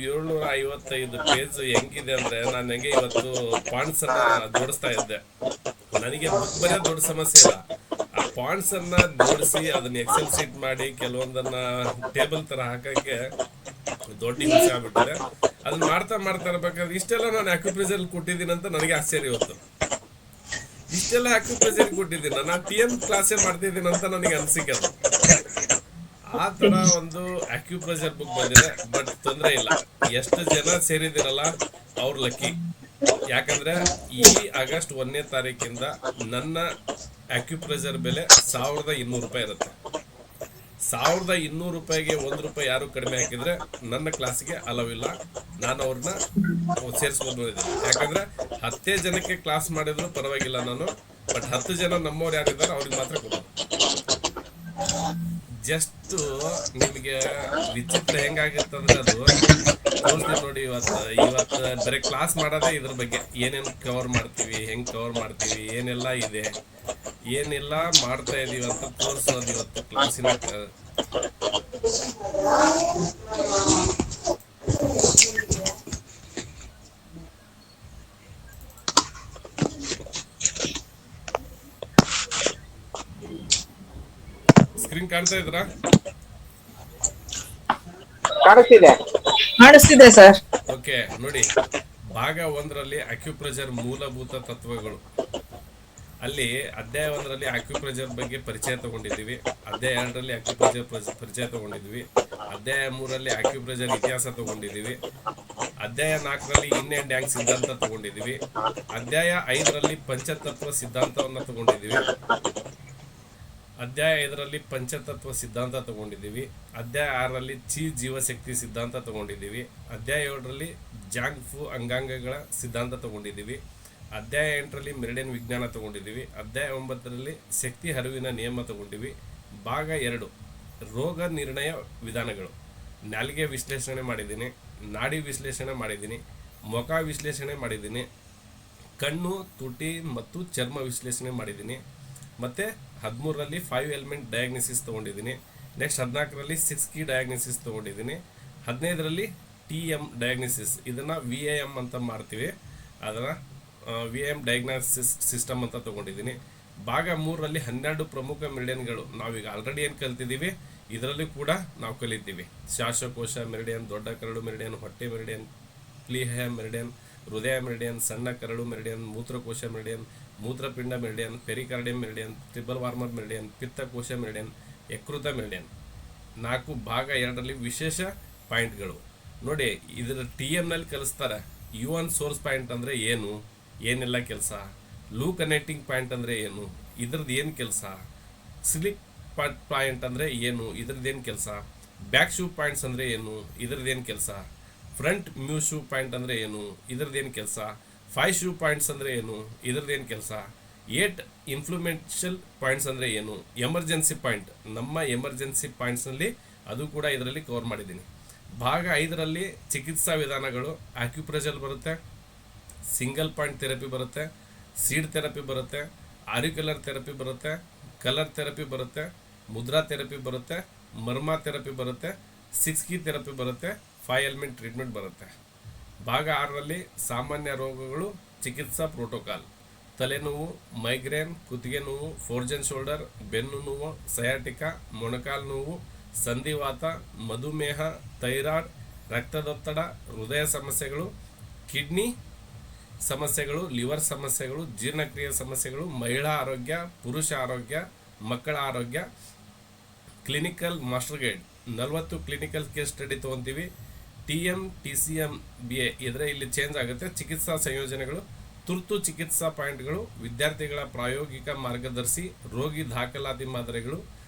755 page ಹೆಂಗಿದೆ ಅಂದ್ರೆ, ನಾನು ಹೆಂಗೆ ಇವತ್ತು ಪಾಯಿಂಟ್ಸ್ ಅನ್ನ ಜೋಡಿಸ್ತಾ ಇದ್ದೆ. ನನಗೆ ಬುಕ್ ಬರೆಯೋದು ದೊಡ್ಡ ಸಮಸ್ಯೆ ಇಲ್ಲ, ಆ ಪಾಯಿಂಟ್ಸ್ ಅನ್ನ ಜೋಡಿಸಿ ಅದನ್ನ ಎಕ್ಸೆಲ್ ಶೀಟ್ ಮಾಡಿ ಕೆಲವೊಂದನ್ನ ಟೇಬಲ್ ತರ ಹಾಕಕ್ಕೆ ದೊಡ್ಡ ಹಿಂಸೆ ಆಗ್ಬಿಟ್ಟಿದೆ. ಅದನ್ನ ಮಾಡ್ತಾ ಮಾಡ್ತಾ ಇರ್ಬೇಕಾದ್ರೆ ಇಷ್ಟೆಲ್ಲ ನಾನು ಅಕ್ಯುಪ್ರೆಷರ್ ಕೊಟ್ಟಿದ್ದೀನಿ ಅಂತ ನನಗೆ ಆಶ್ಚರ್ಯ ಇವತ್ತು. ಇಷ್ಟೆಲ್ಲ ಅಕ್ಯುಪ್ರೆಷರ್ ಕೊಟ್ಟಿದ್ದೀನಿ, ನಾನು TM ಕ್ಲಾಸೇ ಮಾಡ್ತಿದ್ದೀನಿ ಅಂತ ನನಗೆ ಅನಿಸಿಕೆ ಅದು. ಆ ತರ ಒಂದು ಅಕ್ಯುಪ್ರೆಷರ್ ಬುಕ್ ಬಂದಿದೆ. ಬಟ್ ತೊಂದರೆ ಇಲ್ಲ, ಎಷ್ಟು ಜನ ಸೇರಿದಿರಲ್ಲ ಅವ್ರ ಲಕ್ಕಿ. ಯಾಕಂದ್ರೆ ಈ ಆಗಸ್ಟ್ 1ನೇ ತಾರೀಕಿಂದ ನನ್ನ ಅಕ್ಯುಪ್ರೆಷರ್ ಬೆಲೆ 1200 ರೂಪಾಯಿ ಇರುತ್ತೆ. 1200 ರೂಪಾಯಿಗೆ 1 ರೂಪಾಯಿ ಯಾರು ಕಡಿಮೆ ಹಾಕಿದ್ರೆ ನನ್ನ ಕ್ಲಾಸ್ಗೆ ಅಲವ್ ಇಲ್ಲ, ನಾನು ಅವ್ರನ್ನ ಸೇರಿಸ್ಕೊಂಡು ಇದ್ದೀನಿ. ಯಾಕಂದ್ರೆ 10 ಜನಕ್ಕೆ ಕ್ಲಾಸ್ ಮಾಡಿದ್ರು ಪರವಾಗಿಲ್ಲ ನಾನು, ಬಟ್ 10 ಜನ ನಮ್ಮವ್ರು ಯಾರಿದ್ದಾರೆ ಅವ್ರಿಗೆ ಮಾತ್ರ ಕೊಡೋದು. ಜಸ್ಟ್ ನಿಮಗೆ ವಿಚಿತ್ರ ಹೆಂಗಾಗಿರ್ತಂದ್ರೆ ಅದು ತೋರಿಸ್ತೀನಿ ನೋಡಿ. ಇವತ್ತು ಬರೀ ಕ್ಲಾಸ್ ಮಾಡೋದೇ ಇದ್ರ ಬಗ್ಗೆ, ಏನೇನು ಕವರ್ ಮಾಡ್ತೀವಿ, ಹೆಂಗೆ ಕವರ್ ಮಾಡ್ತೀವಿ, ಏನೆಲ್ಲ ಇದೆ, ಏನೆಲ್ಲ ಮಾಡ್ತಾ ಇದೀವಿ ಅಂತ ತೋರಿಸೋದು ಇವತ್ತು ಕ್ಲಾಸಿನ. ಸ್ಕ್ರೀನ್ ಕಾಣ್ತಾ ಇದ್ರಾ? ಕಾಣಿಸ್ತಿದೆ ಸರ್. ಓಕೆ ನೋಡಿ, ಭಾಗ 1ರಲ್ಲಿ ಅಕ್ಯುಪ್ರೆಷರ್ ಮೂಲಭೂತ ತತ್ವಗಳು. ಅಲ್ಲಿ ಅಧ್ಯಾಯ 1ರಲ್ಲಿ ಅಕ್ಯುಪ್ರೆಷರ್ ಬಗ್ಗೆ ಪರಿಚಯ ತಗೊಂಡಿದ್ದೀವಿ, ಅಧ್ಯಾಯ 2ರಲ್ಲಿ ಅಕ್ಯುಪ್ರೆಷರ್ ಪರಿಚಯ ತಗೊಂಡಿದ್ವಿ, ಅಧ್ಯಾಯ 3ರಲ್ಲಿ ಅಕ್ಯುಪ್ರೆಷರ್ ಇತಿಹಾಸ ತಗೊಂಡಿದ್ದೀವಿ, ಅಧ್ಯಾಯ 4ರಲ್ಲಿ ಇನ್ ಅಂಡ್ ಯಾಂಗ್ ಸಿದ್ಧಾಂತ ತಗೊಂಡಿದ್ದೀವಿ, ಅಧ್ಯಾಯ 5ರಲ್ಲಿ ಪಂಚತತ್ವ ಸಿದ್ಧಾಂತವನ್ನು ತಗೊಂಡಿದ್ದೀವಿ, ಅಧ್ಯಾಯ 5ರಲ್ಲಿ ಪಂಚತತ್ವ ಸಿದ್ಧಾಂತ ತಗೊಂಡಿದ್ದೀವಿ, ಅಧ್ಯಾಯ 6ರಲ್ಲಿ ಜೀವಶಕ್ತಿ ಸಿದ್ಧಾಂತ ತಗೊಂಡಿದ್ದೀವಿ, ಅಧ್ಯಾಯ 7ರಲ್ಲಿ ಜಾಂಗ್ ಫು ಅಂಗಾಂಗಗಳ ಸಿದ್ಧಾಂತ ತಗೊಂಡಿದ್ದೀವಿ, ಅಧ್ಯಾಯ 8ರಲ್ಲಿ ಮೆರಿಡಿಯನ್ ವಿಜ್ಞಾನ ತಗೊಂಡಿದ್ದೀವಿ, ಅಧ್ಯಾಯ 9ರಲ್ಲಿ ಶಕ್ತಿ ಹರಿವಿನ ನಿಯಮ ತಗೊಂಡಿವಿ, ಭಾಗ 2 ರೋಗ ನಿರ್ಣಯ ವಿಧಾನಗಳು. ನಾಲಿಗೆ ವಿಶ್ಲೇಷಣೆ ಮಾಡಿದ್ದೀನಿ, ನಾಡಿ ವಿಶ್ಲೇಷಣೆ ಮಾಡಿದ್ದೀನಿ, ಮುಖ ವಿಶ್ಲೇಷಣೆ ಮಾಡಿದ್ದೀನಿ, ಕಣ್ಣು, ತುಟಿ ಮತ್ತು ಚರ್ಮ ವಿಶ್ಲೇಷಣೆ ಮಾಡಿದ್ದೀನಿ. ಮತ್ತು 13ರಲ್ಲಿ 5 ಎಲಿಮೆಂಟ್ ಡಯಾಗ್ನೋಸಿಸ್ ತೊಗೊಂಡಿದ್ದೀನಿ. ನೆಕ್ಸ್ಟ್ 14ರಲ್ಲಿ 6 ಕೀ ಡಯಾಗ್ನೋಸಿಸ್ ತೊಗೊಂಡಿದ್ದೀನಿ. 15ರಲ್ಲಿ TM ಡಯಾಗ್ನೋಸಿಸ್, ಇದನ್ನು VAM ಅಂತ ಮಾಡ್ತೀವಿ, ಅದನ್ನು VAM ಡಯಾಗ್ನೋಸಿಸ್ ಸಿಸ್ಟಮ್ ಅಂತ ತೊಗೊಂಡಿದ್ದೀನಿ. ಭಾಗ 3ರಲ್ಲಿ 12 ಪ್ರಮುಖ ಮೆರಿಡಿಯನ್ಗಳು. ನಾವೀಗ ಆಲ್ರೆಡಿ ಏನು ಕಲ್ತಿದ್ದೀವಿ, ಇದರಲ್ಲಿ ಕೂಡ ನಾವು ಕಲಿತೀವಿ. ಶ್ವಾಸಕೋಶ ಮೆರಿಡಿಯನ್, ದೊಡ್ಡ ಕರಡು ಮೆರಿಡಿಯನ್, ಹೊಟ್ಟೆ ಮೆರಿಡಿಯನ್, ಪ್ಲೀಹೆಯ ಮೆರಿಡಿಯನ್, ಹೃದಯ ಮೆರಿಡಿಯನ್, ಸಣ್ಣ ಕರಡು ಮೆರಿಡಿಯನ್, ಮೂತ್ರಕೋಶ ಮೆರಿಡಿಯನ್, ಮೂತ್ರಪಿಂಡ meridian, pericardium meridian, triple warmer meridian, ಪಿತ್ತಕೋಶ ಮೆರಿಡಿಯನ್, ಯಕೃತ ಮೆರಿಡಿಯನ್. 4 ಭಾಗ 2ರಲ್ಲಿ ವಿಶೇಷ ಪಾಯಿಂಟ್ಗಳು. ನೋಡಿ, ಇದರ TMನಲ್ಲಿ ಕಲಿಸ್ತಾರೆ. UN ಸೋರ್ಸ್ ಪಾಯಿಂಟ್ ಅಂದರೆ ಏನು, ಏನೆಲ್ಲ ಕೆಲಸ, ಲೂ ಕನೆಕ್ಟಿಂಗ್ ಪಾಯಿಂಟ್ ಅಂದರೆ ಏನು, ಇದ್ರದ್ದು ಏನು ಕೆಲಸ, ಸ್ಲಿಪ್ ಪಾಯಿಂಟ್ ಅಂದರೆ ಏನು, ಇದ್ರದ್ದೇನು ಕೆಲಸ, ಬ್ಯಾಕ್ ಶೂ ಪಾಯಿಂಟ್ಸ್ ಅಂದರೆ ಏನು, ಇದ್ರದ್ದೇನು ಕೆಲಸ, ಫ್ರಂಟ್ ಮ್ಯೂ ಶೂ ಪಾಯಿಂಟ್ ಅಂದರೆ ಏನು, ಇದ್ರದ್ದೇನು ಕೆಲಸ, 5 ಶೂ ಪಾಯಿಂಟ್ಸ್ ಅಂದರೆ ಏನು, ಇದ್ರದ್ದೇನು ಕೆಲಸ, 8 ಇನ್ಫ್ಲೂಮೆನ್ಷಿಯಲ್ ಪಾಯಿಂಟ್ಸ್ ಅಂದರೆ ಏನು, ಎಮರ್ಜೆನ್ಸಿ ಪಾಯಿಂಟ್, ನಮ್ಮ ಎಮರ್ಜೆನ್ಸಿ ಪಾಯಿಂಟ್ಸ್ನಲ್ಲಿ ಅದು ಕೂಡ ಇದರಲ್ಲಿ ಕವರ್ ಮಾಡಿದ್ದೀನಿ. ಭಾಗ 5ರಲ್ಲಿ ಚಿಕಿತ್ಸಾ ವಿಧಾನಗಳು, ಅಕ್ಯುಪ್ರೆಷರ್ ಬರುತ್ತೆ, ಸಿಂಗಲ್ ಪಾಯಿಂಟ್ ಥೆರಪಿ ಬರುತ್ತೆ, ಸೀಡ್ ಥೆರಪಿ ಬರುತ್ತೆ, ಆರಿಕ್ಯುಲರ್ ಥೆರಪಿ ಬರುತ್ತೆ, ಕಲರ್ ಥೆರಪಿ ಬರುತ್ತೆ, ಮುದ್ರಾ ಥೆರಪಿ ಬರುತ್ತೆ, ಮರ್ಮ ಥೆರಪಿ ಬರುತ್ತೆ, 6 ಕೀ ಥೆರಪಿ ಬರುತ್ತೆ, 5 ಎಲಿಮೆಂಟ್ ಟ್ರೀಟ್ಮೆಂಟ್ ಬರುತ್ತೆ. ಭಾಗ 6ರಲ್ಲಿ ಸಾಮಾನ್ಯ ರೋಗಗಳು, ಚಿಕಿತ್ಸಾ ಪ್ರೋಟೋಕಾಲ್, ತಲೆನೋವು, ಮೈಗ್ರೇನ್, ಕುತ್ತಿಗೆ ನೋವು, ಫೋರ್ಜನ್ ಶೋಲ್ಡರ್, ಬೆನ್ನು ನೋವು, ಸಯಾಟಿಕಾ, ಮೊಣಕಾಲು ನೋವು, ಸಂಧಿವಾತ, ಮಧುಮೇಹ, ಥೈರಾಯ್ಡ್, ರಕ್ತದೊತ್ತಡ, ಹೃದಯ ಸಮಸ್ಯೆಗಳು, ಕಿಡ್ನಿ ಸಮಸ್ಯೆಗಳು, ಲಿವರ್ ಸಮಸ್ಯೆಗಳು, ಜೀರ್ಣಕ್ರಿಯೆ ಸಮಸ್ಯೆಗಳು, ಮಹಿಳಾ ಆರೋಗ್ಯ, ಪುರುಷ ಆರೋಗ್ಯ, ಮಕ್ಕಳ ಆರೋಗ್ಯ, clinical master guide, 40 clinical case study ತೊಗೊತೀವಿ. TM TCM BA ಇದ್ರೆ ಇಲ್ಲಿ ಚೇಂಜ್ ಆಗುತ್ತೆ. ಚಿಕಿತ್ಸಾ ಸಂಯೋಜನೆಗಳು, ತುರ್ತು ಚಿಕಿತ್ಸಾ ಪಾಯಿಂಟ್ಗಳು, ವಿದ್ಯಾರ್ಥಿಗಳ ಪ್ರಾಯೋಗಿಕ ಮಾರ್ಗದರ್ಶಿ, ರೋಗಿ ದಾಖಲಾತಿ ಮಾದರಿಗಳು,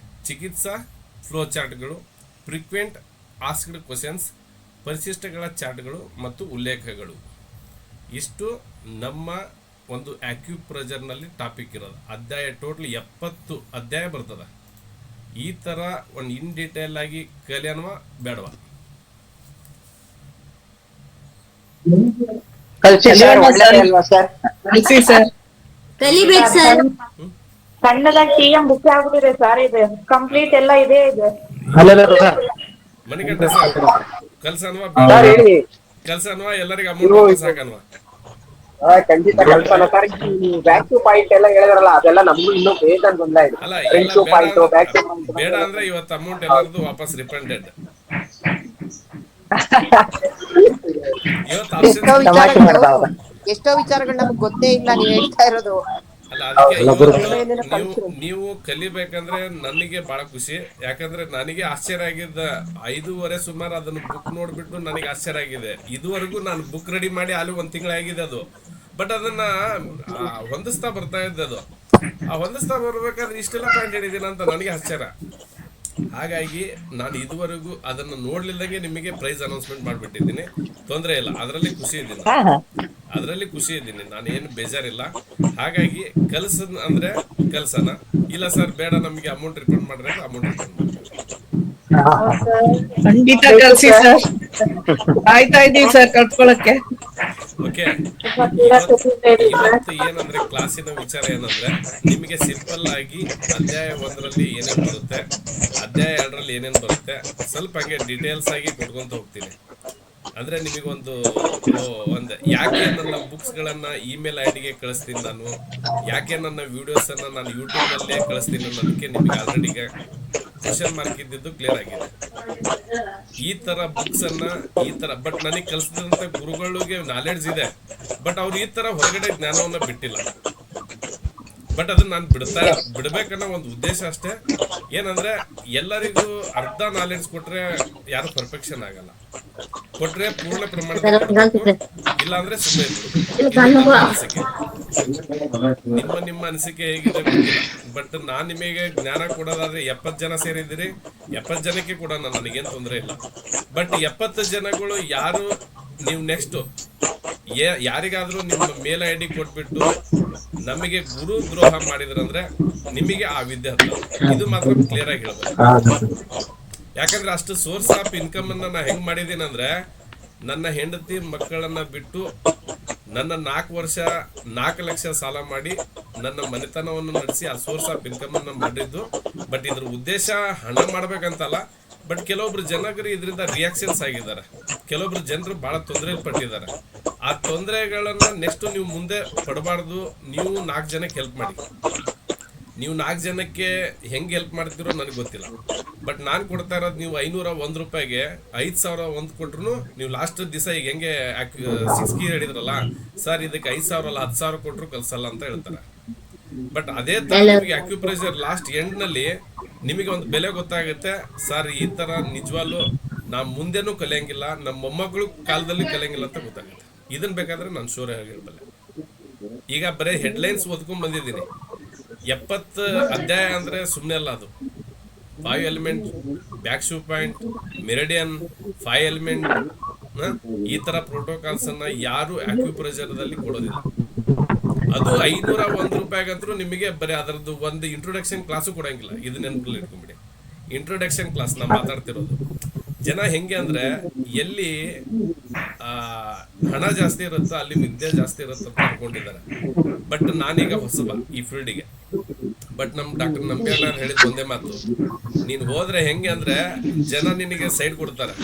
ಚಿಕಿತ್ಸಾ ಫ್ಲೋ ಚಾರ್ಟ್ಗಳು, ಫ್ರೀಕ್ವೆಂಟ್ ಆಸ್ಕ್ಡ್ ಕ್ವಶನ್ಸ್, ಪರಿಶಿಷ್ಟಗಳ ಚಾರ್ಟ್ಗಳು ಮತ್ತು ಉಲ್ಲೇಖಗಳು. ಇಷ್ಟು ನಮ್ಮ ಒಂದು ಅಕ್ಯುಪ್ರೆಷರ್ನಲ್ಲಿ ಟಾಪಿಕ್ ಇರೋದು. ಅಧ್ಯಾಯ ಟೋಟಲ್ 70 ಅಧ್ಯಾಯ ಬರ್ತದೆ. ಈ ಥರ ಒಂದು ಇನ್ ಡೀಟೇಲ್ ಆಗಿ ಕಲಿಯನ್ವ ಬೇಡವಾ? ಕನ್ನಡದಾಗ TM ಬುಕ್ ಆಗ್ಬಿಟ್ಟಿದೆ ಸರ್, ಇದೆ ಕಂಪ್ಲೀಟ್ ಎಲ್ಲ ಇದೆ. ಮಣಿಕಂಠ ಸರ್ ಕಲ್ಸನ್ವಾ ಸರ್ ಬೇಡ ಹೇಳಿ. ಕಲ್ಸನ್ವಾ ಎಲ್ಲರಿಗೆ ನೀವು ಅಮೌಂಟ್ ವಾಪಸ್ ಹಾಕನ್ವಾ? ಖಂಡಿತ ಕಳ್ಸೋಣ ಸರ್. ಈ ಬ್ಯಾಕ್ ಟು ಪಾಯಿಂಟ್ ಎಲ್ಲ ಹೇಳಿದ್ರಲ್ಲ, ಅದೆಲ್ಲ ನಮಗೂ ಇನ್ನೂ ಬೇಜಾನ್ ಗೊಂದಲ ಇದೆ. ಅಲ್ಲ ಫ್ರಂಟ್ ಎಲ್ಲ ಟು ಬೇಡ ಪಾಯಿಂಟ್, ಬ್ಯಾಕ್ ಟು ಬೇಡ ಅಂದ್ರೆ ಇವತ್ತು ಅಮೌಂಟ್ ಎಲ್ಲರದು ವಾಪಸ್ ರಿಫಂಡೆಡ್. ಇವತ್ತು ಎಷ್ಟೋ ಆಪ್ಷನ್ಸ್ ತಮಾಷೆ ವಿಚಾರಗಳು ಮಾಡ್ತಾವ. ಎಷ್ಟೋ ವಿಚಾರಗಳು ನಮ್ಗೆ ಗೊತ್ತೇ ಇಲ್ಲ ನೀವ್ ಹೇಳ್ತಾ ಇರೋದು. ಅಲ್ಲ ಅದಕ್ಕೆ ಅಲ್ಲ ಇವತ್ತು ಗುರುಗಳೇ ಏನೇನೋ ನೀವು ಕಳ್ಸಿರೋ. ನೀವು ಕಲಿಬೇಕಂದ್ರೆ ನನಗೆ ಬಹಳ ಖುಷಿ. ಯಾಕಂದ್ರೆ ನನಗೆ ಆಶ್ಚರ್ಯ ಆಗಿದ್ದ 5:30 ಸುಮಾರು ಅದನ್ನು ಬುಕ್ ನೋಡ್ಬಿಟ್ಟು ನನಗೆ ಆಶ್ಚರ್ಯ ಆಗಿದೆ. ಇದುವರೆಗೂ ನಾನು ಬುಕ್ ರೆಡಿ ಮಾಡಿ ಅಲ್ಲಿ 1 ತಿಂಗಳಾಗಿದೆ ಅದು. ಬಟ್ ಅದನ್ನ ಹೊಂದಿಸ್ತಾ ಬರ್ತಾ ಇದ್ದೆ ಅದು. ಆ ಹೊಂದಿಸ್ತಾ ಬರ್ಬೇಕಾದ್ರೆ ಇಷ್ಟೆಲ್ಲ ಪಾಯಿಂಟ್ ಹಿಡಿದೀನಿ ಅಂತ ನನಗೆ ಆಶ್ಚರ್ಯ. ಹಾಗಾಗಿ ನಾನು ಇದುವರೆಗೂ ಅದನ್ನು ನೋಡ್ಲಿಲ್ದಂಗೆ ನಿಮಗೆ ಪ್ರೈಸ್ ಅನೌನ್ಸ್ಮೆಂಟ್ ಮಾಡಿಬಿಟ್ಟಿದ್ದೀನಿ. ತೊಂದರೆ ಇಲ್ಲ, ಅದರಲ್ಲಿ ಖುಷಿ ಇದ್ದೀನಿ, ಅದರಲ್ಲಿ ಖುಷಿ ಇದ್ದೀನಿ, ನಾನು ಏನು ಬೇಜಾರಿಲ್ಲ. ಹಾಗಾಗಿ ಕಲ್ಸನ್ ಅಂದ್ರೆ ಕಲ್ಸನ. ಇಲ್ಲ ಸರ್ ಬೇಡ ನಮಗೆ ಅಮೌಂಟ್ ರಿಫಂಡ್ ಮಾಡ್ರೆ ಅಮೌಂಟ್ ರಿಫಂಡ್ ಮಾಡ್ತೀವಿ. ಖಂಡಿತ ಕಳ್ಸಿ ಸರ್, ಕಾಯ್ತಾ ಇದೀವಿ ಸರ್ ಕಳ್ಸ್ಕೊಳಕ್ಕೆ. ಓಕೆ. ಇವತ್ತು ಏನಂದ್ರೆ ಕ್ಲಾಸಿನ ವಿಚಾರ ಏನಂದ್ರೆ ನಿಮಗೆ ಸಿಂಪಲ್ ಆಗಿ ಅಧ್ಯಾಯ 1ರಲ್ಲಿ ಏನೇನು ಬರುತ್ತೆ, ಅಧ್ಯಾಯ 2ರಲ್ಲಿ ಏನೇನು ಬರುತ್ತೆ, ಸ್ವಲ್ಪ ಹಂಗೆ ಡೀಟೇಲ್ಸ್ ಆಗಿ ಕೊಡ್ಕೊಂತ ಹೋಗ್ತೀನಿ. ಅಂದ್ರೆ ನಿಮಗೊಂದು ಒಂದು ಯಾಕೆ ನನ್ನ ಬುಕ್ಸ್ಗಳನ್ನ ಇಮೇಲ್ ಐಡಿಗೆ ಕಳಿಸ್ತೀನಿ ನಾನು, ಯಾಕೆ ನನ್ನ ವಿಡಿಯೋಸ್ ಅನ್ನ ನಾನು ಯೂಟ್ಯೂಬ್ ನಲ್ಲೇ ಕಳಿಸ್ತೀನಿ ಅನ್ನೋದಕ್ಕೆ ನಿಮಗೆ ಆಲ್ರೆಡಿ ಕ್ವಶನ್ ಮಾರ್ಕ್ ಇದ್ದಿದ್ದು ಕ್ಲಿಯರ್ ಆಗಿದೆ. ಈ ತರ ಬುಕ್ಸ್ ಅನ್ನ ಈ ತರ ಬಟ್ ನನಗೆ ಕಲಿಸಿದಂತ ಗುರುಗಳಿಗೆ ನಾಲೆಡ್ಜ್ ಇದೆ, ಬಟ್ ಅವ್ರು ಈ ತರ ಹೊರಗಡೆ ಜ್ಞಾನವನ್ನ ಬಿಟ್ಟಿಲ್ಲ. ಬಟ್ ಅದನ್ನ ನಾನು ಬಿಡ್ಬೇಕನ್ನೋ ಒಂದು ಉದ್ದೇಶ ಅಷ್ಟೇ. ಏನಂದ್ರೆ ಎಲ್ಲರಿಗೂ ಅರ್ಧ ನಾಲೆಡ್ಜ್ ಕೊಟ್ರೆ ಯಾರು ಪರ್ಫೆಕ್ಷನ್ ಆಗಲ್ಲ. ಕೊಟ್ರೆ ಪೂರ್ಣ ಪ್ರಮಾಣದಲ್ಲಿ ಕೊಡ್ಬೇಕು, ಇಲ್ಲ ಅಂದ್ರೆ ಸುಮ್ಮನೆ ಅನಿಸಿಕೆ. ನಿಮ್ಮ ಅನಿಸಿಕೆ ಹೇಗಿದೆ ಗೊತ್ತಿಲ್ಲ, ಬಟ್ ನಾನ್ ನಿಮಗೆ ಜ್ಞಾನ ಕೊಡೋದಾದ್ರೆ 70 ಜನ ಸೇರಿದ್ದೀರಿ, 70 ಜನಕ್ಕೆ ಕೂಡ ನನಗೇನು ತೊಂದರೆ ಇಲ್ಲ. ಬಟ್ 70 ಜನಗಳು ಯಾರು ನೀವು ನೆಕ್ಸ್ಟ್ ಯಾರಿಗಾದ್ರೂ ನಿಮ್ಮ ಮೇಲ್ ಐಡಿ ಕೊಟ್ಬಿಟ್ಟು ನಮಗೆ ಗುರು ದ್ರೋಹ ಮಾಡಿದ್ರಂದ್ರೆ ನಿಮಗೆ ಆ ವಿದ್ಯೆ ಹತ್ತಲ್ಲ. ಇದು ಮಾತ್ರ ಕ್ಲಿಯರ್ ಆಗಿ ಹೇಳ್ಬೋದು. ಯಾಕಂದ್ರೆ ಅಷ್ಟು ಸೋರ್ಸ್ ಆಫ್ ಇನ್ಕಮ್ ಅನ್ನ ನಾ ಹೆಂಗ್ ಮಾಡಿದೀನಿ ಅಂದ್ರೆ, ನನ್ನ ಹೆಂಡತಿ ಮಕ್ಕಳನ್ನ ಬಿಟ್ಟು ನನ್ನ 4 ವರ್ಷ 4 ಲಕ್ಷ ಸಾಲ ಮಾಡಿ ನನ್ನ ಮನೆತನವನ್ನು ನಡೆಸಿ ಆ ಸೋರ್ಸ್ ಆಫ್ ಇನ್ಕಮ್ ಅನ್ನ ಮಾಡಿದ್ದು. ಬಟ್ ಇದ್ರ ಉದ್ದೇಶ ಹಣ ಮಾಡ್ಬೇಕಂತಲ್ಲ, ಬಟ್ ಕೆಲವೊಬ್ರು ಜನರು ಇದರಿಂದ ರಿಯಾಕ್ಷನ್ಸ್ ಆಗಿದ್ದಾರೆ, ಕೆಲವೊಬ್ರು ಜನರು ಬಹಳ ತೊಂದರೆ ಪಟ್ಟಿದ್ದಾರೆ. ಆ ತೊಂದರೆಗಳನ್ನ ನೆಕ್ಸ್ಟ್ ನೀವು ಮುಂದೆ ಪಡಬಾರ್ದು. ನೀವು 4 ಜನಕ್ಕೆ ಹೆಲ್ಪ್ ಮಾಡಿ. ನೀವು 4 ಜನಕ್ಕೆ ಹೆಂಗೆ ಹೆಲ್ಪ್ ಮಾಡ್ತಿರೋ ನನಗೆ ಗೊತ್ತಿಲ್ಲ, ಬಟ್ ನಾನು ಕೊಡ್ತಾ ಇರೋದು ನೀವು 501 ರೂಪಾಯಿಗೆ 5,000 ಒಂದು ಕೊಟ್ರು ನೀವು ಲಾಸ್ಟ್ ದಿವಸ ಈಗ ಹೆಂಗೆ 6 ಕೀ ಹೇಳಿದ್ರಲ್ಲ ಸರ್, ಇದಕ್ಕೆ 5,000 ಅಲ್ಲ 10,000 ಕೊಟ್ಟರು ಕಲ್ಸಲ್ಲ ಅಂತ ಹೇಳ್ತಾರೆ. ಬಟ್ ಅದೇ ತರ ನಿಮಗೆ ಅಕ್ಯುಪ್ರೆಷರ್ ಲಾಸ್ಟ್ ಎಂಡ್ ನಲ್ಲಿ ನಿಮಗೆ ಒಂದು ಬೆಲೆ ಗೊತ್ತಾಗುತ್ತೆ. ಸರ್ ಈ ತರ ನಿಜವಾಗ್ಲೂ ನಾ ಮುಂದೆನೂ ಕಲಿಯಂಗಿಲ್ಲ, ನಮ್ಮ ಮೊಮ್ಮಕ್ಕಳು ಕಾಲದಲ್ಲಿ ಕಲಿಯಂಗಿಲ್ಲ ಅಂತ ಗೊತ್ತಾಗುತ್ತೆ. ಇದನ್ ಬೇಕಾದ್ರೆ ನಾನು ಶೋರ್ ಆಗಿರ್ಬಲ್ಲೆ. ಈಗ ಬರೀ ಹೆಡ್ಲೈನ್ಸ್ ಓದ್ಕೊಂಡ್ ಬಂದಿದ್ದೀನಿ. 70 ಅಧ್ಯಾಯ ಅಂದ್ರೆ ಸುಮ್ಮನೆ ಅಲ್ಲ, ಅದು 5 element, back shoe point, meridian, 5 element, ಈ ತರ ಪ್ರೋಟೋಕಾಲ್ಸ್ ಅನ್ನ ಯಾರು ಅಕ್ಯುಪ್ರೆಷರ್ದಲ್ಲಿ ಕೊಡೋದಿಲ್ಲ. ಅದು 501 ರೂಪಾಯಿಗಂತೂ ನಿಮಗೆ ಬರೀ ಅದರದ್ದು ಒಂದು ಇಂಟ್ರೊಡಕ್ಷನ್ ಕ್ಲಾಸು ಕೊಡಂಗಿಲ್ಲ. ಇದು ನೆನಪಲ್ಲಿ ಇಟ್ಕೊಂಡ್ಬಿಡಿ, ಇಂಟ್ರೊಡಕ್ಷನ್ ಕ್ಲಾಸ್ ನಾ ಮಾತಾಡ್ತಿರೋದು. ಜನ ಹೆಂಗೆ ಅಂದ್ರೆ ಎಲ್ಲಿ ಹಣ ಜಾಸ್ತಿ ಇರುತ್ತೋ ಅಲ್ಲಿ ವಿದ್ಯೆ ಜಾಸ್ತಿ ಇರುತ್ತೆ ಅಂತ ಅನ್ಕೊಂಡಿದ್ದಾರೆ. ಬಟ್ ನಾನೀಗ ಹೊಸಬ ಈ ಫೀಲ್ಡಿಗೆ. ಬಟ್ ನಮ್ ಡಾಕ್ಟರ್ ನಂಬ್ಯಾಳ ಹೇಳಿದ್ ಒಂದೇ ಮಾತು, ನೀನ್ ಹೋದ್ರೆ ಹೆಂಗೆ ಅಂದ್ರೆ ಜನ ನಿನಗೆ ಸೈಡ್ ಕೊಡ್ತಾರೆ.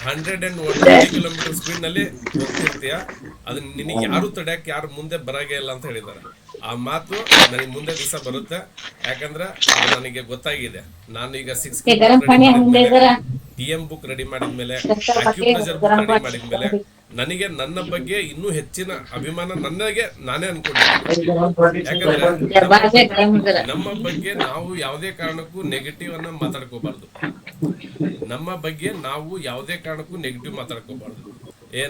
120 ಕಿಲೋಮೀಟರ್ ಸ್ಪೀಡ್ ನಲ್ಲಿ ಹೋಗ್ತಿರ್ತೀಯ, ಅದನ್ನ ನಿನಗೆ ಯಾರು ತಡೆಯಕ್ಕೆ ಯಾರು ಮುಂದೆ ಬರಾಗೆ ಇಲ್ಲ ಅಂತ ಹೇಳಿದ್ದಾರೆ. ಆ ಮಾತು ನನಗೆ ಮುಂದೆ ದಿವಸ ಬರುತ್ತೆ. ಯಾಕಂದ್ರೆ ಅದು ನನಗೆ ಗೊತ್ತಾಗಿದೆ. ನಾನು ಈಗ 6 TM ಬುಕ್ ರೆಡಿ ಮಾಡಿದ್ಮೇಲೆ, ಅಕ್ಯುಪ್ರೆಷರ್ ಬುಕ್ ರೆಡಿ ಮಾಡಿದ್ಮೇಲೆ ನನಗೆ ನನ್ನ ಬಗ್ಗೆ ಇನ್ನೂ ಹೆಚ್ಚಿನ ಅಭಿಮಾನ ನನಗೆ ನಾನೇ ಅನ್ಕೊಂಡಿದ್ದೀನಿ. ಯಾಕಂದ್ರೆ ನಮ್ಮ ಬಗ್ಗೆ ನಾವು ಯಾವುದೇ ಕಾರಣಕ್ಕೂ ನೆಗೆಟಿವ್ ಅನ್ನ ಮಾತಾಡ್ಕೋಬಾರ್ದು. ನಮ್ಮ ಬಗ್ಗೆ ನಾವು ಯಾವುದೇ ಕಾರಣಕ್ಕೂ ನೆಗೆಟಿವ್ ಮಾತಾಡ್ಕೋಬಾರ್ದು.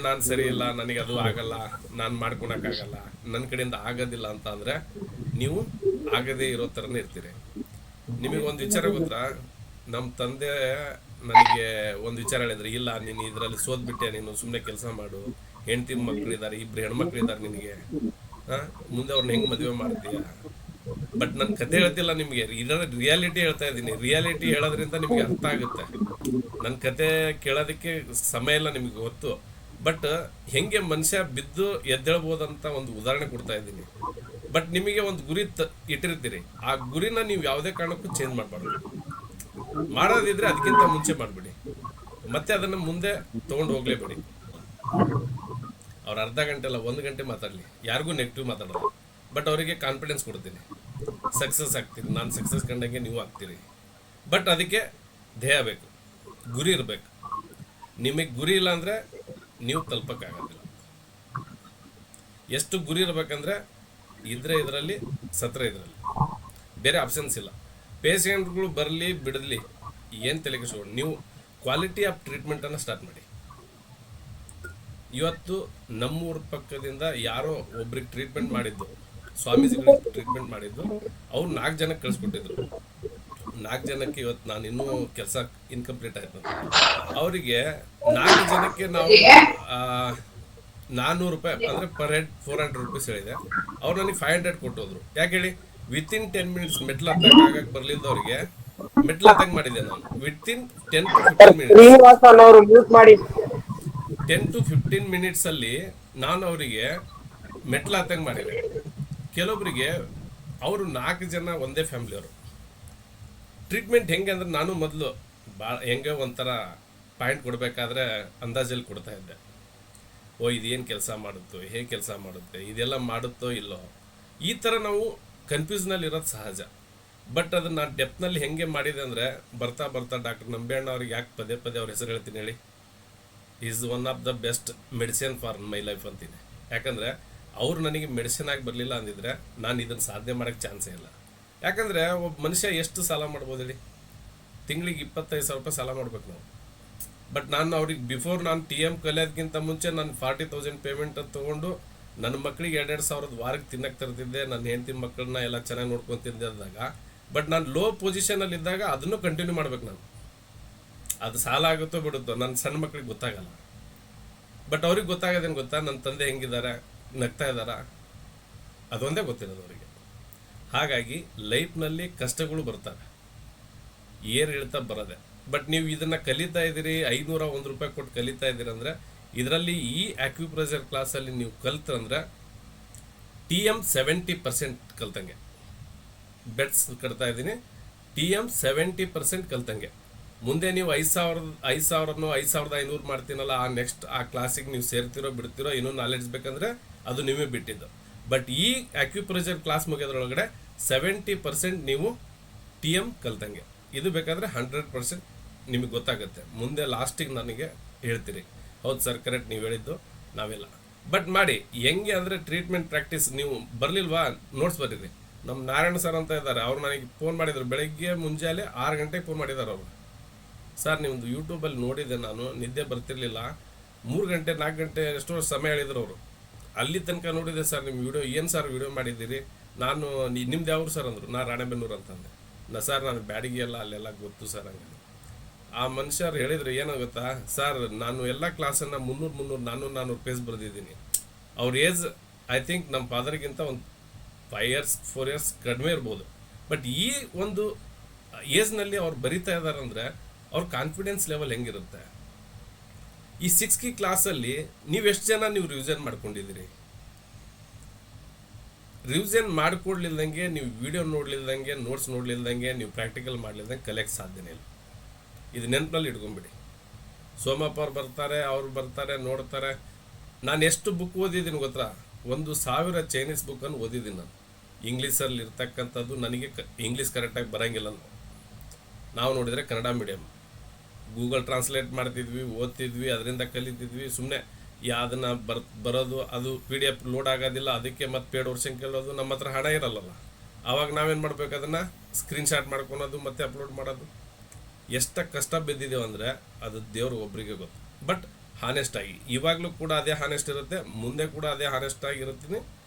ನಾನ್ ಸರಿ ಇಲ್ಲ, ನನಗೆ ಅದು ಆಗಲ್ಲ, ನಾನ್ ಮಾಡ್ಕೊಳಕ್ಕಾಗಲ್ಲ, ನನ್ನ ಕಡೆಯಿಂದ ಆಗೋದಿಲ್ಲ ಅಂತ ಅಂದ್ರೆ ನೀವು ಆಗದೇ ಇರೋ ತರನೇ ಇರ್ತೀರಿ. ನಿಮಗೆ ಒಂದು ವಿಚಾರ ಗೊತ್ತಾ, ನಮ್ಮ ತಂದೆ ನನಗೆ ಒಂದು ವಿಚಾರ ಹೇಳಿದ್ರೆ, ಇಲ್ಲ ನೀನು ಇದರಲ್ಲಿ ಸೋತ್ಬಿಟ್ಟೆ, ನೀನು ಸುಮ್ಮನೆ ಕೆಲಸ ಮಾಡು, ಹೆಂಡತಿ ಮಕ್ಕಳಿದ್ದಾರೆ, 2 ಹೆಣ್ಮಕ್ಳಿದ್ದಾರೆ ನಿನಗೆ, ಮುಂದೆ ಅವ್ರನ್ನ ಹೆಂಗ್ ಮದುವೆ ಮಾಡ್ತೀಯ. ಬಟ್ ನನ್ನ ಕತೆ ಹೇಳ್ತಿಲ್ಲ ನಿಮಗೆ, ರಿಯಾಲಿಟಿ ಹೇಳ್ತಾ ಇದ್ದೀನಿ. ರಿಯಾಲಿಟಿ ಹೇಳೋದ್ರಿಂದ ನಿಮಗೆ ಅರ್ಥ ಆಗುತ್ತೆ. ನನ್ನ ಕತೆ ಕೇಳೋದಕ್ಕೆ ಸಮಯ ಇಲ್ಲ ನಿಮಗೆ ಗೊತ್ತು, ಬಟ್ ಹೆಂಗೆ ಮನುಷ್ಯ ಬಿದ್ದು ಎದ್ದೇಳ್ಬೋದಂತ ಒಂದು ಉದಾಹರಣೆ ಕೊಡ್ತಾ ಇದ್ದೀನಿ. ಬಟ್ ನಿಮಗೆ ಒಂದು ಗುರಿ ಇಟ್ಟಿರ್ತೀರಿ, ಆ ಗುರಿನ ನೀವು ಯಾವುದೇ ಕಾರಣಕ್ಕೂ ಚೇಂಜ್ ಮಾಡಬಾರ್ದು. ಮಾಡೋದಿದ್ರೆ ಅದಕ್ಕಿಂತ ಮುಂಚೆ ಮಾಡ್ಬಿಡಿ. ಮತ್ತೆ ಅದನ್ನು ಮುಂದೆ ತೊಗೊಂಡು ಹೋಗ್ಲೇಬೇಡಿ. ಅವ್ರು ಅರ್ಧ ಗಂಟೆ ಅಲ್ಲ 1 ಗಂಟೆ ಮಾತಾಡಲಿ, ಯಾರಿಗೂ ನೆಗೆಟಿವ್ ಮಾತಾಡೋಲ್ಲ, ಬಟ್ ಅವರಿಗೆ ಕಾನ್ಫಿಡೆನ್ಸ್ ಕೊಡ್ತೀನಿ, ಸಕ್ಸಸ್ ಆಗ್ತೀನಿ, ನಾನು ಸಕ್ಸಸ್ ಕಂಡಂಗೆ ನೀವು ಆಗ್ತೀರಿ. ಬಟ್ ಅದಕ್ಕೆ ಧ್ಯೇಯ ಬೇಕು, ಗುರಿ ಇರಬೇಕು. ನಿಮಗೆ ಗುರಿ ಇಲ್ಲ ಅಂದರೆ ನೀವು ತಲುಪಕ್ಕಾಗೋದಿಲ್ಲ. ಎಷ್ಟು ಗುರಿ ಇರಬೇಕಂದ್ರೆ ಇದ್ರೆ ಇದರಲ್ಲಿ, ಸತ್ರ ಇದರಲ್ಲಿ, ಬೇರೆ ಆಪ್ಷನ್ಸ್ ಇಲ್ಲ. ಪೇಷಂಟ್ಗಳು ಬರಲಿ ಬಿಡಲಿ ಏನು ತಲೆ ಕೆಡಿಸ್ಕೊಂಡು ನೀವು ಕ್ವಾಲಿಟಿ ಆಫ್ ಟ್ರೀಟ್ಮೆಂಟನ್ನು ಸ್ಟಾರ್ಟ್ ಮಾಡಿ. ಇವತ್ತು ನಮ್ಮೂರ ಪಕ್ಕದಿಂದ ಯಾರೋ ಒಬ್ರಿಗೆ ಟ್ರೀಟ್ಮೆಂಟ್ ಮಾಡಿದ್ದು, ಸ್ವಾಮೀಜಿಗಳಿಗೆ ಟ್ರೀಟ್ಮೆಂಟ್ ಮಾಡಿದ್ದು, ಅವ್ರು 4 ಜನಕ್ಕೆ ಕಳಿಸ್ಕೊಟ್ಟಿದ್ರು. 4 ಜನಕ್ಕೆ ಇವತ್ತು ನಾನು ಇನ್ನೂ ಕೆಲಸ ಇನ್ಕಂಪ್ಲೀಟ್ ಆಯ್ತು. ಅವರಿಗೆ 4 ಜನಕ್ಕೆ ನಾವು 400 ರೂಪಾಯಿ ಅಂದರೆ ಪರ್ ಹೆಡ್ 400 ರುಪೀಸ್ ಹೇಳಿದೆ. ಅವ್ರು ನನಗೆ 500 ಕೊಟ್ಟೋದ್ರು. ಯಾಕೆ ಹೇಳಿ? ವಿತಿನ್ 10 ಮಿನಿಟ್ಸ್ ಮೆಟ್ಲು ಹತ್ತಕ್ಕೆ ಬರ್ಲಿದ್ದವ್ರಿಗೆ ಮೆಟ್ಲು ಹತ್ತಂಗೆ ಮಾಡಿದೆ ನಾನು. ವಿತಿನ್ 10 to 15 ಮಿನಿಟ್ಸ್, ಶ್ರೀನಿವಾಸನ್ ಅವರು ಮ್ಯೂಟ್ ಮಾಡಿ. 10 to 15 ಮಿನಿಟ್ಸ್ ಅಲ್ಲಿ ನಾನು ಅವರಿಗೆ ಮೆಟ್ಲು ಹತ್ತಂಗೆ ಮಾಡಿದೆ. ಕೆಲವೊಬ್ಬರಿಗೆ ಅವರು 4 ಜನ ಒಂದೇ ಫ್ಯಾಮಿಲಿಯವರು. ಟ್ರೀಟ್ಮೆಂಟ್ ಹೆಂಗೆ ಅಂದ್ರೆ ನಾನು ಮೊದಲು ಭಾಳ ಹೆಂಗೆ ಒಂಥರ ಪಾಯಿಂಟ್ ಕೊಡಬೇಕಾದ್ರೆ ಅಂದಾಜಲ್ಲಿ ಕೊಡ್ತಾ ಇದ್ದೆ. ಓ ಇದೇನು ಕೆಲಸ ಮಾಡುತ್ತೋ, ಹೇಗೆ ಕೆಲಸ ಮಾಡುತ್ತೆ, ಇದೆಲ್ಲ ಮಾಡುತ್ತೋ ಇಲ್ಲೋ, ಈ ಥರ ನಾವು ಕನ್ಫ್ಯೂಸ್ನಲ್ಲಿ ಇರೋದು ಸಹಜ. ಬಟ್ ಅದನ್ನು ನಾನು ಡೆಪ್ನಲ್ಲಿ ಹೆಂಗೆ ಮಾಡಿದೆ ಅಂದರೆ ಬರ್ತಾ ಬರ್ತಾ ಡಾಕ್ಟರ್ ನಂಬೇಣ್ಣ ಅವ್ರಿಗೆ ಯಾಕೆ ಪದೇ ಪದೇ ಅವ್ರ ಹೆಸರು ಹೇಳ್ತೀನಿ ಹೇಳಿ? Is one of the best medicine for my life ಅಂತೀನಿ. ಯಾಕಂದರೆ ಅವರು ನನಗೆ ಮೆಡಿಸಿನ್ ಆಗಿ ಬರಲಿಲ್ಲ ಅಂದಿದ್ರೆ ನಾನು ಇದನ್ನು ಸಾಧನೆ ಮಾಡೋಕ್ಕೆ ಚಾನ್ಸೇ ಇಲ್ಲ. ಯಾಕಂದರೆ ಒಬ್ಬ ಮನುಷ್ಯ ಎಷ್ಟು ಸಾಲ ಮಾಡ್ಬೋದು ಹೇಳಿ? ತಿಂಗಳಿಗೆ 25,000 ರೂಪಾಯಿ ಸಾಲ ಮಾಡ್ಬೇಕು ನಾವು. ಬಟ್ ನಾನು ಅವ್ರಿಗೆ ಬಿಫೋರ್ ನಾನು TM ಕಲಿಯೋದಕ್ಕಿಂತ ಮುಂಚೆ ನಾನು 40,000 ಪೇಮೆಂಟ್ ತೊಗೊಂಡು ನನ್ನ ಮಕ್ಕಳಿಗೆ 2,000 ವಾರಕ್ಕೆ ತಿನ್ನಕ್ಕೆ ತರ್ತಿದ್ದೆ. ನನ್ನ ಹೆಂಡತಿ ಮಕ್ಕಳನ್ನ ಎಲ್ಲ ಚೆನ್ನಾಗಿ ನೋಡ್ಕೊತಿದ್ದೆ ಅಂದಾಗ, ಬಟ್ ನಾನು ಲೋ ಪೊಸಿಷನಲ್ಲಿ ಇದ್ದಾಗ ಅದನ್ನು ಕಂಟಿನ್ಯೂ ಮಾಡ್ಬೇಕು ನಾನು. ಅದು ಸಾಲ ಆಗುತ್ತೋ ಬಿಡುತ್ತೋ ನನ್ನ ಸಣ್ಣ ಮಕ್ಕಳಿಗೆ ಗೊತ್ತಾಗಲ್ಲ. ಬಟ್ ಅವ್ರಿಗೆ ಗೊತ್ತಾಗೋದೇನು ಗೊತ್ತಾ? ನನ್ನ ತಂದೆ ಹೆಂಗಿದ್ದಾರೆ, ನಗ್ತಾ ಇದ್ದಾರಾ, ಅದೊಂದೇ ಗೊತ್ತಿರೋದು ಅವರಿಗೆ. ಹಾಗಾಗಿ ಲೈಫ್ನಲ್ಲಿ ಕಷ್ಟಗಳು ಬರ್ತವೆ, ಏರು ಇಳ್ತಾ ಬರೋದೆ. ಬಟ್ ನೀವು ಇದನ್ನು ಕಲಿತಾ ಇದ್ದೀರಿ, 501 ರೂಪಾಯಿ ಕೊಟ್ಟು ಕಲಿತಾ ಇದ್ದೀರಿ ಅಂದರೆ ಇದರಲ್ಲಿ ಈ ಆಕ್ಯುಪ್ರೆಷರ್ ಕ್ಲಾಸಲ್ಲಿ ನೀವು ಕಲ್ತಂದ್ರೆ TM 70% ಕಲ್ತಂಗೆ. ಬೆಟ್ಸ್ ಕಟ್ತಾ ಇದ್ದೀನಿ, TM 70% ಕಲ್ತಂಗೆ. ಮುಂದೆ ನೀವು 5,000 5,500 ಮಾಡ್ತೀನಲ್ಲ, ಆ ಕ್ಲಾಸಿಗೆ ನೀವು ಸೇರ್ತಿರೋ ಬಿಡ್ತಿರೋ ಇನ್ನೂ ನಾಲೆಡ್ಜ್ ಬೇಕಂದ್ರೆ ಅದು ನೀವೇ ಬಿಟ್ಟಿದ್ದು. ಬಟ್ ಈ ಆಕ್ಯುಪ್ರೆಷರ್ ಕ್ಲಾಸ್ ಮುಗಿಯೋದ್ರೊಳಗಡೆ 70% ನೀವು TM ಕಲ್ತಂಗೆ. ಇದು ಬೇಕಾದರೆ 100% ನಿಮಗೆ ಗೊತ್ತಾಗುತ್ತೆ. ಮುಂದೆ ಲಾಸ್ಟಿಗೆ ನನಗೆ ಹೇಳ್ತೀರಿ, ಹೌದು ಸರ್ ಕರೆಕ್ಟ್ ನೀವು ಹೇಳಿದ್ದು ನಾವೆಲ್ಲ. ಬಟ್ ಮಾಡಿ ಹೆಂಗೆ ಅಂದರೆ ಟ್ರೀಟ್ಮೆಂಟ್ ಪ್ರಾಕ್ಟೀಸ್ ನೀವು ಬರಲಿಲ್ವಾ ನೋಟ್ಸ್ ಬರೀರಿ. ನಮ್ಮ ನಾರಾಯಣ ಸರ್ ಅಂತ ಇದ್ದಾರೆ, ಅವ್ರು ನನಗೆ ಫೋನ್ ಮಾಡಿದರು ಬೆಳಗ್ಗೆ ಮುಂಜಾನೆ 6 ಗಂಟೆಗೆ ಫೋನ್ ಮಾಡಿದ್ದಾರೆ ಅವರು. ಸರ್ ನಿಮ್ಮದು ಯೂಟ್ಯೂಬಲ್ಲಿ ನೋಡಿದ್ದೆ, ನಾನು ನಿದ್ದೆ ಬರ್ತಿರ್ಲಿಲ್ಲ, 3 ಗಂಟೆ 4 ಗಂಟೆ ಎಷ್ಟೋ ಸಮಯ ಹೇಳಿದ್ರು ಅವರು. ಅಲ್ಲಿ ತನಕ ನೋಡಿದೆ ಸರ್ ನಿಮ್ಮ ವಿಡಿಯೋ, ಏನು ಸರ್ ವಿಡಿಯೋ ಮಾಡಿದ್ದೀರಿ, ನಾನು ನಿಮ್ದು ಯಾವ್ರು ಸರ್ ಅಂದರು. ನಾನು ರಾಣೆಬೆನ್ನೂರು ಅಂತಂದೆ. ಸರ್ ನಾನು ಬ್ಯಾಡಿಗೆ ಎಲ್ಲ ಅಲ್ಲೆಲ್ಲ ಗೊತ್ತು ಸರ್ ಹಂಗೆ. ಆ ಮನುಷ್ಯರು ಹೇಳಿದ್ರು ಏನೋ ಗೊತ್ತಾ ಸರ್, ನಾನು ಎಲ್ಲ ಕ್ಲಾಸನ್ನು 300 400 ಪೇಜ್ ಬರೆದಿದ್ದೀನಿ. ಅವ್ರ ಏಜ್ ಐ ಥಿಂಕ್ ನಮ್ಮ ಫಾದರ್ಗಿಂತ ಒಂದು 5 years 4 years ಕಡಿಮೆ ಇರ್ಬೋದು. ಬಟ್ ಈ ಒಂದು ಏಜ್ನಲ್ಲಿ ಅವ್ರು ಬರಿತಾ ಇದ್ದಾರೆ ಅಂದರೆ ಅವ್ರ ಕಾನ್ಫಿಡೆನ್ಸ್ ಲೆವೆಲ್ ಹೆಂಗಿರುತ್ತೆ? ಈ 6 key ಕ್ಲಾಸಲ್ಲಿ ನೀವೆಷ್ಟು ಜನ ನೀವು ರಿವಿಷನ್ ಮಾಡ್ಕೊಂಡಿದ್ದೀರಿ? ರಿವಿಷನ್ ಮಾಡಿಕೊಡ್ಲಿಲ್ದಂಗೆ, ನೀವು ವಿಡಿಯೋ ನೋಡ್ಲಿಲ್ದಂಗೆ, ನೋಟ್ಸ್ ನೋಡ್ಲಿಲ್ದಂಗೆ, ನೀವು ಪ್ರಾಕ್ಟಿಕಲ್ ಮಾಡ್ಲಿಲ್ದಂಗೆ ಕಲಿಯಕ್ಕೆ ಸಾಧ್ಯನೇ ಇಲ್ಲ. ಇದು ನೆನಪಲ್ಲಿ ಇಟ್ಕೊಂಬಿಡಿ. ಸೋಮಪ್ಪ ಅವ್ರು ಬರ್ತಾರೆ, ಅವ್ರು ಬರ್ತಾರೆ, ನೋಡ್ತಾರೆ. ನಾನು ಎಷ್ಟು ಬುಕ್ ಓದಿದ್ದೀನಿ ಗೊತ್ತಾ? 1,000 ಚೈನೀಸ್ ಬುಕ್ಕನ್ನು ಓದಿದ್ದೀನಿ ನಾನು. ಇಂಗ್ಲೀಷಲ್ಲಿ ಇರ್ತಕ್ಕಂಥದ್ದು ನನಗೆ ಇಂಗ್ಲೀಷ್ ಕರೆಕ್ಟಾಗಿ ಬರೋಂಗಿಲ್ಲ. ನಾವು ನೋಡಿದರೆ ಕನ್ನಡ ಮೀಡಿಯಮ್, ಗೂಗಲ್ ಟ್ರಾನ್ಸ್ಲೇಟ್ ಮಾಡ್ತಿದ್ವಿ, ಓದ್ತಿದ್ವಿ, ಅದರಿಂದ ಕಲಿತಿದ್ವಿ. ಸುಮ್ಮನೆ ಅದನ್ನು ಬರೋದು, ಅದು PDF ಲೋಡ್ ಆಗೋದಿಲ್ಲ, ಅದಕ್ಕೆ ಮತ್ತೆ ಪೇಡ್ ವರ್ಷನ್ ಕೇಳೋದು. ನಮ್ಮ ಹತ್ರ ಹಣ ಇರಲ್ಲಲ್ಲ, ಆವಾಗ ನಾವೇನು ಮಾಡ್ಬೇಕು? ಅದನ್ನು ಸ್ಕ್ರೀನ್ಶಾಟ್ ಮಾಡ್ಕೊಳೋದು ಮತ್ತೆ ಅಪ್ಲೋಡ್ ಮಾಡೋದು. ಎಷ್ಟು ಕಷ್ಟ ಬಿದ್ದಿದ್ದೇವೆ ಅಂದರೆ ಅದು ದೇವ್ರು ಒಬ್ಬರಿಗೆ ಗೊತ್ತು. ಬಟ್ ಹಾನೆಸ್ಟಾಗಿ ಇವಾಗಲೂ ಕೂಡ ಅದೇ ಹಾನೆಸ್ಟ್ ಇರುತ್ತೆ, ಮುಂದೆ ಕೂಡ ಅದೇ ಹಾನೆಸ್ಟ್ ಆಗಿರ್ತೀನಿ,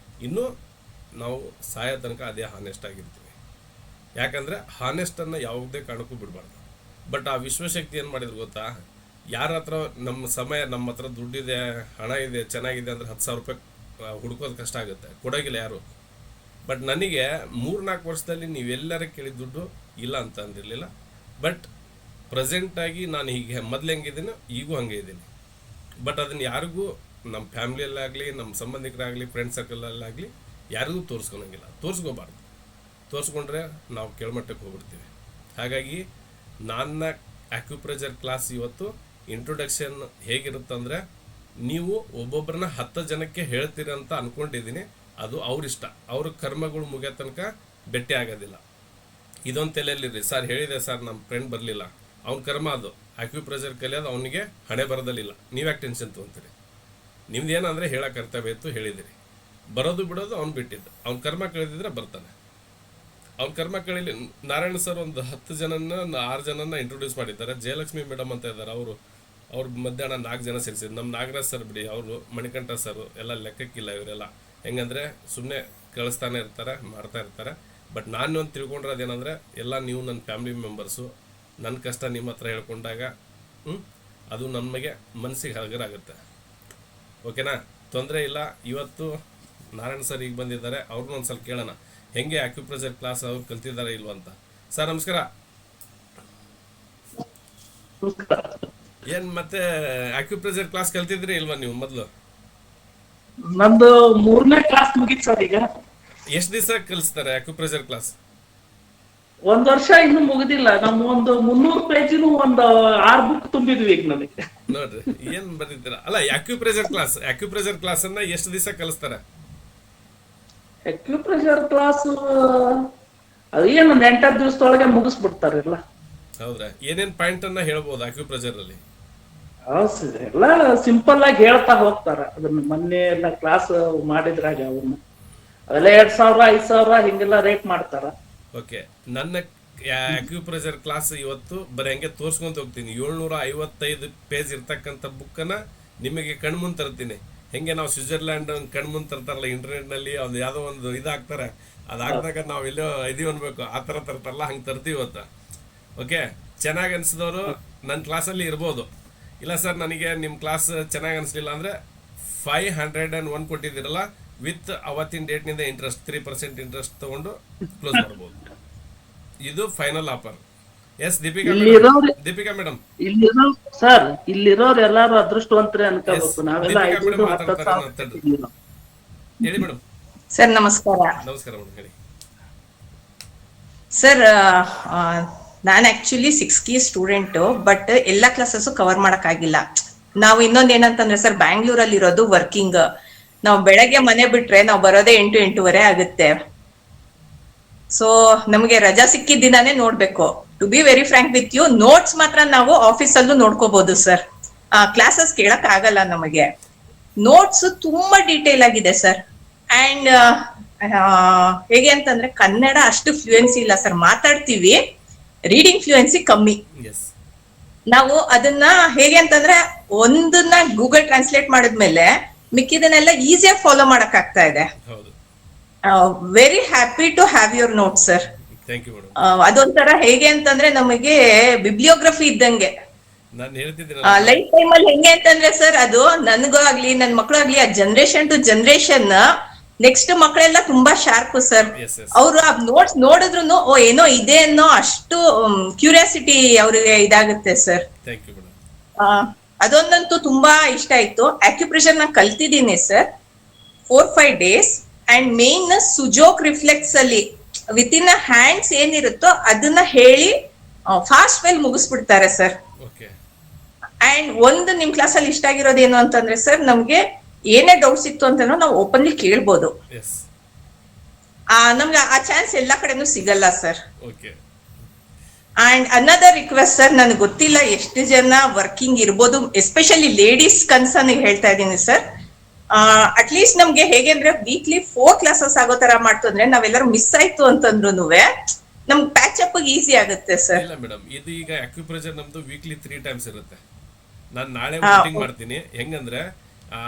ಇನ್ನೂ ನಾವು ಸಾಯೋ ತನಕ ಅದೇ ಹಾನೆಸ್ಟ್ ಆಗಿರ್ತೀವಿ. ಯಾಕಂದರೆ ಹಾನೆಸ್ಟನ್ನು ಯಾವುದೇ ಕಾರಣಕ್ಕೂ ಬಿಡಬಾರ್ದು. ಬಟ್ ಆ ವಿಶ್ವಶಕ್ತಿ ಏನು ಮಾಡಿದ್ರು ಗೊತ್ತಾ? ಯಾರ ಹತ್ರ ನಮ್ಮ ಸಮಯ, ನಮ್ಮ ಹತ್ರ ದುಡ್ಡಿದೆ, ಹಣ ಇದೆ, ಚೆನ್ನಾಗಿದೆ ಅಂದರೆ 10,000 ರೂಪಾಯಿ ಹುಡ್ಕೋದು ಕಷ್ಟ ಆಗುತ್ತೆ, ಕೊಡೋಗಿಲ್ಲ ಯಾರು. ಬಟ್ ನನಗೆ 3-4 ವರ್ಷದಲ್ಲಿ ನೀವೆಲ್ಲರೂ ಕೇಳಿದ ದುಡ್ಡು ಇಲ್ಲ ಅಂತ ಅಂದಿರಲಿಲ್ಲ. ಬಟ್ ಪ್ರೆಸೆಂಟಾಗಿ ನಾನು ಹೀಗೆ ಮೊದಲು ಹೆಂಗಿದ್ದೀನೋ ಈಗೂ ಹಂಗೆ ಇದ್ದೀನಿ. ಬಟ್ ಅದನ್ನು ಯಾರಿಗೂ, ನಮ್ಮ ಫ್ಯಾಮ್ಲಿಯಲ್ಲಾಗಲಿ, ನಮ್ಮ ಸಂಬಂಧಿಕರಾಗಲಿ, ಫ್ರೆಂಡ್ ಸರ್ಕಲಲ್ಲಾಗಲಿ ಯಾರಿಗೂ ತೋರಿಸ್ಕೊಳಂಗಿಲ್ಲ, ತೋರಿಸ್ಕೋಬಾರ್ದು. ತೋರಿಸ್ಕೊಂಡ್ರೆ ನಾವು ಕೆಳಮಟ್ಟಕ್ಕೆ ಹೋಗ್ಬಿಡ್ತೀವಿ. ಹಾಗಾಗಿ ನನ್ನ ಆಕ್ಯುಪ್ರೆಷರ್ ಕ್ಲಾಸ್ ಇವತ್ತು ಇಂಟ್ರೊಡಕ್ಷನ್ ಹೇಗಿರುತ್ತಂದ್ರೆ ನೀವು ಒಬ್ಬೊಬ್ಬರನ್ನ 10 ಜನಕ್ಕೆ ಹೇಳ್ತೀರಿ ಅಂತ ಅನ್ಕೊಂಡಿದ್ದೀನಿ. ಅದು ಅವ್ರಿಷ್ಟ, ಅವ್ರ ಕರ್ಮಗಳು ಮುಗಿಯೋ ತನಕ ಭೇಟಿ ಆಗೋದಿಲ್ಲ. ಇದೊಂದು ತಲೆಯಲ್ಲಿರಿ. ಸರ್ ಹೇಳಿದೆ ಸರ್ ನಮ್ಮ ಫ್ರೆಂಡ್ ಬರಲಿಲ್ಲ, ಅವ್ನ ಕರ್ಮ ಅದು. ಆಕ್ಯುಪ್ರೆಷರ್ ಕಲಿಯೋದು ಅವನಿಗೆ ಹಣೆ ಬರೋದಲ್ಲಿಲ್ಲ. ನೀವ್ಯಾಕೆ ಟೆನ್ಷನ್ ತೊಗೊಂತೀರಿ? ನಿಮ್ದು ಏನಂದರೆ ಹೇಳೋ ಕರ್ತವ್ಯ ಇತ್ತು, ಹೇಳಿದಿರಿ. ಬರೋದು ಬಿಡೋದು ಅವ್ನು ಬಿಟ್ಟಿದ್ದು. ಅವ್ನ ಕರ್ಮ ಕಳೆದಿದ್ರೆ ಬರ್ತಾನೆ. ಅವ್ನ ಕರ್ಮ ಕಳೀಲಿ. ನಾರಾಯಣ ಸರ್ ಒಂದು 10 ಜನನ 6 ಜನನ ಇಂಟ್ರೊಡ್ಯೂಸ್ ಮಾಡಿದ್ದಾರೆ. ಜಯಲಕ್ಷ್ಮಿ ಮೇಡಮ್ ಅಂತ ಇದ್ದಾರೆ, ಅವ್ರು ಮಧ್ಯಾಹ್ನ 4 ಜನ ಸೇರಿಸಿದ್ರು. ನಮ್ಮ ನಾಗರಾಜ್ ಸರ್ ಬಿಡಿ, ಅವರು ಮಣಿಕಂಠ ಸರ್ ಎಲ್ಲ ಲೆಕ್ಕಕ್ಕಿಲ್ಲ. ಇವರೆಲ್ಲ ಹೆಂಗಂದರೆ ಸುಮ್ಮನೆ ಕಳಿಸ್ತಾನೆ ಇರ್ತಾರೆ, ಮಾಡ್ತಾ ಇರ್ತಾರೆ. ಬಟ್ ನಾನು ಒಂದು ತಿಳ್ಕೊಂಡಿರೋದೇನೆಂದರೆ ಎಲ್ಲ ನೀವು ನನ್ನ ಫ್ಯಾಮಿಲಿ ಮೆಂಬರ್ಸು. ನನ್ನ ಕಷ್ಟ ನಿಮ್ಮ ಹತ್ರ ಹೇಳ್ಕೊಂಡಾಗ ಅದು ನಮಗೆ ಮನಸ್ಸಿಗೆ ಹಗರಾಗುತ್ತೆ. ಓಕೆನಾ? ತೊಂದರೆ ಇಲ್ಲ. ಇವತ್ತು ನಾರಾಯಣ ಸರ್ ಈಗ ಬಂದಿದ್ದಾರೆ, ಅವ್ರನ್ನೂ ಒಂದು ಸ್ವಲ್ಪ ಕೇಳೋಣ ಹೆಂಗೆ ಆಕ್ಯುಪ್ರೆಷರ್ ಕ್ಲಾಸ್ ಅವ್ರು ಕಲ್ತಿದ್ದಾರೆ ಇಲ್ವ ಅಂತ. ಸರ್ ನಮಸ್ಕಾರ. ಏನು ಮತ್ತೆ ಆಕ್ಯುಪ್ರೆಷರ್ ಕ್ಲಾಸ್ ಕಲ್ತಿದ್ರಿ ಇಲ್ವಾ ನೀವು ಮೊದಲು? ನಂದು 3ನೇ ಕ್ಲಾಸ್ ಮುಗೀತು ಸರ್. ಈಗ ಎಷ್ಟು ದಿವಸ ಕಲಿಸ್ತಾರೆ ಆಕ್ಯುಪ್ರೆಷರ್ ಕ್ಲಾಸ್? 1 ವರ್ಷ ಇನ್ನು ಮುಗಿದಿಲ್ಲ. ನಮ್ಮ ಒಂದು 300 ಪೇಜಿನ ಒಂದು 6 ಬುಕ್ ತುಂಬಿದ್ವಿ ಈಗ ನನಗೆ. ನೋಡ್ರಿ ಏನ್ ಬರ್ದಿದ್ದೀರಾ. ಅಲ್ಲ, ಆಕ್ಯುಪ್ರೆಷರ್ ಕ್ಲಾಸ್ ಅನ್ನ ಎಷ್ಟು ದಿವಸ ಕಲಿಸ್ತಾರೆ? ಅಕ್ಯುಪ್ರೆಷರ್ ಕ್ಲಾಸ್ ಅದೇನು 8 ದಿವಸದೊಳಗೆ ಮುಗಿಸ್ಬಿಡ್ತಾರಲ್ಲ. ಹೌದ್ರಾ? ಏನೇನ್ ಪಾಯಿಂಟ್ ಅನ್ನ ಹೇಳ್ಬೋದು ಆಕ್ಯುಪ್ರೆಷರ್ ಅಲ್ಲಿ? ಎಲ್ಲ ಸಿಂಪಲ್ ಆಗಿ ಹೇಳ್ತಾ ಹೋಗ್ತಾರ. ಅದನ್ನ ಮೊನ್ನೆ ಎಲ್ಲ ಕ್ಲಾಸ್ ಮಾಡಿದ್ರಾಗ ಅವನ್ನ ಅದೆಲ್ಲ 2,000 5,000 ಹಿಂಗೆಲ್ಲ ರೇಟ್ ಮಾಡ್ತಾರ. ಓಕೆ, ನನ್ನ ಆಕ್ಯುಪ್ರೆಷರ್ ಕ್ಲಾಸ್ ಇವತ್ತು ಬರೀ ಹಂಗೆ ತೋರ್ಸ್ಕೊಂತ ಹೋಗ್ತೀನಿ. 755 ಪೇಜ್ ಇರ್ತಕ್ಕಂಥ ಬುಕ್ಕನ್ನ ನಿಮಗೆ ಕಣ್ಮುಂದ್ ತರ್ತೀನಿ. ಹೆಂಗೆ ನಾವು ಸ್ವಿಟ್ಜರ್ಲ್ಯಾಂಡ್ ಕಣ್ಮುಂದ್ ತರ್ತಾರಲ್ಲ ಇಂಟರ್ನೆಟ್ನಲ್ಲಿ, ಒಂದು ಯಾವುದೋ ಒಂದು ಇದಾಗ್ತಾರೆ, ಅದಾಗ್ದಾಗ ನಾವು ಎಲ್ಲೋ ಇದೀವಿ ಅನ್ಬೇಕು, ಆ ಥರ ತರ್ತಾರಲ್ಲ, ಹಂಗೆ ತರ್ತೀವಿ ಇವತ್ತು. ಓಕೆ, ಚೆನ್ನಾಗಿ ಅನಿಸಿದವರು ನನ್ನ ಕ್ಲಾಸಲ್ಲಿ ಇರ್ಬೋದು. ಇಲ್ಲ ಸರ್ ನನಗೆ ನಿಮ್ಮ ಕ್ಲಾಸ್ ಚೆನ್ನಾಗಿ ಅನಿಸ್ಲಿಲ್ಲ ಅಂದರೆ 501 ಕೊಟ್ಟಿದ್ದೀರಲ್ಲ, ವಿತ್ ಅವತ್ತಿನ ಡೇಟ್ನಿಂದ ಇಂಟ್ರೆಸ್ಟ್ 3% ಇಂಟ್ರೆಸ್ಟ್ ತಗೊಂಡು ಕ್ಲೋಸ್ ಮಾಡ್ಬೋದು. ಇದು final offer. Yes Deepika madam. Sir ಇಲ್ಲಿರೋರು ಎಲ್ಲಾರು ಅದೃಷ್ಟವಂತರೇ ಅನ್ಕೋಬೇಕು. ನಾವೆಲ್ಲ 5,000 ಹೇಳಿ ಮೇಡಮ್. ಸರ್ ನಮಸ್ಕಾರ. ನಮಸ್ಕಾರ ಮೇಡಮ್, ಹೇಳಿ. ಸರ್ ನಾನು ಆಕ್ಚುಲಿ 6 ಕೀ ಸ್ಟೂಡೆಂಟ್, ಬಟ್ ಎಲ್ಲಾ ಕ್ಲಾಸಸ್ ಕವರ್ ಮಾಡಕ್ ಆಗಿಲ್ಲ. ನಾವು ಇನ್ನೊಂದ್ ಏನಂತಂದ್ರೆ ಸರ್, ಬ್ಯಾಂಗ್ಳೂರಲ್ಲಿ ಇರೋದು ವರ್ಕಿಂಗ್. ನಾವು ಬೆಳಗ್ಗೆ ಮನೆ ಬಿಟ್ರೆ ನಾವು ಬರೋದೇ 8-8:30 ಆಗುತ್ತೆ. ಸೊ ನಮಗೆ ರಜಾ ಸಿಕ್ಕಿದ ದಿನಾನೇ ನೋಡ್ಬೇಕು. To be very frank with you, notes ಮಾತ್ರ ನಾವು ಆಫೀಸಲ್ಲೂ ನೋಡ್ಕೋಬಹುದು ಸರ್. ಕ್ಲಾಸಸ್ ಕೇಳಕ್ ಆಗಲ್ಲ ನಮಗೆ. ನೋಟ್ಸ್ ತುಂಬಾ ಡೀಟೇಲ್ ಆಗಿದೆ ಸರ್. ಅಂಡ್ ಹೇಗೆ ಅಂತಂದ್ರೆ ಕನ್ನಡ ಅಷ್ಟು ಫ್ಲೂಯೆನ್ಸಿ ಇಲ್ಲ ಸರ್. ಮಾತಾಡ್ತೀವಿ, ರೀಡಿಂಗ್ ಫ್ಲೂಯೆನ್ಸಿ ಕಮ್ಮಿ. ನಾವು ಅದನ್ನ ಹೇಗೆ ಅಂತಂದ್ರೆ ಒಂದನ್ನ ಗೂಗಲ್ ಟ್ರಾನ್ಸ್ಲೇಟ್ ಮಾಡಿದ್ಮೇಲೆ ಮಿಕ್ಕಿದನ್ನೆಲ್ಲ ಈಸಿಯಾಗಿ ಫಾಲೋ ಮಾಡಕ್ ಆಗ್ತಾ ಇದೆ. Very happy to have your note sir. ಅದೊಂಥರ ಹೇಗೆ ಅಂತಂದ್ರೆ ನಮಗೆ ಬಿಬ್ಲಿಯೋಗ್ರಫಿ ಇದ್ದಂಗೆ. ಲೈಫ್ ಟೈಮ್ ಅಲ್ಲಿ ಹೆಂಗೆ ಅಂತಂದ್ರೆ ಸರ್, ಅದು ನನ್ಗೂ ಆಗ್ಲಿ ನನ್ ಮಕ್ಳು ಆಗ್ಲಿ, ಆ ಜನರೇಷನ್ ಟು ಜನರೇಷನ್ ನೆಕ್ಸ್ಟ್ ಮಕ್ಕಳೆಲ್ಲ ತುಂಬಾ ಶಾರ್ಪ್ ಸರ್. ಅವರು ಆ ನೋಟ್ಸ್ ನೋಡಿದ್ರು ಓ ಏನೋ ಇದೆ ಅನ್ನೋ ಅಷ್ಟು ಕ್ಯೂರಿಯಾಸಿಟಿ ಅವ್ರಿಗೆ ಇದಾಗುತ್ತೆ ಸರ್. ಅದೊಂದಂತೂ ತುಂಬಾ ಇಷ್ಟ ಆಯ್ತು. ಆಕ್ಯುಪ್ರೆಷರ್ ನ ಕಲ್ತಿದ್ದೀನಿ sir 4-5 days. And main Sujok reflex ಅಲ್ಲಿ ವಿತ್ ಇನ್ ಹ್ಯಾಂಡ್ಸ್ ಏನಿರುತ್ತೋ ಅದನ್ನ ಹೇಳಿ ಫಾಸ್ಟ್ ವೇಲ್ ಮುಗಿಸ್ಬಿಡ್ತಾರೆ ಸರ್. ಅಂಡ್ ಒಂದು ನಿಮ್ ಕ್ಲಾಸ್ ಅಲ್ಲಿ ಇಷ್ಟ ಆಗಿರೋದು ಏನು ಅಂತಂದ್ರೆ ಸರ್, ನಮ್ಗೆ ಏನೇ ಡೌಟ್ಸ್ ಇತ್ತು ಅಂತ ನಾವು ಓಪನ್ಲಿ ಕೇಳ್ಬೋದು. ನಮ್ಗೆ ಆ ಚಾನ್ಸ್ ಎಲ್ಲಾ ಕಡೆನೂ ಸಿಗಲ್ಲ sir. And another request sir, ನನಗೆ ಗೊತ್ತಿಲ್ಲ ಎಷ್ಟು ಜನ ವರ್ಕಿಂಗ್ ಇರ್ಬೋದು, ಎಸ್ಪೆಷಲಿ ಲೇಡೀಸ್ ಕನ್ಸರ್ನ್ ಹೇಳ್ತಾ ಇದ್ದೀನಿ ಸರ್. ಅಟ್ಲೀಸ್ಟ್ ನಮ್ಗೆ ಹೇಗೆ ಅಂದ್ರೆ ವೀಕ್ಲಿ 4 ಕ್ಲಾಸಸ್ ಆಗೋ ತರ ಮಾಡ್ತು ಅಂದ್ರೆ ನಾವೆಲ್ಲರೂ ಮಿಸ್ ಆಯ್ತು ಅಂತಂದ್ರು ನಮ್ಗೆ ಪ್ಯಾಚ್ ಅಪ್ ಈಸಿ ಆಗುತ್ತೆ ಸರ್. ಇಲ್ಲ ಮೇಡಮ್, ಇದು ಈಗ ಆಕ್ಯುಪ್ರೆಷರ್ ನಮ್ದು ವೀಕ್ಲಿ 3 ಟೈಮ್ಸ್ ಇರುತ್ತೆ. ನಾನು ನಾಳೆ ಮೀಟಿಂಗ್ ಮಾಡ್ತೀನಿ. ಹೆಂಗಂದ್ರೆ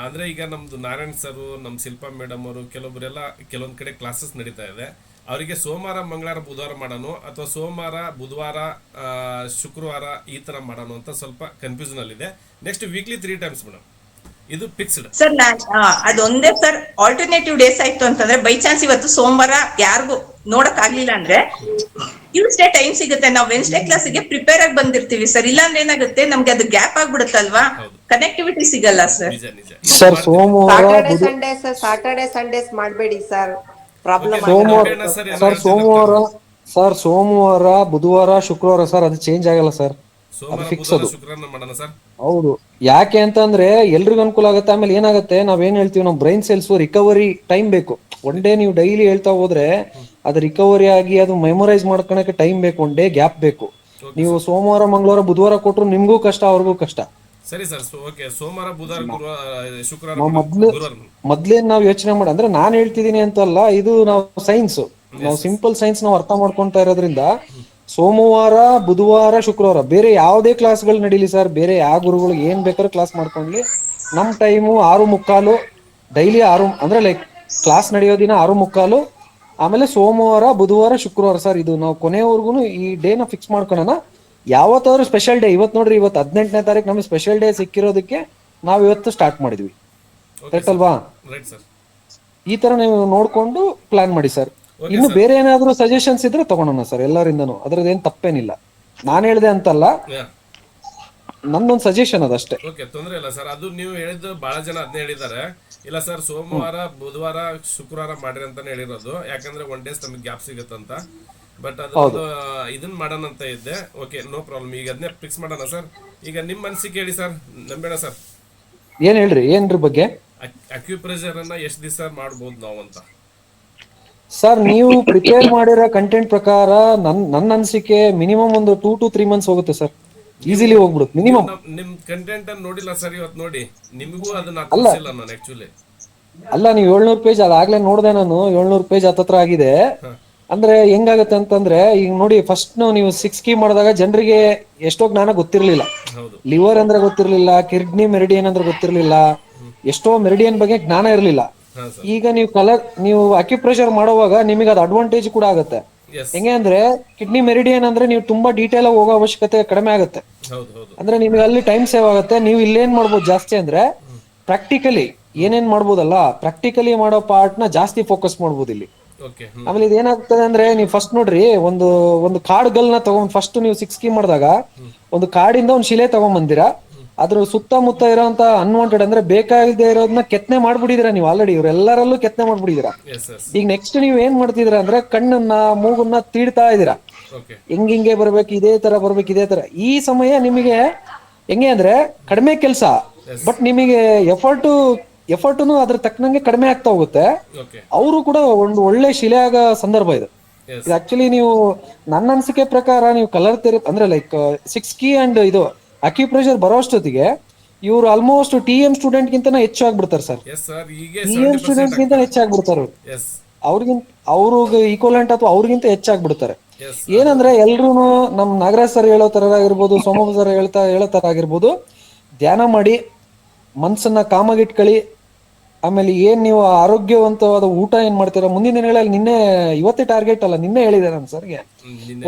ಅಂದ್ರೆ ಈಗ ನಮ್ದು ನಾರಾಯಣ್ ಸರ್, ನಮ್ ಶಿಲ್ಪಾ ಮೇಡಮ್ ಅವರು ಕೆಲವೊಬ್ಬರೆಲ್ಲ ಕೆಲವೊಂದ್ ಕಡೆ ಕ್ಲಾಸಸ್ ನಡೀತಾ ಇದೆ. ಅವರಿಗೆ ಸೋಮವಾರ ಮಂಗಳವಾರ ಬುಧವಾರ ಮಾಡೋಣ ಅಥವಾ ಸೋಮವಾರ ಬುಧವಾರ ಶುಕ್ರವಾರ ಈ ತರ ಮಾಡೋಣ ಅಂತ ಸ್ವಲ್ಪ ಕನ್ಫ್ಯೂಷನ್ ಅಲ್ಲಿ ಇದೆ. ನೆಕ್ಸ್ಟ್ ವೀಕ್ಲಿ 3 ಟೈಮ್ಸ್ ಮೇಡಮ್, ಇದು ಫಿಕ್ಸ್ಡ್ ಸರ್. ಅದೊಂದೇ ಸರ್, ಆಲ್ಟರ್ನೇಟಿವ್ ಡೇಸ್ ಆಯ್ತು ಅಂತಂದ್ರೆ ಬೈ ಚಾನ್ಸ್ ಇವತ್ತು ಸೋಮವಾರ ಯಾರಿಗೂ ನೋಡಕ್ ಆಗ್ಲಿಲ್ಲ ಅಂದ್ರೆ ಟ್ಯೂಸ್ಡೇ ಟೈಮ್ ಸಿಗುತ್ತೆ. ನಾವು ವೆನ್ಸ್ಡೇ ಕ್ಲಾಸ್ಗೆ ಪ್ರಿಪೇರ್ ಆಗಿ ಬಂದಿರ್ತೀವಿ ಸರ್. ಇಲ್ಲಾಂದ್ರೆ ಏನಾಗುತ್ತೆ, ನಮ್ಗೆ ಅದು ಗ್ಯಾಪ್ ಆಗ್ಬಿಡುತ್ತಲ್ವಾ, ಕನೆಕ್ಟಿವಿಟಿ ಸಿಗಲ್ಲ ಸರ್. ಸರ್ ಸಾಟರ್ಡೆ ಸಂಡೇಸ್ ಮಾಡಬೇಡಿ ಸರ್, ಪ್ರಾಬ್ಲಮ್. ಸೋಮವಾರ ಬುಧವಾರ ಶುಕ್ರವಾರ ಸರ್ ಅದು ಚೇಂಜ್ ಆಗಲ್ಲ ಸರ್. ಸೋಮವಾರ ಫಿಕ್ಸ್ ಬುಧವಾರ ಅದು. ಶುಕ್ರವಾರ ಮಾಡೋಣ ಸರ್. ಹೌದು, ಯಾಕೆ ಅಂತಂದ್ರೆ ಎಲ್ರಿಗೂ ಅನುಕೂಲ ಆಗುತ್ತೆ. ಆಮೇಲೆ ಏನಾಗುತ್ತೆ, ನಾವೇನ್ ಹೇಳ್ತೀವಿ, ನಮ್ಮ ಬ್ರೈನ್ ಸೆಲ್ಸ್ ರಿಕವರಿ ಟೈಮ್ ಬೇಕು. ಒನ್ ಡೇ ನೀವು ಡೈಲಿ ಹೇಳ್ತಾ ಹೋದ್ರೆ ಅದು ರಿಕವರಿ ಆಗಿ ಅದು ಮೆಮೊರೈಸ್ ಮಾಡ್ಕೊಳಕ್ಕೆ ಟೈಮ್ ಬೇಕು, ಒನ್ ಡೇ ಗ್ಯಾಪ್ ಬೇಕು. ನೀವು ಸೋಮವಾರ ಮಂಗಳವಾರ ಬುಧವಾರ ಕೊಟ್ರು ನಿಮ್ಗೂ ಕಷ್ಟ, ಅವ್ರಿಗೂ ಕಷ್ಟ. ಸರಿ ಸರ್, ಓಕೆ. ಸೋಮವಾರ ಬುಧವಾರ ಗುರುವಾರ ಶುಕ್ರವಾರ ಮೊದ್ಲು ಗುರುವಾರ. ಮೊದ್ಲೇನ್ ನಾವ್ ಯೋಚನೆ ಮಾಡಿ, ಅಂದ್ರೆ ನಾನ್ ಹೇಳ್ತಿದೀನಿ ಅಂತಲ್ಲ, ಇದು ನಾವು ಸೈನ್ಸ್, ನಾವು ಸಿಂಪಲ್ ಸೈನ್ಸ್ ನಾವು ಅರ್ಥ ಮಾಡ್ಕೊಂತಾ ಇರೋದ್ರಿಂದ ಸೋಮವಾರ ಬುಧವಾರ ಶುಕ್ರವಾರ ಬೇರೆ ಯಾವುದೇ ಕ್ಲಾಸ್ಗಳು ನಡೀಲಿ ಸರ್, ಬೇರೆ ಯಾವ ಗುರುಗಳು ಏನ್ ಬೇಕಾದ್ರೂ ಕ್ಲಾಸ್ ಮಾಡ್ಕೊಂಡ್ಲಿ, ನಮ್ ಟೈಮು 6:45 ಡೈಲಿ 6, ಅಂದ್ರೆ ಲೈಕ್ ಕ್ಲಾಸ್ ನಡೆಯೋ ದಿನ 6:45, ಆಮೇಲೆ ಸೋಮವಾರ ಬುಧವಾರ ಶುಕ್ರವಾರ ಸರ್. ಇದು ನಾವು ಕೊನೆವರೆಗೂ ಈ ಡೇನ ಫಿಕ್ಸ್ ಮಾಡ್ಕೊಳ್ಳೋಣ. ಯಾವತ್ತಾದ್ರೂ ಸ್ಪೆಷಲ್ ಡೇ, ಇವತ್ತು ನೋಡ್ರಿ, ಇವತ್ತು 18ನೇ ತಾರೀಕು ನಮಗೆ ಸ್ಪೆಷಲ್ ಡೇ ಸಿಕ್ಕಿರೋದಕ್ಕೆ ನಾವು ಇವತ್ತು ಸ್ಟಾರ್ಟ್ ಮಾಡಿದ್ವಿ, ಕರೆಕ್ಟ್ ಅಲ್ವಾ? Right sir. ಈ ತರ ನೀವು ನೋಡ್ಕೊಂಡು ಪ್ಲಾನ್ ಮಾಡಿ ಸರ್. ಇನ್ನು ಬೇರೆ ಏನಾದ್ರು ಸಜೆಷನ್ಸ್ ಇದ್ರೆ ತಗೊಳೋಣ ಸರ್ ಎಲ್ಲರಿಂದನೂ, ಅದ್ರದ್ದೇನ್ ತಪ್ಪೇನಿಲ್ಲ. ನಾನ್ ಹೇಳ್ದೆ ಅಂತಲ್ಲ, ನಂದೊಂದು ಸಜೆಷನ್ ಅದಷ್ಟೇ. ಓಕೆ, ತೊಂದ್ರೆ ಇಲ್ಲ ಸರ್. ಅದು ನೀವು ಹೇಳಿದ್ದು ಬಹಳ ಜನ ಅದನ್ನೇ ಹೇಳಿದ್ದಾರೆ. ಇಲ್ಲ ಸರ್, ಸೋಮವಾರ ಬುಧವಾರ ಶುಕ್ರವಾರ ಮಾಡ್ರಿ ಅಂತಾನೆ ಹೇಳಿರೋದು, ಯಾಕಂದ್ರೆ ಒನ್ ಡೇಸ್ ನಮಗೆ ಗ್ಯಾಪ್ ಸಿಗುತ್ತಂತ. ಬಟ್ ಅದು ಇದನ್ನ ಮಾಡೋಣ ಅಂತ ಇದ್ದೆ. Okay, no problem. ಈಗ ಅದನ್ನೇ ಫಿಕ್ಸ್ ಮಾಡೋಣ ಸರ್. ಈಗ ನಿಮ್ಮ ಮನಸ್ಸಿಗೆ ಹೇಳಿ ಸರ್, ನಂಬೇಡ ಸರ್. ಏನ್ ಹೇಳ್ರಿ, ಏನ್ರ ಬಗ್ಗೆ? ಅಕ್ಯುಪ್ರೆಷರ್ ಅನ್ನ ಎಷ್ಟು ದಿವಸ ಮಾಡ್ಬೋದು ನಾವು ಅಂತ ಸರ್, ನೀವು ಪ್ರಿಪೇರ್ ಮಾಡಿರೋ ಕಂಟೆಂಟ್ ಪ್ರಕಾರ ನನ್ನ ಅನ್ಸಿಕೆ ಮಿನಿಮಮ್ ಒಂದು 2 to 3 months ಹೋಗುತ್ತೆ ಸರ್. ಈಸಿಲಿ ಹೋಗ್ಬಿಡುತ್ತೆ ಮಿನಿಮಮ್. ನಿಮ್ ಕಂಟೆಂಟ್ ಅನ್ನು ನೋಡಿಲ್ಲ ಸರ್ ಇವತ್ತು, ನೋಡಿ ನಿಮಗೂ ಅದನ್ನ ತೋರಿಸಿಲ್ಲ ನಾನು ಆಕ್ಚುಲಿ. ಅಲ್ಲ, ನೀವು 700 ಪೇಜ್ ಅದಾಗ್ಲೇ ನೋಡ್ದೆ ನಾನು, 700 ಪೇಜ್ ಹತ್ತತ್ರ ಆಗಿದೆ. ಅಂದ್ರೆ ಹೆಂಗಾಗತ್ತೆ ಅಂತಂದ್ರೆ, ಈಗ ನೋಡಿ, ಫಸ್ಟ್ ನೀವು 6 ಕೀ ಮಾಡಿದಾಗ ಜನರಿಗೆ ಎಷ್ಟೋ ಜ್ಞಾನ ಗೊತ್ತಿರ್ಲಿಲ್ಲ. ಲಿವರ್ ಅಂದ್ರೆ ಗೊತ್ತಿರ್ಲಿಲ್ಲ, ಕಿಡ್ನಿ ಮೆರಿಡಿಯನ್ ಅಂದ್ರೆ ಗೊತ್ತಿರ್ಲಿಲ್ಲ, ಎಷ್ಟೋ ಮೆರಿಡಿಯನ್ ಬಗ್ಗೆ ಜ್ಞಾನ ಇರ್ಲಿಲ್ಲ. ಈಗ ನೀವು ಅಕ್ಯುಪ್ರೆಷರ್ ಮಾಡುವಾಗ ನಿಮಗೆ ಅದು ಅಡ್ವಾಂಟೇಜ್ ಕೂಡ ಆಗುತ್ತೆ. ಹೆಂಗೆ ಅಂದ್ರೆ, ಕಿಡ್ನಿ ಮೆರಿಡಿಯನ್ ಅಂದ್ರೆ ನೀವು ತುಂಬಾ ಡೀಟೇಲ್ ಆಗಿ ಹೋಗೋ ಅವಶ್ಯಕತೆ ಕಡಿಮೆ ಆಗುತ್ತೆ. ಅಂದ್ರೆ ನಿಮಗೆ ಅಲ್ಲಿ ಟೈಮ್ ಸೇವ್ ಆಗುತ್ತೆ. ನೀವು ಇಲ್ಲೇನ್ ಮಾಡ್ಬೋದು ಜಾಸ್ತಿ ಅಂದ್ರೆ, ಪ್ರಾಕ್ಟಿಕಲಿ ಏನೇನ್ ಮಾಡ್ಬೋದಲ್ಲ, ಪ್ರಾಕ್ಟಿಕಲಿ ಮಾಡೋ ಪಾರ್ಟ್ ನ ಜಾಸ್ತಿ ಫೋಕಸ್ ಮಾಡ್ಬೋದು ಇಲ್ಲಿ. ಆಮೇಲೆ ಇದೇನಾಗ್ತದೆ ಅಂದ್ರೆ, ನೀವು ಫಸ್ಟ್ ನೋಡ್ರಿ, ಒಂದು ಕಾಡ್ಗಲ್ನ ತಗೊಂಡ್ ಫಸ್ಟ್ ನೀವು 6 ಕೀ ಮಾಡಿದಾಗ ಒಂದು ಕಾಡಿಂದ ಒಂದು ಶಿಲೆ ತಗೊಂಡ್ಬಂದಿರಾ, ಅದ್ರ ಸುತ್ತಮುತ್ತ ಇರೋಂತ ಅನ್ವಾಂಟೆಡ್ ಅಂದ್ರೆ ಬೇಕಾಗದೆ ಇರೋದನ್ನ ಕೆತ್ತನೆ ಮಾಡ್ಬಿಟ್ಟಿದೀರಾ ನೀವು ಆಲ್ರೆಡಿ. ಇವ್ರೆಲ್ಲರಲ್ಲೂ ಕೆತ್ತನೆ ಮಾಡ್ಬಿಟ್ಟಿದೀರಾ. ಈಗ ನೆಕ್ಸ್ಟ್ ನೀವ್ ಏನ್ ಮಾಡ್ತಿದೀರಾ ಅಂದ್ರೆ, ಕಣ್ಣನ್ನ ಮೂಗನ್ನ ತೀಡ್ತಾ ಇದೀರಾ, ಹಿಂಗೆ ಬರ್ಬೇಕು, ಇದೇ ತರ ಬರ್ಬೇಕು, ಇದೇ ತರ. ಈ ಸಮಯ ನಿಮಗೆ ಹೆಂಗೆ ಅಂದ್ರೆ ಕಡಿಮೆ ಕೆಲಸ, ಬಟ್ ನಿಮಗೆ ಎಫರ್ಟುನು ಅದ್ರ ತಕ್ಕನಂಗೆ ಕಡಿಮೆ ಆಗ್ತಾ ಹೋಗುತ್ತೆ. ಅವರು ಕೂಡ ಒಂದು ಒಳ್ಳೆ ಶಿಲೆ ಆಗ ಸಂದರ್ಭ ಇದು. ಆಕ್ಚುಲಿ ನೀವು ನನ್ನ ಅನ್ಸಿಕೆ ಪ್ರಕಾರ ನೀವು ಕಲರ್ ಅಂದ್ರೆ ಲೈಕ್ 6 ಕೀ ಅಂಡ್ ಇದು ಅಕ್ಯುಪ್ರೆಷರ್ ಬರೋ ಅಷ್ಟೊತ್ತಿಗೆ ಇವ್ರು ಆಲ್ಮೋಸ್ಟ್ TM ಸ್ಟೂಡೆಂಟ್ ಗಿಂತ ಹೆಚ್ಚು ಆಗ್ಬಿಡ್ತಾರೆ ಸರ್. TM ಸ್ಟೂಡೆಂಟ್ ಗಿಂತ ಹೆಚ್ಚಾಗ್ಬಿಡ್ತಾರೆ ಅವ್ರಿಗೆ ಈಕ್ವಲೆಂಟ್ ಅಥವಾ ಅವ್ರಿಗಿಂತ ಹೆಚ್ಚಾಗ್ಬಿಡ್ತಾರೆ. ಏನಂದ್ರೆ ಎಲ್ರು ನಮ್ ನಾಗರಾಜ್ ಸರ್ ಹೇಳೋ ತರ ಆಗಿರ್ಬೋದು, ಸೋಮಪ್ಪ ಸರ್ ಹೇಳೋ ತರ ಆಗಿರ್ಬೋದು, ಧ್ಯಾನ ಮಾಡಿ ಮನ್ಸನ್ನ ಕಾಮಾಗಿಟ್ಕೊಳ್ಳಿ. ಆಮೇಲೆ ಏನ್ ನೀವು ಆರೋಗ್ಯವಂತವಾದ ಊಟ ಏನ್ ಮಾಡ್ತೀರಾ ಮುಂದಿನ ದಿನಗಳಲ್ಲಿ, ಇವತ್ತೇ ಟಾರ್ಗೆಟ್ ಅಲ್ಲ, ನಿನ್ನೆ ಹೇಳಿದೆ ನಾನು ಸರ್ಗೆ,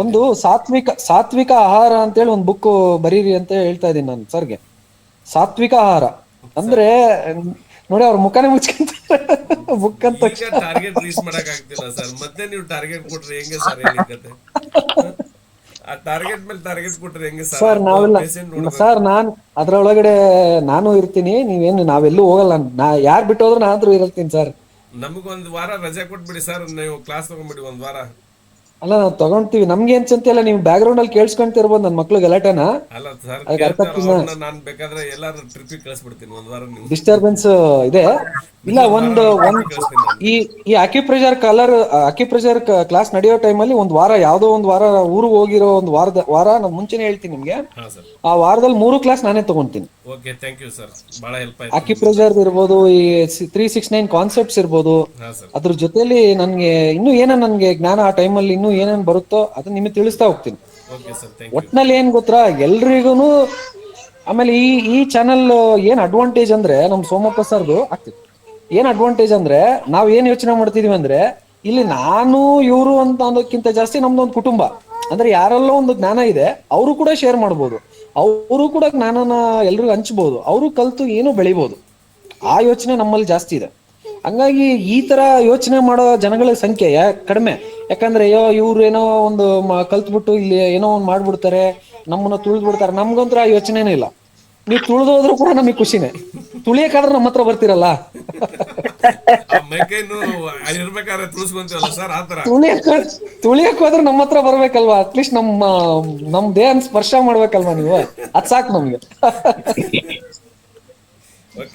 ಒಂದು ಸಾತ್ವಿಕ ಆಹಾರ ಅಂತೇಳಿ ಒಂದು ಬುಕ್ ಬರೀರಿ ಅಂತ ಹೇಳ್ತಾ ಇದ್ದೀನಿ ನಾನು ಸರ್ಗೆ. ಸಾತ್ವಿಕ ಆಹಾರ ಅಂದ್ರೆ ನೋಡಿ, ಅವ್ರ ಮುಖನೇ ಮುಚ್ಕೊಂತ ಬುಕ್ ಅಂತ ಟಾರ್ಗೆಟ್ ರೀಚ್ ಮಾಡಕ್ ಆಗ್ತಿಲ್ಲ ಸರ್. ಮತ್ತೆ ನೀವು ಟಾರ್ಗೆಟ್ ಕೊಟ್ರೆ ಹೆಂಗೆ ಸರ್? ಹೇಳಿಕತೆ ಆ ಟಾರ್ಗೆಟ್ ಮೇಲೆ ಟಾರ್ಗೆಟ್ ಕೊಟ್ರೆ ಹೆಂಗೆ ಸರ್? ನಾವೆಲ್ಲ ಸರ್, ನಾನ್ ಅದ್ರೊಳಗಡೆ ನಾನು ಇರ್ತೀನಿ, ನಾವೆಲ್ಲೂ ಹೋಗಲ್ಲ. ಯಾರ್ ಬಿಟ್ಟು ಹೋದ್ರೆ ನಾನಾದ್ರೂ ಇರ್ತೀನಿ ಸರ್. ನಮಗೊಂದು ವಾರ ರಜೆ ಕೊಟ್ಬಿಡಿ ಸರ್, ನೀವು ಕ್ಲಾಸ್ ತಗೊಂಡ್ಬಿಡಿ ಒಂದ್ ವಾರ. ಅಲ್ಲ, ನಾವು ತಗೊಂತೀವಿ, ನಮ್ಗೆ ಏನ್ ಚಿಂತೆ ಇಲ್ಲ. ನೀವು ಬ್ಯಾಕ್ ಗ್ರೌಂಡ್ ಅಲ್ಲಿ ಕೇಳಿಸ್ಕೊಂತಿರ್ಬೋದು ನನ್ನ ಮಕ್ಳು ಗಲಾಟೆನ. ಅಲ್ಲ ಸರ್, ನಾನ್ ಬೇಕಾದ್ರೆ ಎಲ್ಲಾರು ಟ್ರಿಪ್ ಕಳಿಸ್ಬಿಡ್ತೀನಿ ಒಂದ್ ವಾರ. ನೀವು ಡಿಸ್ಟರ್ಬೆನ್ಸ್ ಇದೆ ಇಲ್ಲ. ಈ ಅಕ್ಯುಪ್ರೆಷರ್ ಕ್ಲಾಸ್ ನಡೆಯೋ ಟೈಮಲ್ಲಿ ಒಂದ್ ವಾರ, ಯಾವ್ದೋ ಒಂದ್ ವಾರ ಊರಿಗೆ ಹೋಗಿರೋ ಒಂದು ವಾರ ನಾನು ಮುಂಚೆನೆ ಹೇಳ್ತೀನಿ ನಿಮ್ಗೆ. ಆ ವಾರದಲ್ಲಿ 3 ಕ್ಲಾಸ್ ನಾನೇ ತಗೊಂತೀನಿ. ಓಕೆ, ಥ್ಯಾಂಕ್ ಯು ಸರ್, ಬಹಳ ಹೆಲ್ಪ್ ಆಯ್ತು. ಅಕ್ಯುಪ್ರೆಷರ್ ಇರ್ಬೋದು, ಈ 369 ಕಾನ್ಸೆಪ್ಟ್ಸ್ ಇರ್ಬೋದು, ಅದ್ರ ಜೊತೆಲಿ ನನ್ಗೆ ಇನ್ನೂ ನನ್ಗೆ ಜ್ಞಾನ ಆ ಟೈಮಲ್ಲಿ ಇನ್ನೂ ಏನೇನ್ ಬರುತ್ತೋ ಅದನ್ನ ನಿಮಗೆ ತಿಳಿಸ್ತಾ ಹೋಗ್ತೀನಿ. ಒಟ್ನಲ್ಲಿ ಏನ್ ಗೊತ್ತಾ ಎಲ್ರಿಗೂನು. ಆಮೇಲೆ ಈ ಚಾನಲ್ ಏನ್ ಅಡ್ವಾಂಟೇಜ್ ಅಂದ್ರೆ, ನಮ್ ಸೋಮಪ್ಪ ಸರ್ದು ಆಗ್ತಿತ್ತು ಏನ್ ಅಡ್ವಾಂಟೇಜ್ ಅಂದ್ರೆ, ನಾವ್ ಏನ್ ಯೋಚನೆ ಮಾಡ್ತಿದೀವಿ ಅಂದ್ರೆ, ಇಲ್ಲಿ ನಾನು ಇವರು ಅಂತ ಅನ್ನೋದಕ್ಕಿಂತ ಜಾಸ್ತಿ ನಮ್ದೊಂದು ಕುಟುಂಬ. ಅಂದ್ರೆ ಯಾರೆಲ್ಲೋ ಒಂದು ಜ್ಞಾನ ಇದೆ, ಅವರು ಕೂಡ ಶೇರ್ ಮಾಡ್ಬೋದು, ಅವರು ಕೂಡ ಜ್ಞಾನನ ಎಲ್ರಿಗೂ ಹಂಚ್ಬೋದು, ಅವರು ಕಲ್ತು ಏನೋ ಬೆಳಿಬೋದು. ಆ ಯೋಚನೆ ನಮ್ಮಲ್ಲಿ ಜಾಸ್ತಿ ಇದೆ. ಹಂಗಾಗಿ ಈ ತರ ಯೋಚನೆ ಮಾಡೋ ಜನಗಳ ಸಂಖ್ಯೆ ಕಡಿಮೆ. ಯಾಕಂದ್ರೆ ಇವ್ರು ಏನೋ ಒಂದು ಕಲ್ತ್ಬಿಟ್ಟು ಇಲ್ಲಿ ಏನೋ ಒಂದು ಮಾಡ್ಬಿಡ್ತಾರೆ, ನಮ್ಮನ್ನ ತುಳಿದ್ಬಿಡ್ತಾರೆ. ನಮ್ಗಂತ್ರ ಆ ಯೋಚನೆನೇ ಇಲ್ಲ. ನೀವು ತುಳಿದೋದ್ರು ಕೂಡ ನಮಗೆ ಖುಷಿನೇ. ತುಳಿಯಕ್ಕಾದ್ರೆ ನಮ್ಮ ಹತ್ರ ಬರ್ತಿರಲ್ಲ. ಆ ಮೈಕೈನು ಇರ್ಬೇಕಾದ್ರೆ ತುಳಿಸ್ಕೊಂತೀವಲ್ಲ ಸರ್ ಆತರ. ತುಳಿಯಕ್ ಹೋದ್ರೆ ನಮ್ಮ ಹತ್ರ ಬರ್ಬೇಕಲ್ವಾ, ಅಟ್ಲೀಸ್ಟ್ ನಮ್ ದೇಹನ್ ಸ್ಪರ್ಶ ಮಾಡ್ಬೇಕಲ್ವಾ ನೀವು, ಅದ್ ಸಾಕು ನಮ್ಗೆ.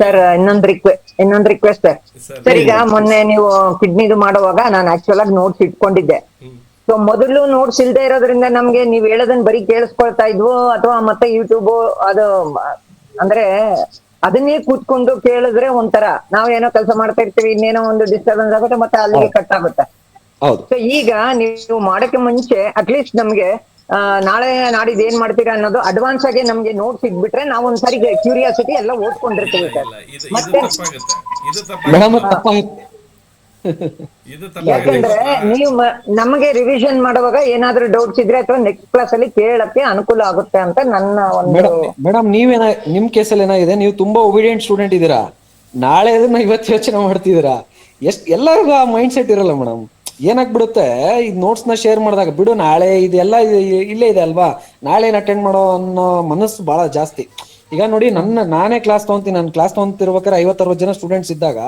ಸರ್ ಇನ್ನೊಂದ್ ರಿಕ್ವೆಸ್ಟ್ ಸರ್ ಸರ್. ಈಗ ಮೊನ್ನೆ ನೀವು ಕಿಡ್ನಿದು ಮಾಡುವಾಗ ನಾನು ಆಕ್ಚುಲ್ ಆಗಿ ನೋಟ್ಸ್ ಇಟ್ಕೊಂಡಿದ್ದೆ. ಸೊ ಮೊದಲು ನೋಟ್ಸ್ ಇಲ್ದೇ ಇರೋದ್ರಿಂದ ನಮ್ಗೆ ನೀವ್ ಹೇಳೋದನ್ನ ಬರೀ ಕೇಳಿಸ್ಕೊಳ್ತಾ ಇದ್ವು, ಅಥವಾ ಮತ್ತೆ ಯೂಟ್ಯೂಬ್ ಅದು ಅಂದ್ರೆ ಅದನ್ನೇ ಕೂತ್ಕೊಂಡು ಕೇಳಿದ್ರೆ ಒಂಥರ ನಾವೇನೋ ಕೆಲಸ ಮಾಡ್ತಾ ಇರ್ತೀವಿ, ಇನ್ನೇನೋ ಒಂದು ಡಿಸ್ಟರ್ಬೆನ್ಸ್ ಆಗುತ್ತೆ, ಮತ್ತೆ ಅಲ್ಲಿಗೆ ಕಟ್ ಆಗುತ್ತೆ. ಹೌದು. ಸೊ ಈಗ ನೀವು ಮಾಡಕ್ಕೆ ಮುಂಚೆ ಅಟ್ಲೀಸ್ಟ್ ನಮ್ಗೆ ನಾಳೆ ನಾಡಿದ್ದು ಏನ್ ಮಾಡ್ತೀರಾ ಅನ್ನೋದು ಅಡ್ವಾನ್ಸ್ ಆಗಿ ನಮ್ಗೆ ನೋಟ್ಸ್ ಇಟ್ಬಿಟ್ರೆ ನಾವು ಒಂದ್ಸರಿ ಕ್ಯೂರಿಯಾಸಿಟಿ ಎಲ್ಲ ಓದ್ಕೊಂಡಿರ್ತೀವಿ ಸರ್. ಇಲ್ಲ, ಇದು ಮತ್ತೆ ತಪ್ಪಾಗುತ್ತೆ. ಇದು ಮೇಡಮ್ ತಪ್ಪಾಗುತ್ತೆ. ಇದು ಯಾಕಂದ್ರೆ ನೀವು ನಮಗೆ ರಿವಿಷನ್ ಮಾಡುವಾಗ ಏನಾದ್ರೂ ಡೌಟ್ಸ್ ಇದ್ರೆ ಅಥವಾ ನೆಕ್ಸ್ಟ್ ಕ್ಲಾಸ್ ಅಲ್ಲಿ ಕೇಳಕ್ಕೆ ಅನುಕೂಲ ಆಗುತ್ತೆ ಅಂತ ನನ್ನ ಒಂದು. ಮೇಡಮ್ ನಿಮ್ ಕೇಸಲ್ಲಿ ಏನಾಗಿದೆ, ನೀವು ತುಂಬಾ ಒಬಿಡಿಯಂಟ್ ಸ್ಟೂಡೆಂಟ್ ಇದ್ದೀರಾ, ನಾಳೆ ಅದನ್ನ ಇವತ್ತು ಯೋಚನೆ ಮಾಡ್ತಿದ್ದೀರಾ. ಎಲ್ಲರಿಗೂ ಆ ಮೈಂಡ್ ಸೆಟ್ ಇರಲ್ಲ ಮೇಡಮ್. ಏನಾಗ್ಬಿಡುತ್ತೆ, ಈ ನೋಟ್ಸ್ ನ ಶೇರ್ ಮಾಡಿದಾಗ ಬಿಡು ನಾಳೆ ಇದೆಲ್ಲ ಇಲ್ಲೇ ಇದೆ ಅಲ್ವಾ, ನಾಳೆ ಅಟೆಂಡ್ ಮಾಡೋ ಅನ್ನೋ ಮನಸ್ಸು ಬಹಳ ಜಾಸ್ತಿ. ಈಗ ನೋಡಿ, ನಾನೇ ಕ್ಲಾಸ್ ತಗೊಂತೀನಿ, ನಾನು ಕ್ಲಾಸ್ ತಗೊಂತಿರ್ಬೇಕಾದ್ರೆ 50-60 ಜನ ಸ್ಟೂಡೆಂಟ್ಸ್ ಇದ್ದಾಗ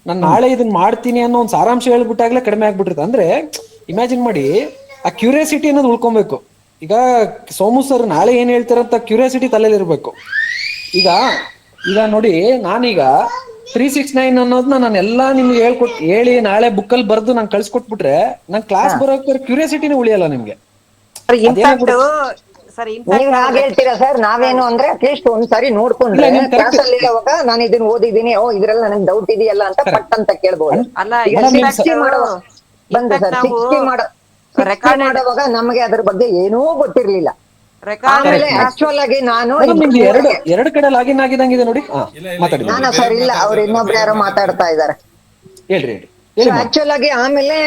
ನಾನು ನಾಳೆ ಇದನ್ನ ಮಾಡ್ತೀನಿ ಅನ್ನೋ ಒಂದು ಸಾರಾಂಶ ಹೇಳ್ಬಿಟ್ಟಾಗ್ಲೇ ಕಡಿಮೆ ಆಗ್ಬಿಟ್ಟಿರುತ್ತೆ. ಅಂದ್ರೆ ಇಮ್ಯಾಜಿನ್ ಮಾಡಿ, ಆ ಕ್ಯೂರಿಯಾಸಿಟಿ ಅನ್ನೋದು ಉಳ್ಕೊಬೇಕು. ಈಗ ಸೋಮು ಸರ್ ನಾಳೆ ಏನ್ ಹೇಳ್ತಾರಂತ ಕ್ಯೂರಿಯಾಸಿಟಿ ತಲೆಯಲ್ಲಿ ಇರ್ಬೇಕು. ಈಗ ನೋಡಿ, ನಾನೀಗ 369 ಅನ್ನೋದನ್ನ ನಾನೆಲ್ಲಾ ನಿಮ್ಗೆ ಹೇಳಿ ನಾಳೆ ಬುಕ್ಕಲ್ಲಿ ಬರ್ದು ನಾನು ಕಳ್ಸಿಕೊಟ್ಬಿಟ್ರೆ ನನ್ ಕ್ಲಾಸ್ ಬರೋಕೆ ಕ್ಯೂರಿಯಾಸಿಟಿನೇ ಉಳಿಯಲ್ಲ ನಿಮ್ಗೆ. ನೀವ್ ಹಾಗೆ ಹೇಳ್ತೀರಾ ಸರ್. ನಾವೇನು ಅಂದ್ರೆ ಅಟ್ಲೀಸ್ಟ್ ಒಂದ್ಸಾರಿ ನೋಡ್ಕೊಂಡ್ರೆ ಕ್ಲಾಸ್ ಅಲ್ಲಿ ಇರುವಾಗ ನಾನು ಇದನ್ನ ಓದಿದೀನಿ, ಇದ್ರಲ್ಲಿ ನನಗೆ ಡೌಟ್ ಇದೆಯಲ್ಲ ಅಂತ ಪಟ್ ಅಂತ ಕೇಳ್ಬೋದು. ಬಂದು ಸರ್ 60 ಮಾಡುವಾಗ ನಮಗೆ ಅದ್ರ ಬಗ್ಗೆ ಏನೂ ಗೊತ್ತಿರ್ಲಿಲ್ಲ. ಆಮೇಲೆ ಆಕ್ಚುಲ್ ಆಗಿ ನಾನು ಎರಡು ಕಡೆ ಲಾಗಿನ್ ಆಗಿದಂಗಿದೆ ನೋಡಿ. ಮಾತಾಡಿ. ನಾನು ಸರ್ ಇಲ್ಲ, ಅವ್ರು ಇನ್ನೊಬ್ರು ಯಾರೋ ಮಾತಾಡ್ತಾ ಇದಾರೆ. ಹೇಳ್ರಿ. ಆಕ್ಚುಲ್ ಆಗಿ ಆಮೇಲೆ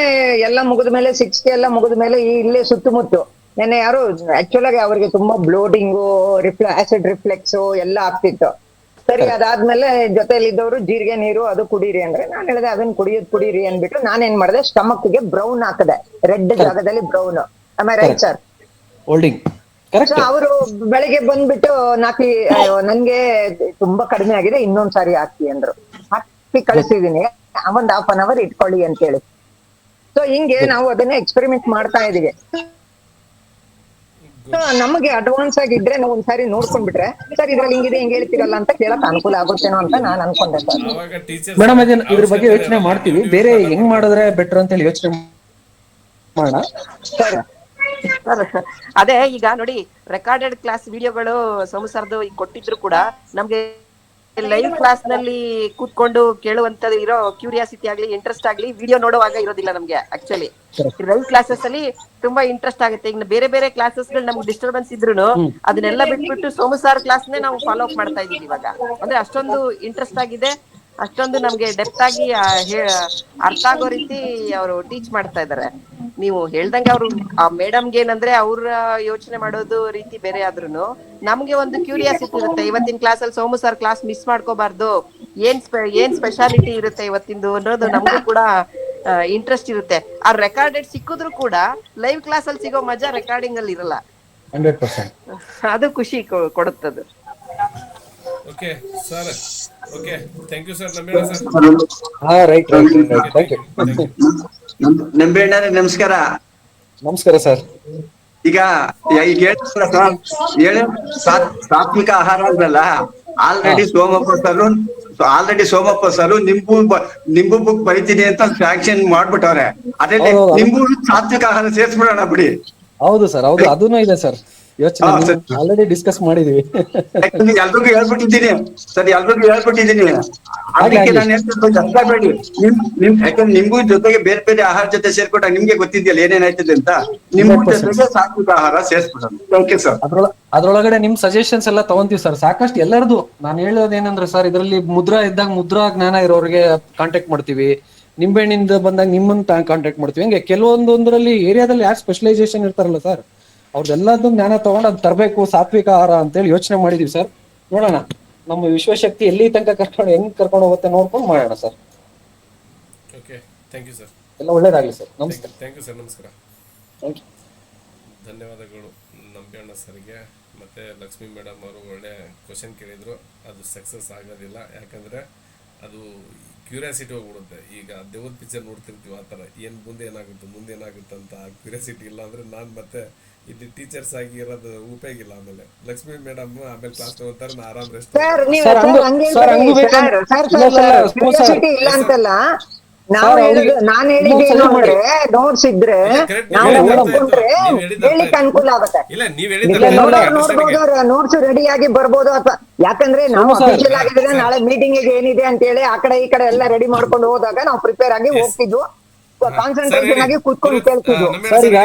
ಎಲ್ಲ ಮುಗಿದ್ಮೇಲೆ 60 ಎಲ್ಲ ಮುಗಿದ್ಮೇಲೆ ಇಲ್ಲೇ ಸುತ್ತಮುತ್ತ ನೆನ್ನೆ ಯಾರು ಆಕ್ಚುಲ್ ಆಗಿ ಅವ್ರಿಗೆ ತುಂಬಾ ಬ್ಲೋಟಿಂಗು, ಆಸಿಡ್ ರಿಫ್ಲೆಕ್ಸ್ ಎಲ್ಲ ಆಗ್ತಿತ್ತು. ಸರಿ, ಅದಾದ್ಮೇಲೆ ಜೊತೆಲಿದ್ದವರು ಜೀರಿಗೆ ನೀರು ಅದು ಕುಡೀರಿ ಅಂದ್ರೆ ನಾನು ಹೇಳಿದೆ ಅದನ್ನ ಕುಡೀರಿ ಅಂದ್ಬಿಟ್ಟು ನಾನೇನ್ ಮಾಡಿದೆ, ಸ್ಟಮಕ್ ಗೆ ಬ್ರೌನ್ ಹಾಕದೆ, ರೆಡ್ ಜಾಗದಲ್ಲಿ ಬ್ರೌನ್. ಆಮೇಲೆ ರೈಟ್ ಸರ್ ಸೊ ಅವರು ಬೆಳಿಗ್ಗೆ ಬಂದ್ಬಿಟ್ಟು ನನ್ಗೆ ತುಂಬಾ ಕಡಿಮೆ ಆಗಿದೆ, ಇನ್ನೊಂದ್ಸಾರಿ ಹಾಕಿ ಅಂದ್ರು. ಹಾಕಿ ಕಳಿಸಿದೀನಿ, ಒಂದ್ ½ an hour ಇಟ್ಕೊಳ್ಳಿ ಅಂತ ಹೇಳಿ. ಸೊ ಹಿಂಗೆ ನಾವು ಅದನ್ನ ಎಕ್ಸ್ಪೆರಿಮೆಂಟ್ ಮಾಡ್ತಾ ಇದೀವಿ. ನಮಗೆ ಅಡ್ವಾನ್ಸ್ ಆಗಿದ್ರೆ ನಾವು ಒಂದ್ಸಾರಿ ನೋಡ್ಕೊಂಡ್ಬಿಟ್ರೆ ಸರ್ ಇದ್ರಲ್ಲಿ ಹಿಂಗಿದೆ ಹಿಂಗ್ ಹೇಳ್ತಿರಲ್ಲ ಅಂತ ಕೇಳಕ್ ಅನುಕೂಲ ಆಗುತ್ತೇನೋ ಅಂತ ನಾನ್ ಅನ್ಕೊಂಡೆ ಸರ್. ಮೇಡಮ್ ಇದ್ರ ಬಗ್ಗೆ ಯೋಚನೆ ಮಾಡ್ತೀವಿ, ಬೇರೆ ಹೆಂಗ್ ಮಾಡಿದ್ರೆ ಬೆಟರ್ ಅಂತ ಹೇಳಿ ಯೋಚನೆ ಮಾಡೋಣ. ಅದೇ ಈಗ ನೋಡಿ, ರೆಕಾರ್ಡೆಡ್ ಕ್ಲಾಸ್ ವಿಡಿಯೋಗಳು ಸೋಮು ಈಗ ಕೊಟ್ಟಿದ್ರು ಕೂಡ ನಮ್ಗೆ ಲೈವ್ ಕ್ಲಾಸ್ ನಲ್ಲಿ ಕೂತ್ಕೊಂಡು ಕೇಳುವಂತದ್ದು ಇರೋ ಕ್ಯೂರಿಯಾಸಿಟಿ ಆಗ್ಲಿ ಇಂಟ್ರೆಸ್ಟ್ ಆಗ್ಲಿ ವಿಡಿಯೋ ನೋಡುವಾಗ ಇರೋದಿಲ್ಲ ನಮ್ಗೆ. ಆಕ್ಚುಲಿ ಲೈವ್ ಕ್ಲಾಸಸ್ ಅಲ್ಲಿ ತುಂಬಾ ಇಂಟ್ರೆಸ್ಟ್ ಆಗುತ್ತೆ. ಈಗ ಬೇರೆ ಬೇರೆ ಕ್ಲಾಸಸ್ ಗಳು ನಮ್ಗೆ ಡಿಸ್ಟರ್ಬೆನ್ಸ್ ಇದ್ರು ಅದನ್ನೆಲ್ಲ ಬಿಟ್ಬಿಟ್ಟು ಸೋಮು ಸಾರ್ ಕ್ಲಾಸ್ ನೇ ನಾವು ಫಾಲೋ ಅಪ್ ಮಾಡ್ತಾ ಇದೀವಿ ಇವಾಗ. ಅಂದ್ರೆ ಅಷ್ಟೊಂದು ಇಂಟ್ರೆಸ್ಟ್ ಆಗಿದೆ, ಅಷ್ಟೊಂದು ನಮ್ಗೆ ಡೆಪ್ತ್ ಆಗಿ ಅರ್ಥ ಆಗೋ ರೀತಿ ಅವರು ಟೀಚ್ ಮಾಡ್ತಾ ಇದಾರೆ. ನೀವು ಹೇಳ್ದಂಗೆ ಅವ್ರು ಆ ಮೇಡಮ್ಗೆ ಏನಂದ್ರೆ ಅವ್ರ ಯೋಚನೆ ಮಾಡೋದು ರೀತಿ ಬೇರೆ ಆದ್ರೂನು ನಮ್ಗೆ ಒಂದು ಕ್ಯೂರಿಯಾಸಿಟಿ ಇರುತ್ತೆ. ಇವತ್ತಿನ ಕ್ಲಾಸ್ ಅಲ್ಲಿ ಸೋಮು ಸರ್ ಕ್ಲಾಸ್ ಮಿಸ್ ಮಾಡ್ಕೋಬಾರ್ದು, ಏನ್ ಸ್ಪೆಷಾಲಿಟಿ ಇರುತ್ತೆ ಇವತ್ತಿಂದು ಅನ್ನೋದು ನಮಗೂ ಕೂಡ ಇಂಟ್ರೆಸ್ಟ್ ಇರುತ್ತೆ. ಆ ರೆಕಾರ್ಡೆಡ್ ಸಿಕ್ಕಿದ್ರು ಕೂಡ ಲೈವ್ ಕ್ಲಾಸ್ ಅಲ್ಲಿ ಸಿಗೋ ಮಜಾ ರೆಕಾರ್ಡಿಂಗ್ ಅಲ್ಲಿ ಇರಲ್ಲ. 100%. ಅದು ಖುಷಿ ಕೊಡುತ್ತದು. Okay sir, okay, thank you sir. ನಂಬೇಡ ಸರ್. ರೈಟ್. Thank you. ನಂಬೇಣ್ಣ ನಮಸ್ಕಾರ. ನಮಸ್ಕಾರ ಸರ್. ಈಗ ಹೇಳಿ ಸಾತ್ವಿಕ ಆಹಾರ ಅಂದ್ರಲ್ಲ, ಆಲ್ರೆಡಿ ಸೋಮಪ್ಪ ಸರ್ ನಿಂಬು ಬುಕ್ ಬರಿತೀನಿ ಅಂತ ಸ್ಯಾಂಕ್ಷನ್ ಮಾಡ್ಬಿಟ್ಟವ್ರೆ. ಅದ್ರಲ್ಲಿ ನಿಂಬು ಸಾತ್ವಿಕ ಆಹಾರ ಸೇರ್ಸ್ಬಿಡೋಣ ಬಿಡಿ. ಹೌದು ಸರ್, ಹೌದು, ಅದೂನು ಇದೆ ಸರ್. ಯೋಚನೆ ಆಲ್ರೆಡಿ ಡಿಸ್ಕಸ್ ಮಾಡಿದೀವಿ. ಎಲ್ರಿಗೂ ಹೇಳ್ಬಿಟ್ಟಿದ್ದೀನಿ ಸರ್, ಅದಕ್ಕೆ ನಾನು ಹೇಳ್ಬೇಡಿ. ಯಾಕಂದ್ರೆ ನಿಮ್ಗೂ ಜೊತೆಗೆ ಬೇರೆ ಬೇರೆ ಆಹಾರ ಜೊತೆ ಸೇರ್ಕೊಂಡಾಗ ನಿಮ್ಗೆ ಗೊತ್ತಿದ್ಯಲ್ಲ ಏನೇನಾಯ್ತದೆ ಅಂತ. ನಿಮ್ಗೂ ಜೊತೆಗೆ ಸಾತ್ವಿಕ ಆಹಾರ ಸೇರ್ಸ್ಬಿಡೋಣ. Okay sir. ಅದ್ರೊಳಗಡೆ ನಿಮ್ ಸಜೆಷನ್ಸ್ ಎಲ್ಲ ತಗೊಂತೀವಿ ಸರ್, ಸಾಕಷ್ಟು ಎಲ್ಲರದು. ನಾನು ಹೇಳೋದೇನಂದ್ರೆ ಸರ್, ಇದರಲ್ಲಿ ಮುದ್ರಾ ಜ್ಞಾನ ಇರೋರಿಗೆ ಕಾಂಟ್ಯಾಕ್ಟ್ ಮಾಡ್ತೀವಿ, ನಿಂಬೆಹಣ್ಣಿಂದ ಬಂದಾಗ ನಿಮ್ಮನ್ನ ಕಾಂಟ್ಯಾಕ್ಟ್ ಮಾಡ್ತೀವಿ. ಹಂಗೆ ಕೆಲವೊಂದೊಂದರಲ್ಲಿ ಏರಿಯಾದಲ್ಲಿ ಯಾರು ಸ್ಪೆಷಲೈಸೇಷನ್ ಇರ್ತಾರಲ್ಲ ಸರ್, ಅವ್ರದ್ದೆಲ್ಲದೂ ಜ್ಞಾನ ತಗೊಂಡು ಅದು ತರಬೇಕು ಸಾತ್ವಿಕ ಆಹಾರ ಅಂತೇಳಿ ಯೋಚನೆ ಮಾಡಿದೀವಿ ಸರ್. ನೋಡೋಣ ನಮ್ಮ ವಿಶ್ವಶಕ್ತಿ ಎಲ್ಲಿ ತನಕ ಹೆಂಗ್ ಕರ್ಕೊಂಡು ಹೋಗುತ್ತೆ ನೋಡ್ಕೊಂಡು ಮಾಡೋಣ sir. Okay, thank you sir. ಎಲ್ಲ ಒಳ್ಳೇದಾಗ್ಲಿ ಸರ್. ನಮಸ್ಕಾರ. Thank you sir. ನಮಸ್ಕಾರ. Thank you. ಧನ್ಯವಾದಗಳು ನಂಬಿಯಣ್ಣ ಸರ್ಗೆ. ಮತ್ತು ಲಕ್ಷ್ಮೀ ಮೇಡಮ್ ಅವರು ಒಳ್ಳೆ ಕ್ವಶನ್ ಕೇಳಿದರು. ಅದು ಸಕ್ಸಸ್ ಆಗೋದಿಲ್ಲ, ಯಾಕಂದರೆ ಅದು ಕ್ಯೂರಿಯಾಸಿಟಿ ಹೋಗ್ಬಿಡುತ್ತೆ. ಈಗ ದೇವ್ರ ಪಿಕ್ಚರ್ ನೋಡ್ತಿರ್ತೀವಿ ಆ ಥರ ಏನು ಮುಂದೆ ಏನಾಗುತ್ತೆ ಅಂತ ಕ್ಯೂರಿಯಾಸಿಟಿ ಇಲ್ಲ ಅಂದ್ರೆ ನಾನು ಮತ್ತೆ ಇಲ್ಲಿ ಟೀಚರ್ಸ್ ಆಗಿ ಇರೋದು ಉಪಯೋಗ ಇಲ್ಲ. ಆಮೇಲೆ ಲಕ್ಷ್ಮಿ ಮೇಡಮ್ ಆಮೇಲೆ ಕ್ಲಾಸ್ ತಗೋತಾರೆ, ನಾ ಆರಾಮ್ ರೆಸ್ಟ್. ಸರ್ ನೀವು ಸರ್, ಹಂಗೂ- ಹಂಗೆ ಸರ್, ಹಂಗೂ ಬೇಕಂದ್ರೆ- ಇಲ್ಲ, ಸರ್, ಕ್ಯೂರಿಯಾಸಿಟಿ ಇಲ್ಲ ಅಂತಲ್ಲ. ನಾವು ಸರ್, ಹೇಳಿದ್ದು ಅವ್ರಿಗೆ- ನಾನು ಹೇಳಿದ್ದು ಏನು ಅಂದ್ರೆ ನೋಟ್ಸ್ ಇದ್ರೆ correct, ನಾವು ನೀವು ಹೇಳಿದ್ದು ಓದ್ಕೊಂಡ್ರೆ ಅರ್ಥ ಆಯ್ತು. ನೀವು ಹೇಳಿದ್ದು ಅರ್ಥ ಹೇಳಿಕ್ಕೆ ಅನುಕೂಲ ಆಗುತ್ತೆ. ಇಲ್ಲ ನೀವ್ ಇಲ್ಲ, ನೋಡ್ಬೋದು, ನೋಟ್ಸ್ ರೆಡಿ ಆಗಿ ಬರ್ಬೋದು. ಅಥವಾ ಯಾಕಂದ್ರೆ ನಾವು ಸರ್, ಅಫಿಷಿಯಲ್ ಆಗಿದ್ರೆ ನಾಳೆ ಮೀಟಿಂಗ್ ಏನಿದೆ ಅಂತ ಹೇಳಿ ಆ ಕಡೆ ಈ ಕಡೆ ಎಲ್ಲ ರೆಡಿ ಮಾಡ್ಕೊಂಡು ಹೋದಾಗ ನಾವು ಪ್ರಿಪೇರ್ ಆಗಿ ಹೋಗ್ತಿದ್ವು, ಕಾನ್ಸಂಟ್ರೇಷನ್ ಆಗಿ ಕೂತ್ಕೊಂಡು ಕೇಳ್ತಿದ್ವು. ಸರ್ ಈಗ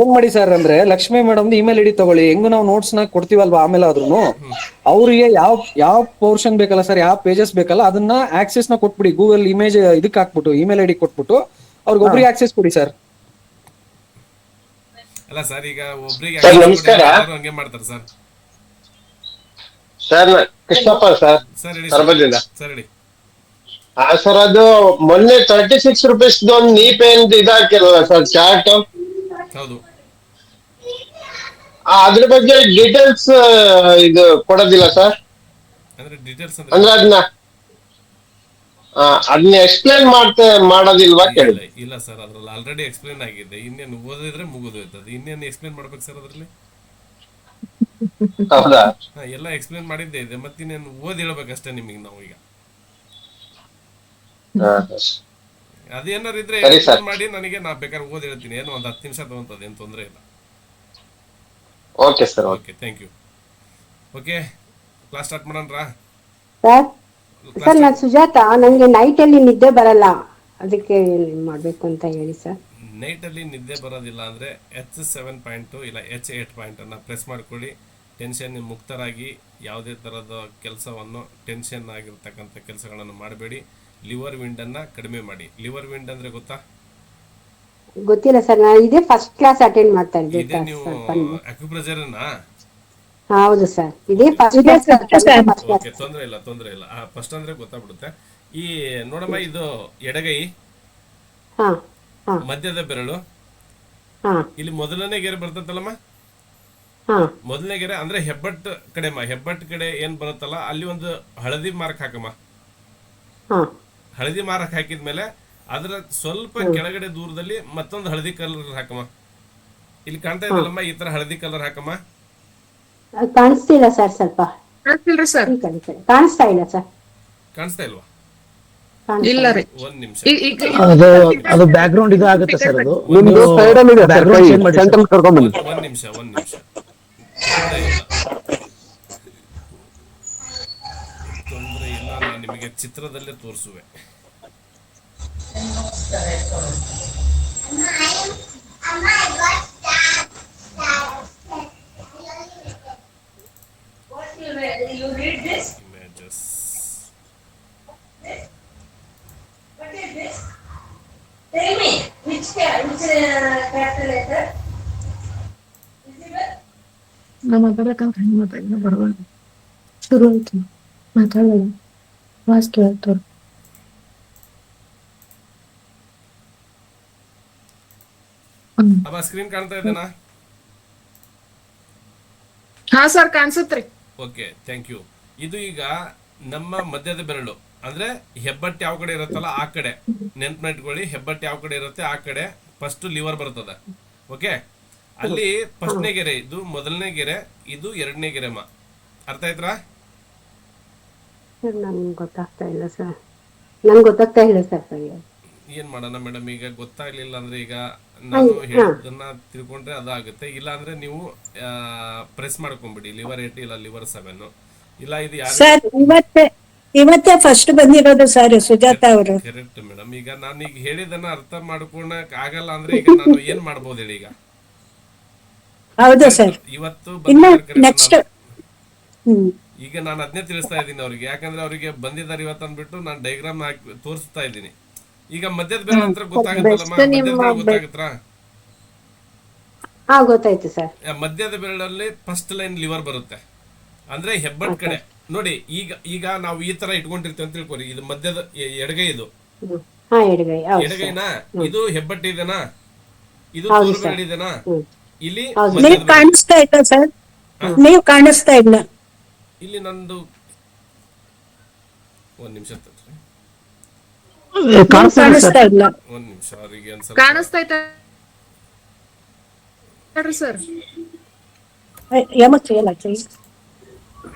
ಏನ್ ಮಾಡಿ ಸರ್ ಅಂದ್ರೆ ಲಕ್ಷ್ಮಿ ಮೇಡಮ್ ಇಮೇಲ್ ಐಡಿ ತಗೊಳ್ಳಿ, ಹೆಂಗು ನಾವು ನೋಟ್ಸ್ ನ ಕೊಡ್ತೀವಲ್ವಾ ಆಮೇಲೆ ಆದ್ರೂ ಅವ್ರಿಗೆ ಯಾವ ಪೋರ್ಷನ್ ಬೇಕಲ್ಲ ಸರ್, ಯಾವ ಪೇಜಸ್ ಬೇಕಲ್ಲ ಅದನ್ನ ಆಕ್ಸೆಸ್ ನ ಕೊಟ್ಬಿಡಿ. ಗೂಗಲ್ ಇಮೇಜ್ ಇದಕ್ಕೆ ಹಾಕ್ಬಿಟ್ಟು ಇಮೇಲ್ ಐಡಿ ಕೊಟ್ಬಿಟ್ಟು ಅವ್ರಿಗೆ ಒಬ್ರಿಗೆ ಆಕ್ಸೆಸ್ ಕೊಡಿ ಸರ್. ಅಲ್ಲ ಸರ್, ಈಗ ಒಬ್ರಿಗೆ ಸರ್, ನಮಸ್ಕಾರ. ಹಂಗೆ ಮಾಡ್ತಾರೆ sir. Sir Krishnappa sir sir ಹೇಳಿ ಸರಬಲ್ಲಿಂದ. ಸರ್ ಹೇಳಿ. ಸರ್ ಅದು ಮೊನ್ನೆ 36 rupees ಒಂದು ನೀ ಪೇನ್ ಇದಾಕಿರಲ್ಲ ಸರ್ ಚಾರ್ಟ್, ಹೌದು. ಅದ್ರ ಬಗ್ಗೆ ಡೀಟೇಲ್ಸ್ ಇದು ಕೊಡೋದಿಲ್ಲ ಸರ್. ಅಂದ್ರೆ ಡೀಟೇಲ್ಸ್ ಅಂದ್ರೆ ಅದನ್ನ ಎಕ್ಸ್ಪ್ಲೇನ್ ಮಾಡೋದಿಲ್ವಾ ಕೇಳಿ. ಇಲ್ಲ ಸರ್, ಅದ್ರಲ್ಲಿ ಆಲ್ರೆಡಿ ಎಕ್ಸ್ಪ್ಲೇನ್ ಆಗಿದೆ. ಇನ್ನೇನು ಓದಿದ್ರೆ ಮುಗಿದೋಯ್ತದೆ. ಇನ್ನೇನು ಎಕ್ಸ್ಪ್ಲೇನ್ ಮಾಡ್ಬೇಕು ಸರ್ ಅದ್ರಲ್ಲಿ? ಹೌದಾ? ಎಲ್ಲ ಎಕ್ಸ್ಪ್ಲೇನ್ ಮಾಡಿದ್ದೇ ಇದೆ, ಮತ್ತಿನ್ನೇನು ಓದಿ ಹೇಳ್ಬೇಕಷ್ಟೇ ನಿಮಗೆ ನಾವು. ಈಗ ಅದೇನಾರು ಇದ್ರೆ ಫೋನ್ ಮಾಡಿ ನನಗೆ, ನಾ ಬೇಕಾದ್ರೆ ಓದಿ ಹೇಳ್ತೀನಿ. ಏನು ಒಂದು 10 ನಿಮಿಷ ತಗೊಂತದೆ, ಏನು ತೊಂದರೆ ಇಲ್ಲ. Okay sir. Okay, thank you. Okay, class start ಮಾಡೋಣ. ಸರ್ ನಾನು ಸುಜಾತ, ನಂಗೆ ನೈಟ್ ಅಲ್ಲಿ ನಿದ್ದೆ ಬರಲ್ಲ, ಅದಕ್ಕೆ ಏನ್ ಮಾಡ್ಬೇಕು ಅಂತ ಹೇಳಿ ಸರ್. ನೈಟ್ ಅಲ್ಲಿ ನಿದ್ದೆ ಬರೋದಿಲ್ಲ ಅಂದ್ರೆ H7 ಪಾಯಿಂಟ್ ಇಲ್ಲ H8 ಪಾಯಿಂಟ್ ಅನ್ನ ಪ್ರೆಸ್ ಮಾಡ್ಕೊಳ್ಳಿ. ಟೆನ್ಷನ್ ಮುಕ್ತರಾಗಿ ಯಾವುದೇ ತರಹದ ಕೆಲಸವನ್ನು ಟೆನ್ಷನ್ ಆಗಿರ್ತಕ್ಕಂಥ ಕೆಲಸಗಳನ್ನು ಮಾಡಬೇಡಿ. ಲಿವರ್ ವಿಂಡ್ ಅನ್ನ ಕಡಿಮೆ ಮಾಡಿ. ಲಿವರ್ ವಿಂಡ್ ಅಂದ್ರೆ ಗೊತ್ತಾ? ಗೊತ್ತಿಲ್ಲ ಸರ್, ನಾನು ಇದೇ ಫಸ್ಟ್ ಕ್ಲಾಸ್ ಅಟೆಂಡ್ ಮಾಡ್ತಾ ಇದೇ ಇದ್ದೆ ನೀವು ಅಕ್ಯುಪ್ರೆಷರ್ ಅನ್ನ. ಹೌದು ಸರ್, ಇದೇ ಫಸ್ಟ್ ಕ್ಲಾಸ್. ಓಕೆ, ತೊಂದ್ರೆ ಇಲ್ಲ. ಫಸ್ಟ್ ಅಂದ್ರೆ ಗೊತ್ತಾಗ್ಬಿಡುತ್ತೆ. ಈ ನೋಡಮ್ಮ, ಇದು ಎಡಗೈ, ಮಧ್ಯದ ಬೆರಳು, ಇಲ್ಲಿ ಮೊದಲನೇ ಗೆರೆ ಬರ್ತದಲ್ಲಮ್ಮ. ಮೊದಲನೇ ಗೆರೆ ಅಂದ್ರೆ ಹೆಬ್ಬಟ್ ಕಡೆಮ್ಮ. ಹೆಬ್ಬಟ್ ಕಡೆ ಏನ್ ಬರುತ್ತಲ್ಲ, ಅಲ್ಲಿ ಒಂದು ಹಳದಿ ಮಾರ್ಕ್ ಹಾಕಮ್ಮ. ಹಳದಿ ಮಾರ್ಕ್ ಹಾಕಿದ್ಮೇಲೆ ಅದರ ಸ್ವಲ್ಪ ಕೆಳಗಡೆ ದೂರದಲ್ಲಿ ಮತ್ತೊಂದು ಹಳದಿ ಕಲರ್ ಹಾಕಮ್ಮ. ಇಲ್ಲಿ ಕಾಣ್ತಾ ಇದಲ್ಲಮ್ಮ, ಈ ತರ ಹಳದಿ ಕಲರ್ ಹಾಕಮ್ಮ. ಕಾಣಿಸ್ತಿಲ್ಲ ಸರ್, ಸ್ವಲ್ಪ ಕಾಣಿಸ್ತಾ ಇಲ್ಲ ಸರ್. ಕಾಣಿಸ್ತಾ ಇಲ್ವಾ? ಇಲ್ಲ ರೀ, ಒಂದ್ ನಿಮಿಷ. ಅದು ಬ್ಯಾಕ್ ಗ್ರೌಂಡ್ ಇದು ಆಗುತ್ತೆ ಸರ್. ಅದು ನಿಮ್ದು ಸೈಡ್ ಅಲ್ಲಿ ಇದೆ ಸರ್, ಸೆಂಟರ್ ಕರ್ಕೊಂಡ್ ಬನ್ನಿ. ಒಂದ್ ನಿಮಿಷ. ತೊಂದರೆ ಇಲ್ಲ, ನಾನು ನಿಮಗೆ ಚಿತ್ರದಲ್ಲೇ ತೋರಿಸುವೆ. Images. Tell me which capital letter? ನಮ್ಮ ಬರಕಂತ ಮಾತಾಡಿನ ಬರಲ್ಲ, ಶುರು ಆಯ್ತು ಮಾತಾಡೋದು, ವಾಸ್ ಕೇಳ್ತವ್ರು. ಸ್ಕ್ರೀನ್ ಕಾಣ್ತಾ ಇದೆನಾ? ಹಾ ಸರ್, ಕಾಣಿಸುತ್ರಿ. Okay, thank you. ಇದು ಈಗ ನಮ್ಮ ಮಧ್ಯದ ಬೆರಳು ಅಂದ್ರೆ ಹೆಬ್ಬಟ್ಟು ಯಾವ ಕಡೆ ಇರುತ್ತಲ್ಲ ಆ ಕಡೆ ನೆನ್ಪು ಇಟ್ಕೊಳ್ಳಿ. ಹೆಬ್ಬಟ್ಟು ಯಾವ ಕಡೆ ಇರುತ್ತೆ ಆ ಕಡೆ ಫಸ್ಟ್ ಲಿವರ್ ಬರ್ತದೆ. ಓಕೆ, ಅಲ್ಲಿ ಫಸ್ಟ್ನೇ ಗೆರೆ ಇದು ಮೊದಲನೇ ಗೆರೆ, ಇದು ಎರಡನೇ ಗೆರೆಮ್ಮ. ಅರ್ಥ ಆಯ್ತಾ? ನಂಗೆ ಗೊತ್ತಾಗ್ತಾ ಇಲ್ಲ ಸರ್, ನಂಗೆ ಗೊತ್ತಾಗ್ತಾ ಇಲ್ಲ ಸರ್. ಏನ್ ಮಾಡೋಣ ಮೇಡಮ್, ಈಗ ಗೊತ್ತಾಗ್ಲಿಲ್ಲ ಅಂದ್ರೆ ಈಗ ನಾನು ಹೇಳಿದ್ದನ್ನ ತಿಳ್ಕೊಂಡ್ರೆ ಅದಾಗುತ್ತೆ. ಇಲ್ಲ ಅಂದ್ರೆ ನೀವು ಪ್ರೆಸ್ ಮಾಡ್ಕೊಂಡ್ಬಿಡಿ ಲಿವರ್ 8 ಇಲ್ಲ ಲಿವರ್ 7 ಇಲ್ಲ. ಇದು ಇವತ್ತೇ ಫಸ್ಟ್ ಬಂದಿರೋದು ಸರ್ ಸುಜಾತ ಅವರು. Correct madam. ಈಗ ನಾನು ಈಗ ಹೇಳಿದನ್ನ ಅರ್ಥ ಮಾಡ್ಕೊಳಕ್ ಆಗಲ್ಲ ಅಂದ್ರೆ ಈಗ ನಾನು ಏನ್ ಮಾಡ್ಬೋದು ಹೇಳಿ? ಈಗ ಹೌದು ಸರ್, ಇವತ್ತು ನೆಕ್ಸ್ಟ್ ಈಗ ನಾನು ಅದನ್ನೇ ತಿಳಿಸ್ತಾ ಇದ್ದೀನಿ ಅವ್ರಿಗೆ. ಯಾಕಂದ್ರೆ ಅವರಿಗೆ ಬಂದಿದ್ದಾರೆ ಇವತ್ತು ಅಂದ್ಬಿಟ್ಟು ನಾನು ಡೈಗ್ರಾಮ್ ಹಾಕಿ ತೋರಿಸ್ತಾ ಇದ್ದೀನಿ. ಈಗ ಮಧ್ಯದ ಬೆರಳು ಅಂತ ಗೊತ್ತಾಗುತ್ತಲ್ಲಮ್ಮ, ಮಧ್ಯದ ಬೆರಳು ಗೊತ್ತಾಗುತ್ತಾ? ಗೊತ್ತಾಯ್ತು ಸರ್. ಮಧ್ಯದ ಬೆರಳಲ್ಲಿ ಫಸ್ಟ್ ಲೈನ್ ಲಿವರ್ ಬರುತ್ತೆ ಅಂದ್ರೆ ಹೆಬ್ಬಟ್ ಕಡೆ ನೋಡಿ. ಈಗ ನಾವು ಈ ತರ ಇಟ್ಕೊಂಡಿರ್ತೀವಿ ಅಂತ ತಿಳ್ಕೊರಿ. ಇದು ಮಧ್ಯದ ಎಡಗೈ, ಇದು ಎಡಗೈನಾ? ಇದು ಹೆಬ್ಬಟ್ಟು ಇದೆನಾ? ಇದು ತೋರು ಬೆರಳು ಇದೆನಾ? ಇಲ್ಲಿ ಕಾಣಿಸ್ತಾ ಇಲ್ಲ ಸರ್, ನೀವು ಕಾಣಿಸ್ತಾ ಇಲ್ಲ. ಇಲ್ಲಿ ನಂದು ಒಂದ್ ನಿಮಿಷ ಕಾಣಿಸ್ತಾ ಇಲ್ಲ. ಒಂದ್ ನಿಮಿಷ ಅವರಿಗೆ ಒಂದ್ ಕಾಣಿಸ್ತೈತೆ ಸರ್.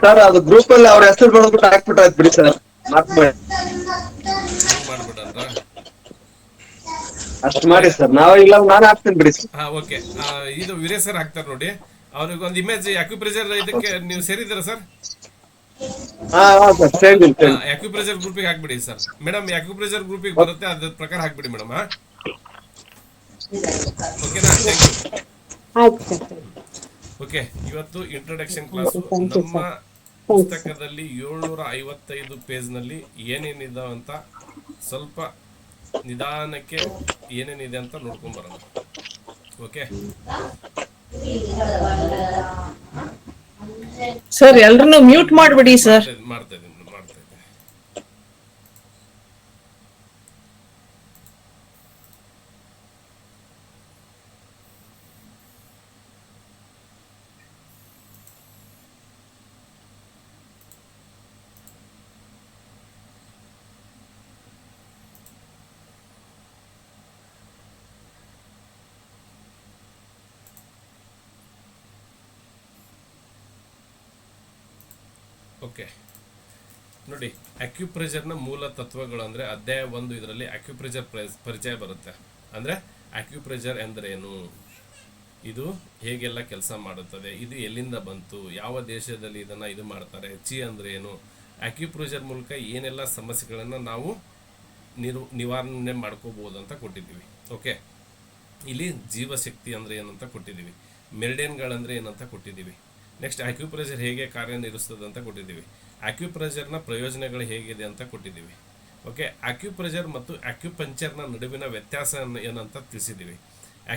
ಸರ್ ಅದು ಗ್ರೂಪ್ ಅಲ್ಲಿ ಅವ್ರ ಹೆಸರು ಬರ್ಬಿಟ್ಟು ಹಾಕ್ಬಿಟ್ಟಾಯ್ತು ಬಿಡಿ ಸರ್. ಮಾಡ್ಬಿಟ್ಟಂದ್ರ ಅಷ್ಟು ಮಾಡಿ ಸರ್. ನಾವು ಇಲ್ಲ ನಾನು ಹಾಕ್ತೀನಿ ಬಿಡಿ ಸರ್. ಹಾ ಓಕೆ. ಇದು ವೀರೇಶ್ ಸರ್ ಹಾಕ್ತಾರೆ ನೋಡಿ, ಅವ್ರಿಗೆ ಒಂದು ಇಮೇಜ್ ಅಕ್ಯುಪ್ರೆಷರ್ ಇದಕ್ಕೆ ನೀವು ಸೇರಿದ್ದೀರಾ ಸರ್? ಹಾ ಸರ್ ಸೇರಿದ್ದೀನಿ. ಅಕ್ಯುಪ್ರೆಷರ್ ಗ್ರೂಪಿಗೆ ಹಾಕ್ಬಿಡಿ ಸರ್. ಮೇಡಮ್ ಅಕ್ಯುಪ್ರೆಷರ್ ಗ್ರೂಪಿಗೆ ಬರುತ್ತೆ, ಅದ್ರ ಪ್ರಕಾರ ಹಾಕ್ಬಿಡಿ ಮೇಡಮ್. ಓಕೆನಾ? Thank you. ಓಕೆ, ಇವತ್ತು ಇಂಟ್ರೊಡಕ್ಷನ್ ಕ್ಲಾಸು ನಮ್ಮ ಪುಸ್ತಕದಲ್ಲಿ 755 ಪೇಜ್ನಲ್ಲಿ ಏನೇನಿದೆ ಅಂತ ಸ್ವಲ್ಪ ನಿಧಾನಕ್ಕೆ ಏನೇನಿದೆ ಅಂತ ನೋಡ್ಕೊಂಡ್ ಬರೋಣ. ಓಕೆ ಸರ್ ಎಲ್ರನ್ನು ಮ್ಯೂಟ್ ಮಾಡ್ಬಿಡಿ ಸರ್. ಮಾಡ್ತಾ ಇದ್ದೀನಿ. ಓಕೆ ನೋಡಿ, ಅಕ್ಯುಪ್ರೆಷರ್ನ ಮೂಲ ತತ್ವಗಳು ಅಂದರೆ ಅಧ್ಯಾಯ 1 ಇದರಲ್ಲಿ ಅಕ್ಯುಪ್ರೆಷರ್ ಪರಿಚಯ ಬರುತ್ತೆ. ಅಂದರೆ ಅಕ್ಯುಪ್ರೆಷರ್ ಎಂದರೇನು, ಇದು ಹೇಗೆಲ್ಲ ಕೆಲಸ ಮಾಡುತ್ತದೆ, ಇದು ಎಲ್ಲಿಂದ ಬಂತು, ಯಾವ ದೇಶದಲ್ಲಿ ಇದನ್ನು ಇದು ಮಾಡ್ತಾರೆ, ಚಿ ಅಂದರೆ ಏನು, ಅಕ್ಯುಪ್ರೆಷರ್ ಮೂಲಕ ಏನೆಲ್ಲ ಸಮಸ್ಯೆಗಳನ್ನು ನಾವು ನಿವಾರಣೆ ಮಾಡ್ಕೋಬೋದು ಅಂತ ಕೊಟ್ಟಿದ್ದೀವಿ. ಓಕೆ, ಇಲ್ಲಿ ಜೀವಶಕ್ತಿ ಅಂದರೆ ಏನಂತ ಕೊಟ್ಟಿದ್ದೀವಿ, ಮೆರಿಡಿಯನ್ಗಳಂದರೆ ಏನಂತ ಕೊಟ್ಟಿದ್ದೀವಿ. ನೆಕ್ಸ್ಟ್ ಅಕ್ಯುಪ್ರೆಷರ್ ಹೇಗೆ ಕಾರ್ಯನಿರ್ವಹಿಸ್ತದೆ ಅಂತ ಕೊಟ್ಟಿದ್ದೀವಿ. ಅಕ್ಯುಪ್ರೆಷರ್ನ ಪ್ರಯೋಜನಗಳು ಹೇಗಿದೆ ಅಂತ ಕೊಟ್ಟಿದ್ದೀವಿ. ಓಕೆ, ಅಕ್ಯುಪ್ರೆಷರ್ ಮತ್ತು ಅಕ್ಯುಪಂಕ್ಚರ್ನ ನಡುವಿನ ವ್ಯತ್ಯಾಸ ಏನಂತ ತಿಳಿಸಿದ್ದೀವಿ.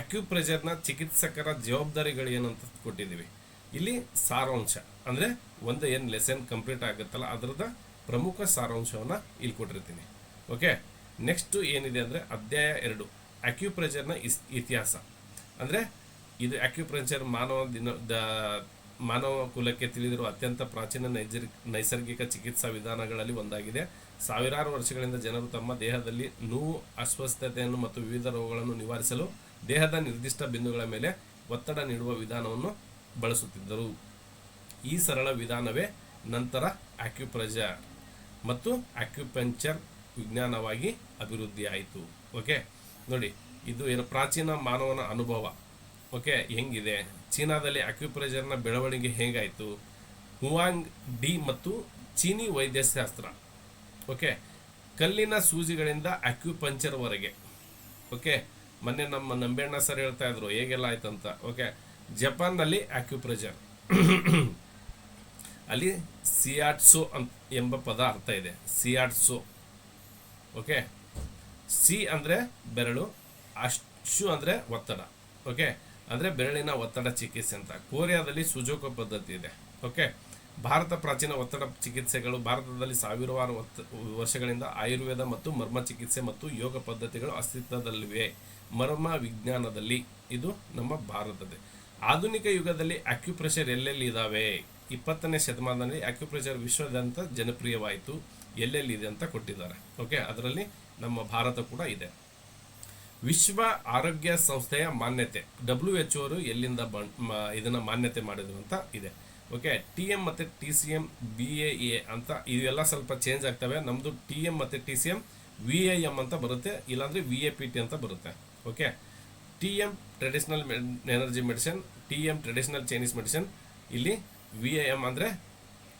ಅಕ್ಯುಪ್ರೆಷರ್ನ ಚಿಕಿತ್ಸಕರ ಜವಾಬ್ದಾರಿಗಳು ಏನಂತ ಕೊಟ್ಟಿದ್ದೀವಿ. ಇಲ್ಲಿ ಸಾರಾಂಶ ಅಂದರೆ ಒಂದು ಏನು ಲೆಸನ್ ಕಂಪ್ಲೀಟ್ ಆಗುತ್ತಲ್ಲ ಅದರದ ಪ್ರಮುಖ ಸಾರಾಂಶವನ್ನು ಇಲ್ಲಿ ಕೊಟ್ಟಿರ್ತೀನಿ. ಓಕೆ, ನೆಕ್ಸ್ಟು ಏನಿದೆ ಅಂದರೆ ಅಧ್ಯಾಯ 2 ಅಕ್ಯುಪ್ರೆಷರ್ನ ಇತಿಹಾಸ. ಅಂದರೆ ಇದು ಅಕ್ಯುಪ್ರೆಷರ್ ಮಾನವ ಕುಲಕ್ಕೆ ತಿಳಿದಿರುವ ಅತ್ಯಂತ ಪ್ರಾಚೀನ ನೈಸರ್ಗಿಕ ಚಿಕಿತ್ಸಾ ವಿಧಾನಗಳಲ್ಲಿ ಒಂದಾಗಿದೆ. ಸಾವಿರಾರು ವರ್ಷಗಳಿಂದ ಜನರು ತಮ್ಮ ದೇಹದಲ್ಲಿ ನೋವು, ಅಸ್ವಸ್ಥತೆಯನ್ನು ಮತ್ತು ವಿವಿಧ ರೋಗಗಳನ್ನು ನಿವಾರಿಸಲು ದೇಹದ ನಿರ್ದಿಷ್ಟ ಬಿಂದುಗಳ ಮೇಲೆ ಒತ್ತಡ ನೀಡುವ ವಿಧಾನವನ್ನು ಬಳಸುತ್ತಿದ್ದರು. ಈ ಸರಳ ವಿಧಾನವೇ ನಂತರ ಅಕ್ಯುಪ್ರೆಷರ್ ಮತ್ತು ಅಕ್ಯುಪಂಕ್ಚರ್ ವಿಜ್ಞಾನವಾಗಿ ಅಭಿವೃದ್ಧಿಯಾಯಿತು. ಓಕೆ ನೋಡಿ, ಇದು ಏನು ಪ್ರಾಚೀನ ಮಾನವನ ಅನುಭವ. ಓಕೆ, ಹೆಂಗಿದೆ, ಚೀನಾದಲ್ಲಿ ಅಕ್ಯುಪ್ರೆಷರ್ನ ಬೆಳವಣಿಗೆ ಹೇಗಾಯಿತು, ಹುವಾಂಗ್ ಡಿ ಮತ್ತು ಚೀನಿ ವೈದ್ಯಶಾಸ್ತ್ರ. ಓಕೆ, ಕಲ್ಲಿನ ಸೂಜಿಗಳಿಂದ ಅಕ್ಯುಪಂಕ್ಚರ್ವರೆಗೆ. ಓಕೆ, ಮೊನ್ನೆ ನಮ್ಮ ನಂಬೇಣ್ಣ ಸರ್ ಹೇಳ್ತಾ ಇದ್ರು ಹೇಗೆಲ್ಲ ಆಯ್ತಂತ. ಓಕೆ, ಜಪಾನ್ನಲ್ಲಿ ಅಕ್ಯುಪ್ರೆಷರ್ ಅಲ್ಲಿ ಸಿಯಾಟ್ಸೋ ಎಂಬ ಪದ ಅರ್ಥ ಇದೆ, ಸಿಯಾಟ್ಸೋ. ಓಕೆ, ಸಿ ಅಂದರೆ ಬೆರಳು, ಅಶು ಅಂದರೆ ಒತ್ತಡ. ಓಕೆ, ಅಂದರೆ ಬೆರಳಿನ ಒತ್ತಡ ಚಿಕಿತ್ಸೆ ಅಂತ. ಕೊರಿಯಾದಲ್ಲಿ ಸುಜೋಕೋ ಪದ್ಧತಿ ಇದೆ. ಓಕೆ, ಭಾರತ ಪ್ರಾಚೀನ ಒತ್ತಡ ಚಿಕಿತ್ಸೆಗಳು. ಭಾರತದಲ್ಲಿ ಸಾವಿರಾರು ವರ್ಷಗಳಿಂದ ಆಯುರ್ವೇದ ಮತ್ತು ಮರ್ಮ ಚಿಕಿತ್ಸೆ ಮತ್ತು ಯೋಗ ಪದ್ಧತಿಗಳು ಅಸ್ತಿತ್ವದಲ್ಲಿವೆ. ಮರ್ಮ ವಿಜ್ಞಾನದಲ್ಲಿ ಇದು ನಮ್ಮ ಭಾರತದ. ಆಧುನಿಕ ಯುಗದಲ್ಲಿ ಅಕ್ಯುಪ್ರೆಷರ್ ಎಲ್ಲೆಲ್ಲಿ ಇದ್ದಾವೆ, 20ನೇ ಶತಮಾನದಲ್ಲಿ ಅಕ್ಯುಪ್ರೆಷರ್ ವಿಶ್ವದಾದ್ಯಂತ ಜನಪ್ರಿಯವಾಯಿತು. ಎಲ್ಲೆಲ್ಲಿದೆ ಅಂತ ಕೊಟ್ಟಿದ್ದಾರೆ. ಓಕೆ, ಅದರಲ್ಲಿ ನಮ್ಮ ಭಾರತ ಕೂಡ ಇದೆ. ವಿಶ್ವ ಆರೋಗ್ಯ ಸಂಸ್ಥೆಯ ಮಾನ್ಯತೆ, WHO ಅವರು ಎಲ್ಲಿಂದ ಇದನ್ನು ಮಾನ್ಯತೆ ಮಾಡಿದ್ರು ಅಂತ ಇದೆ. ಓಕೆ, TM ಮತ್ತು TCM BAA ಅಂತ ಇವೆಲ್ಲ ಸ್ವಲ್ಪ ಚೇಂಜ್ ಆಗ್ತವೆ. ನಮ್ಮದು TM ಮತ್ತು TCM VAM ಅಂತ ಬರುತ್ತೆ, ಇಲ್ಲಾಂದರೆ VAPT ಅಂತ ಬರುತ್ತೆ. Okay, TM traditional energy medicine, TM traditional Chinese medicine, ಇಲ್ಲಿ VAM ಅಂದರೆ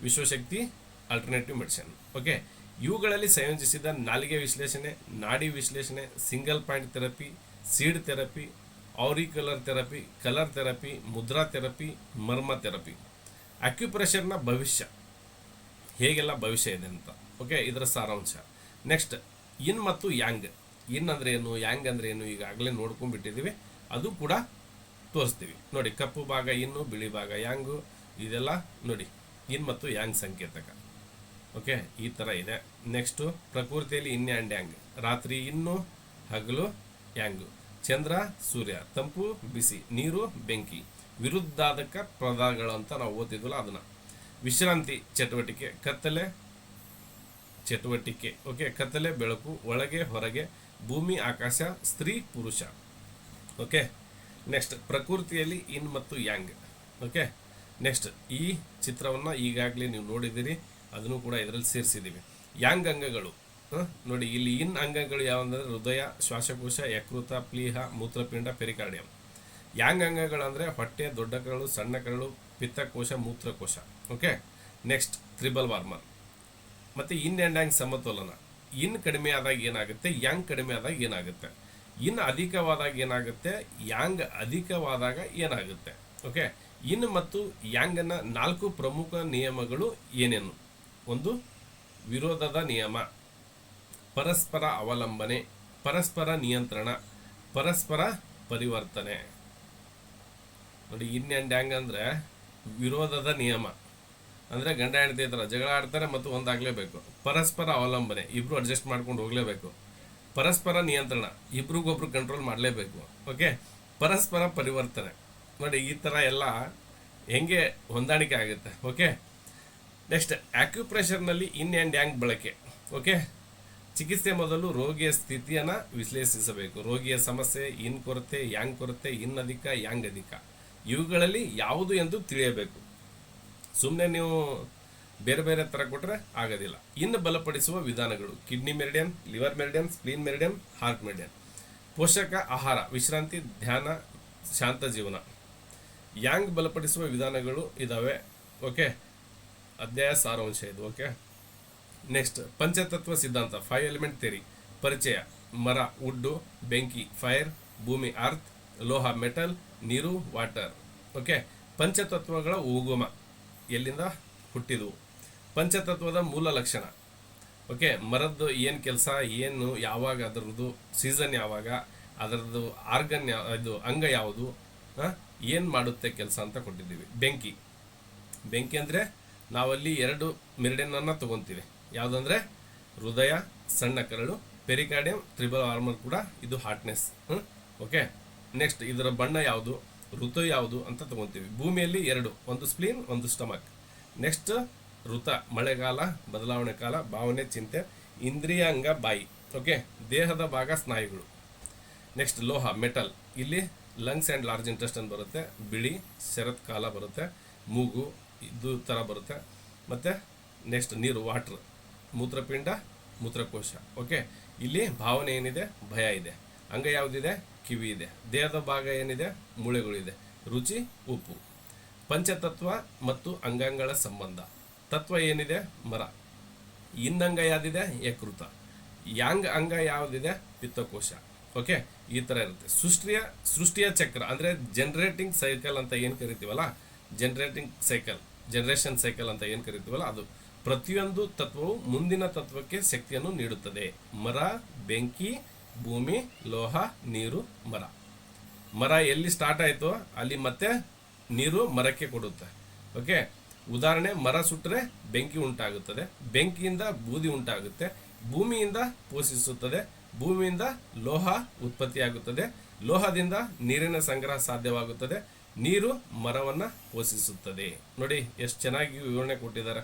ವಿಶ್ವಶಕ್ತಿ ಆಲ್ಟರ್ನೇಟಿವ್ ಮೆಡಿಸಿನ್. ಓಕೆ, ಇವುಗಳಲ್ಲಿ ಸಂಯೋಜಿಸಿದ ನಾಲಿಗೆ ವಿಶ್ಲೇಷಣೆ, ನಾಡಿ ವಿಶ್ಲೇಷಣೆ, single point therapy, seed therapy, auricular therapy, colour therapy, Mudra therapy, ಮರ್ಮ ಥೆರಪಿ. ಅಕ್ಯುಪ್ರೆಷರ್ನ ಭವಿಷ್ಯ, ಹೇಗೆಲ್ಲ ಭವಿಷ್ಯ ಇದೆ ಅಂತ. ಓಕೆ, ಇದರ ಸಾರಾಂಶ. ನೆಕ್ಸ್ಟ್ ಇನ್ ಮತ್ತು ಯಾಂಗ್. ಇನ್ ಅಂದರೆ ಏನು, ಯಾಂಗ್ ಅಂದರೆ ಏನು ಈಗಾಗಲೇ ನೋಡ್ಕೊಂಡ್ಬಿಟ್ಟಿದ್ದೀವಿ, ಅದು ಕೂಡ ತೋರಿಸ್ತೀವಿ. ನೋಡಿ, ಕಪ್ಪು ಭಾಗ ಇನ್ನು, ಬಿಳಿ ಭಾಗ ಯಾಂಗು, ಇದೆಲ್ಲ ನೋಡಿ ಇನ್ ಮತ್ತು ಯಾಂಗ್ ಸಂಕೇತಕ. ಓಕೆ, ಈ ಥರ ಇದೆ. ನೆಕ್ಸ್ಟು ಪ್ರಕೃತಿಯಲ್ಲಿ ಇನ್ ಆ್ಯಂಡ್ ಯಾಂಗ್, ರಾತ್ರಿ ಇನ್ನು, ಹಗಲು ಯಾಂಗು, ಚಂದ್ರ ಸೂರ್ಯ, ತಂಪು ಬಿಸಿ, ನೀರು ಬೆಂಕಿ, ವಿರುದ್ಧಾಧಕ ಪದಗಳು ಅಂತ ನಾವು ಓದ್ತಿದ್ವಲ್ಲ ಅದನ್ನು. ವಿಶ್ರಾಂತಿ ಚಟುವಟಿಕೆ, ಕತ್ತಲೆ ಚಟುವಟಿಕೆ. ಓಕೆ, ಕತ್ತಲೆ ಬೆಳಕು, ಒಳಗೆ ಹೊರಗೆ, ಭೂಮಿ ಆಕಾಶ, ಸ್ತ್ರೀ ಪುರುಷ. ಓಕೆ, ನೆಕ್ಸ್ಟ್ ಪ್ರಕೃತಿಯಲ್ಲಿ ಇನ್ ಮತ್ತು ಯಾಂಗ್. ಓಕೆ, ನೆಕ್ಸ್ಟ್ ಈ ಚಿತ್ರವನ್ನು ಈಗಾಗಲೇ ನೀವು ನೋಡಿದ್ದೀರಿ, ಅದನ್ನು ಕೂಡ ಇದರಲ್ಲಿ ಸೇರಿಸಿದ್ದೀವಿ. ಯಾಂಗ್ ಅಂಗಗಳು ನೋಡಿ, ಇಲ್ಲಿ ಇನ್ ಅಂಗಗಳು ಯಾವಂದ್ರೆ ಹೃದಯ, ಶ್ವಾಸಕೋಶ, ಯಕೃತ, ಪ್ಲೀಹ, ಮೂತ್ರಪಿಂಡ, ಪೆರಿಕಾರ್ಡಿಯಂ. ಯಾಂಗ್ ಅಂಗಗಳು ಅಂದರೆ ಹೊಟ್ಟೆ, ದೊಡ್ಡ ಕರಳು, ಸಣ್ಣ ಕರಳು, ಪಿತ್ತಕೋಶ, ಮೂತ್ರಕೋಶ. Okay, next triple warmer. ಮತ್ತು ಇನ್ ಆ್ಯಂಡ್ ಯಾಂಗ್ ಸಮತೋಲನ. ಇನ್ ಕಡಿಮೆ ಆದಾಗ ಏನಾಗುತ್ತೆ, ಯಾಂಗ್ ಕಡಿಮೆ ಆದಾಗ ಏನಾಗುತ್ತೆ, ಇನ್ ಅಧಿಕವಾದಾಗ ಏನಾಗುತ್ತೆ, ಯಾಂಗ್ ಅಧಿಕವಾದಾಗ ಏನಾಗುತ್ತೆ. ಓಕೆ, ಇನ್ ಮತ್ತು ಯಾಂಗನ 4 ಪ್ರಮುಖ ನಿಯಮಗಳು ಏನೇನು? ಒಂದು ವಿರೋಧದ ನಿಯಮ, ಪರಸ್ಪರ ಅವಲಂಬನೆ, ಪರಸ್ಪರ ನಿಯಂತ್ರಣ, ಪರಸ್ಪರ ಪರಿವರ್ತನೆ. ನೋಡಿ, ಇನ್ ಆ್ಯಂಡ್ ಯಾಂಗ್ ಅಂದರೆ ವಿರೋಧದ ನಿಯಮ ಅಂದರೆ ಗಂಡ ಹೆಂಡತಿ ಇರ್ತಾರೆ, ಜಗಳ ಆಡ್ತಾರೆ ಮತ್ತು ಒಂದಾಗಲೇಬೇಕು. ಪರಸ್ಪರ ಅವಲಂಬನೆ, ಇಬ್ಬರು ಅಡ್ಜಸ್ಟ್ ಮಾಡ್ಕೊಂಡು ಹೋಗಲೇಬೇಕು. ಪರಸ್ಪರ ನಿಯಂತ್ರಣ, ಇಬ್ರಿಗೊಬ್ರು ಕಂಟ್ರೋಲ್ ಮಾಡಲೇಬೇಕು. ಓಕೆ, ಪರಸ್ಪರ ಪರಿವರ್ತನೆ. ನೋಡಿ, ಈ ಥರ ಎಲ್ಲ ಹೆಂಗೆ ಹೊಂದಾಣಿಕೆ ಆಗುತ್ತೆ. ಓಕೆ, ನೆಕ್ಸ್ಟ್ ಆಕ್ಯುಪ್ರೆಷರ್ನಲ್ಲಿ ಇನ್ ಆ್ಯಂಡ್ ಯಾಂಗ್ ಬಳಕೆ. ಓಕೆ, ಚಿಕಿತ್ಸೆ ಮೊದಲು ರೋಗಿಯ ಸ್ಥಿತಿಯನ್ನು ವಿಶ್ಲೇಷಿಸಬೇಕು. ರೋಗಿಯ ಸಮಸ್ಯೆ, ಇನ್ ಕೊರತೆ, ಯಾಂಗ್ ಕೊರತೆ, ಇನ್ ಅಧಿಕ, ಯಾಂಗ್ ಅಧಿಕ, ಇವುಗಳಲ್ಲಿ ಯಾವುದು ಎಂದು ತಿಳಿಯಬೇಕು. ಸುಮ್ಮನೆ ನೀವು ಬೇರೆ ಬೇರೆ ಥರ ಕೊಟ್ಟರೆ ಆಗೋದಿಲ್ಲ. ಇನ್ನು ಬಲಪಡಿಸುವ ವಿಧಾನಗಳು: kidney meridian, liver meridian, spleen meridian, heart meridian. ಪೋಷಕ ಆಹಾರ, ವಿಶ್ರಾಂತಿ, ಧ್ಯಾನ, ಶಾಂತ ಜೀವನ. ಯಾಂಗ್ ಬಲಪಡಿಸುವ ವಿಧಾನಗಳು ಇದಾವೆ. ಓಕೆ, ಅಧ್ಯಾಯ ಸಾರಾಂಶ ಇದು. ಓಕೆ, ನೆಕ್ಸ್ಟ್ ಪಂಚತತ್ವ ಸಿದ್ಧಾಂತ, 5 ಎಲಿಮೆಂಟ್ ಥಿಯರಿ. ಪರಿಚಯ: ಮರ ವುಡ್ಡು, ಬೆಂಕಿ ಫೈರ್, ಭೂಮಿ ಅರ್ತ್, ಲೋಹ ಮೆಟಲ್, ನೀರು ವಾಟರ್. ಓಕೆ, ಪಂಚತತ್ವಗಳ ಉಗಮ, ಎಲ್ಲಿಂದ ಹುಟ್ಟಿದವು, ಪಂಚತತ್ವದ ಮೂಲ ಲಕ್ಷಣ. ಓಕೆ, ಮರದ್ದು ಏನು ಕೆಲಸ, ಏನು ಯಾವಾಗ, ಅದರದ್ದು ಸೀಸನ್ ಯಾವಾಗ, ಅದರದ್ದು ಆರ್ಗನ್ ಇದು ಅಂಗ ಯಾವುದು, ಏನು ಮಾಡುತ್ತೆ ಕೆಲಸ ಅಂತ ಕೊಟ್ಟಿದ್ದೀವಿ. ಬೆಂಕಿ, ಬೆಂಕಿ ಅಂದರೆ ನಾವಲ್ಲಿ 2 ಮೆರಿಡಿಯನನ್ನು ತೊಗೊತೀವಿ. ಯಾವುದಂದ್ರೆ ಹೃದಯ, ಸಣ್ಣ ಕರಳು, ಪೆರಿಕಾರ್ಡಿಯಂ, ತ್ರಿಬಲ್ ವಾರ್ಮರ್ ಕೂಡ ಇದು ಹಾರ್ಟ್ನೆಸ್. ಓಕೆ, ನೆಕ್ಸ್ಟ್ ಇದರ ಬಣ್ಣ ಯಾವುದು, ಋತು ಯಾವುದು ಅಂತ ತೊಗೊತೀವಿ. ಭೂಮಿಯಲ್ಲಿ 2, ಒಂದು ಸ್ಪ್ಲೀನ್, ಒಂದು ಸ್ಟಮಕ್. ನೆಕ್ಸ್ಟ್ ಋತ, ಮಳೆಗಾಲ, ಬದಲಾವಣೆ ಕಾಲ, ಭಾವನೆ, ಚಿಂತೆ. ಇಂದ್ರಿಯ ಅಂಗ ಬಾಯಿ. ಓಕೆ, ದೇಹದ ಭಾಗ ಸ್ನಾಯುಗಳು. ನೆಕ್ಸ್ಟ್ ಲೋಹ ಮೆಟಲ್, ಇಲ್ಲಿ ಲಂಗ್ಸ್ ಆ್ಯಂಡ್ ಲಾರ್ಜ್ ಇಂಟೆಸ್ಟೈನ್ ಬರುತ್ತೆ. ಬಿಳಿ, ಶರತ್ಕಾಲ ಬರುತ್ತೆ. ಮೂಗು ಇದು ಥರ ಬರುತ್ತೆ. ಮತ್ತು ನೆಕ್ಸ್ಟ್ ನೀರು ವಾಟ್ರ್, ಮೂತ್ರಪಿಂಡ, ಮೂತ್ರಕೋಶ. ಓಕೆ, ಇಲ್ಲಿ ಭಾವನೆ ಏನಿದೆ, ಭಯ ಇದೆ. ಅಂಗ ಯಾವುದಿದೆ, ಕಿವಿ ಇದೆ. ದೇಹದ ಭಾಗ ಏನಿದೆ, ಮೂಳೆಗಳಿದೆ. ರುಚಿ, ಉಪ್ಪು. ಪಂಚತತ್ವ ಮತ್ತು ಅಂಗಾಂಗಗಳ ಸಂಬಂಧ. ತತ್ವ ಏನಿದೆ, ಮರ. ಇನ್ನಂಗ ಯಾವುದಿದೆ, ಯಕೃತ. ಯಾಂಗ್ ಅಂಗ ಯಾವುದಿದೆ, ಪಿತ್ತಕೋಶ. ಓಕೆ, ಈ ಥರ ಇರುತ್ತೆ. ಸೃಷ್ಟಿಯ ಚಕ್ರ ಅಂದರೆ ಜನರೇಟಿಂಗ್ ಸೈಕಲ್ ಅಂತ ಏನು ಕರಿತೀವಲ್ಲ, ಜನರೇಷನ್ ಸೈಕಲ್ ಅಂತ ಏನು ಕರಿತೀವಲ್ಲ, ಅದು ಪ್ರತಿಯೊಂದು ತತ್ವವು ಮುಂದಿನ ತತ್ವಕ್ಕೆ ಶಕ್ತಿಯನ್ನು ನೀಡುತ್ತದೆ. ಮರ, ಬೆಂಕಿ, ಭೂಮಿ, ಲೋಹ, ನೀರು, ಮರ. ಮರ ಎಲ್ಲಿ ಸ್ಟಾರ್ಟ್ ಆಯಿತೋ ಅಲ್ಲಿ ಮತ್ತೆ ನೀರು ಮರಕ್ಕೆ ಕೊಡುತ್ತೆ. ಓಕೆ, ಉದಾಹರಣೆ, ಮರ ಸುಟ್ಟರೆ ಬೆಂಕಿ ಉಂಟಾಗುತ್ತದೆ, ಬೆಂಕಿಯಿಂದ ಬೂದಿ ಉಂಟಾಗುತ್ತೆ, ಭೂಮಿಯಿಂದ ಪೋಷಿಸುತ್ತದೆ, ಭೂಮಿಯಿಂದ ಲೋಹ ಉತ್ಪತ್ತಿಯಾಗುತ್ತದೆ, ಲೋಹದಿಂದ ನೀರಿನ ಸಂಗ್ರಹ ಸಾಧ್ಯವಾಗುತ್ತದೆ, ನೀರು ಮರವನ್ನು ಪೋಷಿಸುತ್ತದೆ. ನೋಡಿ ಎಷ್ಟು ಚೆನ್ನಾಗಿ ವಿವರಣೆ ಕೊಟ್ಟಿದ್ದಾರೆ.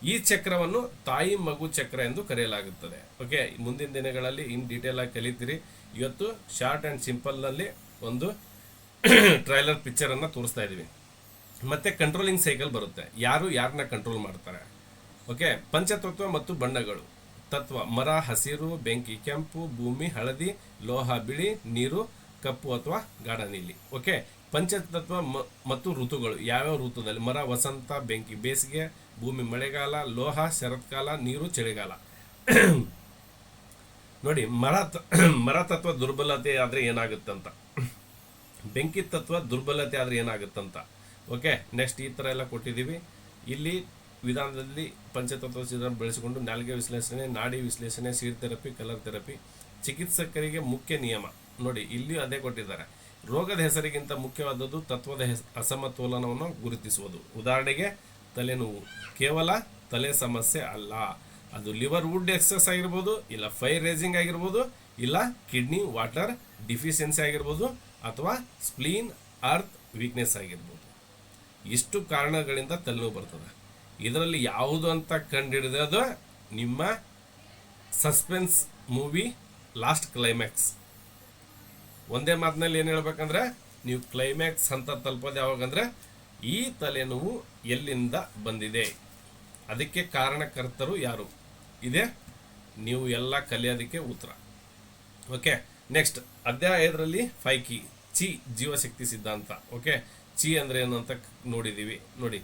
ಈ ಚಕ್ರವನ್ನು ತಾಯಿ ಮಗು ಚಕ್ರ ಎಂದು ಕರೆಯಲಾಗುತ್ತದೆ. ಓಕೆ, ಮುಂದಿನ ದಿನಗಳಲ್ಲಿ ಇನ್ ಡೀಟೇಲ್ ಆಗಿ ಕಲಿತೀರಿ. ಇವತ್ತು ಶಾರ್ಟ್ ಆ್ಯಂಡ್ ಸಿಂಪಲ್ನಲ್ಲಿ ಒಂದು ಟ್ರೈಲರ್ ಪಿಕ್ಚರನ್ನು ತೋರಿಸ್ತಾ ಇದ್ದೀವಿ. ಮತ್ತು ಕಂಟ್ರೋಲಿಂಗ್ ಸೈಕಲ್ ಬರುತ್ತೆ, ಯಾರನ್ನ ಕಂಟ್ರೋಲ್ ಮಾಡ್ತಾರೆ. ಓಕೆ, ಪಂಚತತ್ವ ಮತ್ತು ಬಣ್ಣಗಳು. ತತ್ವ: ಮರ ಹಸಿರು, ಬೆಂಕಿ ಕೆಂಪು, ಭೂಮಿ ಹಳದಿ, ಲೋಹ ಬಿಳಿ, ನೀರು ಕಪ್ಪು ಅಥವಾ ಗಾಢ ನೀಲಿ. ಓಕೆ, ಪಂಚತತ್ವ ಮತ್ತು ಋತುಗಳು. ಯಾವ್ಯಾವ ಋತುದಲ್ಲಿ? ಮರ ವಸಂತ, ಬೆಂಕಿ ಬೇಸಿಗೆ, ಭೂಮಿ ಮಳೆಗಾಲ, ಲೋಹ ಶರತ್ಕಾಲ, ನೀರು ಚಳಿಗಾಲ. ನೋಡಿ, ಮರ ತತ್ವ ದುರ್ಬಲತೆ ಆದರೆ ಏನಾಗುತ್ತಂತ, ಬೆಂಕಿ ತತ್ವ ದುರ್ಬಲತೆ ಆದರೆ ಏನಾಗುತ್ತಂತ. ಓಕೆ, ನೆಕ್ಸ್ಟ್ ಈ ಥರ ಎಲ್ಲ ಕೊಟ್ಟಿದ್ದೀವಿ. ಇಲ್ಲಿ ವಿಧಾನದಲ್ಲಿ ಪಂಚತತ್ವ ಸಿದ್ಧಾಂತ ಬೆಳೆಸಿಕೊಂಡು ನಾಲಿಗೆ ವಿಶ್ಲೇಷಣೆ, ನಾಡಿ ವಿಶ್ಲೇಷಣೆ, ಸೀಡ್ ಥೆರಪಿ, ಕಲರ್ ಥೆರಪಿ. ಚಿಕಿತ್ಸಕರಿಗೆ ಮುಖ್ಯ ನಿಯಮ ನೋಡಿ, ಇಲ್ಲಿ ಅದೇ ಕೊಟ್ಟಿದ್ದಾರೆ. ರೋಗದ ಹೆಸರಿಗಿಂತ ಮುಖ್ಯವಾದದ್ದು ತತ್ವದ ಅಸಮತೋಲನವನ್ನು ಗುರುತಿಸುವುದು. ಉದಾಹರಣೆಗೆ ತಲೆನೋವು ಕೇವಲ ತಲೆ ಸಮಸ್ಯೆ ಅಲ್ಲ, ಅದು ಲಿವರ್ ವುಡ್ ಎಕ್ಸಸ್ ಆಗಿರ್ಬೋದು, ಇಲ್ಲ ಫೈರ್ ರೇಸಿಂಗ್ ಆಗಿರ್ಬೋದು, ಇಲ್ಲ ಕಿಡ್ನಿ ವಾಟರ್ ಡಿಫಿಷಿಯನ್ಸಿ ಆಗಿರ್ಬೋದು, ಅಥವಾ ಸ್ಪ್ಲೀನ್ ಅರ್ತ್ ವೀಕ್ನೆಸ್ ಆಗಿರ್ಬೋದು. ಇಷ್ಟು ಕಾರಣಗಳಿಂದ ತಲೆನೋವು ಬರ್ತದೆ. ಇದರಲ್ಲಿ ಯಾವುದು ಅಂತ ಕಂಡುಹಿಡಿದೋದು ನಿಮ್ಮ ಸಸ್ಪೆನ್ಸ್ ಮೂವಿ ಲಾಸ್ಟ್ ಕ್ಲೈಮ್ಯಾಕ್ಸ್. ಒಂದೇ ಮಾತಿನಲ್ಲಿ ಏನು ಹೇಳ್ಬೇಕಂದ್ರೆ, ನೀವು ಕ್ಲೈಮ್ಯಾಕ್ಸ್ ಹಂತ ತಲುಪೋದು ಯಾವಾಗಂದ್ರೆ ಈ ತಲೆನೋವು ಎಲ್ಲಿಂದ ಬಂದಿದೆ, ಅದಕ್ಕೆ ಕಾರಣಕರ್ತರು ಯಾರು, ಇದೇ ನೀವು ಎಲ್ಲ ಕಲಿಯೋದಕ್ಕೆ ಉತ್ತರ. ಓಕೆ, ನೆಕ್ಸ್ಟ್ ಅಧ್ಯಾಯ 5ರಲ್ಲಿ 5 ಕೀ ಚಿ ಜೀವಶಕ್ತಿ ಸಿದ್ಧಾಂತ. ಓಕೆ, ಚಿ ಅಂದ್ರೆ ಏನು ಅಂತ ನೋಡಿದ್ದೀವಿ. ನೋಡಿ,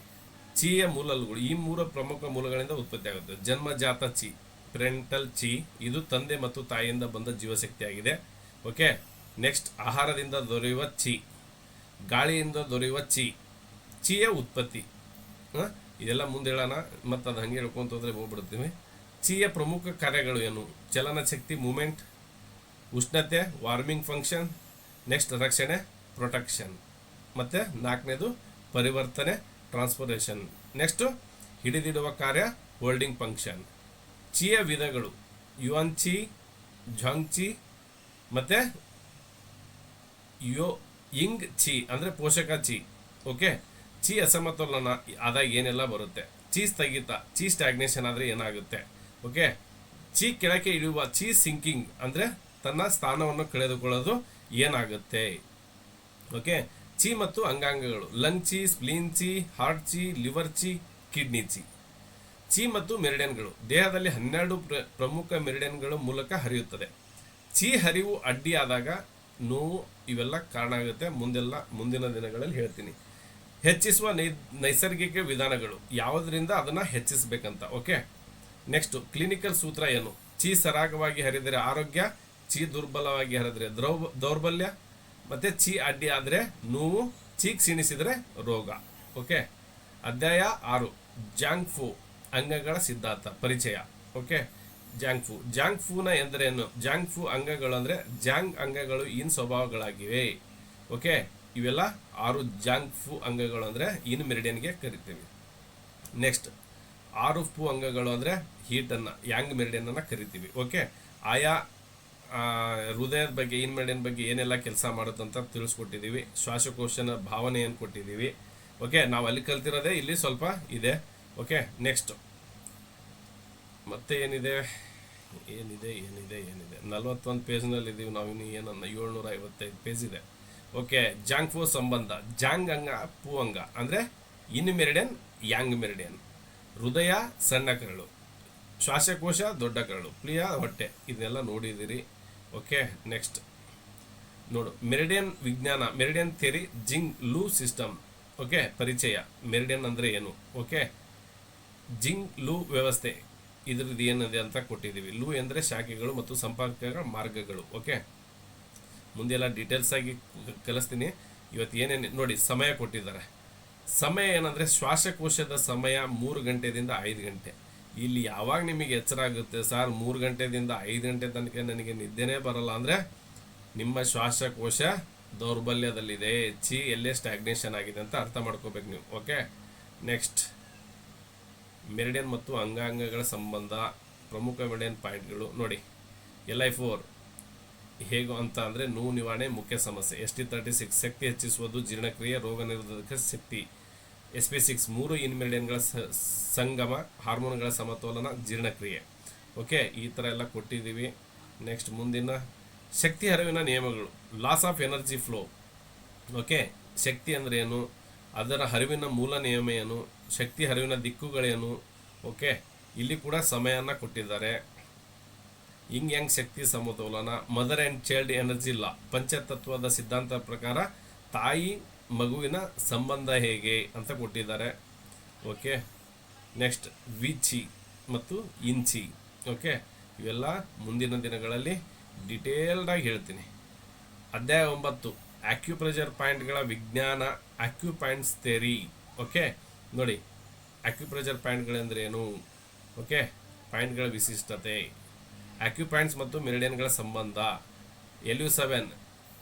ಚಿಯ ಮೂಲಗಳು ಈ 3 ಪ್ರಮುಖ ಮೂಲಗಳಿಂದ ಉತ್ಪತ್ತಿ ಆಗುತ್ತೆ. ಜನ್ಮಜಾತ ಚಿ, ಪ್ರೆಂಟಲ್ ಚಿ, ಇದು ತಂದೆ ಮತ್ತು ತಾಯಿಯಿಂದ ಬಂದ ಜೀವಶಕ್ತಿ ಆಗಿದೆ. ಓಕೆ, ನೆಕ್ಸ್ಟ್ ಆಹಾರದಿಂದ ದೊರೆಯುವ ಚಿ, ಗಾಳಿಯಿಂದ ದೊರೆಯುವ ಚಿ, ಚಿಯ ಉತ್ಪತ್ತಿ. ಇದೆಲ್ಲ ಮುಂದೆ ಹೇಳೋಣ, ಮತ್ತು ಅದು ಹಂಗೆ ಹೇಳ್ಕೊಂತ ಹೋದ್ರೆ ಹೋಗ್ಬಿಡ್ತೀವಿ. ಚಿಯ ಪ್ರಮುಖ ಕಾರ್ಯಗಳು ಏನು? ಚಲನಶಕ್ತಿ ಮೂಮೆಂಟ್, ಉಷ್ಣತೆ ವಾರ್ಮಿಂಗ್ ಫಂಕ್ಷನ್, ನೆಕ್ಸ್ಟ್ ರಕ್ಷಣೆ ಪ್ರೊಟೆಕ್ಷನ್, ಮತ್ತು 4ನೇದು ಪರಿವರ್ತನೆ ಟ್ರಾನ್ಸ್ಫರೇಷನ್, ನೆಕ್ಸ್ಟ್ ಹಿಡಿದಿಡುವ ಕಾರ್ಯ ಹೋಲ್ಡಿಂಗ್ ಫಂಕ್ಷನ್. ಚಿಯ ವಿಧಗಳು ಯುವಾನ್ ಚಿ, ಝಾಂಗ್ ಚಿ, ಮತ್ತು ಇಂಗ್ ಚಿ ಅಂದರೆ ಪೋಷಕ ಚಿ. ಓಕೆ, ಚಿ ಅಸಮತೋಲನ ಆದಾಗ ಏನೆಲ್ಲ ಬರುತ್ತೆ? ಚಿ ಸ್ಥಗಿತ, ಚಿ ಸ್ಟ್ಯಾಗ್ನೇಷನ್ ಆದರೆ ಏನಾಗುತ್ತೆ? ಓಕೆ, ಚಿ ಕೆಳಕ್ಕೆ ಇಳಿಯುವ, ಚಿ ಸಿಂಕಿಂಗ್ ಅಂದರೆ ತನ್ನ ಸ್ಥಾನವನ್ನು ಕಳೆದುಕೊಳ್ಳೋದು ಏನಾಗುತ್ತೆ? ಓಕೆ, ಚಿ ಮತ್ತು ಅಂಗಾಂಗಗಳು ಲಂಗ್ ಚಿ, ಸ್ಪ್ಲೀನ್ ಚಿ, ಹಾರ್ಟ್ ಚಿ, ಲಿವರ್ ಚಿ, ಕಿಡ್ನಿ ಚಿ. ಚಿ ಮತ್ತು ಮೆರಿಡಿಯನ್ಗಳು ದೇಹದಲ್ಲಿ 12 ಪ್ರಮುಖ ಮೆರಿಡಿಯನ್ಗಳ ಮೂಲಕ ಹರಿಯುತ್ತದೆ. ಚಿ ಹರಿವು ಅಡ್ಡಿಯಾದಾಗ ನೋವು, ಇವೆಲ್ಲ ಕಾರಣ ಆಗುತ್ತೆ. ಮುಂದಿನ ದಿನಗಳಲ್ಲಿ ಹೇಳ್ತೀನಿ. ಹೆಚ್ಚಿಸುವ ನೈಸರ್ಗಿಕ ವಿಧಾನಗಳು, ಯಾವುದರಿಂದ ಅದನ್ನು ಹೆಚ್ಚಿಸಬೇಕಂತ. ಓಕೆ, ನೆಕ್ಸ್ಟ್ ಕ್ಲಿನಿಕಲ್ ಸೂತ್ರ ಏನು? ಚಿ ಸರಾಗವಾಗಿ ಹರಿದರೆ ಆರೋಗ್ಯ, ಚಿ ದುರ್ಬಲವಾಗಿ ಹರಿದರೆ ದೌರ್ಬಲ್ಯ, ಮತ್ತು ಚಿ ಅಡ್ಡಿ ಆದರೆ ನೋವು, ಚಿ ಕ್ಷೀಣಿಸಿದರೆ ರೋಗ. ಓಕೆ, ಅಧ್ಯಾಯ 6 ಜಾಂಗ್ ಫು ಅಂಗಗಳ ಸಿದ್ಧಾಂತ ಪರಿಚಯ. ಓಕೆ, ಜಾಂಗ್ ಫೂನ ಎಂದರೇನು? ಜಾಂಗ್ ಫು ಅಂಗಗಳು ಅಂದರೆ ಜಾಂಗ್ ಅಂಗಗಳು ಇನ್ ಸ್ವಭಾವಗಳಾಗಿವೆ. ಓಕೆ, ಇವೆಲ್ಲ 6 ಜಾಂಗ್ ಫು ಅಂಗಗಳು ಅಂದರೆ ಇನ್ ಮೆರಿಡಿಯನ್ಗೆ ಕರಿತೀವಿ. ನೆಕ್ಸ್ಟ್ 6 ಫು ಅಂಗಗಳು ಅಂದರೆ ಹೀಟನ್ನು ಯಾಂಗ್ ಮೆರಿಡಿಯನ್ ಕರಿತೀವಿ. ಓಕೆ, ಆಯಾ ಹೃದಯದ ಬಗ್ಗೆ ಇನ್ ಮೆರಿಡಿಯನ್ ಬಗ್ಗೆ ಏನೆಲ್ಲ ಕೆಲಸ ಮಾಡುತ್ತಂತ ತಿಳಿಸ್ಕೊಟ್ಟಿದ್ದೀವಿ. ಶ್ವಾಸಕೋಶನ ಭಾವನೆಯನ್ನು ಕೊಟ್ಟಿದ್ದೀವಿ. ಓಕೆ, ನಾವು ಅಲ್ಲಿ ಕಲ್ತಿರೋದೇ ಇಲ್ಲಿ ಸ್ವಲ್ಪ ಇದೆ. ಓಕೆ, ನೆಕ್ಸ್ಟ್ ಮತ್ತೆ ಏನಿದೆ 41 ಪೇಜ್ನಲ್ಲಿ ಇದ್ದೀವಿ ನಾವು. ಇನ್ನು ಏನನ್ನ 755 ಪೇಜ್ ಇದೆ. ಓಕೆ, ಜಾಂಗ್ ಫು ಸಂಬಂಧ. ಜಾಂಗ್ ಅಂಗ ಪೂ ಅಂಗ ಅಂದರೆ ಇನ್ ಮೆರಿಡಿಯನ್, ಯಾಂಗ್ ಮೆರಿಡಿಯನ್. ಹೃದಯ ಸಣ್ಣ ಕರಳು, ಶ್ವಾಸಕೋಶ ದೊಡ್ಡ ಕರಳು, ಪ್ರಿಯ ಹೊಟ್ಟೆ, ಇದನ್ನೆಲ್ಲ ನೋಡಿದ್ದೀರಿ. ಓಕೆ, ನೆಕ್ಸ್ಟ್ ನೋಡು ಮೆರಿಡಿಯನ್ ವಿಜ್ಞಾನ, ಮೆರಿಡಿಯನ್ ಥಿಯರಿ, ಜಿಂಗ್ ಲೂ ಸಿಸ್ಟಮ್. ಓಕೆ, ಪರಿಚಯ. ಮೆರಿಡಿಯನ್ ಅಂದರೆ ಏನು? ಓಕೆ, ಜಿಂಗ್ ಲೂ ವ್ಯವಸ್ಥೆ ಇದ್ರದ್ದು ಏನಿದೆ ಅಂತ ಕೊಟ್ಟಿದ್ದೀವಿ. ಲೂ ಎಂದರೆ ಶಾಖೆಗಳು ಮತ್ತು ಸಂಪರ್ಕ ಮಾರ್ಗಗಳು. ಓಕೆ, ಮುಂದೆಲ್ಲ ಡೀಟೇಲ್ಸ್ ಆಗಿ ಕಲಿಸ್ತೀನಿ. ಇವತ್ತು ಏನೇನು ನೋಡಿ, ಸಮಯ ಕೊಟ್ಟಿದ್ದಾರೆ. ಸಮಯ ಏನಂದರೆ ಶ್ವಾಸಕೋಶದ ಸಮಯ 3 ಗಂಟೆದಿಂದ 5 ಗಂಟೆ. ಇಲ್ಲಿ ಯಾವಾಗ ನಿಮಗೆ ಎಚ್ಚರ ಆಗುತ್ತೆ ಸರ್ 3 ಗಂಟೆದಿಂದ 5 ಗಂಟೆ ತನಕ ನನಗೆ ನಿದ್ದೆನೇ ಬರಲ್ಲ ಅಂದರೆ ನಿಮ್ಮ ಶ್ವಾಸಕೋಶ ದೌರ್ಬಲ್ಯದಲ್ಲಿದೆ, ಚಿ ಎಲ್ಲೇ ಸ್ಟ್ಯಾಗ್ನೇಷನ್ ಆಗಿದೆ ಅಂತ ಅರ್ಥ ಮಾಡ್ಕೋಬೇಕು ನೀವು. ಓಕೆ, ನೆಕ್ಸ್ಟ್ ಮೆರಿಡಿಯನ್ ಮತ್ತು ಅಂಗಾಂಗಗಳ ಸಂಬಂಧ, ಪ್ರಮುಖ ಮೆರಿಡಿಯನ್ ಪಾಯಿಂಟ್ಗಳು ನೋಡಿ. LI4 ಹೇಗೆ ಅಂತ ಅಂದರೆ ನೋವು ನಿವಾರಣೆ ಮುಖ್ಯ ಸಮಸ್ಯೆ. ST36 ಶಕ್ತಿ ಹೆಚ್ಚಿಸುವುದು, ಜೀರ್ಣಕ್ರಿಯೆ, ರೋಗ ನಿರೋಧಕ ಶಕ್ತಿ. SP6 3 ಇನ್ ಮೆರಿಡಿಯನ್ಗಳ ಸಂಗಮ, ಹಾರ್ಮೋನ್ಗಳ ಸಮತೋಲನ, ಜೀರ್ಣಕ್ರಿಯೆ. ಓಕೆ, ಈ ಥರ ಎಲ್ಲ ಕೊಟ್ಟಿದ್ದೀವಿ. ನೆಕ್ಸ್ಟ್ ಮುಂದಿನ ಶಕ್ತಿ ಹರಿವಿನ ನಿಯಮಗಳು, laws of energy flow. Okay, ಶಕ್ತಿ ಅಂದರೆ ಏನು, ಅದರ ಹರಿವಿನ ಮೂಲ ನಿಯಮ ಏನು, ಶಕ್ತಿ ಹರಿವಿನ ದಿಕ್ಕುಗಳೇನು. ಓಕೆ, ಇಲ್ಲಿ ಕೂಡ ಸಮಯನ ಕೊಟ್ಟಿದ್ದಾರೆ. ಇಂಗ್ ಯಾಂಗ್ ಶಕ್ತಿ ಸಮತೋಲನ, ಮದರ್ ಆ್ಯಂಡ್ ಚೈಲ್ಡ್ ಎನರ್ಜಿ ಲಾ, ಪಂಚತತ್ವದ ಸಿದ್ಧಾಂತ ಪ್ರಕಾರ ತಾಯಿ ಮಗುವಿನ ಸಂಬಂಧ ಹೇಗೆ ಅಂತ ಕೊಟ್ಟಿದ್ದಾರೆ. ಓಕೆ, ನೆಕ್ಸ್ಟ್ ವಿಚಿ ಮತ್ತು ಇನ್ಚಿ. ಓಕೆ, ಇವೆಲ್ಲ ಮುಂದಿನ ದಿನಗಳಲ್ಲಿ ಡಿಟೇಲ್ಡಾಗಿ ಹೇಳ್ತೀನಿ. ಅಧ್ಯಾಯ 9 ಆಕ್ಯುಪ್ರೆಷರ್ ಪಾಯಿಂಟ್ಗಳ ವಿಜ್ಞಾನ, ಆಕ್ಯುಪಾಯಿಂಟ್ಸ್ ಥಿಯರಿ. ಓಕೆ, ನೋಡಿ ಆಕ್ಯುಪ್ರೆಷರ್ ಪಾಯಿಂಟ್ಗಳೆಂದರೆ ಏನು? ಓಕೆ, ಪಾಯಿಂಟ್ಗಳ ವಿಶಿಷ್ಟತೆ, ಆಕ್ಯುಪಾಯಿಂಟ್ಸ್ ಮತ್ತು ಮೆರಿಡಿಯನ್ಗಳ ಸಂಬಂಧ. LU7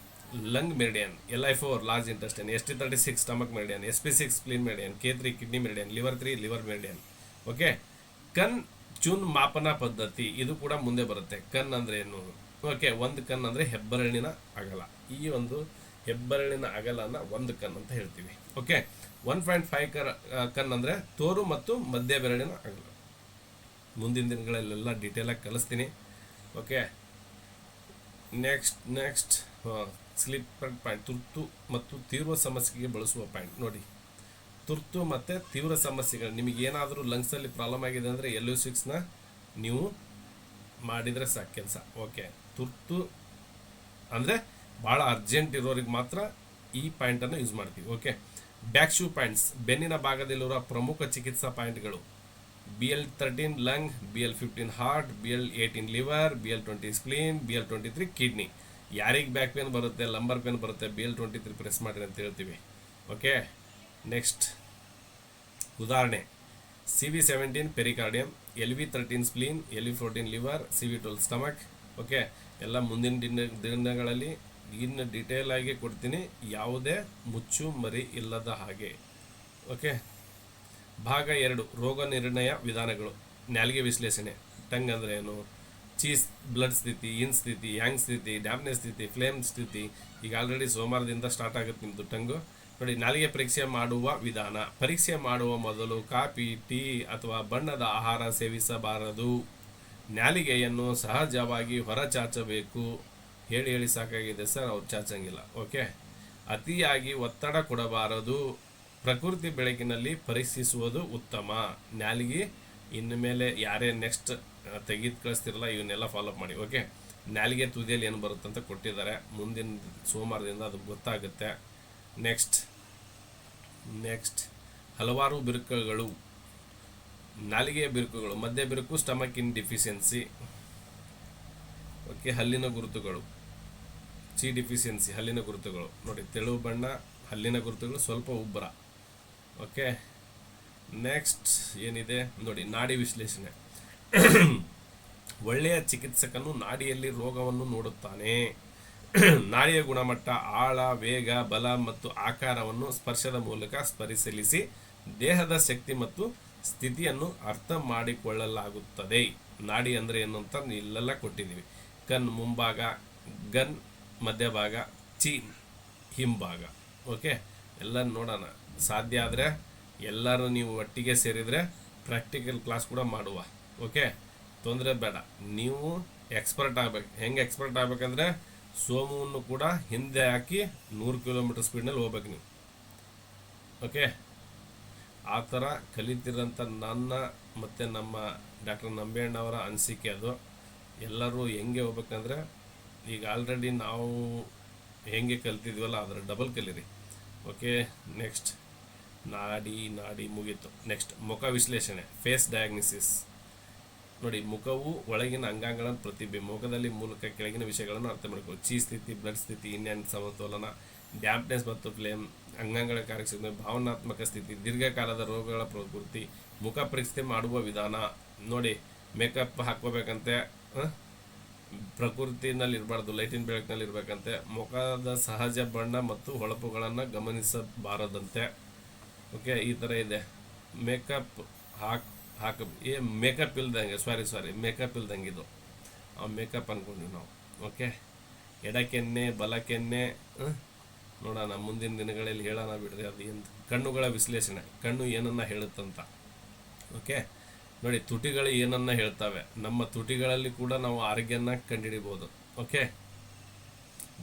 lung meridian, LI4 large intestine, ST36 stomach meridian, SP6 spleen meridian, K3 kidney meridian, liver 3 liver meridian. Okay, ಕನ್ ಚುನ್ ಮಾಪನ ಪದ್ಧತಿ, ಇದು ಕೂಡ ಮುಂದೆ ಬರುತ್ತೆ. ಕನ್ ಅಂದರೆ ಏನು? ಓಕೆ, ಒಂದು ಕನ್ ಅಂದರೆ ಹೆಬ್ಬೆರಳಿನ ಅಗಲ. ಈ ಒಂದು ಹೆಬ್ಬೆರಳಿನ ಅಗಲನ ಒಂದು ಕನ್ ಅಂತ ಹೇಳ್ತೀವಿ. ಓಕೆ, 1.5 ಕನ್ ಅಂದರೆ ತೋರು ಮತ್ತು ಮಧ್ಯ ಬೆರಳಿನ ಅಗಲ. ಮುಂದಿನ ದಿನಗಳಲ್ಲೆಲ್ಲ ಡೀಟೇಲಾಗಿ ಕಲಿಸ್ತೀನಿ. ಓಕೆ, ನೆಕ್ಸ್ಟ್ ಸ್ಲೀಪರ್ ಪಾಯಿಂಟ್, ತುರ್ತು ಮತ್ತು ತೀವ್ರ ಸಮಸ್ಯೆಗೆ ಬಳಸುವ ಪಾಯಿಂಟ್. ನೋಡಿ, ತುರ್ತು ಮತ್ತು ತೀವ್ರ ಸಮಸ್ಯೆಗಳು, ನಿಮಗೆ ಏನಾದರೂ ಲಂಗ್ಸಲ್ಲಿ ಪ್ರಾಬ್ಲಮ್ ಆಗಿದೆ ಅಂದರೆ LO6ನ ನೀವು ಮಾಡಿದರೆ ಸಾಕು ಕೆಲಸ. ಓಕೆ, ತುರ್ತು ಅಂದರೆ ಭಾಳ ಅರ್ಜೆಂಟ್ ಇರೋರಿಗೆ ಮಾತ್ರ ಈ ಪಾಯಿಂಟನ್ನು ಯೂಸ್ ಮಾಡ್ತೀವಿ. ಓಕೆ, ಬ್ಯಾಕ್ ಶೂ ಪಾಯಿಂಟ್ಸ್, ಬೆನ್ನಿನ ಭಾಗದಲ್ಲಿರುವ ಪ್ರಮುಖ ಚಿಕಿತ್ಸಾ ಪಾಯಿಂಟ್ಗಳು: BL13 lung, BL15 heart, BL18 liver, BL20 spleen, BL23 kidney. ಯಾರಿಗೆ ಬ್ಯಾಕ್ ಪೇನ್ ಬರುತ್ತೆ, ಲಂಬರ್ ಪೇನ್ ಬರುತ್ತೆ, BL23 ಪ್ರೆಸ್ ಮಾಡಿರಿ ಅಂತ ಹೇಳ್ತೀವಿ. ಓಕೆ, ನೆಕ್ಸ್ಟ್ ಉದಾಹರಣೆ: CV17 ಪೆರಿಕಾರ್ಡಿಯಂ, LV13 spleen, LV14 liver, CV12 stomach. Okay, ಎಲ್ಲ ಮುಂದಿನ ದಿನಗಳಲ್ಲಿ ಇನ್ನು ಡೀಟೇಲ್ ಆಗಿ ಕೊಡ್ತೀನಿ, ಯಾವುದೇ ಮುಚ್ಚು ಮರಿ ಇಲ್ಲದ ಹಾಗೆ. ಓಕೆ, ಭಾಗ 2 ರೋಗ ನಿರ್ಣಯ ವಿಧಾನಗಳು. ನಾಲಿಗೆ ವಿಶ್ಲೇಷಣೆ. ಟಂಗ್ ಅಂದರೆ ಏನು, ಚೀಸ್, ಬ್ಲಡ್ ಸ್ಥಿತಿ, ಇನ್ ಸ್ಥಿತಿ, ಯಾಂಗ್ ಸ್ಥಿತಿ, ಡ್ಯಾಮ್ನೆಸ್ ಸ್ಥಿತಿ, ಫ್ಲೇಮ್ ಸ್ಥಿತಿ. ಈಗ ಆಲ್ರೆಡಿ ಸೋಮವಾರದಿಂದ ಸ್ಟಾರ್ಟ್ ಆಗುತ್ತೆ ನಿಮ್ಮದು ಟಂಗು. ನೋಡಿ, ನಾಲಿಗೆ ಪರೀಕ್ಷೆ ಮಾಡುವ ವಿಧಾನ. ಪರೀಕ್ಷೆ ಮಾಡುವ ಮೊದಲು ಕಾಫಿ, ಟೀ ಅಥವಾ ಬಣ್ಣದ ಆಹಾರ ಸೇವಿಸಬಾರದು. ನಾಲಿಗೆಯನ್ನು ಸಹಜವಾಗಿ ಹೊರಚಾಚಬೇಕು. ಹೇಳಿ ಸಾಕಾಗಿದೆ ಸರ್, ಅವ್ರು ಚಾಚಂಗಿಲ್ಲ. ಓಕೆ, ಅತಿಯಾಗಿ ಒತ್ತಡ ಕೊಡಬಾರದು. ಪ್ರಕೃತಿ ಬೆಳಕಿನಲ್ಲಿ ಪರೀಕ್ಷಿಸುವುದು ಉತ್ತಮ. ನಾಲಿಗೆ ಇನ್ನು ಮೇಲೆ ಯಾರೇ ನೆಕ್ಸ್ಟ್ ತೆಗೆದು ಕಳಿಸ್ತಿರಲ್ಲ, ಇವನ್ನೆಲ್ಲ ಫಾಲೋಅಪ್ ಮಾಡಿ. ಓಕೆ, ನಾಲಿಗೆ ತುದಿಯಲ್ಲಿ ಏನು ಬರುತ್ತೆ ಅಂತ ಕೊಟ್ಟಿದ್ದಾರೆ, ಮುಂದಿನ ಸೋಮವಾರದಿಂದ ಅದು ಗೊತ್ತಾಗುತ್ತೆ. ನೆಕ್ಸ್ಟ್ ಹಲವಾರು ಬಿರುಕುಗಳು. ನಾಲಿಗೆಯ ಬಿರುಕುಗಳು: ಮಧ್ಯ ಬಿರುಕು, ಸ್ಟಮಕ್ ಇನ್ ಡಿಫಿಷಿಯನ್ಸಿ. ಓಕೆ, ಹಲ್ಲಿನ ಗುರುತುಗಳು, C ಡಿಫಿಷಿಯನ್ಸಿ, ಹಲ್ಲಿನ ಗುರುತುಗಳು. ನೋಡಿ, ತೆಳು ಬಣ್ಣ, ಹಲ್ಲಿನ ಗುರುತುಗಳು, ಸ್ವಲ್ಪ ಉಬ್ಬರ. ಓಕೆ, ನೆಕ್ಸ್ಟ್ ಏನಿದೆ ನೋಡಿ, ನಾಡಿ ವಿಶ್ಲೇಷಣೆ. ಒಳ್ಳೆಯ ಚಿಕಿತ್ಸಕನು ನಾಡಿಯಲ್ಲಿ ರೋಗವನ್ನು ನೋಡುತ್ತಾನೆ. ನಾಡಿಯ ಗುಣಮಟ್ಟ, ಆಳ, ವೇಗ, ಬಲ ಮತ್ತು ಆಕಾರವನ್ನು ಸ್ಪರ್ಶದ ಮೂಲಕ ಪರಿಶೀಲಿಸಿ ದೇಹದ ಶಕ್ತಿ ಮತ್ತು ಸ್ಥಿತಿಯನ್ನು ಅರ್ಥ ಮಾಡಿಕೊಳ್ಳಲಾಗುತ್ತದೆ. ನಾಡಿ ಅಂದರೆ ಏನು ಅಂತ ಇಲ್ಲೆಲ್ಲ ಕೊಟ್ಟಿದ್ದೀವಿ. ಕಣ್ ಮುಂಭಾಗ, ಗನ್ ಮಧ್ಯಭಾಗ, ಚೀನ್ ಹಿಂಭಾಗ. ಓಕೆ, ಎಲ್ಲ ನೋಡೋಣ. ಸಾಧ್ಯ ಆದರೆ ಎಲ್ಲರೂ ನೀವು ಒಟ್ಟಿಗೆ ಸೇರಿದರೆ ಪ್ರಾಕ್ಟಿಕಲ್ ಕ್ಲಾಸ್ ಕೂಡ ಮಾಡುವ. ಓಕೆ, ತೊಂದರೆ ಬೇಡ, ನೀವು ಎಕ್ಸ್ಪರ್ಟ್ ಆಗಬೇಕು. ಹೆಂಗೆ ಎಕ್ಸ್ಪರ್ಟ್ ಆಗಬೇಕಂದ್ರೆ ಸೋಮವನ್ನು ಕೂಡ ಹಿಂದೆ ಹಾಕಿ 100 ಕಿಲೋಮೀಟರ್ ಸ್ಪೀಡ್ನಲ್ಲಿ ಹೋಗ್ಬೇಕು ನೀವು. ಓಕೆ, ಆ ಥರ ಕಲಿತಿರೋಂಥ ನನ್ನ ಮತ್ತು ನಮ್ಮ ಡಾಕ್ಟರ್ ನಂಬೇಣ್ಣವರ ಅನಿಸಿಕೆ ಅದು. ಎಲ್ಲರೂ ಹೆಂಗೆ ಹೋಗ್ಬೇಕಂದ್ರೆ, ಈಗ ಆಲ್ರೆಡಿ ನಾವು ಹೆಂಗೆ ಕಲ್ತಿದ್ವಲ್ಲ ಅದರ ಡಬಲ್ ಕಲೀರಿ. ಓಕೆ, ನೆಕ್ಸ್ಟ್ ನಾಡಿ ಮುಗೀತು. ನೆಕ್ಸ್ಟ್ ಮುಖ ವಿಶ್ಲೇಷಣೆ, ಫೇಸ್ ಡಯಾಗ್ನಿಸಿಸ್. ನೋಡಿ, ಮುಖವು ಒಳಗಿನ ಅಂಗಾಂಗಗಳನ್ನು ಪ್ರತಿಬಿಂಬ. ಮುಖದಲ್ಲಿ ಮೂಲಕ ಕೆಳಗಿನ ವಿಷಯಗಳನ್ನು ಅರ್ಥ ಮಾಡ್ಕೊಳ್ಳಿ. ಚೀಸ್ ಸ್ಥಿತಿ, ಬ್ಲಡ್ ಸ್ಥಿತಿ, ಇನ್ಯಾನ್ ಸಮತೋಲನ, ಡ್ಯಾಂಪ್ನೆಸ್ ಮತ್ತು ಫ್ಲೇಮ್, ಅಂಗಾಂಗಗಳ ಕಾರ್ಯಕ್ಷಮತೆ, ಭಾವನಾತ್ಮಕ ಸ್ಥಿತಿ, ದೀರ್ಘಕಾಲದ ರೋಗಗಳ ಪ್ರಕೃತಿ. ಮುಖ ಪರೀಕ್ಷೆ ಮಾಡುವ ವಿಧಾನ. ನೋಡಿ, ಮೇಕಪ್ ಹಾಕ್ಕೋಬೇಕಂತೆ, ಪ್ರಕೃತಿನಲ್ಲಿ ಇರಬಾರ್ದು, ಲೈಟಿನ ಬೆಳಕಿನಲ್ಲಿ ಇರಬೇಕಂತೆ. ಮುಖದ ಸಹಜ ಬಣ್ಣ ಮತ್ತು ಹೊಳಪುಗಳನ್ನು ಗಮನಿಸಬಾರದಂತೆ. ಓಕೆ, ಈ ಥರ ಇದೆ. ಮೇಕಪ್ ಮೇಕಪ್ ಇಲ್ದಂಗೆ, ಸಾರಿ ಮೇಕಪ್ ಇಲ್ದಂಗೆ ಇದು ಮೇಕಪ್ ಅಂದ್ಕೊಂಡ್ವಿ ನಾವು. ಓಕೆ, ಎಡಕ್ಕೆನ್ನೆ ಬಲಕ್ಕೆನ್ನೆ ನೋಡೋಣ, ಮುಂದಿನ ದಿನಗಳಲ್ಲಿ ಹೇಳೋಣ ಬಿಡ್ರಿ. ಅದು ಏನು. ಕಣ್ಣುಗಳ ವಿಶ್ಲೇಷಣೆ, ಕಣ್ಣು ಏನನ್ನ ಹೇಳುತ್ತಂತ. ಓಕೆ, ನೋಡಿ, ತುಟಿಗಳು ಏನನ್ನ ಹೇಳ್ತವೆ. ನಮ್ಮ ತುಟಿಗಳಲ್ಲಿ ಕೂಡ ನಾವು ಆರೋಗ್ಯನ ಕಂಡುಹಿಡಿಬೋದು. ಓಕೆ,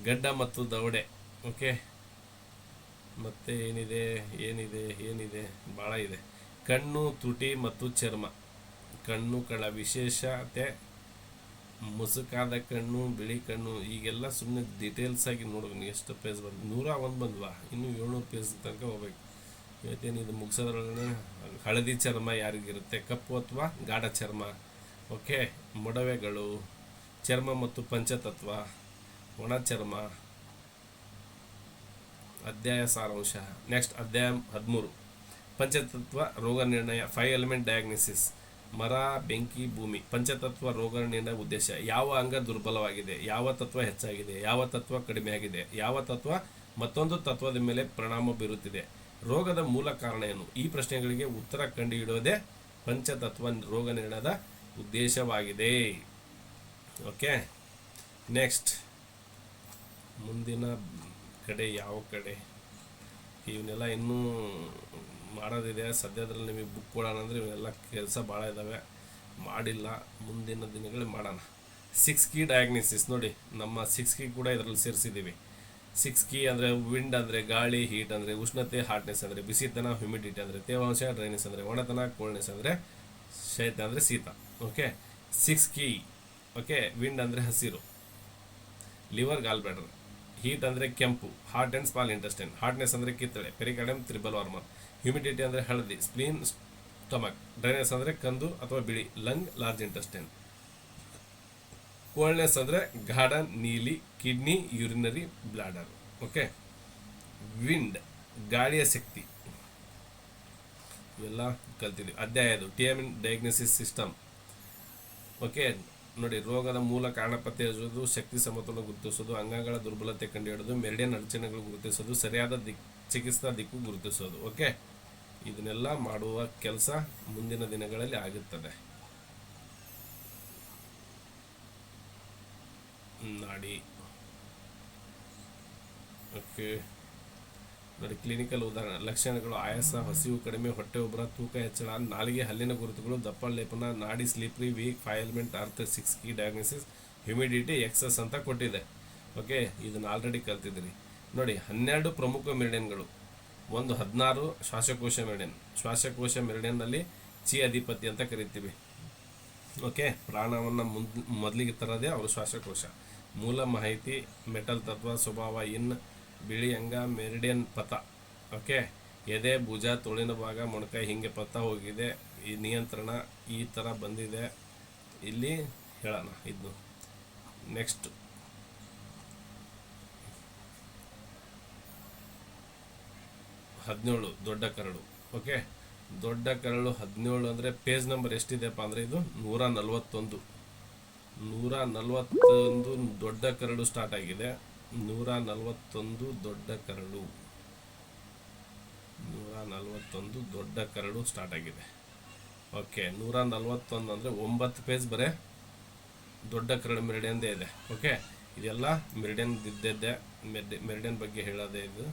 ಗಡ್ಡ ಮತ್ತು ದವಡೆ. ಓಕೆ, ಮತ್ತೆ ಏನಿದೆ ಭಾಳ ಇದೆ. ಕಣ್ಣು, ತುಟಿ ಮತ್ತು ಚರ್ಮ. ಕಣ್ಣುಗಳ ವಿಶೇಷತೆ: ಮುಸುಕಾದ ಕಣ್ಣು, ಬಿಳಿ ಕಣ್ಣು. ಈಗೆಲ್ಲ ಸುಮ್ಮನೆ ಡೀಟೇಲ್ಸ್ ಆಗಿ ನೋಡ್ಬೇಕು. ಎಷ್ಟು ಪೇಜ್ ಬಂದು 101 ಬಂದ್ವಾ, ಇನ್ನೂ 700 ಪೇಜ್ ತನಕ ಹೋಗ್ಬೇಕು. ಇವತ್ತೇನು ಇದು ಮುಗಿಸೋದ್ರೊಳಗೆ ಹಳದಿ ಚರ್ಮ ಯಾರಿಗಿರುತ್ತೆ, ಕಪ್ಪು ಅಥವಾ ಗಾಢ ಚರ್ಮ. ಓಕೆ, ಮೊಡವೆಗಳು, ಚರ್ಮ ಮತ್ತು ಪಂಚತತ್ವ, ಒಣ ಚರ್ಮ. ಅಧ್ಯಾಯ ಸಾರಾಂಶ. ನೆಕ್ಸ್ಟ್ ಅಧ್ಯಾಯ 13 ಪಂಚತತ್ವ ರೋಗ ನಿರ್ಣಯ, 5 ಎಲಿಮೆಂಟ್ ಡಯಾಗ್ನಿಸಿಸ್. ಮರ, ಬೆಂಕಿ, ಭೂಮಿ. ಪಂಚತತ್ವ ರೋಗ ನಿರ್ಣಯ ಉದ್ದೇಶ: ಯಾವ ಅಂಗ ದುರ್ಬಲವಾಗಿದೆ, ಯಾವ ತತ್ವ ಹೆಚ್ಚಾಗಿದೆ, ಯಾವ ತತ್ವ ಕಡಿಮೆಯಾಗಿದೆ, ಯಾವ ತತ್ವ ಮತ್ತೊಂದು ತತ್ವದ ಮೇಲೆ ಪರಿಣಾಮ ಬೀರುತ್ತಿದೆ, ರೋಗದ ಮೂಲ ಕಾರಣ ಏನು. ಈ ಪ್ರಶ್ನೆಗಳಿಗೆ ಉತ್ತರ ಕಂಡುಹಿಡಿಯೋದೇ ಪಂಚತತ್ವ ರೋಗ ನಿರ್ಣಯದ ಉದ್ದೇಶವಾಗಿದೆ. ಓಕೆ, ನೆಕ್ಸ್ಟ್ ಮುಂದಿನ ಕಡೆ ಯಾವ ಕಡೆ ಇವನ್ನೆಲ್ಲ ಇನ್ನೂ ಮಾಡೋದಿದೆ. ಸದ್ಯದಲ್ಲಿ ನಿಮಗೆ ಬುಕ್ ಕೊಡೋಣ ಅಂದರೆ ಇವನ್ನೆಲ್ಲ ಕೆಲಸ ಭಾಳ ಇದ್ದಾವೆ. ಮಾಡಿಲ್ಲ, ಮುಂದಿನ ದಿನಗಳಲ್ಲಿ ಮಾಡೋಣ. 6 ಕೀ ಡಯಾಗ್ನಿಸಿಸ್ ನೋಡಿ, ನಮ್ಮ 6 ಕೀ ಕೂಡ ಇದರಲ್ಲಿ ಸೇರಿಸಿದ್ದೀವಿ. 6 ಕೀ ಅಂದರೆ ವಿಂಡ್ ಅಂದರೆ ಗಾಳಿ, ಹೀಟ್ ಅಂದರೆ ಉಷ್ಣತೆ, ಹಾಟ್ನೆಸ್ ಅಂದರೆ ಬಿಸಿತನ, ಹ್ಯುಮಿಡಿಟಿ ಅಂದರೆ ತೇವಾಂಶ, ಡ್ರೈನೆಸ್ ಅಂದರೆ ಒಣತನ, ಕೋಲ್ಡ್ನೆಸ್ ಅಂದರೆ ಶೈತ್ಯ ಅಂದರೆ ಶೀತ. Okay, 6 key. ಓಕೆ, ವಿಂಡ್ ಅಂದರೆ ಹಸಿರು, ಲಿವರ್ ಗಾಲ್ ಬ್ಲಾಡರ್. ಹೀಟ್ ಅಂದರೆ ಕೆಂಪು, ಹಾರ್ಟ್ ಆ್ಯಂಡ್ ಸ್ಮಾಲ್ ಇಂಟೆಸ್ಟೈನ್. ಹಾರ್ಟ್ನೆಸ್ ಅಂದರೆ ಕಿತ್ತಳೆ, ಪೆರಿಕಾರ್ಡಿಯಂ, ತ್ರಿಬಲ್ ವಾರ್ಮರ್. ಹ್ಯುಮಿಡಿಟಿ ಅಂದರೆ ಹಳದಿ, ಸ್ಪ್ಲೀನ್, ಸ್ಟಮಕ್. ಡ್ರೈನೆಸ್ ಅಂದರೆ ಕಂದು ಅಥವಾ ಬಿಳಿ, ಲಂಗ್, ಲಾರ್ಜ್ ಇಂಟೆಸ್ಟೈನ್. ಕೋಲ್ಡ್ನೆಸ್ ಅಂದರೆ ಗಾಢ ನೀಲಿ, kidney, urinary bladder. Okay, wind ಗಾಳಿಯ ಶಕ್ತಿ. ಇವೆಲ್ಲ ಕಲ್ತಿದ್ವಿ. ಅಧ್ಯಾಯ ಅದು TMN ಡಯಾಗ್ನೋಸಿಸ್ ಸಿಸ್ಟಮ್. ಓಕೆ ನೋಡಿ, ರೋಗದ ಮೂಲ ಕಾರಣ ಪತ್ತೆ ಹಚ್ಚೋದು, ಶಕ್ತಿ ಸಮತೋಲನ ಗುರುತಿಸೋದು, ಅಂಗಗಳ ದುರ್ಬಲತೆ ಕಂಡುಹಿಡಿಯೋದು, ಮೆರಿಡಿಯನ್ ಅಡಚಣೆಗಳು ಗುರುತಿಸೋದು, ಸರಿಯಾದ ಚಿಕಿತ್ಸಾ ದಿಕ್ಕು ಗುರುತಿಸೋದು. ಓಕೆ, ಇದನ್ನೆಲ್ಲ ಮಾಡುವ ಕೆಲಸ ಮುಂದಿನ ದಿನಗಳಲ್ಲಿ ಆಗುತ್ತದೆ. ನಾಡಿ. ಓಕೆ ನೋಡಿ, ಕ್ಲಿನಿಕಲ್ ಉದಾಹರಣೆ. ಲಕ್ಷಣಗಳು: ಆಯಾಸ, ಹಸಿವು ಕಡಿಮೆ, ಹೊಟ್ಟೆ ಉಬ್ಬರ, ತೂಕ ಹೆಚ್ಚಳ, ನಾಲಿಗೆ, ಹಲ್ಲಿನ ಗುರುತುಗಳು, ದಪ್ಪ ಲೇಪನ, ನಾಡಿ ಸ್ಲೀಪ್ರಿ, ವೀಕ್, ಫೈಲ್ಮೆಂಟ್, ಅರ್ಥ. 6 ಕೀ ಡಯಾಗ್ನೋಸಿಸ್. ಹ್ಯುಮಿಡಿಟಿ, ಎಕ್ಸಸ್ ಅಂತ ಕೊಟ್ಟಿದೆ. ಓಕೆ, ಇದನ್ನು ಆಲ್ರೆಡಿ ಕಲ್ತಿದ್ದೀರಿ ನೋಡಿ. 12 ಪ್ರಮುಖ ಮೆರಿಡಿಯನ್ಗಳು. 16 ಶ್ವಾಸಕೋಶ ಮೆರಿಡಿಯನ್. ಶ್ವಾಸಕೋಶ ಮೆರಿಡಿಯನ್ನಲ್ಲಿ ಚಿ ಅಧಿಪತಿ ಅಂತ ಕರಿತೀವಿ. ಓಕೆ, ಪ್ರಾಣವನ್ನು ಮೊದಲಿಗೆ ತರೋದೇ ಅವರು ಶ್ವಾಸಕೋಶ. ಮೂಲ ಮಾಹಿತಿ: ಮೆಟಲ್ ತತ್ವ, ಸ್ವಭಾವ, ಬಿಳಿ ಅಂಗ, ಮೆರಿಡಿಯನ್ ಪಥ. ಓಕೆ, ಎದೆ, ಭುಜ, ತೋಳಿನ ಭಾಗ, ಮೊಣಕೈ ಹಿಂಗೆ ಪಥ ಹೋಗಿದೆ. ಈ ನಿಯಂತ್ರಣ ಈ ಥರ ಬಂದಿದೆ ಇಲ್ಲಿ ಹೇಳೋಣ. ಇದು ನೆಕ್ಸ್ಟ್ 17 ದೊಡ್ಡ ಕರಳು. ಓಕೆ, ದೊಡ್ಡ ಕರಳು 17 ಅಂದರೆ ಪೇಜ್ ನಂಬರ್ ಎಷ್ಟಿದೆಪ್ಪ ಅಂದರೆ ಇದು 141. 141 ದೊಡ್ಡ ಕರಳು ಸ್ಟಾರ್ಟ್ ಆಗಿದೆ. 141 ದೊಡ್ಡ ಕರಳು. 141 ದೊಡ್ಡ ಕರಳು ಸ್ಟಾರ್ಟ್ ಆಗಿದೆ. ಓಕೆ, 141 ಅಂದರೆ 9 ಪೇಜ್ ಬರೇ ದೊಡ್ಡ ಕರಳು ಮೆರಿಡಿಯನ್ದೇ ಇದೆ. ಓಕೆ, ಇದೆಲ್ಲ ಮೆರಿಡಿಯನ್ ಇದ್ದಿದ್ದೆ, ಮೆರಿಡಿಯನ್ ಬಗ್ಗೆ ಹೇಳೋದೇ ಇದು.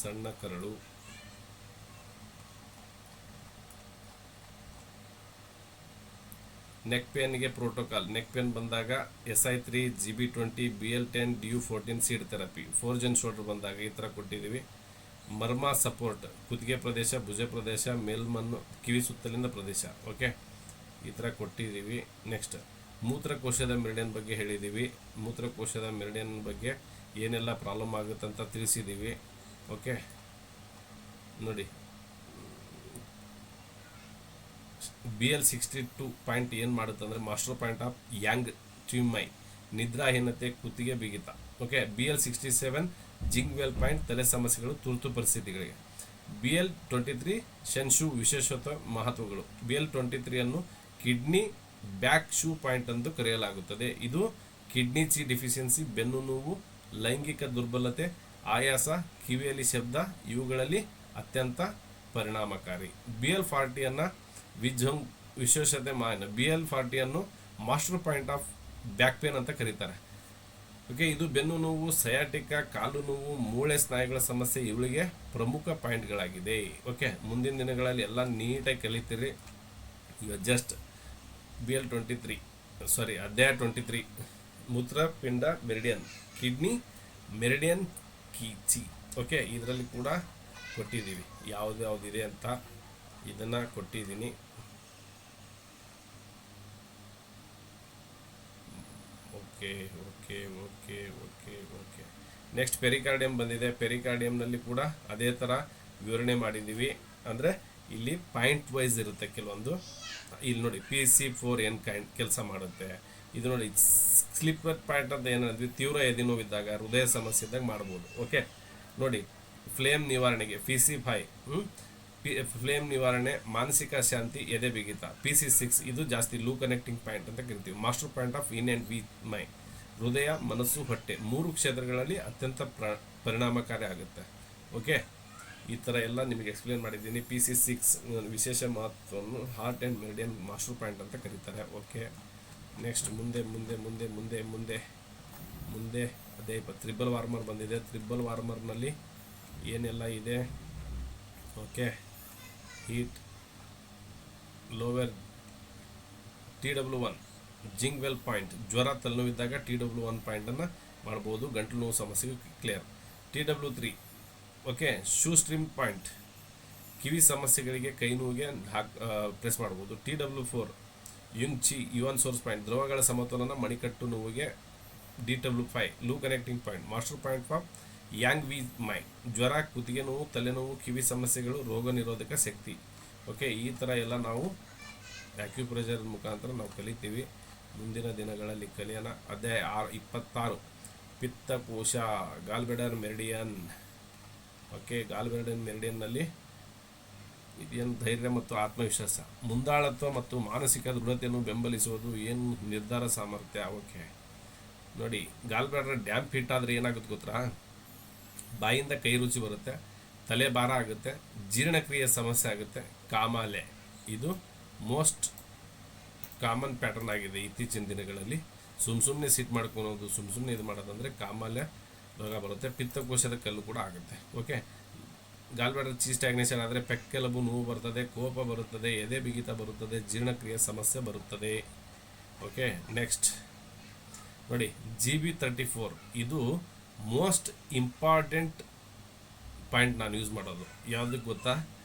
ಸಣ್ಣ ಕರಳು. ನೆಕ್ ಪೇನ್ಗೆ ಪ್ರೋಟೋಕಾಲ್. ನೆಕ್ ಪೇನ್ ಬಂದಾಗ SI3, GB20, BL10, DU14 seed therapy. 4 Jan shoulder ಬಂದಾಗ ಈ ಥರ ಕೊಟ್ಟಿದ್ದೀವಿ. ಮರ್ಮ ಸಪೋರ್ಟ್, ಕುತ್ತಿಗೆ ಪ್ರದೇಶ, ಭುಜ ಪ್ರದೇಶ, ಮೇಲ್ಮನ್ನು, ಕಿವಿ ಸುತ್ತಲಿನ ಪ್ರದೇಶ. ಓಕೆ, ಈ ಥರ ಕೊಟ್ಟಿದ್ದೀವಿ. ನೆಕ್ಸ್ಟ್ ಮೂತ್ರಕೋಶದ ಮೆರಿಡಿಯನ್ ಬಗ್ಗೆ ಹೇಳಿದ್ದೀವಿ. ಮೂತ್ರಕೋಶದ ಮೆರಿಡಿಯನ್ ಬಗ್ಗೆ ಏನೆಲ್ಲ ಪ್ರಾಬ್ಲಮ್ ಆಗುತ್ತಂತ ತಿಳಿಸಿದ್ದೀವಿ. ಓಕೆ ನೋಡಿ, BL62 ಪಾಯಿಂಟ್ ಏನು ಮಾಡುತ್ತೆ ಅಂದರೆ ಮಾಸ್ಟರ್ ಪಾಯಿಂಟ್ ಆಫ್ ಯಾಂಗ್ ಟ್ಯೂಮೈ, ನಿದ್ರಾಹೀನತೆ, ಕುತ್ತಿಗೆ ಬಿಗಿತ. ಓಕೆ, BL67 ಜಿಂಗ್ವೆಲ್ ಪಾಯಿಂಟ್, ತಲೆ ಸಮಸ್ಯೆಗಳು, ತುರ್ತು ಪರಿಸ್ಥಿತಿಗಳಿಗೆ. BL23 ಶೆನ್ಶು, ವಿಶೇಷತ ಮಹತ್ವಗಳು. BL23 ಅನ್ನು ಕಿಡ್ನಿ ಬ್ಯಾಕ್ ಶೂ ಪಾಯಿಂಟ್ ಎಂದು ಕರೆಯಲಾಗುತ್ತದೆ. ಇದು ಕಿಡ್ನಿ ಚಿ ಡಿಫಿಷಿಯನ್ಸಿ, ಬೆನ್ನು ನೋವು, ಲೈಂಗಿಕ ದುರ್ಬಲತೆ, ಆಯಾಸ, ಕಿವಿಯಲ್ಲಿ ಶಬ್ದ ಇವುಗಳಲ್ಲಿ ಅತ್ಯಂತ ಪರಿಣಾಮಕಾರಿ. BL40 ಅನ್ನು ವಿಶೇಷತೆ BL40 ಅನ್ನು master point of back pain ಅಂತ ಕರೀತಾರೆ. ಓಕೆ, ಇದು ಬೆನ್ನು ನೋವು, ಸಯಾಟಿಕ, ಕಾಲು ನೋವು, ಮೂಳೆ ಸ್ನಾಯುಗಳ ಸಮಸ್ಯೆ ಇವಳಿಗೆ ಪ್ರಮುಖ ಪಾಯಿಂಟ್ಗಳಾಗಿದೆ. ಓಕೆ, ಮುಂದಿನ ದಿನಗಳಲ್ಲಿ ಎಲ್ಲ ನೀಟಾಗಿ ಕಲಿತೀರಿ. ಈಗ ಜಸ್ಟ್ ಅಧ್ಯಾಯ 23 ಮೂತ್ರಪಿಂಡ ಮೆರಿಡಿಯನ್, ಕಿಡ್ನಿ ಮೆರಿಡಿಯನ್, ಕೀಚಿ. ಓಕೆ, ಇದರಲ್ಲಿ ಕೂಡ ಕೊಟ್ಟಿದ್ದೀವಿ ಯಾವುದಿದೆ ಅಂತ, ಇದನ್ನು ಕೊಟ್ಟಿದ್ದೀನಿ. Okay okay okay okay okay next ಪೆರಿಕಾರ್ಡಿಯಂ ಬಂದಿದೆ. ಪೆರಿಕಾರ್ಡಿಯಂನಲ್ಲಿ ಕೂಡ ಅದೇ ಥರ ವಿವರಣೆ ಮಾಡಿದ್ದೀವಿ. ಅಂದರೆ ಇಲ್ಲಿ ಪಾಯಿಂಟ್ ವೈಸ್ ಇರುತ್ತೆ ಕೆಲವೊಂದು. ಇಲ್ಲಿ ನೋಡಿ PC4 ಏನು ಕೆಲಸ ಮಾಡುತ್ತೆ. ಇದು ನೋಡಿ ಸ್ಲಿಪ್ಪರ್ ಪಾಯಿಂಟ್ ಅಂತ ಏನಂದ್ವಿ, ತೀವ್ರ ಎದೆ ನೋವಿದ್ದಾಗ, ಹೃದಯ ಸಮಸ್ಯೆ ಇದ್ದಾಗ ಮಾಡ್ಬೋದು. ಓಕೆ ನೋಡಿ, ಫ್ಲೇಮ್ ನಿವಾರಣೆಗೆ PC5 ಫ್ಲೇಮ್ ನಿವಾರಣೆ, ಮಾನಸಿಕ ಶಾಂತಿ, ಎದೆ ಬಿಗಿತ. PC6 ಇದು ಜಾಸ್ತಿ ಲೂ ಕನೆಕ್ಟಿಂಗ್ ಪಾಯಿಂಟ್ ಅಂತ ಕರಿತೀವಿ. Master point of in and we mind, ಹೃದಯ, ಮನಸ್ಸು, ಹೊಟ್ಟೆ 3 ಕ್ಷೇತ್ರಗಳಲ್ಲಿ ಅತ್ಯಂತ ಪರಿಣಾಮಕಾರಿ ಆಗುತ್ತೆ. ಓಕೆ, ಈ ಥರ ಎಲ್ಲ ನಿಮಗೆ ಎಕ್ಸ್ಪ್ಲೇನ್ ಮಾಡಿದ್ದೀನಿ. PC6 ವಿಶೇಷ ಮಹತ್ವವನ್ನು heart and meridian master point ಅಂತ ಕರೀತಾರೆ. ಓಕೆ, ನೆಕ್ಸ್ಟ್ ಮುಂದೆ ಮುಂದೆ ಮುಂದೆ ಮುಂದೆ ಮುಂದೆ ಮುಂದೆ ಅದೇ ತ್ರಿಬಲ್ ವಾರ್ಮರ್ ಬಂದಿದೆ. ತ್ರಿಬಲ್ ವಾರ್ಮರ್ನಲ್ಲಿ ಏನೆಲ್ಲ ಇದೆ, okay, heat lower TW1 jing well point, ಜ್ವರ ತಲೆನೋವಿದ್ದಾಗ TW1 ಪಾಯಿಂಟನ್ನು ಮಾಡ್ಬೋದು, ಗಂಟಲು ನೋವು ಸಮಸ್ಯೆಗೆ clear. TW3 okay, shu stream point, ಕಿವಿ ಸಮಸ್ಯೆಗಳಿಗೆ ಕೈ ನೋವಿಗೆ ಪ್ರೆಸ್ ಮಾಡ್ಬೋದು. TW4 yang chi yuan source point, ದ್ರವಗಳ ಸಮತೋಲನ ಮಣಿಕಟ್ಟು ನೋವಿಗೆ. DW5 luo connecting point, master point for yang wei mai, ಜ್ವರ, ಕುತ್ತಿಗೆ ನೋವು, ತಲೆನೋವು, ಕಿವಿ ಸಮಸ್ಯೆಗಳು, ರೋಗ ನಿರೋಧಕ ಶಕ್ತಿ. ಓಕೆ, ಈ ಥರ ಎಲ್ಲ ನಾವು ಆಕ್ಯುಪ್ರೆಷರ್ ಮುಖಾಂತರ ನಾವು ಕಲಿತೀವಿ. ಮುಂದಿನ ದಿನಗಳಲ್ಲಿ ಕಲಿಯೋಣ. ಅಧ್ಯಾಯ 26 ಪಿತ್ತಕೋಶ, ಗಾಲ್ಬ್ಲೆಡರ್ ಮೆರಿಡಿಯನ್. ಓಕೆ, ಗಾಲ್ಬ್ಲೆಡರ್ ಮೆರಿಡಿಯನ್ನಲ್ಲಿ ಇದೇನು ಧೈರ್ಯ ಮತ್ತು ಆತ್ಮವಿಶ್ವಾಸ, ಮುಂದಾಳತ್ವ ಮತ್ತು ಮಾನಸಿಕ ದೃಢತೆಯನ್ನು ಬೆಂಬಲಿಸುವುದು, ಏನು ನಿರ್ಧಾರ ಸಾಮರ್ಥ್ಯ. ಓಕೆ ನೋಡಿ, ಗಾಲ್ಬ್ಲೆಡರ್ ಡ್ಯಾಮ್ ಫಿಟ್ ಆದರೆ ಏನಾಗುತ್ತೆ ಗೊತ್ತಾ, ಬಾಯಿಂದ ಕೈ ರುಚಿ ಬರುತ್ತೆ, ತಲೆ ಭಾರ ಆಗುತ್ತೆ, ಜೀರ್ಣಕ್ರಿಯೆ ಸಮಸ್ಯೆ ಆಗುತ್ತೆ, ಕಾಮಾಲೆ. ಇದು ಮೋಸ್ಟ್ ಕಾಮನ್ ಪ್ಯಾಟರ್ನ್ ಆಗಿದೆ ಇತ್ತೀಚಿನ ದಿನಗಳಲ್ಲಿ. ಸುಮ್ಮನೆ ಸಿಟ್ ಮಾಡ್ಕೊಳೋದು, ಸುಮ್ಮನೆ ಇದು ಮಾಡೋದಂದರೆ ಕಾಮಾಲೆ ರೋಗ ಬರುತ್ತೆ. ಪಿತ್ತಕೋಶದ ಕಲ್ಲು ಕೂಡ ಆಗುತ್ತೆ. ಓಕೆ, ಗಾಲ್ಬ್ಲೆಡರ್ ಚೀಸ್ ಸ್ಟಾಗ್ನೇಷನ್ ಆದರೆ ಪೆಕ್ಕೆಲುಬು ನೋವು ಬರ್ತದೆ, ಕೋಪ ಬರುತ್ತದೆ, ಎದೆ ಬಿಗಿತ ಬರುತ್ತದೆ, ಜೀರ್ಣಕ್ರಿಯೆ ಸಮಸ್ಯೆ ಬರುತ್ತದೆ. ಓಕೆ, ನೆಕ್ಸ್ಟ್ ನೋಡಿ, GB34 ಇದು ಮೋಸ್ಟ್ ಇಂಪಾರ್ಟೆಂಟ್ ಪಾಯಿಂಟ್ ನಾನು ಯೂಸ್ ಮಾಡೋದು. ಯಾವುದಕ್ಕೆ ಗೊತ್ತಾ,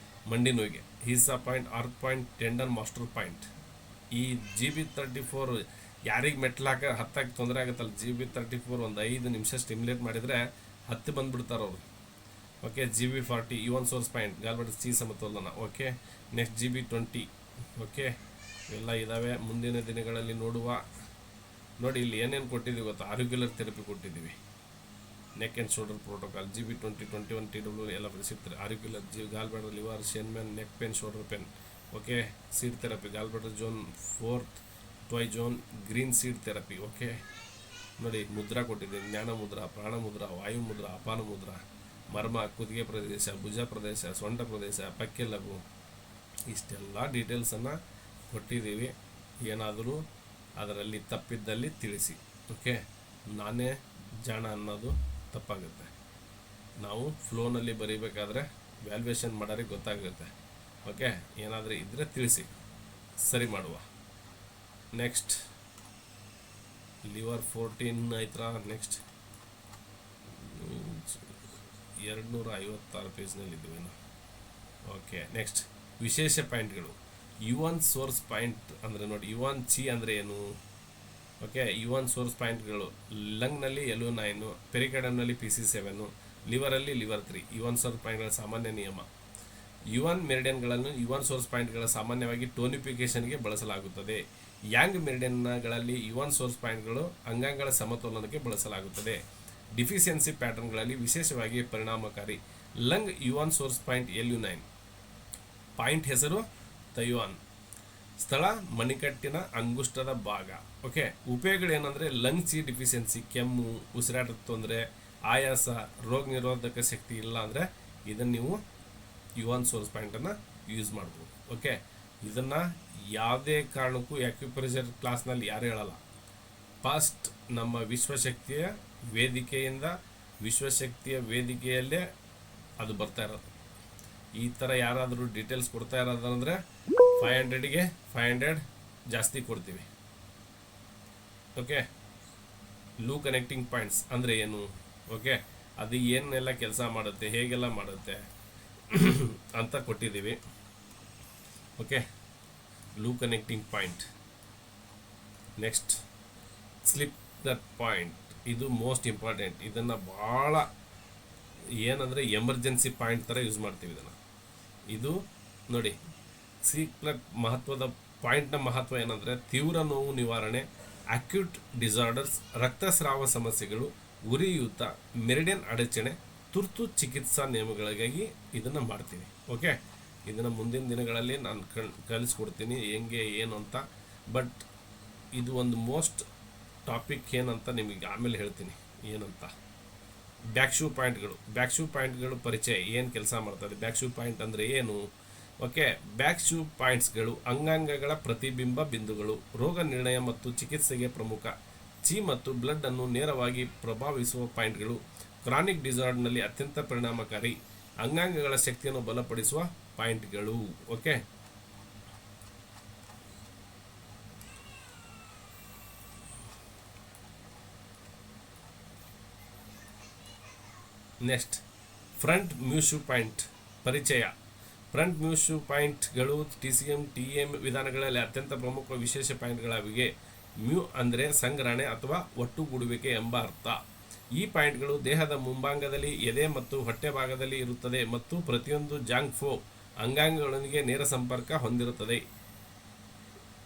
ಮಂಡಿ ನೋವಿಗೆ. He sea point, arc point, tendon, master point. ಈ GB34 ಯಾರಿಗೆ ಹತ್ತಕ್ಕೆ ತೊಂದರೆ ಆಗುತ್ತಲ್ಲ, GB34 ಒಂದು 5 ನಿಮಿಷ ಸ್ಟಿಮ್ಯುಲೇಟ್ ಮಾಡಿದರೆ ಹತ್ತಿ ಬಂದುಬಿಡ್ತಾರೆ ಅವರು. Okay, GB40 yuan source point, gallbladder chi ಸಮತೋಲನ. Okay, next GB20. ಓಕೆ, ಎಲ್ಲ ಇದ್ದಾವೆ, ಮುಂದಿನ ದಿನಗಳಲ್ಲಿ ನೋಡುವ. ನೋಡಿ, ಇಲ್ಲಿ ಏನೇನು ಕೊಟ್ಟಿದ್ದೀವಿ ಗೊತ್ತಾ, ಆರ್ಗ್ಯುಲರ್ ಥೆರಪಿ ಕೊಟ್ಟಿದ್ದೀವಿ, neck and shoulder protocol, GB20, 21, TW ಎಲ್ಲ ಸಿಗ್ತಾರೆ. Auricular gallbladder, liver, shenmen, neck pain, shoulder pain. Okay, seed therapy, gallbladder zone 4th ಟ್ವೈ zone, green seed therapy. Okay ನೋಡಿ, ಮುದ್ರಾ ಕೊಟ್ಟಿದ್ದೀನಿ, ಜ್ಞಾನ ಮುದ್ರಾ, ಪ್ರಾಣ ಮುದ್ರಾ, ವಾಯು ಮುದ್ರಾ, ಅಪಾನ ಮುದ್ರಾ, ಮರ್ಮ, ಕುತ್ತಿಗೆ ಪ್ರದೇಶ, ಭುಜ ಪ್ರದೇಶ, ಸೊಂಟ ಪ್ರದೇಶ, ಪಕ್ಕೆಲಗು, ಇಷ್ಟೆಲ್ಲ ಡೀಟೇಲ್ಸನ್ನು ಕೊಟ್ಟಿದ್ದೀವಿ. ಏನಾದರೂ ಅದರಲ್ಲಿ ತಪ್ಪಿದ್ದಲ್ಲಿ ತಿಳಿಸಿ. ಓಕೆ, ನಾನೇ ಜಾಣ ಅನ್ನೋದು ತಪ್ಪಾಗುತ್ತೆ. ನಾವು ಫ್ಲೋನಲ್ಲಿ ಬರೀಬೇಕಾದ್ರೆ ವ್ಯಾಲ್ಯೂಯೇಷನ್ ಮಾಡೋರಿಗೆ ಗೊತ್ತಾಗುತ್ತೆ. ಓಕೆ, ಏನಾದರೂ ಇದ್ದರೆ ತಿಳಿಸಿ, ಸರಿ ಮಾಡುವ. ನೆಕ್ಸ್ಟ್ ಲಿವರ್ 14 ಆಯ್ತಾ. ನೆಕ್ಸ್ಟ್ 256 ಪೇಜ್ನಲ್ಲಿದ್ದೀವಿ ನಾವು. ಓಕೆ, ನೆಕ್ಸ್ಟ್ ವಿಶೇಷ ಪಾಯಿಂಟ್ಗಳು. ಯುವನ್ ಸೋರ್ಸ್ ಪಾಯಿಂಟ್ ಅಂದರೆ ನೋಡಿ, ಯುವನ್ ಚಿ ಅಂದರೆ ಏನು. ಓಕೆ, ಯುವನ್ ಸೋರ್ಸ್ ಪಾಯಿಂಟ್ಗಳು ಲಂಗ್ನಲ್ಲಿ L9, ಪೆರಿಕಾರ್ಡಮ್ನಲ್ಲಿ PC7, ಲಿವರಲ್ಲಿ ಲಿವರ್ 3. ಯುವನ್ ಸೋರ್ಸ್ ಪಾಯಿಂಟ್ಗಳ ಸಾಮಾನ್ಯ ನಿಯಮ. ಯುವನ್ ಮೆರಿಡಿಯನ್ಗಳನ್ನು ಯುವನ್ ಸೋರ್ಸ್ ಪಾಯಿಂಟ್ಗಳ ಸಾಮಾನ್ಯವಾಗಿ ಟೋನಿಫಿಕೇಷನ್ಗೆ ಬಳಸಲಾಗುತ್ತದೆ. ಯಾಂಗ್ ಮೆರಿಡಿಯನ್ಗಳಲ್ಲಿ ಯುವನ್ ಸೋರ್ಸ್ ಪಾಯಿಂಟ್ಗಳು ಅಂಗಾಂಗಗಳ ಸಮತೋಲನಕ್ಕೆ ಬಳಸಲಾಗುತ್ತದೆ. ಡಿಫಿಷಿಯನ್ಸಿ ಪ್ಯಾಟರ್ನ್ಗಳಲ್ಲಿ ವಿಶೇಷವಾಗಿ ಪರಿಣಾಮಕಾರಿ. Lung Yuvan source point LU9. Point ಹೆಸರು ತೈವಾನ್. ಸ್ಥಳ ಮಣಿಕಟ್ಟಿನ ಅಂಗುಷ್ಟದ ಭಾಗ. ಓಕೆ, ಉಪಯೋಗಗಳೇನೆಂದರೆ ಲಂಗ್ ಚಿ ಡಿಫಿಷಿಯನ್ಸಿ, ಕೆಮ್ಮು, ಉಸಿರಾಟದ ತೊಂದರೆ, ಆಯಾಸ, ರೋಗ ನಿರೋಧಕ ಶಕ್ತಿ ಇಲ್ಲ ಅಂದರೆ ಇದನ್ನು ನೀವು ಯುವನ್ ಸೋರ್ಸ್ ಪಾಯಿಂಟನ್ನು ಯೂಸ್ ಮಾಡ್ಬೋದು. ಓಕೆ, ಇದನ್ನು ಯಾವುದೇ ಕಾರಣಕ್ಕೂ ಆಕ್ಯುಪ್ರೆಷರ್ ಕ್ಲಾಸ್ನಲ್ಲಿ ಯಾರು ಹೇಳಲ್ಲ. ಫಸ್ಟ್ ನಮ್ಮ ವಿಶ್ವಶಕ್ತಿಯ ವೇದಿಕೆಯಲ್ಲೇ ಅದು ಬರ್ತಾ ಇರೋದು. ಈ ಥರ ಯಾರಾದರೂ ಡೀಟೇಲ್ಸ್ ಕೊಡ್ತಾ ಇರೋದಂದರೆ 500ಗೆ 500 ಜಾಸ್ತಿ ಕೊಡ್ತೀವಿ. ಓಕೆ, ಲೂ ಕನೆಕ್ಟಿಂಗ್ ಪಾಯಿಂಟ್ಸ್ ಅಂದರೆ ಏನು. ಓಕೆ, ಅದು ಏನೆಲ್ಲ ಕೆಲಸ ಮಾಡುತ್ತೆ, ಹೇಗೆಲ್ಲ ಮಾಡುತ್ತೆ ಅಂತ ಕೊಟ್ಟಿದ್ದೀವಿ. Okay, luo connecting point. Next slip that point, ಇದು ಮೋಸ್ಟ್ ಇಂಪಾರ್ಟೆಂಟ್. ಇದನ್ನು ಭಾಳ ಏನಂದರೆ ಎಮರ್ಜೆನ್ಸಿ ಪಾಯಿಂಟ್ ಥರ ಯೂಸ್ ಮಾಡ್ತೀವಿ ಇದನ್ನು. ಇದು ನೋಡಿ, ಸೀಕ್ರೆಟ್ ಮಹತ್ವದ ಪಾಯಿಂಟ್ನ ಮಹತ್ವ ಏನಂದರೆ ತೀವ್ರ ನೋವು ನಿವಾರಣೆ, ಅಕ್ಯೂಟ್ ಡಿಸಾರ್ಡರ್ಸ್, ರಕ್ತಸ್ರಾವ ಸಮಸ್ಯೆಗಳು, ಉರಿಯೂತ, ಮೆರಿಡಿಯನ್ ಅಡಚಣೆ, ತುರ್ತು ಚಿಕಿತ್ಸಾ ನಿಯಮಗಳಿಗಾಗಿ ಇದನ್ನು ಮಾಡ್ತೀನಿ. ಓಕೆ, ಇದನ್ನು ಮುಂದಿನ ದಿನಗಳಲ್ಲಿ ನಾನು ಕಲಿಸ್ಕೊಡ್ತೀನಿ ಹೆಂಗೆ ಏನು ಅಂತ. ಬಟ್ ಇದು ಒಂದು ಮೋಸ್ಟ್ ಟಾಪಿಕ್ ಏನಂತ ನಿಮಗೆ ಆಮೇಲೆ ಹೇಳ್ತೀನಿ ಏನಂತ. ಬ್ಯಾಕ್ ಶೂ ಪಾಯಿಂಟ್ಗಳು ಪರಿಚಯ, ಏನು ಕೆಲಸ ಮಾಡ್ತದೆ, ಬ್ಯಾಕ್ ಶೂ ಪಾಯಿಂಟ್ ಅಂದರೆ ಏನು. ಓಕೆ, ಬ್ಯಾಕ್ ಶೂ ಪಾಯಿಂಟ್ಸ್ಗಳು ಅಂಗಾಂಗಗಳ ಪ್ರತಿಬಿಂಬ ಬಿಂದುಗಳು, ರೋಗ ನಿರ್ಣಯ ಮತ್ತು ಚಿಕಿತ್ಸೆಗೆ ಪ್ರಮುಖ. ಚಿ ಮತ್ತು ಬ್ಲಡ್ ಅನ್ನು ನೇರವಾಗಿ ಪ್ರಭಾವಿಸುವ ಪಾಯಿಂಟ್ಗಳು. ಕ್ರಾನಿಕ್ ಡಿಸಾರ್ಡರ್ನಲ್ಲಿ ಅತ್ಯಂತ ಪರಿಣಾಮಕಾರಿ ಅಂಗಾಂಗಗಳ ಶಕ್ತಿಯನ್ನು ಬಲಪಡಿಸುವ ಪಾಯಿಂಟ್ಗಳು. ಓಕೆ, ನೆಕ್ಸ್ಟ್ ಫ್ರಂಟ್ ಮ್ಯೂಶು ಪಾಯಿಂಟ್ ಪರಿಚಯ. ಫ್ರಂಟ್ ಮ್ಯೂಶು ಪಾಯಿಂಟ್ಗಳು TCM TEM ವಿಧಾನಗಳಲ್ಲಿ ಅತ್ಯಂತ ಪ್ರಮುಖ ವಿಶೇಷ ಪಾಯಿಂಟ್ಗಳಾಗಿವೆ. ಮ್ಯೂ ಅಂದರೆ ಸಂಗ್ರಹಣೆ ಅಥವಾ ಒಟ್ಟುಗೂಡುವಿಕೆ ಎಂಬ ಅರ್ಥ. ಈ ಪಾಯಿಂಟ್ಗಳು ದೇಹದ ಮುಂಭಾಗದಲ್ಲಿ, ಎದೆ ಮತ್ತು ಹೊಟ್ಟೆ ಭಾಗದಲ್ಲಿ ಇರುತ್ತದೆ ಮತ್ತು ಪ್ರತಿಯೊಂದು ಜಾಂಗ್-ಫೋ ಅಂಗಾಂಗಗಳೊಂದಿಗೆ ನೇರ ಸಂಪರ್ಕ ಹೊಂದಿರುತ್ತದೆ.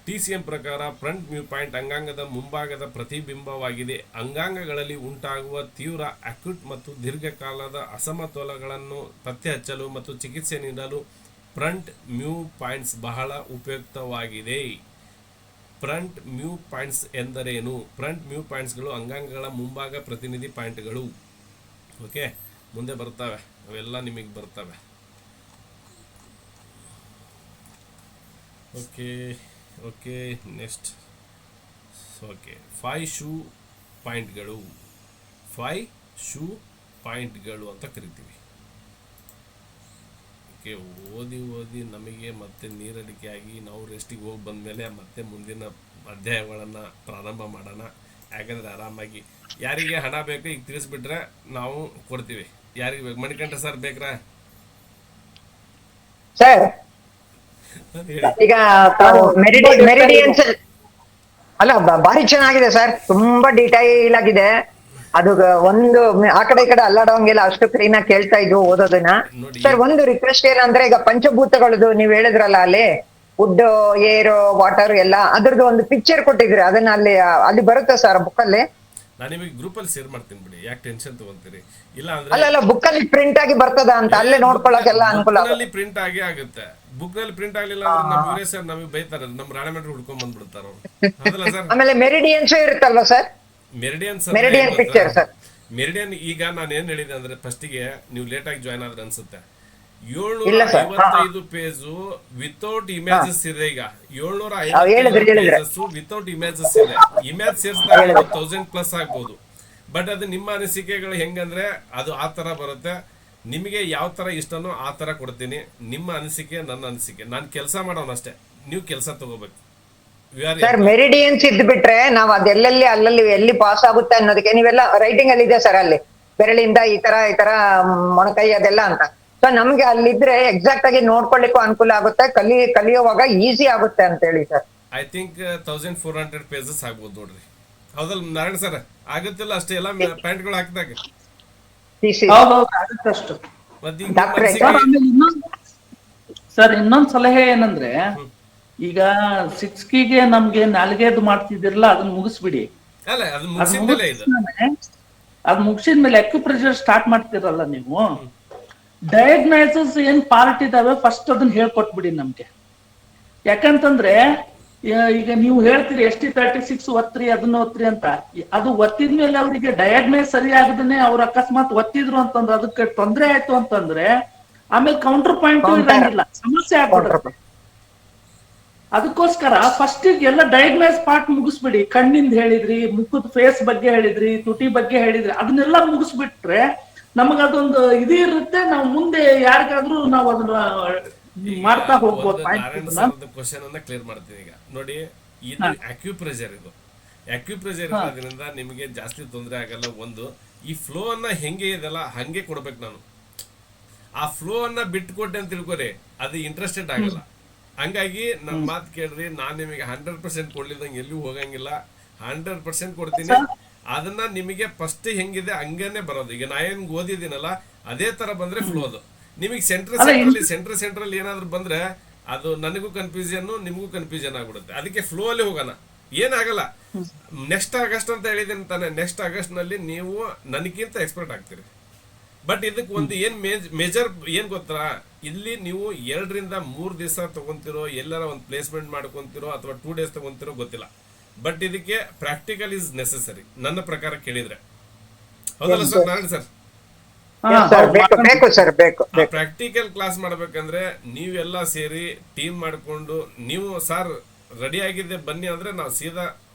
TCM ಪ್ರಕಾರ ಫ್ರಂಟ್ ಮ್ಯೂ ಪಾಯಿಂಟ್ ಅಂಗಾಂಗದ ಮುಂಭಾಗದ ಪ್ರತಿಬಿಂಬವಾಗಿದೆ. ಅಂಗಾಂಗಗಳಲ್ಲಿ ಉಂಟಾಗುವ ತೀವ್ರ ಅಕ್ಯೂಟ್ ಮತ್ತು ದೀರ್ಘಕಾಲದ ಅಸಮತೋಲಗಳನ್ನು ಪತ್ತೆ ಹಚ್ಚಲು ಮತ್ತು ಚಿಕಿತ್ಸೆ ನೀಡಲು ಫ್ರಂಟ್ ಮ್ಯೂ ಪಾಯಿಂಟ್ಸ್ ಬಹಳ ಉಪಯುಕ್ತವಾಗಿದೆ. ಫ್ರಂಟ್ ಮ್ಯೂ ಪಾಯಿಂಟ್ಸ್ ಎಂದರೇನು? ಫ್ರಂಟ್ ಮ್ಯೂ ಪಾಯಿಂಟ್ಸ್ಗಳು ಅಂಗಾಂಗಗಳ ಮುಂಭಾಗ ಪ್ರತಿನಿಧಿ ಪಾಯಿಂಟ್ಗಳು. ಓಕೆ, ಮುಂದೆ ಬರ್ತವೆ, ಅವೆಲ್ಲ ನಿಮಗೆ ಬರ್ತವೆ. Okay next. ಓಕೆ, 5 ಶೂ ಪಾಯಿಂಟ್ಗಳು. 5 ಶೂ ಪಾಯಿಂಟ್ಗಳು ಅಂತ ಕರಿತೀವಿ. ಓಕೆ, ಓದಿ ನಮಗೆ ಮತ್ತೆ ನೀರಡಿಕೆ ಆಗಿ ನಾವು ರೆಸ್ಟಿಗೆ ಹೋಗಿ ಬಂದಮೇಲೆ ಮತ್ತೆ ಮುಂದಿನ ಅಧ್ಯಾಯಗಳನ್ನು ಪ್ರಾರಂಭ ಮಾಡೋಣ. ಯಾಕಂದರೆ ಆರಾಮಾಗಿ ಯಾರಿಗೆ ಹಣ ಬೇಕು ಈಗ ತಿಳಿಸ್ಬಿಟ್ರೆ ನಾವು ಕೊಡ್ತೀವಿ. ಯಾರಿಗೆ ಬೇಕು? ಮಣಿಕಂಠ ಸರ್ ಬೇಕ್ರಾ? ಸರ್ ಈಗ ಮೆರಿಡಿಯನ್ಸ್ ಅಲ್ಲ ಭಾರಿ ಚೆನ್ನಾಗಿದೆ ಸರ್, ತುಂಬಾ ಡೀಟೈಲ್ ಆಗಿದೆ. ಅದು ಒಂದು ಆ ಕಡೆ ಈ ಕಡೆ ಅಲ್ಲಾಡೋಂಗಿಲ್ಲ, ಅಷ್ಟು ಕ್ಲೀನ್ ಆಗಿ ಕೇಳ್ತಾ ಇದ್ವು ಓದೋದನ್ನ. ಸರ್ ಒಂದು ರಿಕ್ವೆಸ್ಟ್ ಏನಂದ್ರೆ, ಈಗ ಪಂಚಭೂತಗಳದು ನೀವ್ ಹೇಳಿದ್ರಲ್ಲ, ಅಲ್ಲಿ ವುಡ್, ಏರ್, ವಾಟರ್ ಎಲ್ಲ ಅದ್ರದ್ದು ಒಂದು ಪಿಕ್ಚರ್ ಕೊಟ್ಟಿದ್ರಿ, ಅದನ್ನ ಅಲ್ಲಿ ಬರುತ್ತೆ ಸರ್ ಬುಕ್ ಅಲ್ಲಿ? ನಾನು ನಿಮಗೆ ಗ್ರೂಪ್ ಅಲ್ಲಿ ಶೇರ್ ಮಾಡ್ತೀನಿ ಬಿಡಿ, ಯಾಕೆ ಟೆನ್ಷನ್ ತಗೊಂತೀರಿ? ಇಲ್ಲ ಅಲ್ಲ ಬುಕ್ ಅಲ್ಲಿ ಪ್ರಿಂಟ್ ಆಗಿ ಬರ್ತದ ಅಂತ, ಅಲ್ಲೇ ನೋಡ್ಕೊಳಕ್ಕೆಲ್ಲ ಅನುಕೂಲ. ಪ್ರಿಂಟ್ ಆಗೇ ಆಗುತ್ತೆ. ಬುಕ್ ನಲ್ಲಿ ಪ್ರಿಂಟ್ ಆಗ್ಲಿಲ್ಲ ಅಂದ್ರೆ ನಮ್ಮ ವೀರೇಶ್ ಸರ್ ನಮಗೆ ಬೈತಾರೆ, ನಮ್ಮ ರಾಣಮೆಟ್ರು ಹುಡ್ಕೊಂಡ್ ಬಂದ್ಬಿಡ್ತಾರ ಅವ್ರು. ಆಮೇಲೆ ಮೆರಿಡಿಯನ್ಸ್ ಇರುತ್ತಲ್ವಾ sir? Meridian picture sir. Meridian ಈಗ ನಾನು ಏನ್ ಹೇಳಿದೆ ಅಂದ್ರೆ, ಫಸ್ಟಿಗೆ ನೀವು ಲೇಟ್ ಆಗಿ ಜಾಯ್ನ್ ಆದ್ರೆ ಅನ್ಸುತ್ತೆ, 755 ಪೇಜು ವಿತೌಟ್ ಇಮೇಜಸ್ ಇದೆ. ಈಗ 755 ವಿತೌಟ್ ಇಮೇಜಸ್ ಇದೆ. ಇಮೇಜ್ ಸೇರಿಸಿದಾಗ 1000+ ಆಗ್ಬೋದು. ಬಟ್ ಅದು ನಿಮ್ಮ ಅನಿಸಿಕೆಗಳು ಹೆಂಗಂದ್ರೆ ಅದು ಆ ತರ ಬರುತ್ತೆ. ನಿಮಗೆ ಯಾವ ತರ ಇಷ್ಟನೋ ಆ ತರ ಕೊಡ್ತೀನಿ. ನಿಮ್ಮ ಅನಿಸಿಕೆ ನನ್ನ ಅನಿಸಿಕೆ. ನಾನು ಕೆಲಸ ಮಾಡೋಣ ಅಷ್ಟೇ, ನೀವು ಕೆಲಸ ತಗೋಬೇಕು. ಸರ್ ಮೆರಿಡಿಯನ್ಸ್ ಇದ್ ಬಿಟ್ರೆ ನಾವ್ ಅದೆಲ್ಲೆಲ್ಲಿ ಅಲ್ಲಲ್ಲಿ ಎಲ್ಲಿ ಪಾಸ್ ಆಗುತ್ತೆ ಅನ್ನೋದಕ್ಕೆ ನೀವೆಲ್ಲ ರೈಟಿಂಗ್ ಅಲ್ಲಿ ಇದೆ ಸರ್, ಅಲ್ಲಿ ಬೆರಳಿಂದ ಈ ತರ ಮೊಣಕೈ ಅದೆಲ್ಲ ಅಂತ. ಸೊ ನಮ್ಗೆ ಅಲ್ಲಿದ್ರೆ ಎಕ್ಸಾಕ್ಟ್ ಆಗಿ ನೋಡ್ಕೊಳ್ಳಿಕ್ಕೂ ಅನುಕೂಲ ಆಗುತ್ತೆ, ಕಲಿಯುವಾಗ ಈಸಿ ಆಗುತ್ತೆ ಅಂತ ಹೇಳಿ ಸರ್. ಐ ಥಿಂಕ್ 1400 ಪೇಜಸ್ ಆಗ್ಬೋದು ನೋಡ್ರಿ. ಹೌದಲ್ಲ ನಾರಾಯಣ ಸರ್? ಆಗುತ್ತಿಲ್ಲ ಅಷ್ಟೇ ಎಲ್ಲ ಪ್ಯಾಂಟ್ಗಳು ಹಾಕಿದಾಗ? ಸರ್ ಇನ್ನೊಂದ್ ಸಲಹೆ ಏನಂದ್ರೆ, ಈಗ 6ಗೆ ನಮ್ಗೆ ನಾಲ್ಗೇದು ಮಾಡ್ತಿದಿರಲ್ಲ, ಅದನ್ನ ಮುಗಿಸ್ಬಿಡಿ. ಅದ್ ಮುಗಿಸಿದ್ಮೇಲೆ ಅಕ್ಯುಪ್ರೆಷರ್ ಸ್ಟಾರ್ಟ್ ಮಾಡ್ತಿರಲ್ಲ ನೀವು, ಡಯಾಗ್ನೈಸಿಸ್ ಏನ್ ಪಾರ್ಟ್ ಇದಾವೆ ಫಸ್ಟ್ ಅದನ್ನ ಹೇಳ್ಕೊಟ್ಬಿಡಿ ನಮ್ಗೆ. ಯಾಕಂತಂದ್ರೆ ಈಗ ನೀವು ಹೇಳ್ತೀರಿ ST36 ಒತ್ತ್ರಿ ಅದನ್ನ ಒತ್ತ್ರಿ ಅಂತ, ಅದು ಒತ್ತಿದ್ಮೇಲೆ ಅವ್ರಿಗೆ ಡಯಾಗ್ನೈಸ್ ಸರಿ ಆಗದನೆ ಅವ್ರ ಅಕಸ್ಮಾತ್ ಒತ್ತಿದ್ರು ಅಂತಂದ್ರೆ ಅದಕ್ಕೆ ತೊಂದ್ರೆ ಆಯ್ತು ಅಂತಂದ್ರೆ ಆಮೇಲೆ ಕೌಂಟರ್ ಪಾಯಿಂಟ್ ಇರಂಗಿಲ್ಲ, ಸಮಸ್ಯೆ ಆಗ್ಬಿಡುತ್ತೆ. ಅದಕ್ಕೋಸ್ಕರ ಫಸ್ಟ್ ಎಲ್ಲ ಡಯಾಗ್ನೈಸ್ ಪಾರ್ಟ್ ಮುಗಿಸ್ಬಿಡಿ. ಕಣ್ಣಿಂದ ಹೇಳಿದ್ರಿ, ಮುಖದ ಫೇಸ್ ಬಗ್ಗೆ ಹೇಳಿದ್ರಿ, ತುಟಿ ಬಗ್ಗೆ ಹೇಳಿದ್ರಿ, ಅದನ್ನೆಲ್ಲ ಮುಗಿಸ್ಬಿಟ್ರೆ ನಮಗ ಅದೊಂದು ಇದು ಇರುತ್ತೆ. ನಾವು ಮುಂದೆ ಯಾರಿಗಾದ್ರೂ ನಾವು ಅದನ್ನ ಮಾಡ್ತಾ ಹೋಗ್ಬೋದು. ಕ್ವಶನ್ ಅನ್ನ ಕ್ಲಿಯರ್ ಮಾಡ್ತೀನಿ ಈಗ ನೋಡಿ. ಇದು ಅಕ್ಯುಪ್ರೆಷರ್, ಇದು ಅಕ್ಯುಪ್ರೆಷರ್ ಇರೋದ್ರಿಂದ ನಿಮಗೆ ಜಾಸ್ತಿ ತೊಂದರೆ ಆಗಲ್ಲ. ಒಂದು ಈ ಫ್ಲೋ ಅನ್ನ ಹೆಂಗೆ ಇದೆಲ್ಲ ಹಂಗೆ ಕೊಡ್ಬೇಕು. ನಾನು ಆ ಫ್ಲೋ ಅನ್ನ ಬಿಟ್ಕೊಟ್ಟೆ ಅಂತ ತಿಳ್ಕೊರಿ, ಅದು ಇಂಟ್ರೆಸ್ಟೆಡ್ ಆಗಲ್ಲ. ಹಂಗಾಗಿ ನನ್ನ ಮಾತು ಕೇಳ್ರಿ, ನಾನ್ ನಿಮಗೆ 100% ಕೊಡ್ಲಿದಂಗೆ ಎಲ್ಲೂ ಹೋಗಂಗಿಲ್ಲ. 100% ಕೊಡ್ತೀನಿ. ಅದನ್ನ ನಿಮಗೆ ಫಸ್ಟ್ ಹೆಂಗಿದೆ ಹಂಗೇನೆ ಬರೋದು. ಈಗ ನಾ ಏನ್ ಓದಿದ್ದೀನಲ್ಲ ಅದೇ ತರ ಬಂದ್ರೆ ಫ್ಲೋ. ಅದು ನಿಮಗೆ ಸೆಂಟ್ರಲ್ ಏನಾದ್ರು ಬಂದ್ರೆ ಅದು ನನಗೂ ಕನ್ಫ್ಯೂಷನ್, ನಿಮಗೂ ಕನ್ಫ್ಯೂಷನ್ ಆಗ್ಬಿಡುತ್ತೆ. ಅದಕ್ಕೆ ಫ್ಲೋ ಅಲ್ಲಿ ಹೋಗೋಣ, ಏನಾಗಲ್ಲ. ನೆಕ್ಸ್ಟ್ ಆಗಸ್ಟ್ ಅಂತ ಹೇಳಿದ್ದೀನಿ ತಾನೆ, ನೆಕ್ಸ್ಟ್ ಆಗಸ್ಟ್ ನಲ್ಲಿ ನೀವು ನನಗಿಂತ ಎಕ್ಸ್ಪರ್ಟ್ ಆಗ್ತೀರಿ. ಬಟ್ ಇದಕ್ಕೆ ಒಂದು ಏನ್ ಮೇಜರ್ ಏನ್ ಗೊತ್ತಾ, ಇಲ್ಲಿ ನೀವು 2 ರಿಂದ 3 ದಿವಸ ತಗೊಂತಿರೋ, ಎಲ್ಲರ ಒಂದು ಪ್ಲೇಸ್ಮೆಂಟ್ ಮಾಡ್ಕೊಂತಿರೋ ಅಥವಾ 2 days ತಗೊಂತಿರೋ ಗೊತ್ತಿಲ್ಲ. ಬಟ್ ಇದಕ್ಕೆ ಪ್ರಾಕ್ಟಿಕಲ್ ಇಸ್ ನೆಸೆಸರಿ ನನ್ನ ಪ್ರಕಾರ ಕೇಳಿದ್ರೆ. ಹೌದಲ್ಲ sir Narayana sir? Practical class ಮಾಡ್ಬೇಕಂದ್ರೆ ನೀವೆಲ್ಲ ಸೇರಿ ಟೀಮ್ ಮಾಡ್ಕೊಂಡು, ನೀವು ಸರ್ ರೆಡಿ ಆಗಿದ್ದೆ ಬನ್ನಿ ಅಂದ್ರೆ ನಾವು ಸೀದಾ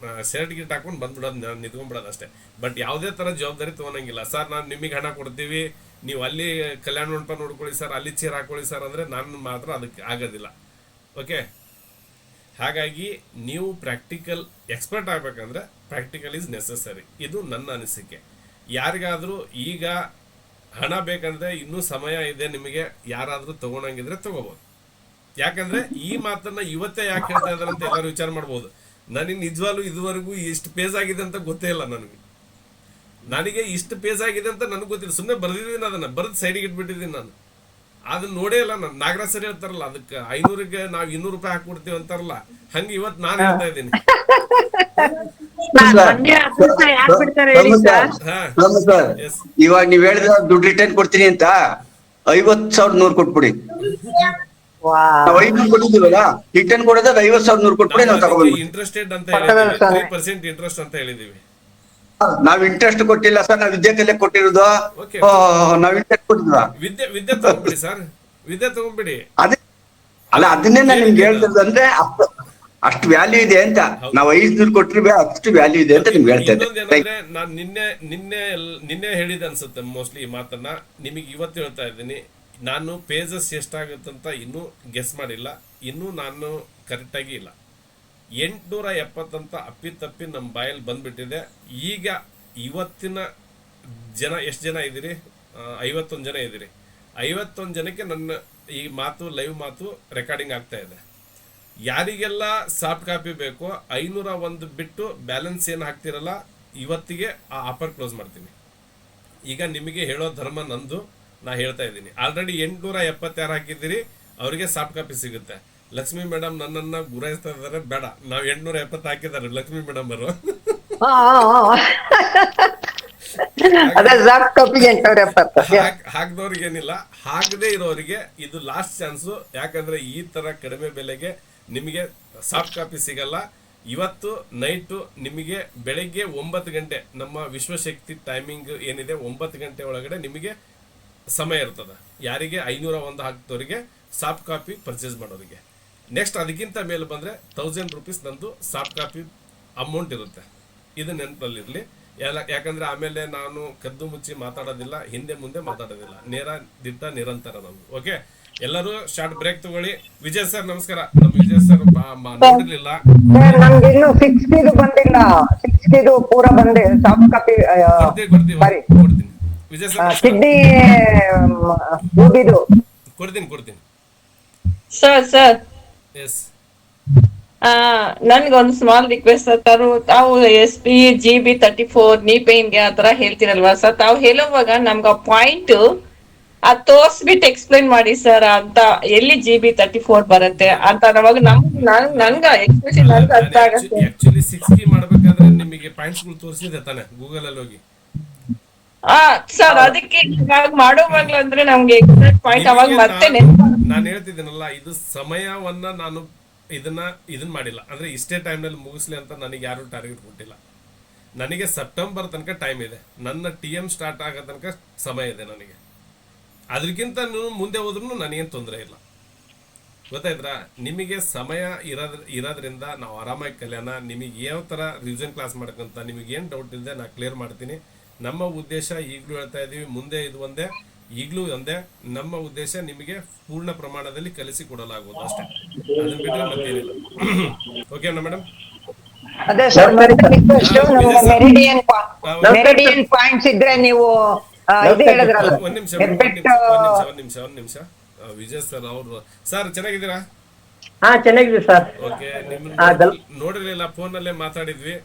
ಶರ್ಟ್ ಗಿಟ್ ಹಾಕೊಂಡು ಬಂದ್ಬಿಡೋದು, ನಿಂತ್ಕೊಂಡ್ಬಿಡೋದು ಅಷ್ಟೇ. ಬಟ್ ಯಾವುದೇ ತರ ಜವಾಬ್ದಾರಿ ತಗೊಳಂಗಿಲ್ಲ. ಸರ್ ನಾನು ನಿಮಗೆ ಹಣ ಕೊಡ್ತೀವಿ, ನೀವು ಅಲ್ಲಿ ಕಲ್ಯಾಣ ಮಂಟಪ ನೋಡ್ಕೊಳ್ಳಿ ಸರ್, ಅಲ್ಲಿ ಚೇರ್ ಹಾಕೊಳ್ಳಿ ಸರ್ ಅಂದ್ರೆ ನಾನು ಮಾತ್ರ ಅದಕ್ಕೆ ಆಗೋದಿಲ್ಲ. ಓಕೆ, ಹಾಗಾಗಿ ನೀವು ಪ್ರಾಕ್ಟಿಕಲ್ ಎಕ್ಸ್ಪರ್ಟ್ ಆಗ್ಬೇಕಂದ್ರೆ ಪ್ರಾಕ್ಟಿಕಲ್ ಈಸ್ ನೆಸಸರಿ. ಇದು ನನ್ನ ಅನಿಸಿಕೆ. ಯಾರಿಗಾದ್ರೂ ಈಗ ಹಣ ಬೇಕಂದ್ರೆ ಇನ್ನೂ ಸಮಯ ಇದೆ, ನಿಮಗೆ ಯಾರಾದ್ರೂ ತಗೊಳಂಗಿದ್ರೆ ತಗೋಬಹುದು. ಯಾಕಂದ್ರೆ ಈ ಮಾತನ್ನ ಇವತ್ತೇ ಯಾಕೆ ಹೇಳ್ತಾ ಇದಾರೆ ಅಂತ ಎಲ್ಲರೂ ವಿಚಾರ ಮಾಡ್ಬೋದು. ನನಗೆ ನಿಜವಾಗ್ಲೂ ಇದುವರೆಗೂ ಇಷ್ಟು ಪೇಜ್ ಆಗಿದೆ ಅಂತ ಗೊತ್ತೇ ಇಲ್ಲ. ನನಗೆ ಇಷ್ಟು ಪೇಜ್ ಆಗಿದೆ ಅಂತ ನನಗೆ ಗೊತ್ತಿಲ್ಲ. ಸುಮ್ಮನೆ ಬರ್ದಿದ್ದೀನಿ, ಅದನ್ನ ಬರೆದು ಸೈಡಿಗೆ ಇಟ್ಬಿಟ್ಟಿದ್ದೀನಿ. ನಾನು ಅದನ್ನ ನೋಡೇ ಇಲ್ಲ. ನಾನು ನಾಗರಾಜ್ ಸರ್ ಹೇಳ್ತಾರಲ್ಲ, ಅದಕ್ಕೆ 500ಗೆ ನಾವು 200 ರೂಪಾಯಿ ಹಾಕ್ಬಿಡ್ತೀವಿ ಅಂತಾರಲ್ಲ, ಹಂಗೆ ಇವತ್ತು ನಾನು ಹೇಳ್ತಾ ಇದ್ದೀನಿ. ಇವಾಗ ನೀವ್ ಹೇಳಿದ ದುಡ್ಡು ರಿಟರ್ನ್ ಕೊಡ್ತೀನಿ ಅಂತ 50,100 ಕೊಟ್ಬಿಡಿ. ನಾವು 500 ಕೊಟ್ಟಿದ್ದೀವಲ್ಲ, ರಿಟರ್ನ್ ಕೊಡೋದಾಗ 50,100 ಕೊಟ್ಬಿಡಿ, ನಾವು ತಗೊಂಡ್ಬಂದ್ಬಿಡ್ತೀವಿ. ಇಂಟ್ರೆಸ್ಟೆಡ್ ಅಂತ ಹೇಳಿದ್ದೀವಿ, 3% ಇಂಟ್ರೆಸ್ಟ್ ಅಂತ ಹೇಳಿದ್ದೀವಿ. ನಾವ್ ಇಂಟ್ರೆಸ್ಟ್ ಕೊಟ್ಟಿಲ್ಲ ಸರ್, ನಾವ್ ವಿದ್ಯಾರ್ಥಿಗಳೇ ಕೊಟ್ಟಿರೋದು. ನಾವ್ ಇಂಟ್ರೆಸ್ಟ್ ಕೊಟ್ಟಿದ್ವಾ? ವಿದ್ಯೆ ತಗೊಂಡ್ಬಿಡಿ ಸರ್, ವಿದ್ಯೆ ತಗೊಂಡ್ಬಿಡಿ. ಅದೇ ಅಲ್ಲ, ಅದನ್ನೇ ನಾನು ನಿಮ್ಗೆ ಹೇಳ್ತಿರೋದು. ಅಂದ್ರೆ ಅಷ್ಟು ವ್ಯಾಲ್ಯೂ ಇದೆ ಅಂತ. ನಾವು 500 ಕೊಟ್ಟಿರ್ಬೇ ಅಷ್ಟು ವ್ಯಾಲ್ಯೂ ಇದೆ ಅಂತ ನಿಮ್ಗೆ ಹೇಳ್ತಾ ಇದ್ದೆ. ನಾನು ನಿನ್ನೆ ಹೇಳಿದೆ ಅನ್ಸುತ್ತೆ ಮೋಸ್ಟ್ಲಿ ಈ ಮಾತನ್ನ. ನಿಮಗೆ ಇವತ್ತು ಹೇಳ್ತಾ ಇದ್ದೀನಿ. ನಾನು ಪೇಜಸ್ ಎಷ್ಟಾಗುತ್ತಂತ ಇನ್ನೂ ಗೆಸ್ ಮಾಡಿಲ್ಲ, ಇನ್ನೂ ನಾನು ಕರೆಕ್ಟಾಗಿ ಇಲ್ಲ. 870 ಅಂತ ಅಪ್ಪಿತಪ್ಪಿ ನಮ್ಮ ಬಾಯಲ್ಲಿ ಬಂದ್ಬಿಟ್ಟಿದೆ. ಈಗ ಇವತ್ತಿನ ಜನ ಎಷ್ಟು ಜನ ಇದ್ದೀರಿ? 51 ಜನ ಇದ್ದೀರಿ. 51 ಜನಕ್ಕೆ ನನ್ನ ಈ ಮಾತು, ಲೈವ್ ಮಾತು ರೆಕಾರ್ಡಿಂಗ್ ಆಗ್ತಾ ಇದೆ. ಯಾರಿಗೆಲ್ಲ ಸಾಫ್ಟ್ ಕಾಪಿ ಬೇಕೋ 501 ಬಿಟ್ಟು ಬ್ಯಾಲೆನ್ಸ್ ಏನು ಹಾಕ್ತಿರಲ್ಲ, ಇವತ್ತಿಗೆ ಆ ಆಫರ್ ಕ್ಲೋಸ್ ಮಾಡ್ತೀನಿ. ಈಗ ನಿಮಗೆ ಹೇಳೋ ಧರ್ಮ ನಂದು, ನಾ ಹೇಳ್ತಾ ಇದ್ದೀನಿ. ಆಲ್ರೆಡಿ 876 ಹಾಕಿದ್ದೀರಿ, ಅವರಿಗೆ ಸಾಫ್ಟ್ ಕಾಪಿ ಸಿಗುತ್ತೆ. ಲಕ್ಷ್ಮಿ ಮೇಡಮ್ ನನ್ನನ್ನ ಗುರಾಯಿಸ್ತಾ ಇದಾರೆ, ಬೇಡ ನಾವು 870 ಹಾಕಿದ್ದಾರೆ ಲಕ್ಷ್ಮಿ ಮೇಡಮ್ ಅವರು. ಹಾಕ್ದವ್ರಿಗೇನಿಲ್ಲ, ಹಾಕದೇ ಇರೋರಿಗೆ ಇದು ಲಾಸ್ಟ್ ಚಾನ್ಸು. ಯಾಕಂದ್ರೆ ಈ ತರ ಕಡಿಮೆ ಬೆಲೆಗೆ ನಿಮಗೆ ಸಾಫ್ಟ್ ಕಾಪಿ ಸಿಗಲ್ಲ. ಇವತ್ತು ನೈಟು ನಿಮಗೆ ಬೆಳಗ್ಗೆ 9 ಗಂಟೆ ನಮ್ಮ ವಿಶ್ವಶಕ್ತಿ ಟೈಮಿಂಗ್ ಏನಿದೆ, 9 ಗಂಟೆ ಒಳಗಡೆ ನಿಮಗೆ ಸಮಯ ಇರ್ತದೆ. ಯಾರಿಗೆ 501 ಹಾಕ್ದವರಿಗೆ ಸಾಫ್ಟ್ ಕಾಪಿ ಪರ್ಚೇಸ್ ಮಾಡೋರಿಗೆ. ನೆಕ್ಸ್ಟ್ ಅದಕ್ಕಿಂತ ಮೇಲೆ ಬಂದರೆ 1000 ರೂಪೀಸ್ ನಂದು ಸಾಫ್ಟ್ ಕಾಪಿ ಅಮೌಂಟ್ ಇರುತ್ತೆ. ಇದು ನೆನಪಲ್ಲಿರಲಿ. ಯಾಕಂದ್ರೆ ಆಮೇಲೆ ನಾನು ಕದ್ದು ಮುಚ್ಚಿ ಮಾತಾಡೋದಿಲ್ಲ, ಹಿಂದೆ ಮುಂದೆ ಮಾತಾಡೋದಿಲ್ಲ, ನೇರ ದಿಟ್ಟ ನಿರಂತರ ನಾವು. ಓಕೆ, ಎಲ್ಲರೂ ಶಾರ್ಟ್ ಬ್ರೇಕ್ ತಗೊಳ್ಳಿ. ವಿಜಯ್ ಸರ್ ನಮಸ್ಕಾರ. ನಮ್ಮ ವಿಜಯ್ ಸರ್ ನೋಡಿರ್ಲಿಲ್ಲ, ನಮ್ಗೆ ಇನ್ನು 6 ಬಂದಿಲ್ಲ. 6 ಪೂರ ಬಂದೆ ಸಾಫ್ಟ್ ಕಾಪಿ ಕೊಡ್ತೀನಿ. ವಿಜಯ್ ಸರ್ ಕಿಡ್ನಿ ಕೊಡ್ತೀನಿ. ಸರ್ ಎಸ್, ನನ್ಗೊಂದು ಸ್ಮಾಲ್ ರಿಕ್ವೆಸ್ಟ್ ಸರ್. ತಾವು SP GB 34 ನೀ ಪೇನ್ಗೆ ಆತರ ಹೇಳ್ತಿರಲ್ವಾ ಸರ್, ತಾವು ಹೇಳುವಾಗ ನಮ್ಗ ಪಾಯಿಂಟ್ ಅದ್ ತೋರ್ಸ್ಬಿಟ್ಟು ಎಕ್ಸ್ಪ್ಲೈನ್ ಮಾಡಿ ಸರ್ ಅಂತ. ಎಲ್ಲಿ GB 34 ಬರುತ್ತೆ ಅಂತ ನವಾಗ ನನ್ಗ ಎಕ್ಸ್ಪ್ರೆಷನ್ ನನ್ಗ ಅರ್ಥ ಆಗತ್ತೆ. ಆಕ್ಚುಲಿ 6 ಮಾಡ್ಬೇಕಾದ್ರೆ ನಿಮಗೆ ಪಾಯಿಂಟ್ಸ್ ಗಳು ತೋರಿಸಿದೆ ತಾನೆ ಗೂಗಲ್ ಅಲ್ಲಿ ಹೋಗಿ. ಸರ್ ಅದಕ್ಕೆ ಮಾಡೋವಾಗ್ಲೂ ಅಂದ್ರೆ ನಮ್ಗೆ ಪಾಯಿಂಟ್ ಅವಾಗ ಮತ್ತೆ ನಾನು ಹೇಳ್ತಿದ್ದೀನಲ್ಲ, ಇದು ಸಮಯವನ್ನ ನಾನು ಇದನ್ನ ಮಾಡಿಲ್ಲ. ಅಂದ್ರೆ ಇಷ್ಟೇ ಟೈಮ್ ನಲ್ಲಿ ಮುಗಿಸ್ಲಿ ಅಂತ ನನಗೆ ಯಾರು ಟಾರ್ಗೆಟ್ ಕೊಟ್ಟಿಲ್ಲ. ನನಗೆ ಸೆಪ್ಟೆಂಬರ್ ತನಕ ಟೈಮ್ ಇದೆ. ನನ್ನ TM ಸ್ಟಾರ್ಟ್ ಆಗೋ ತನಕ ಸಮಯ ಇದೆ ನನಗೆ. ಅದಕ್ಕಿಂತ ನೀವು ಮುಂದೆ ಹೋದ್ರೂ ನನಗೇನು ತೊಂದರೆ ಇಲ್ಲ. ಗೊತ್ತಾಯ್ತಾ? ನಿಮಗೆ ಸಮಯ ಇರೋದ್ರಿಂದ ನಾವು ಆರಾಮಾಗಿ ಕಲ್ಯಾಣ. ನಿಮಗೆ ಯಾವ ಥರ ರಿವಿಷನ್ ಕ್ಲಾಸ್ ಮಾಡ್ಕಂತ ನಿಮಗೆ ಏನು ಡೌಟ್ ಇದೆ ನಾ ಕ್ಲಿಯರ್ ಮಾಡ್ತೀನಿ. ನಮ್ಮ ಉದ್ದೇಶ ಈಗಲೂ ಹೇಳ್ತಾ ಇದ್ದೀವಿ, ಮುಂದೆ ಇದು ಒಂದೇ, ಈಗಲೂ ಒಂದೇ. ನಮ್ಮ ಉದ್ದೇಶ ನಿಮಗೆ ಪೂರ್ಣ ಪ್ರಮಾಣದಲ್ಲಿ ಕಲಿಸಿ ಕೊಡಲಾಗುವುದು ಅಷ್ಟೇ, ಅದನ್ನ ಬಿಟ್ಟರೆ ಮತ್ತೇನಿಲ್ಲ. ಓಕೆನಾ ಮೇಡಮ್? ಅದೇ ಸರ್, ಮೆರಿಡಿಯನ್ ಪಾಯಿಂಟ್ಸ್ ಇದ್ರೆ ನೀವು ಇದು ಹೇಳಿದ್ರಲ್ಲ. ಒಂದ್ ನಿಮಿಷ ವಿಜಯ್ ಸರ್ ಅವರು. ಸರ್ ಚೆನ್ನಾಗಿದ್ದೀರಾ? ಚೆನ್ನಾಗಿದೆ ಸರ್. ಓಕೆ, ನಿಮ್ಮನ್ನ ನೋಡಿರ್ಲಿಲ್ಲ, ಫೋನ್ ಅಲ್ಲೇ ಮಾತಾಡಿದ್ವಿ.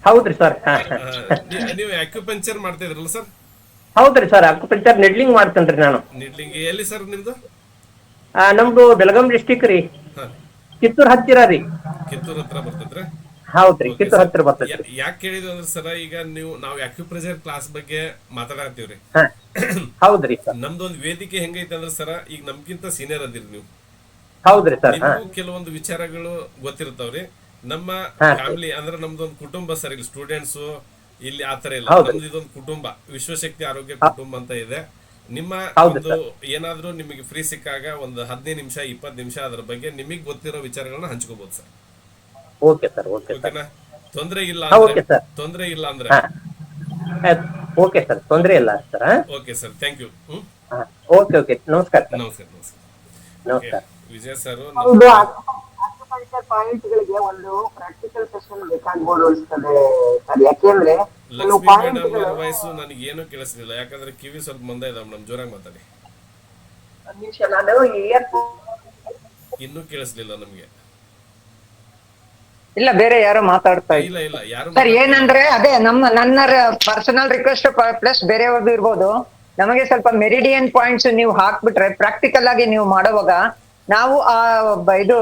ಹೌದ್ರಿ ಸರ್. ನೀವು ಅಕ್ಯುಪಂಕ್ಚರ್ ಮಾಡ್ತಾ ಇದ್ರಲ್ಲ ಸರ್? ಹೌದ್ರಿ ಸರ್, ಅಕ್ಯುಪಂಕ್ಚರ್ ನಿಡ್ಲಿಂಗ್ ಮಾಡ್ತೇನ್ರಿ ನಾನು. ನಿಡ್ಲಿಂಗ್ ಎಲ್ಲಿ ಸರ್ ನಿಮ್ದು? ನಮ್ದು ಬೆಳಗಾಂ ಡಿಸ್ಟಿಕ್ ರೀ, ಕಿತ್ತೂರ್ ಹತ್ತಿರ ರೀ. ಕಿತ್ತೂರ್ ಹತ್ರ ಬರ್ತೈತ್ರಿ? ಹೌದ್ರಿ, ಕಿತ್ತೂರ್ ಹತ್ತಿರ ಬರ್ತೈತಿ. ಯಾಕೆ ಕೇಳಿದ್ವಿ ಅಂದ್ರೆ ಸರ್, ಈಗ ನಾವು ಅಕ್ಯುಪ್ರೆಷರ್ ಕ್ಲಾಸ್ ಬಗ್ಗೆ ಮಾತಾಡತ್ತೀವ್ರಿ. ಹೌದ್ರಿ ಸರ್. ನಮ್ದೊಂದು ವೇದಿಕೆ ಹೆಂಗೈತೆ ಅಂದ್ರೆ ಸರ್, ಈಗ ನಮ್ಗಿಂತ ಸೀನಿಯರ್ ಅದಿರಿ ನೀವು. ಹೌದ್ರಿ ಸರ್. ಕೆಲವೊಂದು ವಿಚಾರಗಳು ಗೊತ್ತಿರ್ತಾವ್ರಿ. ನಮ್ಮ ಫ್ಯಾಮಿಲಿ ಅಂದ್ರೆ ನಮ್ದೊಂದು ಕುಟುಂಬ ಸರ್. ಇಲ್ಲಿ ಸ್ಟೂಡೆಂಟ್ಸ್ ಇಲ್ಲಿ ಆತರ ಇಲ್ಲ. ನಮ್ದು ಇದೊಂದು ಕುಟುಂಬ, ವಿಶ್ವಶಕ್ತಿ ಆರೋಗ್ಯ ಕುಟುಂಬ ಅಂತ ಇದೆ. ನಿಮ್ಮ ಒಂದು ಏನಾದ್ರೂ ನಿಮಗೆ ಫ್ರೀ ಸಿಕ್ಕಾಗ ಒಂದು 15 ನಿಮಿಷ 20 ನಿಮಿಷ ಅದ್ರ ಬಗ್ಗೆ ನಿಮಗೆ ಗೊತ್ತಿರೋ ವಿಚಾರಗಳನ್ನ ಹಂಚ್ಕೋಬಹುದು sir. Okay sir, okay sir. ಓಕೆನಾ? ತೊಂದರೆ ಇಲ್ಲ ಹಾ, ಅಂದ್ರೆ ಓಕೆ ಸರ್. ತೊಂದರೆ ಇಲ್ಲ ಅಂದ್ರೆ ಹಾ, ಓಕೆ ಸರ್, ತೊಂದರೆ ಇಲ್ಲ sir. Okay sir, thank you. Okay okay, ನಮಸ್ಕಾರ ಸರ್. ನಮಸ್ಕಾರ ನಮಸ್ಕಾರ. ನಮಸ್ಕಾರ. ವಿಜಯ್ ಸರ್ ಒಂದು ಆಕ್ಯುಪಂಕ್ಚರ್ ಪಾಯಿಂಟ್ ಗಳಿಗೆ ಒಂದು ಪ್ರಾಕ್ಟಿಕಲ್ ಸೆಷನ್ ಬೇಕಾಗ್ಬೋದು ಅನ್ಸ್ತದೆ ಸರ್. ಯಾಕೆಂದ್ರೆ ಲಕ್ಷ್ಮೀ ಮೇಡಮ್ ಅವ್ರ ವಾಯ್ಸು ನನಗೆ ಏನು ಕೇಳಿಸ್ಲಿಲ್ಲ, ಯಾಕಂದ್ರೆ ಕಿವಿ ಸ್ವಲ್ಪ ಮಂದ ಇದಾವ ಮೇಡಮ್, ಜೋರಾಗಿ ಮಾತಾಡಿ. ನಿಮಿಷ, ನಾನು ಇಯರ್ ಇನ್ನೂ ಕೇಳಿಸ್ಲಿಲ್ಲ ನಮ್ಗೆ. ಇಲ್ಲ, ಬೇರೆ ಯಾರೋ ಮಾತಾಡ್ತಾ ಇಲ್ಲ ಇಲ್ಲ, ಯಾರು ಸರ್. ಏನಂದ್ರೆ ಅದೇ ನನ್ನ ಪರ್ಸನಲ್ ರಿಕ್ವೆಸ್ಟ್ ಪ್ಲಸ್ ಬೇರೆಯವ್ರದ್ದು ಇರ್ಬೋದು. ನಮಗೆ ಸ್ವಲ್ಪ ಮೆರಿಡಿಯನ್ ಪಾಯಿಂಟ್ಸ್ ನೀವು ಹಾಕ್ಬಿಟ್ರೆ ಪ್ರಾಕ್ಟಿಕಲ್ ಆಗಿ ನೀವು ಮಾಡುವಾಗ ನಾವು ಇದು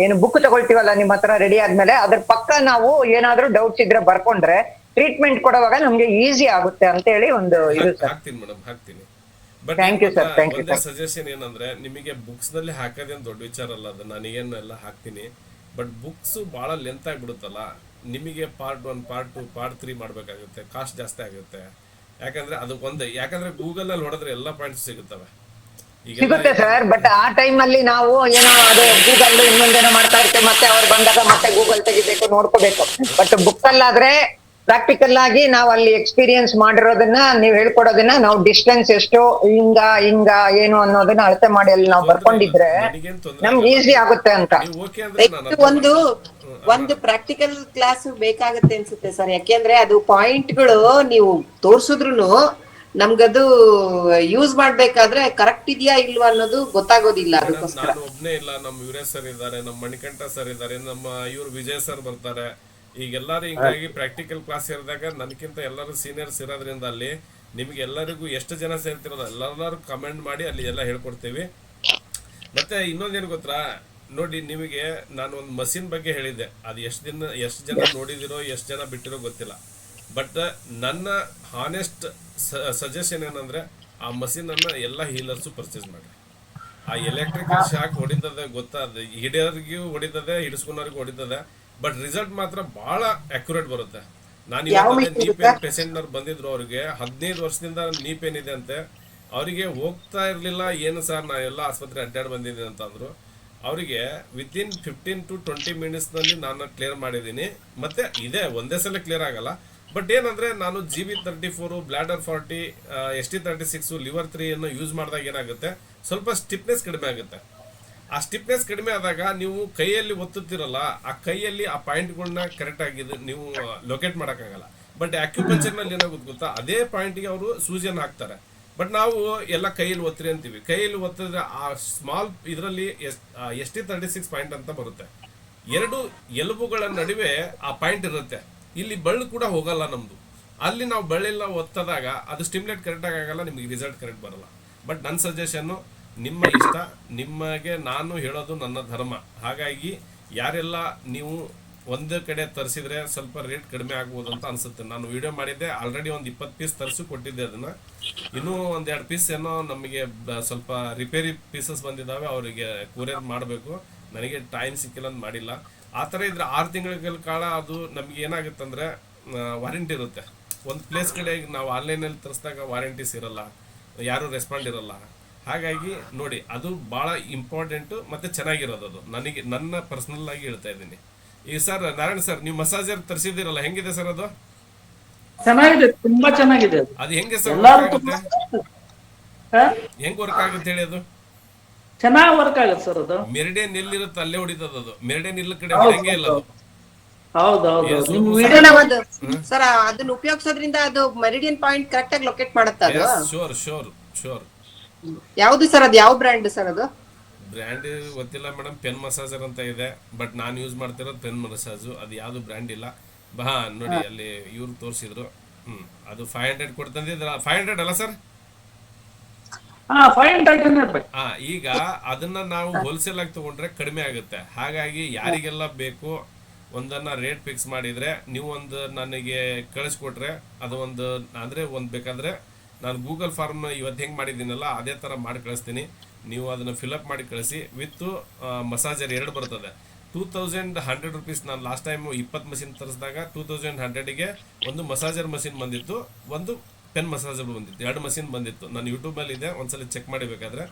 ಏನು ಬುಕ್ ತಗೊಳ್ತೀವಲ್ಲ ನಿಮ್ಮ ಹತ್ರ ರೆಡಿ ಆದ್ಮೇಲೆ ಅದ್ರ ಪಕ್ಕ ನಾವು ಏನಾದ್ರೂ ಡೌಟ್ಸ್ ಇದ್ರೆ ಬರ್ಕೊಂಡ್ರೆ ಟ್ರೀಟ್ಮೆಂಟ್ ಕೊಡುವಾಗ ನಮ್ಗೆ ಈಸಿ ಆಗುತ್ತೆ ಅಂತ ಹೇಳಿ ಒಂದು ಇದು ಸರ್. ಹಾಕ್ತೀನಿ ಮೇಡಮ್, ಹಾಕ್ತೀನಿ. But thank you sir, thank you ಒಂದೇ ಸರ್. ಸಜೆಷನ್ ಏನಂದ್ರೆ, ನಿಮಗೆ ಬುಕ್ಸ್ ನಲ್ಲಿ ಹಾಕೋದೇನು ದೊಡ್ಡ ವಿಚಾರ ಅಲ್ಲ, ಅದು ನಾನೇನೆಲ್ಲ ಹಾಕ್ತೀನಿ. ಬಟ್ ಬುಕ್ಸ್ ಬಹಳ ಲೆಂತ್ ಆಗ್ಬಿಡುತ್ತಲ್ಲ, ನಿಮಗೆ ಪಾರ್ಟ್ 1 ಪಾರ್ಟ್ 2 ಪಾರ್ಟ್ 3 ಮಾಡ್ಬೇಕಾಗುತ್ತೆ, ಕಾಸ್ಟ್ ಜಾಸ್ತಿ ಆಗುತ್ತೆ. ಯಾಕಂದ್ರೆ ಅದು ಒಂದೇ, ಯಾಕಂದ್ರೆ ಗೂಗಲ್ ಅಲ್ಲಿ ಹೊಡೆದ್ರೆ ಎಲ್ಲ ಪಾಯಿಂಟ್ಸ್ ಸಿಗುತ್ತವೆ ಸಿಗುತ್ತೆ ಸರ್. ಬಟ್ ಆ ಟೈಮ್ ಅಲ್ಲಿ ನಾವು ಏನೋ ಅದು ಗೂಗಲ್ ಇನ್ನೊಂದೇನೋ ಮಾಡ್ತಾ ಇರ್ತೇವೆ, ಮತ್ತೆ ಅವ್ರು ಬಂದಾಗ ಮತ್ತೆ ಗೂಗಲ್ ತೆಗಿಬೇಕು, ನೋಡ್ಕೋಬೇಕು. ಬಟ್ ಬುಕ್ ಅಲ್ಲಾದ್ರೆ ಪ್ರಾಕ್ಟಿಕಲ್ ಆಗಿ ನಾವು ಅಲ್ಲಿ ಎಕ್ಸ್ಪೀರಿಯನ್ಸ್ ಮಾಡಿರೋದನ್ನ ನೀವು ಹೇಳ್ಕೊಡೋದನ್ನ ನಾವು ಡಿಸ್ಟೆನ್ಸ್ ಎಷ್ಟು ಹಿಂಗ ಏನು ಅನ್ನೋದನ್ನ ಅಳತೆ ಮಾಡಿ ಅಲ್ಲಿ ನಾವು ಬರ್ಕೊಂಡಿದ್ರೆ ನಮ್ಗೆ ಈಸಿ ಆಗುತ್ತೆ ಅಂತ. ಒಂದು ಪ್ರಾಕ್ಟಿಕಲ್ ಕ್ಲಾಸ್ ಬೇಕಾಗತ್ತೆ ಅನ್ಸುತ್ತೆ ಸರ್. ಯಾಕೆಂದ್ರೆ ಅದು ಪಾಯಿಂಟ್ಗಳು ನೀವು ತೋರ್ಸುದ್ರು ನಮ್ಗದು ಯೂಸ್ ಮಾಡ್ಬೇಕಾದ್ರೆ ಕರೆಕ್ಟ್ ಇದೆಯಾ ಇಲ್ವಾ ಅನ್ನೋದು ಗೊತ್ತಾಗೋದಿಲ್ಲ. ಅದಕ್ಕೋಸ್ಕರ ನಾನು ಒಬ್ನೇ ಇಲ್ಲ, ನಮ್ಮ ವೀರೇಶ್ ಸರ್ ಇದ್ದಾರೆ, ನಮ್ಮ ಮಣಿಕಂಠ ಸರ್ ಇದ್ದಾರೆ, ನಮ್ಮ ಇವ್ರು ವಿಜಯ್ ಸರ್ ಬರ್ತಾರೆ. ಈಗೆಲ್ಲರೂ ಹಿಂಗಾಗಿ ಪ್ರಾಕ್ಟಿಕಲ್ ಕ್ಲಾಸ್ ಇರಿದಾಗ ನನಗಿಂತ ಎಲ್ಲರೂ ಸೀನಿಯರ್ಸ್ ಇರೋದ್ರಿಂದ ಅಲ್ಲಿ ನಿಮ್ಗೆ ಎಲ್ಲರಿಗೂ ಎಷ್ಟು ಜನ ಸೇರ್ತಿರೋದು ಎಲ್ಲರೂ ಕಮೆಂಟ್ ಮಾಡಿ ಅಲ್ಲಿ ಎಲ್ಲ ಹೇಳ್ಕೊಡ್ತೀವಿ. ಮತ್ತೆ ಇನ್ನೊಂದೇನು ಗೊತ್ತಾ ನೋಡಿ, ನಿಮಗೆ ನಾನು ಒಂದು ಮಷಿನ್ ಬಗ್ಗೆ ಹೇಳಿದ್ದೆ, ಅದು ಎಷ್ಟು ಜನ ನೋಡಿದಿರೋ ಎಷ್ಟು ಜನ ಬಿಟ್ಟಿರೋ ಗೊತ್ತಿಲ್ಲ. ಬಟ್ ನನ್ನ ಹಾನೆಸ್ಟ್ ಸಜೆಷನ್ ಏನಂದ್ರೆ, ಆ ಮಷಿನ್ ಅನ್ನ ಎಲ್ಲ ಹೀಲರ್ಸು ಪರ್ಚೇಸ್ ಮಾಡಿ. ಆ ಎಲೆಕ್ಟ್ರಿಕಲ್ ಶಾಕ್ ಹೊಡಿತದೆ ಗೊತ್ತಾದ, ಹಿಡಿಯೋರಿಗೂ ಹೊಡಿತದೆ, ಹಿಡಿಸ್ಕೊಂಡವ್ರಿಗೂ ಹೊಡಿತದೆ. ಬಟ್ ರಿಸಲ್ಟ್ ಮಾತ್ರ ಬಹಳ ಅಕ್ಯುರೇಟ್ ಬರುತ್ತೆ. ನಾನು ನೀ ಪೇನ್ ಪೇಷಂಟ್ ನವ್ರು ಬಂದಿದ್ರು, ಅವ್ರಿಗೆ 15 ವರ್ಷದಿಂದ ನೀ ಪೇನ್ ಇದೆ ಅಂತೆ. ಅವರಿಗೆ ಹೋಗ್ತಾ ಇರ್ಲಿಲ್ಲ, ಏನು ಸರ್ ನಾ ಎಲ್ಲ ಆಸ್ಪತ್ರೆ ಅಡ್ಡಾಡ್ ಬಂದಿದ್ದೀನಿ ಅಂತ ಅಂದ್ರು. ಅವರಿಗೆ ವಿತಿನ್ 15 to 20 ಮಿನಿಟ್ಸ್ ನಲ್ಲಿ ನಾನು ಕ್ಲಿಯರ್ ಮಾಡಿದ್ದೀನಿ. ಮತ್ತೆ ಇದೆ ಒಂದೇ ಸಲ ಕ್ಲಿಯರ್ ಆಗಲ್ಲ. ಬಟ್ ಏನಂದ್ರೆ, ನಾನು GB34, ಬ್ಲಾಡರ್ 40, ST36, ಲಿವರ್ 3 ಅನ್ನು ಯೂಸ್ ಮಾಡಿದಾಗ ಏನಾಗುತ್ತೆ, ಸ್ವಲ್ಪ ಸ್ಟಿಫ್ನೆಸ್ ಕಡಿಮೆ ಆಗುತ್ತೆ. ಆ ಸ್ಟಿಫ್ನೆಸ್ ಕಡಿಮೆ ಆದಾಗ ನೀವು ಕೈಯಲ್ಲಿ ಒತ್ತುತ್ತೀರಲ್ಲ, ಆ ಕೈಯಲ್ಲಿ ಆ ಪಾಯಿಂಟ್ಗಳನ್ನ ಕರೆಕ್ಟ್ ಆಗಿದೆ ನೀವು ಲೊಕೇಟ್ ಮಾಡೋಕ್ಕಾಗಲ್ಲ. ಬಟ್ ಆಕ್ಯುಪಂಚರ್ ನಲ್ಲಿ ಏನಾಗುತ್ತೆ ಗೊತ್ತಾ, ಅದೇ ಪಾಯಿಂಟ್ಗೆ ಅವರು ಸೂಜಿಯನ್ನು ಹಾಕ್ತಾರೆ. ಬಟ್ ನಾವು ಎಲ್ಲ ಕೈಯಲ್ಲಿ ಒತ್ತಿರಿ ಅಂತೀವಿ. ಕೈಯಲ್ಲಿ ಒತ್ತಿದ್ರೆ ಆ ಸ್ಮಾಲ್ ಇದರಲ್ಲಿ ST36 ಪಾಯಿಂಟ್ ಅಂತ ಬರುತ್ತೆ. 2 ಎಲುಬುಗಳ ನಡುವೆ ಆ ಪಾಯಿಂಟ್ ಇರುತ್ತೆ. ಇಲ್ಲಿ ಬಳ್ಳು ಕೂಡ ಹೋಗಲ್ಲ ನಮ್ದು. ಅಲ್ಲಿ ನಾವು ಬಳ್ಳೆಲ್ಲ ಒತ್ತದಾಗ ಅದು ಸ್ಟಿಮ್ಯುಲೇಟ್ ಕರೆಕ್ಟಾಗಿ ಆಗಲ್ಲ, ನಿಮಗೆ ರಿಸಲ್ಟ್ ಕರೆಕ್ಟ್ ಬರಲ್ಲ. ಬಟ್ ನನ್ನ ಸಜೆಷನ್ನು, ನಿಮ್ಮ ಇಷ್ಟ, ನಿಮಗೆ ನಾನು ಹೇಳೋದು ನನ್ನ ಧರ್ಮ. ಹಾಗಾಗಿ ಯಾರೆಲ್ಲ ನೀವು ಒಂದೇ ಕಡೆ ತರಿಸಿದ್ರೆ ಸ್ವಲ್ಪ ರೇಟ್ ಕಡಿಮೆ ಆಗ್ಬೋದು ಅಂತ ಅನ್ಸುತ್ತೆ. ನಾನು ವಿಡಿಯೋ ಮಾಡಿದ್ದೆ, ಆಲ್ರೆಡಿ ಒಂದು 20 ಪೀಸ್ ತರಿಸಿ ಕೊಟ್ಟಿದ್ದೆ. ಅದನ್ನ ಇನ್ನೂ 1-2 ಪೀಸ್ ಏನೋ ನಮಗೆ ಸ್ವಲ್ಪ ರಿಪೇರಿ ಪೀಸಸ್ ಬಂದಿದ್ದಾವೆ, ಅವರಿಗೆ ಕೊರಿಯರ್ ಮಾಡಬೇಕು. ನನಗೆ ಟೈಮ್ ಸಿಕ್ಕಿಲ್ಲ ಅಂತ ಮಾಡಿಲ್ಲ. ಆ ಥರ ಇದ್ರೆ 6 ತಿಂಗಳ ಕಾಲ ಅದು ನಮ್ಗೆ ಏನಾಗುತ್ತಂದ್ರೆ ವಾರಂಟಿ ಇರುತ್ತೆ. ಒಂದು ಪ್ಲೇಸ್ ಕಡೆ ನಾವು ಆನ್ಲೈನಲ್ಲಿ ತರಿಸಿದಾಗ ವಾರಂಟೀಸ್ ಇರಲ್ಲ, ಯಾರು ರೆಸ್ಪಾಂಡ್ ಇರಲ್ಲ. ಹಾಗಾಗಿ ನೋಡಿ, ಅದು ಭಾಳ ಇಂಪಾರ್ಟೆಂಟು ಮತ್ತು ಚೆನ್ನಾಗಿರೋದು. ಅದು ನನಗೆ ನನ್ನ ಪರ್ಸನಲ್ ಆಗಿ ಹೇಳ್ತಾ ಇದ್ದೀನಿ. ಈಗ ಸರ್ ನಾರಾಯಣ ಸರ್, ನೀವು ಮಸಾಜರ್ ತರಿಸಿದಿರಲ್ಲ, ಹೆಂಗಿದೆ ಸರ್ ಅದು? ಚೆನ್ನಾಗಿದೆ, ತುಂಬಾ ಚೆನ್ನಾಗಿದೆ. ಅದು ಹೆಂಗೆ ಸರ್ ಹೆಂಗ್ ವರ್ಕ್ ಆಗುತ್ತೆ ಹೇಳಿ? ಅದು ಚೆನ್ನಾಗಿ ವರ್ಕ್ ಆಗುತ್ತೆ ಸರ್. ಅದು ಮೆರಿಡಿಯನ್ ಎಲ್ಲಿರುತ್ತೆ ಅಲ್ಲೇ ಹೊಡಿತದ. ಅದು ಮೆರಿಡಿಯನ್ ಇಲ್ಲ ಕಡೆ ಹೆಂಗೆ ಇಲ್ಲ ಅದು. ಸರ್ ಅದನ್ನ ಉಪಯೋಗಿಸೋದ್ರಿಂದ ಅದು ಮೆರಿಡಿಯನ್ ಪಾಯಿಂಟ್ ಕರೆಕ್ಟ್ ಆಗಿ ಲೊಕೇಟ್ ಮಾಡುತ್ತೆ. ಅದು ಶೋರ್ ಶೋರ್ ಶೋರ್. ಯಾವುದು ಸರ್ ಅದು? ಯಾವ ಬ್ರ್ಯಾಂಡ್ ಸರ್ ಅದು? ಬ್ರ್ಯಾಂಡ್ ಗೊತ್ತಿಲ್ಲ ಮೇಡಮ್, ಪೆನ್ ಮಸಾಜರ್ ಅಂತ ಇದೆ. ಬಟ್ ನಾನು ಯೂಸ್ ಮಾಡ್ತಿರೋದು ಪೆನ್ ಮಸಾಜು, ಅದು ಯಾವುದು ಬ್ರ್ಯಾಂಡ್ ಇಲ್ಲ. ನೋಡಿ ಅಲ್ಲಿ ಇವ್ರು ತೋರಿಸಿದ್ರು. ಅದು 500 ಕೊಡ್ತಂದಿದ್ರ. 500 ಅಲ್ಲ ಸರ್? ಈಗ ಅದನ್ನ ನಾವು ಹೋಲ್ಸೇಲ್ ಆಗಿ ತಗೊಂಡ್ರೆ ಕಡಿಮೆ ಆಗುತ್ತೆ. ಹಾಗಾಗಿ ಯಾರಿಗೆಲ್ಲ ಬೇಕು ಒಂದನ್ನ ರೇಟ್ ಫಿಕ್ಸ್ ಮಾಡಿದ್ರೆ, ನೀವು ಒಂದು ನನಗೆ ಕಳಿಸ್ಕೊಟ್ರೆ ಅದು ಒಂದು ಅಂದ್ರೆ ಒಂದು ಬೇಕಾದ್ರೆ ನಾನು ಗೂಗಲ್ ಫಾರ್ಮ್ ಇವತ್ತು ಹೆಂಗೆ ಮಾಡಿದ್ದೀನಲ್ಲ ಅದೇ ಥರ ಮಾಡಿ ಕಳಿಸ್ತೀನಿ. ನೀವು ಅದನ್ನು ಫಿಲಪ್ ಮಾಡಿ ಕಳಿಸಿ. ವಿತ್ ಮಸಾಜರ್ 2 ಬರ್ತದೆ. 2100 rupees. ನಾನು ಲಾಸ್ಟ್ ಟೈಮ್ 20 ಮಷಿನ್ ತರಿಸಿದಾಗ 2100ಗೆ ಒಂದು ಮಸಾಜರ್ ಮಷಿನ್ ಬಂದಿತ್ತು, ಒಂದು ಪೆನ್ ಮಸಾಜರ್ ಬಂದಿತ್ತು, 2 ಮಷಿನ್ ಬಂದಿತ್ತು. ನಾನು ಯೂಟ್ಯೂಬಲ್ಲಿ ಇದೆ, ಒಂದ್ಸಲ ಚೆಕ್ ಮಾಡಿಬೇಕಾದ್ರೆ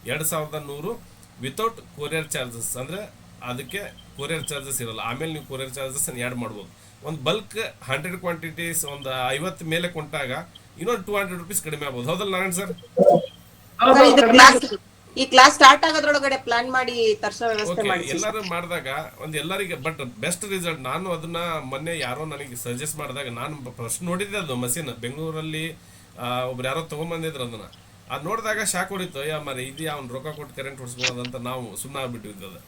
2100 ವಿತೌಟ್ ಕೊರಿಯರ್ ಚಾರ್ಜಸ್. ಅಂದರೆ ಅದಕ್ಕೆ ಕೊರಿಯರ್ ಚಾರ್ಜಸ್ ಇರಲ್ಲ. ಆಮೇಲೆ ನೀವು ಕೊರಿಯರ್ ಚಾರ್ಜಸ್ ಆ್ಯಡ್ ಮಾಡ್ಬೋದು. ಒಂದು ಬಲ್ಕ್ 100 ಕ್ವಾಂಟಿಟೀಸ್ ಒಂದು 50 ಮೇಲೆ ಕೊಂಟಾಗ ಇನ್ನೊಂದು 200 rupees ಕಡಿಮೆ ಆಗ್ಬೋದು. ಹೌದಲ್ಲ ನಾರಾಯಣ್ ಸರ್? ಈ ಕ್ಲಾಸ್ ಸ್ಟಾರ್ಟ್ ಆಗೋದ್ರೊಳಗಡೆ ಪ್ಲಾನ್ ಮಾಡಿ ತರ್ಸೋ ವ್ಯವಸ್ಥೆ ಮಾಡಿ ಎಲ್ಲರೂ ಮಾಡಿದಾಗ ಒಂದು ಎಲ್ಲರಿಗೆ ಬಟ್ ಬೆಸ್ಟ್ ರಿಸಲ್ಟ್. ನಾನು ಅದನ್ನ ಮೊನ್ನೆ ಯಾರೋ ನನಗೆ ಸಜೆಸ್ಟ್ ಮಾಡಿದಾಗ ನಾನು ಫಸ್ಟ್ ನೋಡಿದ್ದೆ ಅದು ಮಷೀನ್ ಬೆಂಗಳೂರಲ್ಲಿ ಒಬ್ರು ಯಾರೋ ತಗೊಂಡ್ಬಂದಿದ್ರು ಅದನ್ನ. ಅದು ನೋಡಿದಾಗ ಶಾಕ್ ಹೊಡಿತು, ಮರಿ ಇದು ಅವ್ನು ರೊಕ್ಕ ಕೊಟ್ಟು ಕರೆಂಟ್ ಹೊಡ್ಸ್ಬೋದಂತ ನಾವು ಸುಮ್ಮನೆ ಆಗ್ಬಿಟ್ಟಿದ್ದು ಅದು.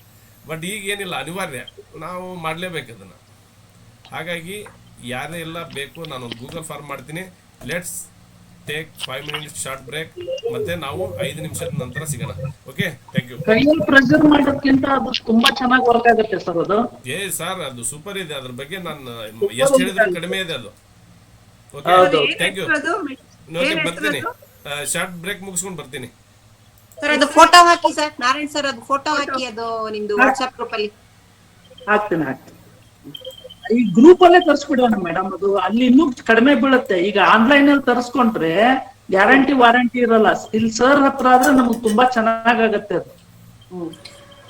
ಬಟ್ ಈಗ ಏನಿಲ್ಲ, ಅನಿವಾರ್ಯ ನಾವು ಮಾಡಲೇಬೇಕು ಅದನ್ನು. ಹಾಗಾಗಿ ಯಾರೇ ಎಲ್ಲ ಬೇಕು ನಾನೊಂದು ಗೂಗಲ್ ಫಾರ್ಮ್ ಮಾಡ್ತೀನಿ. Let's take 5 minutes short break, ಮತ್ತೆ ನಾವು 5 ನಿಮಿಷದ ನಂತರ ಸಿಗೋಣ. Okay, thank you. ಕೈಯಲ್ಲಿ ಪ್ರೆಷರ್ ಮಾಡೋದ್ಕಿಂತ ಅದು ತುಂಬಾ ಚೆನ್ನಾಗಿ ವರ್ಕ್ ಆಗುತ್ತೆ ಸರ್ ಅದು. ಸರ್ ಅದು ಸೂಪರ್ ಇದೆ. ಅದ್ರ ಬಗ್ಗೆ ನಾನು ಎಷ್ಟು ಹೇಳಿದ್ರು ಕಡಿಮೆ ಇದೆ ಅದು. Okay, thank you. ಬರ್ತೀನಿ, ಶಾರ್ಟ್ ಬ್ರೇಕ್ ಮುಗಿಸ್ಕೊಂಡು ಬರ್ತೀನಿ. ಸರ್ ಅದು ಫೋಟೋ ಹಾಕಿ ಸರ್, ನಾರಾಯಣ್ ಸರ್ ಅದು ಫೋಟೋ ಹಾಕಿ, ಅದು ನಿಮ್ದು ವಾಟ್ಸ್ಆಪ್ ಗ್ರೂಪ್ ಅಲ್ಲಿ ಹಾಕ್ತೀನಿ. ಈ ಗ್ರೂಪ್ ಅಲ್ಲೇ ತರಿಸ್ಬಿಡೋಣ ಮೇಡಮ್, ಅದು ಅಲ್ಲಿ ಇನ್ನೂ ಕಡಿಮೆ ಬೀಳುತ್ತೆ. ಈಗ ಆನ್ಲೈನ್ ಅಲ್ಲಿ ತರಿಸ್ಕೊಂಡ್ರೆ ಗ್ಯಾರಂಟಿ ವಾರಂಟಿ ಇರಲ್ಲ. ಇಲ್ಲಿ ಸರ್ ಹತ್ರ ಆದ್ರೆ ನಮ್ಗೆ ತುಂಬಾ ಚೆನ್ನಾಗತ್ತೆ ಅದು.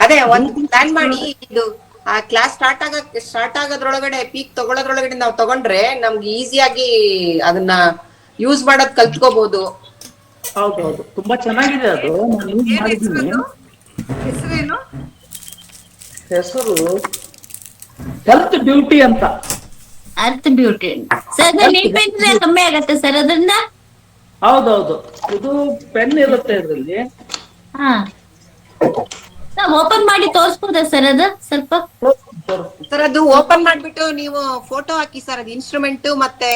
ಅದೇ ಒಂದು ಪ್ಲಾನ್ ಮಾಡಿ, ಇದು ಆ ಕ್ಲಾಸ್ ಸ್ಟಾರ್ಟ್ ಆಗೋದ್ರೊಳಗಡೆ ಪೀಕ್ ತಗೊಳ್ಳೋದ್ರೊಳಗಡೆ ನಾವು ತಗೊಂಡ್ರೆ ನಮ್ಗೆ ಈಸಿಯಾಗಿ ಅದನ್ನ ಯೂಸ್ ಮಾಡೋದ್ ಕಲ್ತ್ಕೋಬಹುದು. ಹೌದೌದು, ತುಂಬಾ ಚೆನ್ನಾಗಿದೆ ಅದು. ನಾನು ಯೂಸ್ ಮಾಡಿದ್ದೀನಿ. ಹೆಸರು ಹೆಲ್ತ್ ಬ್ಯೂಟಿ ಅಂತ. ಹೆಲ್ತ್ ಬ್ಯೂಟಿ ಸರ್, ಕಮ್ಮಿ ಆಗತ್ತೆ ಸರ್ ಅದರಿಂದ? ಹೌದೌದು, ಇದು ಪೆನ್ ಇರುತ್ತೆ ಇದರಲ್ಲಿ. ಓಪನ್ ಮಾಡಿ ತೋರಿಸ್ಬೋದಾ ಸರ್ ಅದು ಸ್ವಲ್ಪ? ಸರ್ ಅದು ಓಪನ್ ಮಾಡ್ಬಿಟ್ಟು ನೀವು ಫೋಟೋ ಹಾಕಿ ಸರ್, ಅದು ಇನ್ಸ್ಟ್ರೂಮೆಂಟ್ ಮತ್ತೆ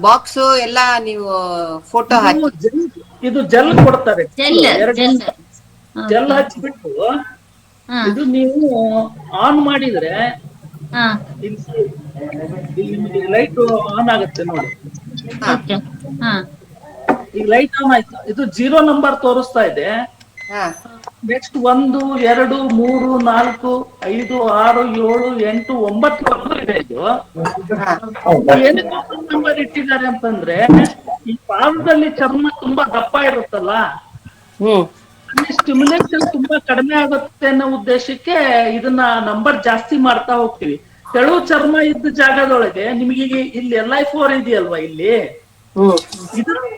ಬಾಕ್ಸ್ ಎಲ್ಲ ನೀವು ಫೋಟೋ ಹಾಕಿ. ಇದು ಜೆಲ್ ಕೊಡ್ತಾರೆ, ಜೆಲ್ ಹಚ್ಬಿಟ್ಟು ಇದು ನೀವು ಆನ್ ಮಾಡಿದ್ರೆ ಲೈಟ್ ಆನ್ ಆಗುತ್ತೆ ನೋಡಿ. ಈಗ ಲೈಟ್ ಆನ್ ಆಯ್ತು, ಇದು 0 ನಂಬರ್ ತೋರಿಸ್ತಾ ಇದೆ. ನೆಕ್ಸ್ಟ್ 1 2 3 4 5 6 7 8 9 ಇದೆ. ಇದು ಏನಕ್ಕೆ ನಂಬರ್ ಇಟ್ಟಿದ್ದಾರೆ ಅಂತಂದ್ರೆ, ಈ ಪಾದದಲ್ಲಿ ಚರ್ಮ ತುಂಬಾ ದಪ್ಪ ಇರುತ್ತಲ್ಲ, ಅಲ್ಲಿ ಸ್ಟಿಮ್ಯುಲೇಷನ್ ತುಂಬಾ ಕಡಿಮೆ ಆಗುತ್ತೆ ಅನ್ನೋ ಉದ್ದೇಶಕ್ಕೆ ಇದನ್ನ ನಂಬರ್ ಜಾಸ್ತಿ ಮಾಡ್ತಾ ಹೋಗ್ತೀವಿ. ತೆಳು ಚರ್ಮ ಇದ್ದ ಜಾಗದೊಳಗೆ ನಿಮಗೆ ಇಲ್ಲಿ LI4 ಇದೆಯಲ್ವಾ,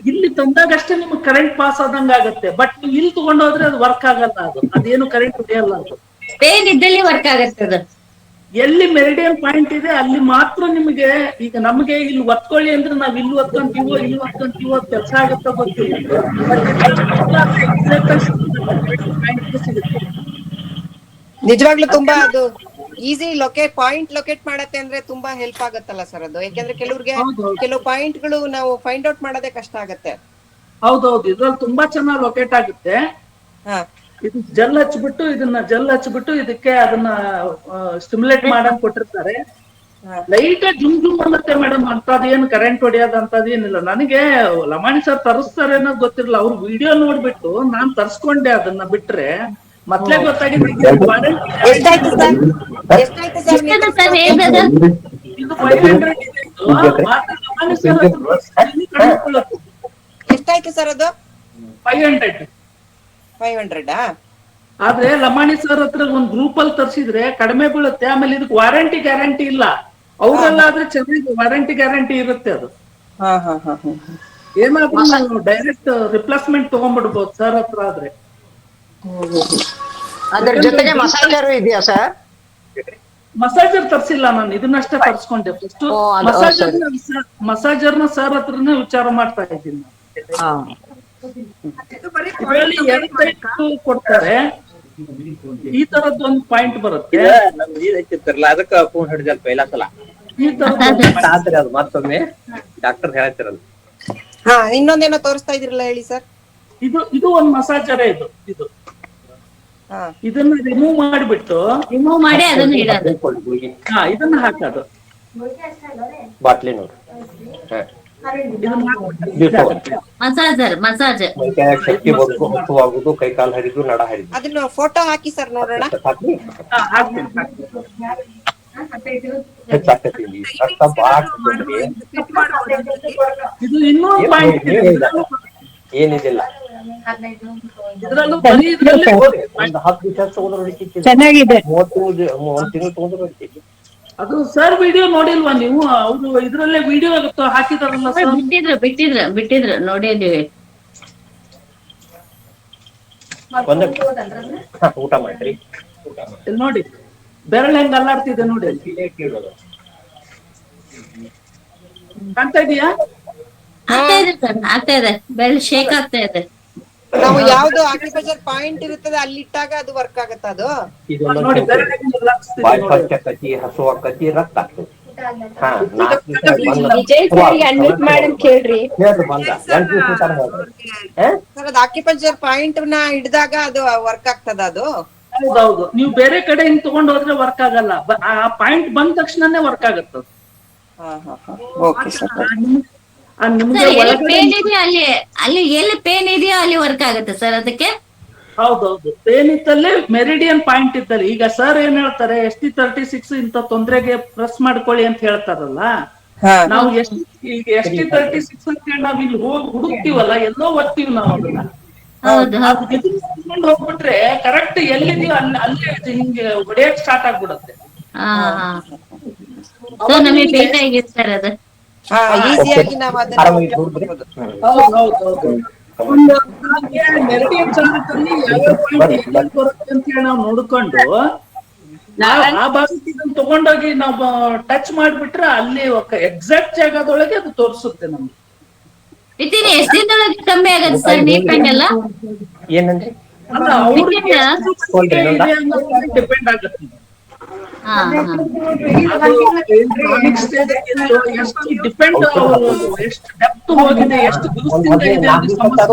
ಇಲ್ಲಿ ತಂದಾಗಷ್ಟೇ ನಿಮ್ಗೆ ಕರೆಂಟ್ ಪಾಸ್ ಆದಂಗ ಆಗತ್ತೆ. ಬಟ್ ನೀವು ಇಲ್ಲಿ ತಗೊಂಡೋದ್ರೆ ಅದು ವರ್ಕ್ ಆಗಲ್ಲ, ಅದೇನು ಕರೆಂಟ್ ಹೊಡೆಯಲ್ಲ. ಅದು ಪೇನ್ ಇದ್ದಲ್ಲಿ ವರ್ಕ್ ಆಗತ್ತೆ. ಅದು ಎಲ್ಲಿ ಮೆರಿಡಿಯನ್ ಪಾಯಿಂಟ್ ಇದೆ ಅಲ್ಲಿ ಮಾತ್ರ ನಿಮಗೆ. ಈಗ ನಮ್ಗೆ ಇಲ್ಲಿ ಒತ್ಕೊಳ್ಳಿ ಅಂದ್ರೆ ನಾವ್ ಇಲ್ಲಿ ಒತ್ಕೊಂತೀವೋ ಇಲ್ಲಿ ಒತ್ಕೊಂತೀವೋ ಕೆಲಸ ಆಗತ್ತ ಗೊತ್ತಿಲ್ಲ. ನಿಜವಾಗ್ಲೂ ತುಂಬಾ ಅದು ಈಸಿ ಪಾಯಿಂಟ್ ಲೊಕೇಟ್ ಮಾಡತ್ತೆ ಅಂದ್ರೆ ತುಂಬಾ ಹೆಲ್ಪ್ ಆಗತ್ತಲ್ಲ ಸರ್ ಅದು. ಯಾಕಂದ್ರೆ ಕೆಲವು ಪಾಯಿಂಟ್ ಗಳು ನಾವು ಫೈಂಡ್ ಔಟ್ ಮಾಡೋದೇ ಕಷ್ಟ ಆಗತ್ತೆ. ಹೌದೌದು, ಇದ್ರಲ್ಲಿ ತುಂಬಾ ಚೆನ್ನಾಗಿ ಲೊಕೇಟ್ ಆಗುತ್ತೆ. ಇದು ಜೆಲ್ ಹಚ್ಬಿಟ್ಟು ಇದಕ್ಕೆ ಅದನ್ನ ಸ್ಟಿಮ್ಯುಲೇಟ್ ಮಾಡಕ್ ಕೊಟ್ಟಿರ್ತಾರೆ. ಲೈಟ್ ಜುಮ್ ಜುಮ್ ಅನ್ನತ್ತೆ ಮೇಡಮ್, ಅಂತದೇನು ಕರೆಂಟ್ ಹೊಡೆಯೋದಂತದೇನಿಲ್ಲ. ನನಗೆ ಲಮಾಣಿ ಸರ್ ತರಿಸ್ತಾರೆ ಅನ್ನೋದು ಗೊತ್ತಿರಲಿಲ್ಲ. ಅವ್ರು ವಿಡಿಯೋ ನೋಡ್ಬಿಟ್ಟು ನಾನ್ ತರ್ಸ್ಕೊಂಡೆ, ಅದನ್ನ ಬಿಟ್ರೆ ಮತ್ತೆ ಗೊತ್ತಾಗಿದೆ. ಇದು 500 ಎಷ್ಟಾಯ್ತು ಸರ್ ಅದು? 500 ಆದ್ರೆ ಲಮಾಣಿ ಸರ್ ಹತ್ರ ಒಂದ್ ಗ್ರೂಪ್ ಅಲ್ಲಿ ತರ್ಸಿದ್ರೆ ಕಡಿಮೆ ಬೀಳುತ್ತೆ. ಆಮೇಲೆ ಇದಕ್ಕೆ ವಾರಂಟಿ ಗ್ಯಾರಂಟಿ ಇಲ್ಲ. ಅವ್ರೆಲ್ಲ ಆದ್ರೆ ಚೆನ್ನಾಗಿ ವಾರಂಟಿ ಗ್ಯಾರಂಟಿ ಇರುತ್ತೆ. ಅದು ಏನಾದ್ರೂ ಡೈರೆಕ್ಟ್ ರಿಪ್ಲೇಸ್ಮೆಂಟ್ ತಗೊಂಡ್ಬಿಡ್ಬೋದು ಸರ್ ಹತ್ರ ಆದ್ರೆ. ಅದ್ರ ಜೊತೆಗೆ ಮಸಾಜರ್ ಇದೆಯಾ ಸರ್? ಮಸಾಜರ್ ತರ್ಸಿಲ್ಲ ನಾನು, ಇದನ್ನಷ್ಟೇ ತರ್ಸ್ಕೊಂಡೆ. ಫಸ್ಟ್ ಮಸಾಜರ್ನ ಸರ್ ಹತ್ರನೇ ವಿಚಾರ ಮಾಡ್ತಾ ಇದ್ದೀನಿ. ಕೊಡ್ತಾರೆ, ಈ ತರದ್ ಒಂದು ಪಾಯಿಂಟ್ ಬರುತ್ತೆ. ಅದಕ್ಕೆ ಫೋನ್ ಹಿಡಿದ ಪೈಲಾ ಸಲ ಈ ತರ ಅದು ಮತ್ತೊಮ್ಮೆ ಡಾಕ್ಟರ್ ಹೇಳ್ತಿರಲ್ಲ. ಇನ್ನೊಂದೇನೋ ತೋರಿಸ್ತಾ ಇದ್ರಲ್ಲ, ಹೇಳಿ ಸರ್. ಇದು ಒಂದು ಮಸಾಜರೇ. ಇದು ಇದನ್ನ ರಿಮೂವ್ ಮಾಡಿ ಅದನ್ನ ಇಡೋದು. ಇದನ್ನ ಹಾಕೋದು ಬಾಟ್ಲಿ ನೋಡಿ. ಮಸಾಜ್ ಶಕ್ತಿ ಬರುವುದು, ಕೈ ಕಾಲು ಹರಿದು ನಡ ಹರಿದು. ಅದನ್ನ ಫೋಟೋ ಹಾಕಿ ಸರ್ ನೋಡೋಣ. ಇದು ಇನ್ನೊಂದು ಪಾಯಿಂಟ್ ಏನಿದಿಲ್ಲ, ಇದ್ರಲ್ಲೂ ಬರೀ ಇದ್ರಲ್ಲೇ ಹೋಗಿ. ಒಂದು 10 ದಿವಸ ತಗೊಂಡ್ರೆ ಚೆನ್ನಾಗಿದೆ. 30 1 ತಿಂಗಳು ತಗೊಂಡ್ರೆ ಅದು ಸರ್ ವಿಡಿಯೋ ನೋಡಿಲ್ವಾ ನೀವು? ಅವರು ಇದ್ರಲ್ಲೇ ವಿಡಿಯೋ ಹಾಕಿದಾರಲ್ಲ ಸರ್. ಬಿಟ್ಟಿದ್ರು ನೋಡಿದೀವಿ. ಊಟ ಮಾಡ್ರಿ. ಇಲ್ಲಿ ನೋಡಿ ಬೆರಳು ಹೆಂಗ್ ಅಲ್ಲಾಡ್ತಿದೆ ನೋಡಿ. ಕಾಣ್ತಾ ಇದೀಯಾ? ಆಗ್ತಾ ಇದೆ ಬೆಲ್ ಶೇಕ್ ಆಗ್ತಾ ಇದೆ. ನಾವು ಯಾವ್ದು ಆಕ್ಯುಪಂಚರ್ ಪಾಯಿಂಟ್ ಇರುತ್ತದೆ ಅಲ್ಲಿ ಇಟ್ಟಾಗ ಅದು ವರ್ಕ್ ಆಗತ್ತ ಅದು. ನೋಡಿ ಬೆರಳು ಹೆಂಗ್ ಅಲ್ಲಾಡ್ಸ್ತಿದೆ ಬಾಯಿ ನೋಡಿ. ಕಚ್ಚಿ ಹಸು ಆಕತಿ ರಕ್ತ ಆಗ್ತದೆ. ವಿಜಯ್ ಸರ್ ಅನ್ಮಿಟ್ ಮಾಡಂತ ಕೇಳ್ರಿ. ಸರ್ ಅದು ಆಕ್ಯುಪಂಚರ್ ಪಾಯಿಂಟ್ ನ ಹಿಡಿದಾಗ ಅದು ವರ್ಕ್ ಆಗ್ತದ ಅದು? ಹೌದೌದು, ನೀವು ಬೇರೆ ಕಡೆ ಹಿಂಗ್ ತಗೊಂಡ್ ಹೋದ್ರೆ ವರ್ಕ್ ಆಗಲ್ಲ. ಆ ಪಾಯಿಂಟ್ ಬಂದ ತಕ್ಷಣನೇ ವರ್ಕ್ ಆಗತ್ತದ. ನಿಮ್ಗೆ ಎಲ್ಲಿ ಪೇನ್ ಇದೆಯೋ ಅಲ್ಲಿ ಎಲ್ಲಿ ಪೇನ್ ಇದೆಯೋ ಅಲ್ಲಿ ವರ್ಕ್ ಆಗುತ್ತೆ ಸರ್ ಅದಕ್ಕೆ. ಹೌದೌದು, ಪೇನ್ ಇತ್ತಲ್ಲೇ ಮೆರಿಡಿಯನ್ ಪಾಯಿಂಟ್ ಇದ್ದಲ್ಲಿ. ಈಗ ಸರ್ ಏನ್ ಹೇಳ್ತಾರೆ, ST36 ಇಂತ ತೊಂದರೆಗೆ ಪ್ರೆಸ್ ಮಾಡ್ಕೊಳ್ಳಿ ಅಂತ ಹೇಳ್ತಾರಲ್ಲ. ನಾವು ಈಗ ST36 ಅಂತ ಹೇಳಿ ನಾವ್ ಇಲ್ಲಿ ಹೋಗಿ ಹುಡುಕ್ತಿವಲ್ಲ, ಎಲ್ಲೋ ಓದ್ತೀವಿ ನಾವು ಅದನ್ನ. ಹೋಗ್ಬಿಟ್ರೆ ಕರೆಕ್ಟ್ ಎಲ್ಲಿದೆಯೋ ಅಲ್ಲೇ ಹಿಂಗೆ ಹೊಡೆಯಕ್ ಸ್ಟಾರ್ಟ್ ಆಗ್ಬಿಡುತ್ತೆ. ನಮಗೆ ಬೇಕಾಗಿದೆ ಸರ್ ಅದು. ಈಸಿಯಾಗಿ ನಾವು ಅದನ್ನ ಒಂದು ಮೆರಿಡಿಯನ್ ಸಂದರ್ಭದಲ್ಲಿ ಯಾವ್ಯಾವ ಪಾಯಿಂಟ್ ಎಲ್ಲಿ ಬರುತ್ತೆ ಅಂತ ಹೇಳಿ ನಾವು ನೋಡ್ಕೊಂಡು ಆ ಭಾಗಕ್ಕೆ ಇದನ್ನ ತಗೊಂಡೋಗಿ ನಾವು ಟಚ್ ಮಾಡ್ಬಿಟ್ರೆ ಅಲ್ಲಿ ಎಕ್ಸಾಕ್ಟ್ ಜಾಗದೊಳಗೆ ಅದು ತೋರಿಸುತ್ತೆ ನಮ್ಗೆ. ಎಷ್ಟು ದಿನದೊಳಗೆ ಕಮ್ಮಿ ಆಗುತ್ತೆ ಸರ್ ನೀರ್ ಪೇನ್ ಎಲ್ಲ? ಏನಂದ್ರೆ ಅಲ್ಲ, ಅವ್ರಿಗೆ ಡಿಪೆಂಡ್ ಆಗುತ್ತೆ. ಎಷ್ಟು ಡಿಪೆಂಡ್, ಎಷ್ಟು ಡೆಪ್ತ್ ಹೋಗಿದೆ, ಎಷ್ಟು ದಿವಸದಿಂದ ಇದೆ ಅದು ಸಮಸ್ಯೆ.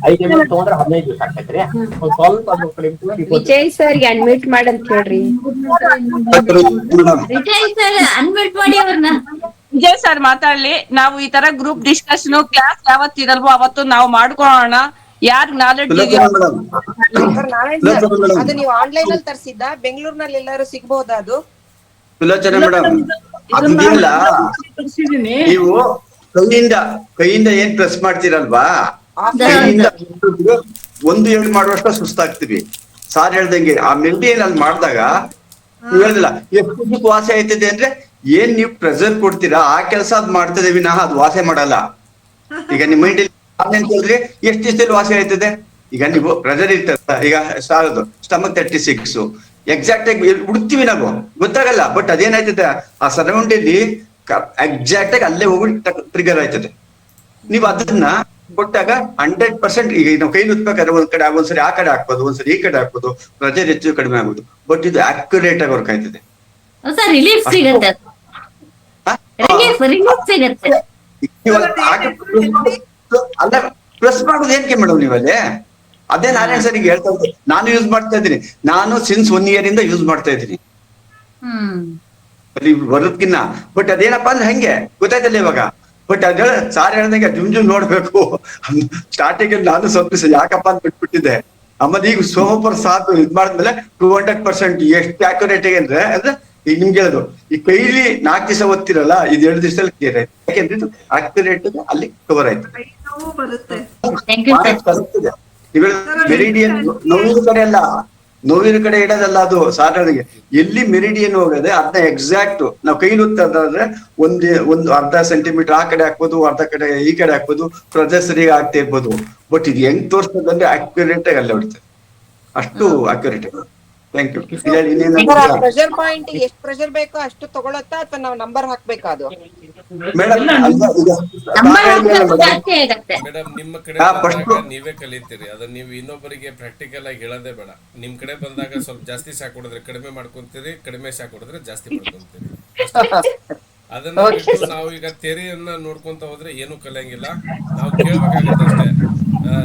5 ml ತಗೊಂಡ್ರೆ 15 ದಿವಸ ಆಗ್ತೈತ್ರಿ. ಒಂದ್ ಸ್ವಲ್ಪ ವಿಜಯ್ ಸರ್ ಅನ್ಮಿಟ್ ಮಾಡಂತ ಕೇಳ್ರಿ. ವಿಜಯ್ ಸರ್ ಅನ್ಮಿಟ್ ಮಾಡಿ ಅವ್ರನ್ನ. ವಿಜಯ್ ಸರ್ ಮಾತಾಡ್ಲಿ. ನಾವು ಈ ತರ ಗ್ರೂಪ್ ಡಿಸ್ಕಷನ್ ಕ್ಲಾಸ್ ಯಾವತ್ತು ಇರಲ್ವೋ ಅವತ್ತು ನಾವು ಮಾಡ್ಕೊಳ್ಳೋಣ. ಯಾರ್ ನಾಲೆಡ್ಜ್ ಅದು ನೀವು ಆನ್ಲೈನ್ ಅಲ್ಲಿ ತರಿಸಿದ್ದ? ಬೆಂಗಳೂರಿನಲ್ಲಿ ಎಲ್ಲಾರು ಸಿಗ್ಬಹುದಾ ಅದು? ಸುಲೋಚನಾ ಮೇಡಮ್, ಅದಿದೆಯಲ್ಲ, ನೀವು ಕೈಯಿಂದ ಏನ್ ಪ್ರೆಸ್ ಮಾಡ್ತೀರಲ್ವಾ, ಕೈಯಿಂದ 1-2 ಮಾಡುವಷ್ಟು ಸುಸ್ತಾಗ್ತೀವಿ. ಸಾರ್ ಹೇಳ್ದಂಗೆ ಆ ಮೆಲ್ಡಿಯನ್ ಅಲ್ಲಿ ಮಾಡಿದಾಗ ನೀವು ಹೇಳಿದಿಲ್ಲ ಎಷ್ಟು ವಾಸೆ ಆಯ್ತದೆ ಅಂದ್ರೆ, ಏನ್ ನೀವು ಪ್ರೆಸರ್ ಕೊಡ್ತೀರಾ ಆ ಕೆಲಸ ಅದ್ ಮಾಡ್ತದೆ ವಿನಃ ಅದು ವಾಸೆ ಮಾಡಲ್ಲ. ಈಗ ನಿಮ್ಮ ಮೈಂಡ್ ಕೇಳಿದ್ರೆ ಎಷ್ಟು ದಿವಸದಲ್ಲಿ ವಾಸಿ ಆಯ್ತದೆ? ಈಗ ನೀವು ಪ್ರೆಸರ್ ಇರ್ತದ, ಈಗ ಸಾರದು ಸ್ಟಮಕ್ 36 ಎಕ್ಸಾಕ್ಟ್ ಆಗಿ ಹುಡುಕ್ತಿವಿ ನಾವು, ಗೊತ್ತಾಗಲ್ಲ. ಬಟ್ ಅದೇನಾಯ್ತದೆ, ಆ ಸರೌಂಡ್ ಅಲ್ಲಿ ಎಕ್ಸಾಕ್ಟ್ ಆಗಿ ಅಲ್ಲೇ ಹೋಗಿ ಟ್ರಿಗರ್ ಆಯ್ತದೆ. ನೀವು ಅದನ್ನ ಕೊಟ್ಟಾಗ 100%, ಈಗ ನಾವು ಕೈಲಿ ಉತ್ಬೇಕಾದ್ರೆ ಒಂದ್ ಕಡೆ ಒಂದ್ಸರಿ ಆ ಕಡೆ ಹಾಕ್ಬೋದು, ಒಂದ್ಸರಿ ಈ ಕಡೆ ಹಾಕ್ಬೋದು, ಪ್ರೆಸರ್ ಹೆಚ್ಚು ಕಡಿಮೆ ಆಗ್ಬೋದು. ಬಟ್ ಇದು ಅಕ್ಯುರೇಟ್ ಆಗಿ ವರ್ಕ್ ಆಯ್ತದೆ. ರಿಲೀಫ್ ಸಿಗುತ್ತೆ. ಅಲ್ಲ, ಪ್ರೆಸ್ ಮಾಡೋದು ಏನಕ್ಕೆ ಮೇಡಮ್ ನೀವಲ್ಲಿ? ಅದೇ ನಾರಾಯಣ್ ಸರ್ ಹೇಳ್ತಾ ಇದ್ದೆ, ನಾನು ಯೂಸ್ ಮಾಡ್ತಾ ಇದ್ದೀನಿ. ನಾನು ಸಿನ್ಸ್ 1 year ಇಂದ ಯೂಸ್ ಮಾಡ್ತಾ ಇದ್ದೀನಿ ಬರೋದ್ಕಿನ್ನ. ಬಟ್ ಅದೇನಪ್ಪಾ ಅಂದ್ರೆ ಹೆಂಗೆ ಗೊತ್ತಾಯ್ತಲ್ಲ ಇವಾಗ. ಬಟ್ ಅದ ಸಾರ್ ಹೇಳ್ದಂಗೆ ಜುಮ್ ನೋಡ್ಬೇಕು. ಸ್ಟಾರ್ಟಿಂಗ್ ಅಲ್ಲಿ ನಾನು ಸ್ವಲ್ಪ ಯಾಕಪ್ಪ ಅಂತ ಬಿಟ್ಬಿಟ್ಟಿದ್ದೆ. ಆಮೇಲೆ ಈಗ ಸೋಮಪುರ ಸಾಥ್ ಇದ್ ಮಾಡಿದ್ಮೇಲೆ 200% ಎಷ್ಟು ಅಕ್ಯುರೇಟ್ ಅಂದ್ರೆ ಈಗ ನಿಮ್ಗೆ ಹೇಳೋದು, ಈ ಕೈಲಿ 4 ದಿವಸ ಓದ್ತಿರಲ್ಲ, ಇದು 2 ದಿವಸದಲ್ಲಿ ಕ್ಲಿಯರ್ ಆಯ್ತು. ಯಾಕೆಂದ್ರೆ ಇದು ಅಕ್ಯುರೇಟ್ ಅಲ್ಲಿ ಕವರ್ ಆಯ್ತು. ಮೆರಿಡಿಯನ್ ನೋವಿನ ಕಡೆ ಅಲ್ಲ, ನೋವಿನ ಕಡೆ ಇಡೋದಲ್ಲ ಅದು. ಸಾಧಾರಣ ಎಲ್ಲಿ ಮೆರಿಡಿಯನ್ ಹೋಗದೆ ಅದನ್ನ ಎಕ್ಸಾಕ್ಟ್ ನಾವು ಕೈಲಿ ಓದ್ತಾದ್ರೆ ಒಂದು ಅರ್ಧ ಸೆಂಟಿಮೀಟರ್ ಆ ಕಡೆ ಹಾಕ್ಬೋದು, ಅರ್ಧ ಕಡೆ ಈ ಕಡೆ ಹಾಕ್ಬೋದು, ಪ್ರೆಸರ್ ಸರಿಯಾಗಿ ಆಗ್ತಾ ಇರ್ಬೋದು. ಬಟ್ ಇದು ಹೆಂಗ್ ತೋರಿಸ್ತದಂದ್ರೆ ಅಕ್ಯುರೇಟ್ ಆಗಿ ಅಲ್ಲೇ ಹೊಡಿತದೆ, ಅಷ್ಟು ಅಕ್ಯುರೇಟ್ ಆಗಿ. Thank you. ಪ್ರೆಷರ್ ಪಾಯಿಂಟ್ ಎಷ್ಟು ಪ್ರೆಷರ್ ಬೇಕೋ ಅಷ್ಟು ತಗೊಳತ್ತಾ ಅಥವಾ ನಾವು ನಂಬರ್ ಹಾಕ್ಬೇಕಾ ಅದು? ಮೇಡಮ್ ನಿಮ್ಮ ಕಡೆ ಬಂದಾಗ ನೀವೇ ಕಲಿತೀರಿ ಅದನ್ನ. ನೀವು ಇನ್ನೊಬ್ಬರಿಗೆ ಪ್ರಾಕ್ಟಿಕಲ್ ಆಗಿ ಹೇಳೋದೇ ಬೇಡ. ನಿಮ್ ಕಡೆ ಬಂದಾಗ ಸ್ವಲ್ಪ ಜಾಸ್ತಿ ಶಾಕ್ ಹೊಡೆದ್ರೆ ಕಡಿಮೆ ಮಾಡ್ಕೊಂತೀರಿ, ಕಡಿಮೆ ಶಾಕ್ ಹೊಡೆದ್ರೆ ಜಾಸ್ತಿ ಮಾಡ್ಕೊಂತೀರಿ. ಅದನ್ನ ಬಿಟ್ಟು ನಾವು ಈಗ ಥಿಯರಿಯನ್ನ ನೋಡ್ಕೊಂತ ಹೋದ್ರೆ ಏನು ಕಲಿಯಂಗಿಲ್ಲ. ನಾವು ಕೇಳ್ಬೇಕಾಗತ್ತೆ ಅಷ್ಟೇ.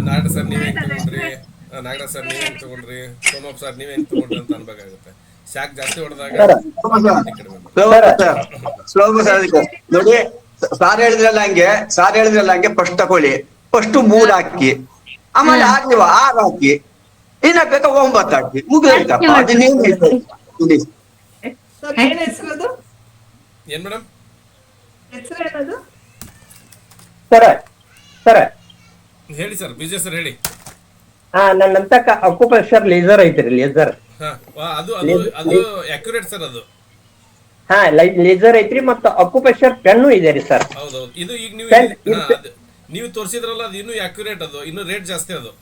ನಾರಾಯಣ ಸರ್ ನೀವ್ ಹೆಂಗ್ ತಗೊಂಡ್ರಿ, ನಾಗರಾಜ್ ಸರ್ ನೀವ್ ಹೆಂಗ್ ತಗೊಂಡ್ರಿ, ಸೋಮಪ್ಪ ಸರ್ ನೀವ್ ಹೆಂಗ್ ತಗೊಂಡ್ರಿ ಅಂತ ಅನ್ಬೇಕಾಗುತ್ತೆ. ಶಾಕ್ ಜಾಸ್ತಿ ಹೊಡೆದಾಗ ನೋಡಿ, ಸಾರ್ ಹೇಳಿದ್ರಲ್ಲ ಹಂಗೆ ಫಸ್ಟ್ ತಕೊಳ್ಳಿ, ಫಸ್ಟ್ 3 ಹಾಕಿ, ಆಮೇಲೆ ಹಾಕಿ 6 ಹಾಕಿ, ಏನ್ ಹಾಕ್ಬೇಕ 9 ಹಾಕಿ, ಮುಗಿದಪ್ಪ. ಅದನ್ನೇನ್ ಏನ್ ಮೇಡಮ್ ಸರ ಹೇಳಿ ಸರ್, ವಿಜಯ್ ಸರ್ ಹೇಳಿ. ನನ್ನಂತ ಅಕ್ಯುಪ್ರೆಷರ್ ಲೇಸರ್ ಐತ್ರಿ, ಲೇಸರ್. ಹಾ, ಅದು ಅದು ಅದು ಅಕ್ಯುರೇಟ್ ಸರ್ ಅದು. ಲೇಸರ್ ಐತ್ರಿ, ಮತ್ತು ಅಕ್ಯುಪ್ರೆಷರ್ ಪೆನ್ನು ಇದೆ ರೀ ಸರ್. ಹೌದೌದು. ಇದು ಈಗ ನೀವು ತೋರಿಸಿದ್ರಲ್ಲ, ಅದು ಇನ್ನೂ ಅಕ್ಯುರೇಟ್, ಅದು ಇನ್ನೂ ರೇಟ್ ಜಾಸ್ತಿ ಅದು.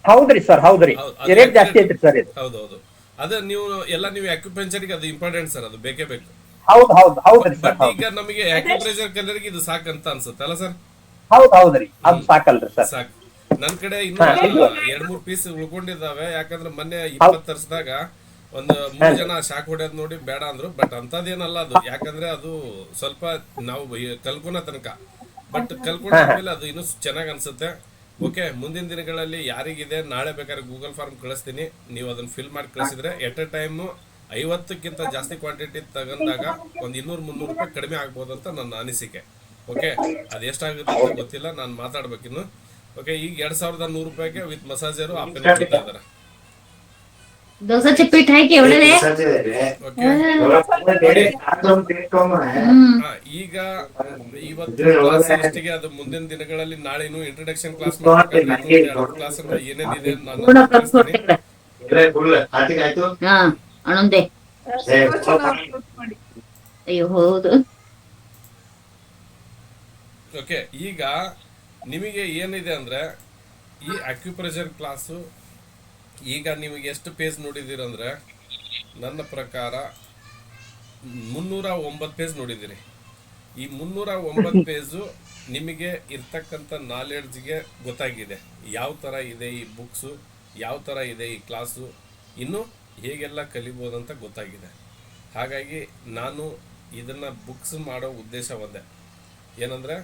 ಹೌದ್ರಿ ಸರ್, ಹೌದ್ರಿ, ರೇಟ್ ಜಾಸ್ತಿ ಐತ್ರಿ ಸರ್ ಇದು. ಹೌದೌದು. ಅದ ನೀವು ಅಕ್ಯುಪಂಚರ್ಗೆ ಅದು ಇಂಪಾರ್ಟೆಂಟ್ ಸರ್, ಅದು ಬೇಕೇ ಬೇಕು. ಹೌದ್ರಿ ಸರ್. ಬಟ್ ಈಗ ನಮಗೆ ಅಕ್ಯುಪ್ರೆಷರ್ ಕಲರ್ಗೆ ಇದು ಸಾಕಂತ ಅನ್ಸುತ್ತೆ ಅಲ್ಲ ಸರ್? ಹೌದ್ರಿ, ಅದು ಸಾಕಲ್ರಿ ಸರ್. ಸಾಕು. ನನ್ ಕಡೆ ಇನ್ನೂ 2-3 ಪೀಸ್ ಉಳ್ಕೊಂಡಿದ್ದಾವೆ. ಯಾಕಂದ್ರೆ ಮೊನ್ನೆ 20 ತರಿಸಿದಾಗ ಒಂದು 3 ಜನ ಶಾಕ್ ಹೊಡೆಯೋದ್ ನೋಡಿ ಬೇಡ ಅಂದ್ರು. ಬಟ್ ಅಂತದೇನಲ್ಲ ಅದು, ಯಾಕಂದ್ರೆ ಅದು ಸ್ವಲ್ಪ ನಾವು ಕಲ್ಕೊನೋ ತನಕ. ಬಟ್ ಕಲ್ಕೊಂಡ್ಮೇಲೆ ಅದು ಇನ್ನೂ ಚೆನ್ನಾಗ್ ಅನ್ಸುತ್ತೆ. ಓಕೆ, ಮುಂದಿನ ದಿನಗಳಲ್ಲಿ ಯಾರಿಗಿದೆ ನಾಳೆ ಬೇಕಾದ್ರೆ ಗೂಗಲ್ ಫಾರ್ಮ್ ಕಳಿಸ್ತೀನಿ, ನೀವು ಅದನ್ನ ಫಿಲ್ ಮಾಡಿ ಕಳಿಸಿದ್ರೆ ಎಟ್ ಎ ಟೈಮ್ 50ಕ್ಕಿಂತ ಜಾಸ್ತಿ ಕ್ವಾಂಟಿಟಿ ತಗೊಂಡಾಗ ಒಂದು 200-300 ರೂಪಾಯಿ ಕಡಿಮೆ ಆಗ್ಬೋದು ಅಂತ ನನ್ನ ಅನಿಸಿಕೆ. ಓಕೆ, ಅದು ಎಷ್ಟಾಗುತ್ತೆ ಅಂತ ಗೊತ್ತಿಲ್ಲ, ನಾನು ಮಾತಾಡ್ಬೇಕಿನ್ನು. ಓಕೆ, ಈಗ 2100 ರೂಪಾಯಿಗೆ ವಿತ್ ಮಸಾಜರು ಆಪಲ್ ಕೊಡ್ತಾ ಇದಾರೆ. ದೋಸೆ ಪೀಠ ಹಾಕಿ ಹೊಡೆದೆ. ಈಗ ಇವತ್ತು ಕ್ಲಾಸ್ ಎಷ್ಟಿಗೆ, ಅದು ಮುಂದಿನ ದಿನಗಳಲ್ಲಿ ನಾಳೆ ಇನ್ನು ಇಂಟ್ರೊಡಕ್ಷನ್ ಕ್ಲಾಸ್ ಮಾಡ್ಬೇಕಾದ್ರೆ ಕ್ಲಾಸ್ ಏನೇನಿದೆ ನಾನು ಅಣ್ಣಂದೆ. ಅಯ್ಯೋ ಹೌದು. ಓಕೆ, ಈಗ ನಿಮಗೆ ಏನಿದೆ ಅಂದ್ರೆ ಈ ಅಕ್ಯುಪ್ರೆಷರ್ ಕ್ಲಾಸು ಈಗ ನಿಮಗೆ ಎಷ್ಟು ಪೇಜ್ ನೋಡಿದ್ದೀರಂದ್ರೆ, ನನ್ನ ಪ್ರಕಾರ 309 ಪೇಜ್ ನೋಡಿದ್ದೀರಿ. ಈ 309 ಪೇಜು ನಿಮಗೆ ಇರ್ತಕ್ಕಂಥ ನಾಲೆಡ್ಜ್ಗೆ ಗೊತ್ತಾಗಿದೆ, ಯಾವ ಥರ ಇದೆ ಈ ಬುಕ್ಸು, ಯಾವ ಥರ ಇದೆ ಈ ಕ್ಲಾಸು, ಇನ್ನು ಹೇಗೆಲ್ಲ ಕಲಿಬೋದಂತ ಗೊತ್ತಾಗಿದೆ. ಹಾಗಾಗಿ ನಾನು ಇದನ್ನು ಬುಕ್ಸ್ ಮಾಡೋ ಉದ್ದೇಶ ಒಂದೇ, ಏನಂದರೆ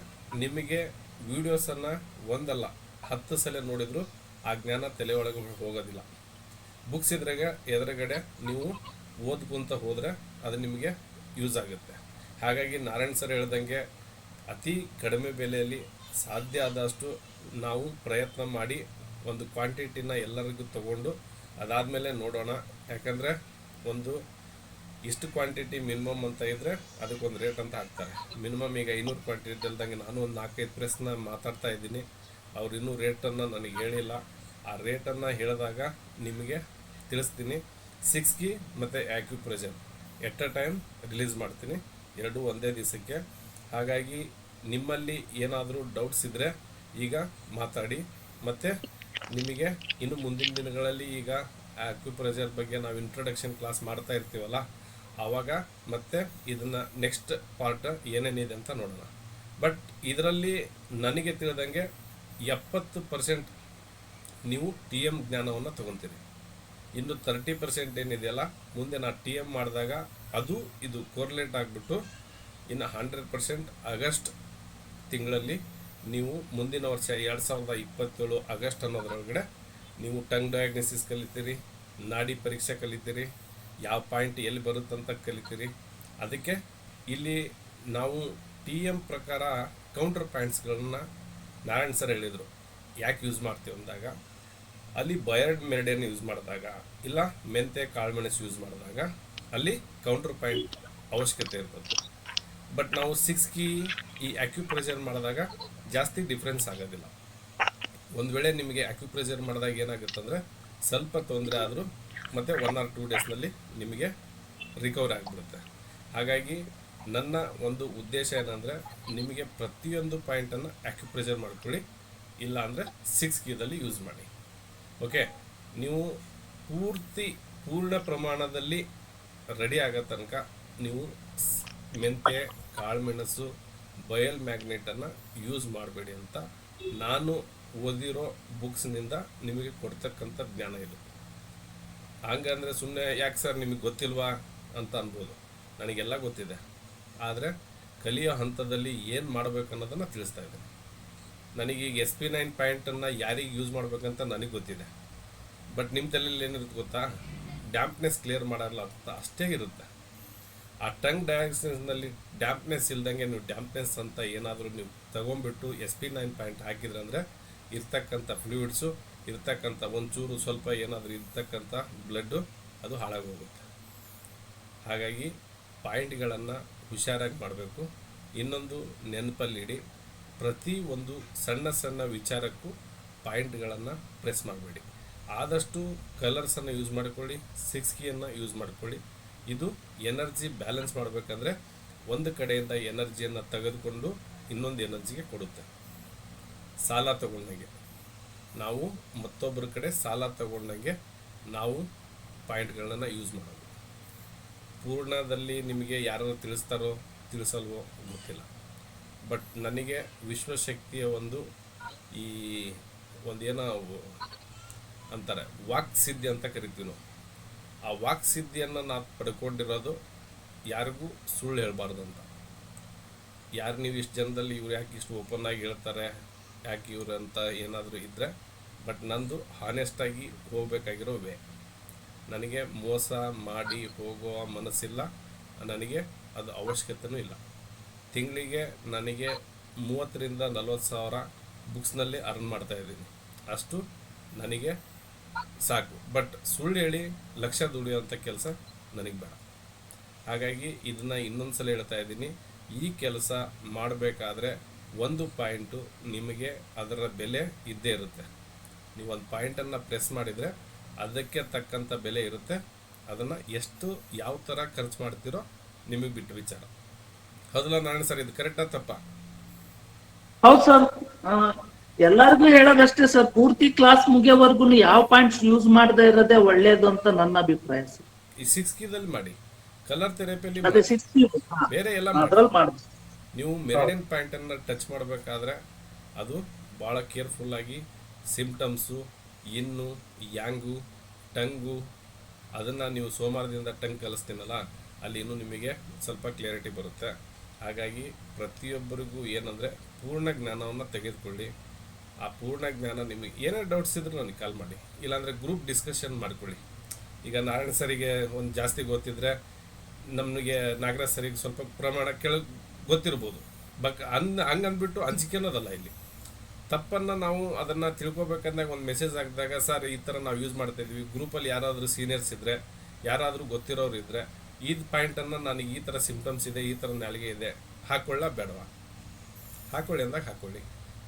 ನಿಮಗೆ ವಿಡಿಯೋಸನ್ನು ಒಂದಲ್ಲ 10 ಸಲ ನೋಡಿದ್ರು ಆ ಜ್ಞಾನ ತಲೆ ಒಳಗೆ ಹೋಗೋದಿಲ್ಲ. ಬುಕ್ಸ್ ಇದ್ರಾಗ ಎದುರುಗಡೆ ನೀವು ಓದ್ಕೊಂತ ಹೋದರೆ ಅದು ನಿಮಗೆ ಯೂಸ್ ಆಗುತ್ತೆ. ಹಾಗಾಗಿ ನಾರಾಯಣ್ ಸರ್ ಹೇಳ್ದಂಗೆ ಅತಿ ಕಡಿಮೆ ಬೆಲೆಯಲ್ಲಿ ಸಾಧ್ಯ ಆದಷ್ಟು ನಾವು ಪ್ರಯತ್ನ ಮಾಡಿ ಒಂದು ಕ್ವಾಂಟಿಟಿನ ಎಲ್ಲರಿಗೂ ತಗೊಂಡು ಅದಾದಮೇಲೆ ನೋಡೋಣ. ಯಾಕಂದರೆ ಒಂದು ಇಷ್ಟು ಕ್ವಾಂಟಿಟಿ ಮಿನಿಮಮ್ ಅಂತ ಇದ್ದರೆ ಅದಕ್ಕೊಂದು ರೇಟ್ ಅಂತ ಹಾಕ್ತಾರೆ. ಮಿನಿಮಮ್ ಈಗ 500 ಕ್ವಾಂಟಿಟಿ ಇಲ್ದಂಗೆ ನಾನು ಒಂದು 4-5 ಪ್ರೆಸ್ನ ಮಾತಾಡ್ತಾ ಇದ್ದೀನಿ. ಅವ್ರು ಇನ್ನೂ ರೇಟನ್ನು ನನಗೆ ಹೇಳಿಲ್ಲ. ಆ ರೇಟನ್ನು ಹೇಳಿದಾಗ ನಿಮಗೆ ತಿಳಿಸ್ತೀನಿ. 6 ಕೀ ಮತ್ತು ಅಕ್ಯುಪ್ರೆಷರ್ ಎಟ್ ಅ ಟೈಮ್ ರಿಲೀಸ್ ಮಾಡ್ತೀನಿ, ಎರಡೂ ಒಂದೇ ದಿವಸಕ್ಕೆ. ಹಾಗಾಗಿ ನಿಮ್ಮಲ್ಲಿ ಏನಾದರೂ ಡೌಟ್ಸ್ ಇದ್ದರೆ ಈಗ ಮಾತಾಡಿ. ಮತ್ತು ನಿಮಗೆ ಇನ್ನು ಮುಂದಿನ ದಿನಗಳಲ್ಲಿ ಈಗ ಅಕ್ಯುಪ್ರೆಷರ್ ಬಗ್ಗೆ ನಾವು ಇಂಟ್ರೊಡಕ್ಷನ್ ಕ್ಲಾಸ್ ಮಾಡ್ತಾ ಇರ್ತೀವಲ್ಲ, ಆವಾಗ ಮತ್ತೆ ಇದನ್ನು ನೆಕ್ಸ್ಟ್ ಪಾರ್ಟ್ ಏನೇನಿದೆ ಅಂತ ನೋಡೋಣ. ಬಟ್ ಇದರಲ್ಲಿ ನನಗೆ ತಿಳಿದಂಗೆ 70% ನೀವು TM ಜ್ಞಾನವನ್ನು ತೊಗೊತೀರಿ. ಇನ್ನು 30% ಏನಿದೆಯಲ್ಲ, ಮುಂದೆ ನಾನು TM ಮಾಡಿದಾಗ ಅದು ಇದು ಕೋರ್ಲೇಟ್ ಆಗಿಬಿಟ್ಟು ಇನ್ನು 100% ಆಗಸ್ಟ್ ತಿಂಗಳಲ್ಲಿ ನೀವು ಮುಂದಿನ ವರ್ಷ 2027 ಆಗಸ್ಟ್ ಅನ್ನೋದ್ರೊಳಗಡೆ ನೀವು ಟಂಗ್ ಡಯಾಗ್ನೋಸಿಸ್ ಕಲಿತೀರಿ, ನಾಡಿ ಪರೀಕ್ಷೆ ಕಲಿತೀರಿ, ಯಾವ ಪಾಯಿಂಟ್ ಎಲ್ಲಿ ಬರುತ್ತಂತ ಕಲಿತೀರಿ. ಅದಕ್ಕೆ ಇಲ್ಲಿ ನಾವು TM ಪ್ರಕಾರ ಕೌಂಟರ್ ಪಾಯಿಂಟ್ಸ್ಗಳನ್ನ ನಾರಾಯಣ್ ಸರ್ ಹೇಳಿದರು ಯಾಕೆ ಯೂಸ್ ಮಾಡ್ತೀವಿ ಅಂದಾಗ, ಅಲ್ಲಿ ಬಯರ್ಡ್ ಮೆರಿಡಿಯನ್ ಯೂಸ್ ಮಾಡಿದಾಗ ಇಲ್ಲ ಮೆಂತೆ ಕಾಳುಮೆಣಸು ಯೂಸ್ ಮಾಡಿದಾಗ ಅಲ್ಲಿ ಕೌಂಟರ್ ಪಾಯಿಂಟ್ ಅವಶ್ಯಕತೆ ಇರ್ತದೆ. ಬಟ್ ನಾವು 6 ಕೀ ಈ ಅಕ್ಯುಪ್ರೆಷರ್ ಮಾಡಿದಾಗ ಜಾಸ್ತಿ ಡಿಫ್ರೆನ್ಸ್ ಆಗೋದಿಲ್ಲ. ಒಂದು ವೇಳೆ ನಿಮಗೆ ಅಕ್ಯುಪ್ರೆಷರ್ ಮಾಡಿದಾಗ ಏನಾಗುತ್ತಂದರೆ ಸ್ವಲ್ಪ ತೊಂದರೆ ಆದರೂ ಮತ್ತು 1 or 2 ಡೇಸ್ನಲ್ಲಿ ನಿಮಗೆ ರಿಕವರ್ ಆಗಿಬಿಡುತ್ತೆ. ಹಾಗಾಗಿ ನನ್ನ ಒಂದು ಉದ್ದೇಶ ಏನಂದರೆ ನಿಮಗೆ ಪ್ರತಿಯೊಂದು ಪಾಯಿಂಟನ್ನು ಅಕ್ಯುಪ್ರೆಷರ್ ಮಾಡ್ಕೊಳ್ಳಿ, ಇಲ್ಲ ಅಂದರೆ 6 ಕೀದಲ್ಲಿ ಯೂಸ್ ಮಾಡಿ. ಓಕೆ, ನೀವು ಪೂರ್ಣ ಪ್ರಮಾಣದಲ್ಲಿ ರೆಡಿ ಆಗೋ ತನಕ ನೀವು ಮೆಂತೆ ಕಾಳುಮೆಣಸು ಬಯಲ್ ಮ್ಯಾಗ್ನೆಟನ್ನು ಯೂಸ್ ಮಾಡಬೇಡಿ ಅಂತ ನಾನು ಓದಿರೋ ಬುಕ್ಸ್ನಿಂದ ನಿಮಗೆ ಕೊಡ್ತಕ್ಕಂಥ ಜ್ಞಾನ ಇದು. ಹಂಗಂದರೆ ಸುಮ್ಮನೆ ಯಾಕೆ ಸರ್ ನಿಮಗೆ ಗೊತ್ತಿಲ್ವಾ ಅಂತ ಅನ್ಬೋದು. ನನಗೆಲ್ಲ ಗೊತ್ತಿದೆ, ಆದರೆ ಕಲಿಯೋ ಹಂತದಲ್ಲಿ ಏನು ಮಾಡಬೇಕು ಅನ್ನೋದನ್ನು ತಿಳಿಸ್ತಾ ಇದ್ದೇನೆ. ನನಗೀಗ SP9 ಪಾಯಿಂಟನ್ನು ಯಾರಿಗೆ ಯೂಸ್ ಮಾಡಬೇಕಂತ ನನಗೆ ಗೊತ್ತಿದೆ. ಬಟ್ ನಿಮ್ಮ ತಲೆಯಲ್ಲಿ ಏನಿರುತ್ತೆ ಗೊತ್ತಾ, ಡ್ಯಾಂಪ್ನೆಸ್ ಕ್ಲಿಯರ್ ಮಾಡಲ್ಲ ಅಂತ ಅಷ್ಟೇ ಇರುತ್ತೆ. ಆ ಟಂಗ್ ಡಯಾಗ್ನೋಸಿಸ್ನಲ್ಲಿ ಡ್ಯಾಂಪ್ನೆಸ್ ಇಲ್ದಂಗೆ ನೀವು ಡ್ಯಾಂಪ್ನೆಸ್ ಅಂತ ಏನಾದರೂ ನೀವು ತೊಗೊಂಡ್ಬಿಟ್ಟು SP9 ಪಾಯಿಂಟ್ ಹಾಕಿದ್ರೆ ಅಂದರೆ ಇರ್ತಕ್ಕಂಥ ಫ್ಲೂಯಿಡ್ಸು ಇರ್ತಕ್ಕಂಥ ಒಂಚೂರು ಸ್ವಲ್ಪ ಏನಾದರೂ ಇರ್ತಕ್ಕಂಥ ಬ್ಲಡ್ಡು ಅದು ಹಾಳಾಗೋಗುತ್ತೆ. ಹಾಗಾಗಿ ಪಾಯಿಂಟ್ಗಳನ್ನು ಹುಷಾರಾಗಿ ಮಾಡಬೇಕು. ಇನ್ನೊಂದು ನೆನಪಲ್ಲಿಡಿ, ಪ್ರತಿ ಒಂದು ಸಣ್ಣ ಸಣ್ಣ ವಿಚಾರಕ್ಕೂ ಪಾಯಿಂಟ್ಗಳನ್ನು ಪ್ರೆಸ್ ಮಾಡಬೇಡಿ. ಆದಷ್ಟು ಕಲರ್ಸನ್ನು ಯೂಸ್ ಮಾಡಿಕೊಳ್ಳಿ, 6 ಕೀಯನ್ನು ಯೂಸ್ ಮಾಡಿಕೊಳ್ಳಿ. ಇದು ಎನರ್ಜಿ ಬ್ಯಾಲೆನ್ಸ್ ಮಾಡಬೇಕಂದ್ರೆ ಒಂದು ಕಡೆಯಿಂದ ಎನರ್ಜಿಯನ್ನು ತೆಗೆದುಕೊಂಡು ಇನ್ನೊಂದು ಎನರ್ಜಿಗೆ ಕೊಡುತ್ತೆ. ಸಾಲ ತಗೊಂಡಂಗೆ ನಾವು ಮತ್ತೊಬ್ಬರ ಕಡೆ ಸಾಲ ತಗೊಂಡಂಗೆ ನಾವು ಪಾಯಿಂಟ್ಗಳನ್ನು ಯೂಸ್ ಮಾಡೋದು. ಪೂರ್ಣದಲ್ಲಿ ನಿಮಗೆ ಯಾರು ತಿಳಿಸ್ತಾರೋ ತಿಳಿಸಲ್ವೋ ಗೊತ್ತಿಲ್ಲ, ಬಟ್ ನನಗೆ ವಿಶ್ವಶಕ್ತಿಯ ಈ ಒಂದೇನೋ ಅಂತಾರೆ ವಾಕ್ ಸಿದ್ಧಿ ಅಂತ ಕರಿತೀವಿ ನಾವು. ಆ ವಾಕ್ ಸಿದ್ಧಿಯನ್ನು ನಾನು ಪಡ್ಕೊಂಡಿರೋದು ಯಾರಿಗೂ ಸುಳ್ಳು ಹೇಳಬಾರ್ದು ಅಂತ. ಯಾರು ನೀವು ಇಷ್ಟು ಜನದಲ್ಲಿ ಇವ್ರು ಯಾಕೆ ಇಷ್ಟು ಓಪನ್ ಆಗಿ ಹೇಳ್ತಾರೆ, ಯಾಕೆ ಇವ್ರು ಅಂತ ಏನಾದರೂ ಇದ್ದರೆ, ಬಟ್ ನಂದು ಹಾನೆಸ್ಟಾಗಿ ಹೋಗಬೇಕಾಗಿರೋ ವೇ. ನನಗೆ ಮೋಸ ಮಾಡಿ ಹೋಗುವ ಮನಸ್ಸಿಲ್ಲ, ನನಗೆ ಅದು ಅವಶ್ಯಕತೆಯೂ ಇಲ್ಲ. ತಿಂಗಳಿಗೆ ನನಗೆ 30,000 to 40,000 ಬುಕ್ಸ್ನಲ್ಲಿ ಅರ್ನ್ ಮಾಡ್ತಾಯಿದ್ದೀನಿ, ಅಷ್ಟು ನನಗೆ ಸಾಕು. ಬಟ್ ಸುಳ್ಳು ಹೇಳಿ ಲಕ್ಷ ದುಡಿಯೋಂಥ ಕೆಲಸ ನನಗೆ ಬೇಡ. ಹಾಗಾಗಿ ಇದನ್ನು ಇನ್ನೊಂದು ಸಲ ಹೇಳ್ತಾ ಇದ್ದೀನಿ, ಈ ಕೆಲಸ ಮಾಡಬೇಕಾದ್ರೆ ಒಂದು ಪಾಯಿಂಟು ನಿಮಗೆ ಅದರ ಬೆಲೆ ಇದ್ದೇ ಇರುತ್ತೆ. ನೀವು ಒಂದು ಪಾಯಿಂಟನ್ನು ಪ್ರೆಸ್ ಮಾಡಿದರೆ ಅದಕ್ಕೆ ತಕ್ಕಂಥ ಬೆಲೆ ಇರುತ್ತೆ. ಅದನ್ನು ಎಷ್ಟು ಯಾವ ಥರ ಖರ್ಚು ಮಾಡ್ತೀರೋ ನಿಮಗೆ ಬಿಟ್ಟು ವಿಚಾರ. ಹೌದಲ್ಲ ನಾರಾಯಣ ಸರ್, ಇದು ಕರೆಕ್ಟಾ ತಪ್ಪಾ? ಹೌದು ಸರ್, ಎಲ್ಲರಿಗೂ ಹೇಳೋದಷ್ಟೇ ಸರ್, ಪೂರ್ತಿ ಕ್ಲಾಸ್ ಮುಗಿಯೋವರೆಗೂ ಯಾವ ಪಾಯಿಂಟ್ಸ್ ಯೂಸ್ ಮಾಡದೇ ಇರೋದೇ ಒಳ್ಳೇದು ಅಂತ ನನ್ನ ಅಭಿಪ್ರಾಯ ಸರ್. ಈ 6 ಕೀದಲ್ಲಿ ಮಾಡಿ, ಕಲರ್ ಥೆರಪಿಯಲ್ಲಿ ಅದೇ 6 key ಬೇರೆ ಎಲ್ಲ ಮಾಡಿ. ನೀವು ಮೆರಿಡಿಯನ್ ಪಾಯಿಂಟನ್ನು ಟಚ್ ಮಾಡಬೇಕಾದ್ರೆ ಅದು ಭಾಳ ಕೇರ್ಫುಲ್ಲಾಗಿ ಸಿಂಪ್ಟಮ್ಸು, ಇನ್ನು ಯಾಂಗು, ಟಂಗು, ಅದನ್ನು ನೀವು ಸೋಮವಾರದಿಂದ ಟಂಗ್ ಕಲಿಸ್ತೀನಲ್ಲ, ಅಲ್ಲಿ ಇನ್ನೂ ನಿಮಗೆ ಸ್ವಲ್ಪ ಕ್ಲಾರಿಟಿ ಬರುತ್ತೆ. ಹಾಗಾಗಿ ಪ್ರತಿಯೊಬ್ಬರಿಗೂ ಏನಂದರೆ ಪೂರ್ಣ ಜ್ಞಾನವನ್ನು ತೆಗೆದುಕೊಳ್ಳಿ. ಆ ಪೂರ್ಣ ಜ್ಞಾನ ನಿಮಗೆ ಏನೇ ಡೌಟ್ಸ್ ಇದ್ರೂ ನನಗೆ ಕಾಲ್ ಮಾಡಿ, ಇಲ್ಲಾಂದರೆ ಗ್ರೂಪ್ ಡಿಸ್ಕಷನ್ ಮಾಡ್ಕೊಳ್ಳಿ. ಈಗ ನಾರಾಯಣ ಸರಿಗೆ ಒಂದು ಜಾಸ್ತಿ ಗೊತ್ತಿದ್ರೆ ನಮಗೆ ನಾಗರಾಜ್ ಸರಿಗೆ ಸ್ವಲ್ಪ ಪ್ರಮಾಣ ಗೊತ್ತಿರ್ಬೋದು. ಹಂಗೆ ಅಂದ್ಬಿಟ್ಟು ಅಂಜಿಕೆ ಅನ್ನೋದಲ್ಲ ಇಲ್ಲಿ. ತಪ್ಪನ್ನು ನಾವು ಅದನ್ನು ತಿಳ್ಕೊಬೇಕಂದಾಗ ಒಂದು ಮೆಸೇಜ್ ಹಾಕಿದಾಗ, ಸರ್ ಈ ಥರ ನಾವು ಯೂಸ್ ಮಾಡ್ತಾಯಿದ್ವಿ, ಗ್ರೂಪಲ್ಲಿ ಯಾರಾದರೂ ಸೀನಿಯರ್ಸ್ ಇದ್ದರೆ, ಯಾರಾದರೂ ಗೊತ್ತಿರೋರು ಇದ್ದರೆ, ಈ ಪಾಯಿಂಟನ್ನು ನನಗೆ ಈ ಥರ ಸಿಂಪ್ಟಮ್ಸ್ ಇದೆ, ಈ ಥರ ನಾಲಿಗೆ ಇದೆ, ಹಾಕೊಳ್ಳ ಬೇಡವಾ? ಹಾಕೊಳ್ಳಿ ಅಂದಾಗ ಹಾಕ್ಕೊಳ್ಳಿ,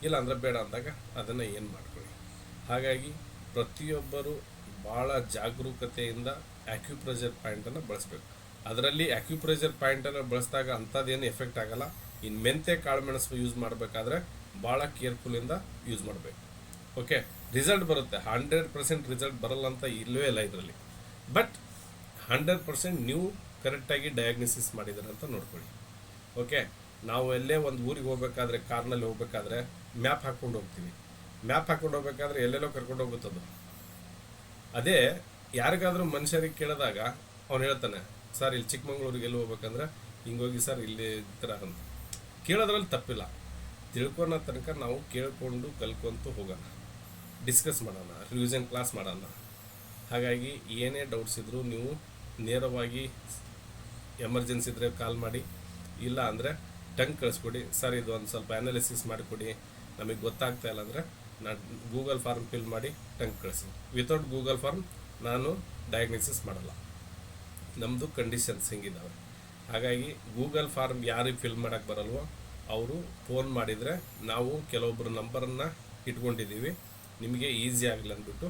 ಇಲ್ಲ ಅಂದರೆ ಬೇಡ ಅಂದಾಗ ಅದನ್ನು ಏನು ಮಾಡ್ಕೊಳ್ಳಿ. ಹಾಗಾಗಿ ಪ್ರತಿಯೊಬ್ಬರು ಭಾಳ ಜಾಗರೂಕತೆಯಿಂದ ಆಕ್ಯುಪ್ರೆಷರ್ ಪಾಯಿಂಟನ್ನು ಬಳಸಬೇಕು. ಅದರಲ್ಲಿ ಆಕ್ಯುಪ್ರೆಷರ್ ಪಾಯಿಂಟನ್ನು ಬಳಸಿದಾಗ ಅಂಥದ್ದೇನು ಎಫೆಕ್ಟ್ ಆಗಲ್ಲ. ಇನ್ನು ಮೆಂತೆ ಕಾಳುಮೆಣಸು ಯೂಸ್ ಮಾಡಬೇಕಾದ್ರೆ ಭಾಳ ಕೇರ್ಫುಲ್ಲಿಂದ ಯೂಸ್ ಮಾಡಬೇಕು. ಓಕೆ, ರಿಸಲ್ಟ್ ಬರುತ್ತೆ, 100% ರಿಸಲ್ಟ್ ಬರಲ್ಲ ಅಂತ ಇಲ್ಲವೇ ಇಲ್ಲ ಇದರಲ್ಲಿ. ಬಟ್ 100% ನೀವು ಕರೆಕ್ಟಾಗಿ ಡಯಾಗ್ನೋಸಿಸ್ ಮಾಡಿದ್ದಾರೆ ಅಂತ ನೋಡ್ಕೊಳ್ಳಿ. ಓಕೆ, ನಾವು ಎಲ್ಲೇ ಒಂದು ಊರಿಗೆ ಹೋಗ್ಬೇಕಾದ್ರೆ, ಕಾರ್ನಲ್ಲಿ ಹೋಗ್ಬೇಕಾದ್ರೆ ಮ್ಯಾಪ್ ಹಾಕ್ಕೊಂಡು ಹೋಗ್ತೀವಿ. ಮ್ಯಾಪ್ ಹಾಕ್ಕೊಂಡು ಹೋಗ್ಬೇಕಾದ್ರೆ ಎಲ್ಲೆಲ್ಲೋ ಕರ್ಕೊಂಡು ಹೋಗುತ್ತದು. ಅದೇ ಯಾರಿಗಾದ್ರೂ ಮನುಷ್ಯರಿಗೆ ಕೇಳಿದಾಗ ಅವ್ನು ಹೇಳ್ತಾನೆ, ಸರ್ ಇಲ್ಲಿ ಚಿಕ್ಕಮಂಗ್ಳೂರಿಗೆ ಎಲ್ಲಿ ಹೋಗ್ಬೇಕಂದ್ರೆ ಹಿಂಗೋಗಿ ಸರ್ ಇಲ್ಲಿ ಈ ಥರ ಅಂತ. ಕೇಳೋದ್ರಲ್ಲಿ ತಪ್ಪಿಲ್ಲ, ತಿಳ್ಕೊಳೋ ತನಕ ನಾವು ಕೇಳಿಕೊಂಡು ಕಲ್ಕೊಂತು ಹೋಗೋಣ, ಡಿಸ್ಕಸ್ ಮಾಡೋಣ, ರಿವಿಷನ್ ಕ್ಲಾಸ್ ಮಾಡೋಣ. ಹಾಗಾಗಿ ಏನೇ ಡೌಟ್ಸ್ ಇದ್ದರೂ ನೀವು ನೇರವಾಗಿ ಎಮರ್ಜೆನ್ಸಿ ಇದ್ದರೆ ಕಾಲ್ ಮಾಡಿ, ಇಲ್ಲ ಅಂದರೆ ಟಂಗ್ ಕಳಿಸ್ಕೊಡಿ, ಸರ್ ಇದು ಒಂದು ಸ್ವಲ್ಪ ಅನಾಲಿಸಿಸ್ ಮಾಡಿಕೊಡಿ, ನಮಗೆ ಗೊತ್ತಾಗ್ತಾ ಇಲ್ಲ ಅಂದರೆ ನಾನು ಗೂಗಲ್ ಫಾರ್ಮ್ ಫಿಲ್ ಮಾಡಿ ಟಂಗ್ ಕಳಿಸಿ. ವಿತೌಟ್ ಗೂಗಲ್ ಫಾರ್ಮ್ ನಾನು ಡಯಾಗ್ನೋಸಿಸ್ ಮಾಡಲ್ಲ, ನಮ್ಮದು ಕಂಡೀಷನ್ಸ್ ಹಿಂಗಿದ್ದಾವೆ. ಹಾಗಾಗಿ ಗೂಗಲ್ ಫಾರ್ಮ್ ಯಾರಿಗೆ ಫಿಲ್ ಮಾಡೋಕ್ಕೆ ಬರಲ್ವೋ ಅವರು ಫೋನ್ ಮಾಡಿದರೆ ನಾವು ಕೆಲವೊಬ್ಬರು ನಂಬರನ್ನು ಇಟ್ಕೊಂಡಿದ್ದೀವಿ, ನಿಮಗೆ ಈಸಿ ಆಗಲಿ ಅಂದ್ಬಿಟ್ಟು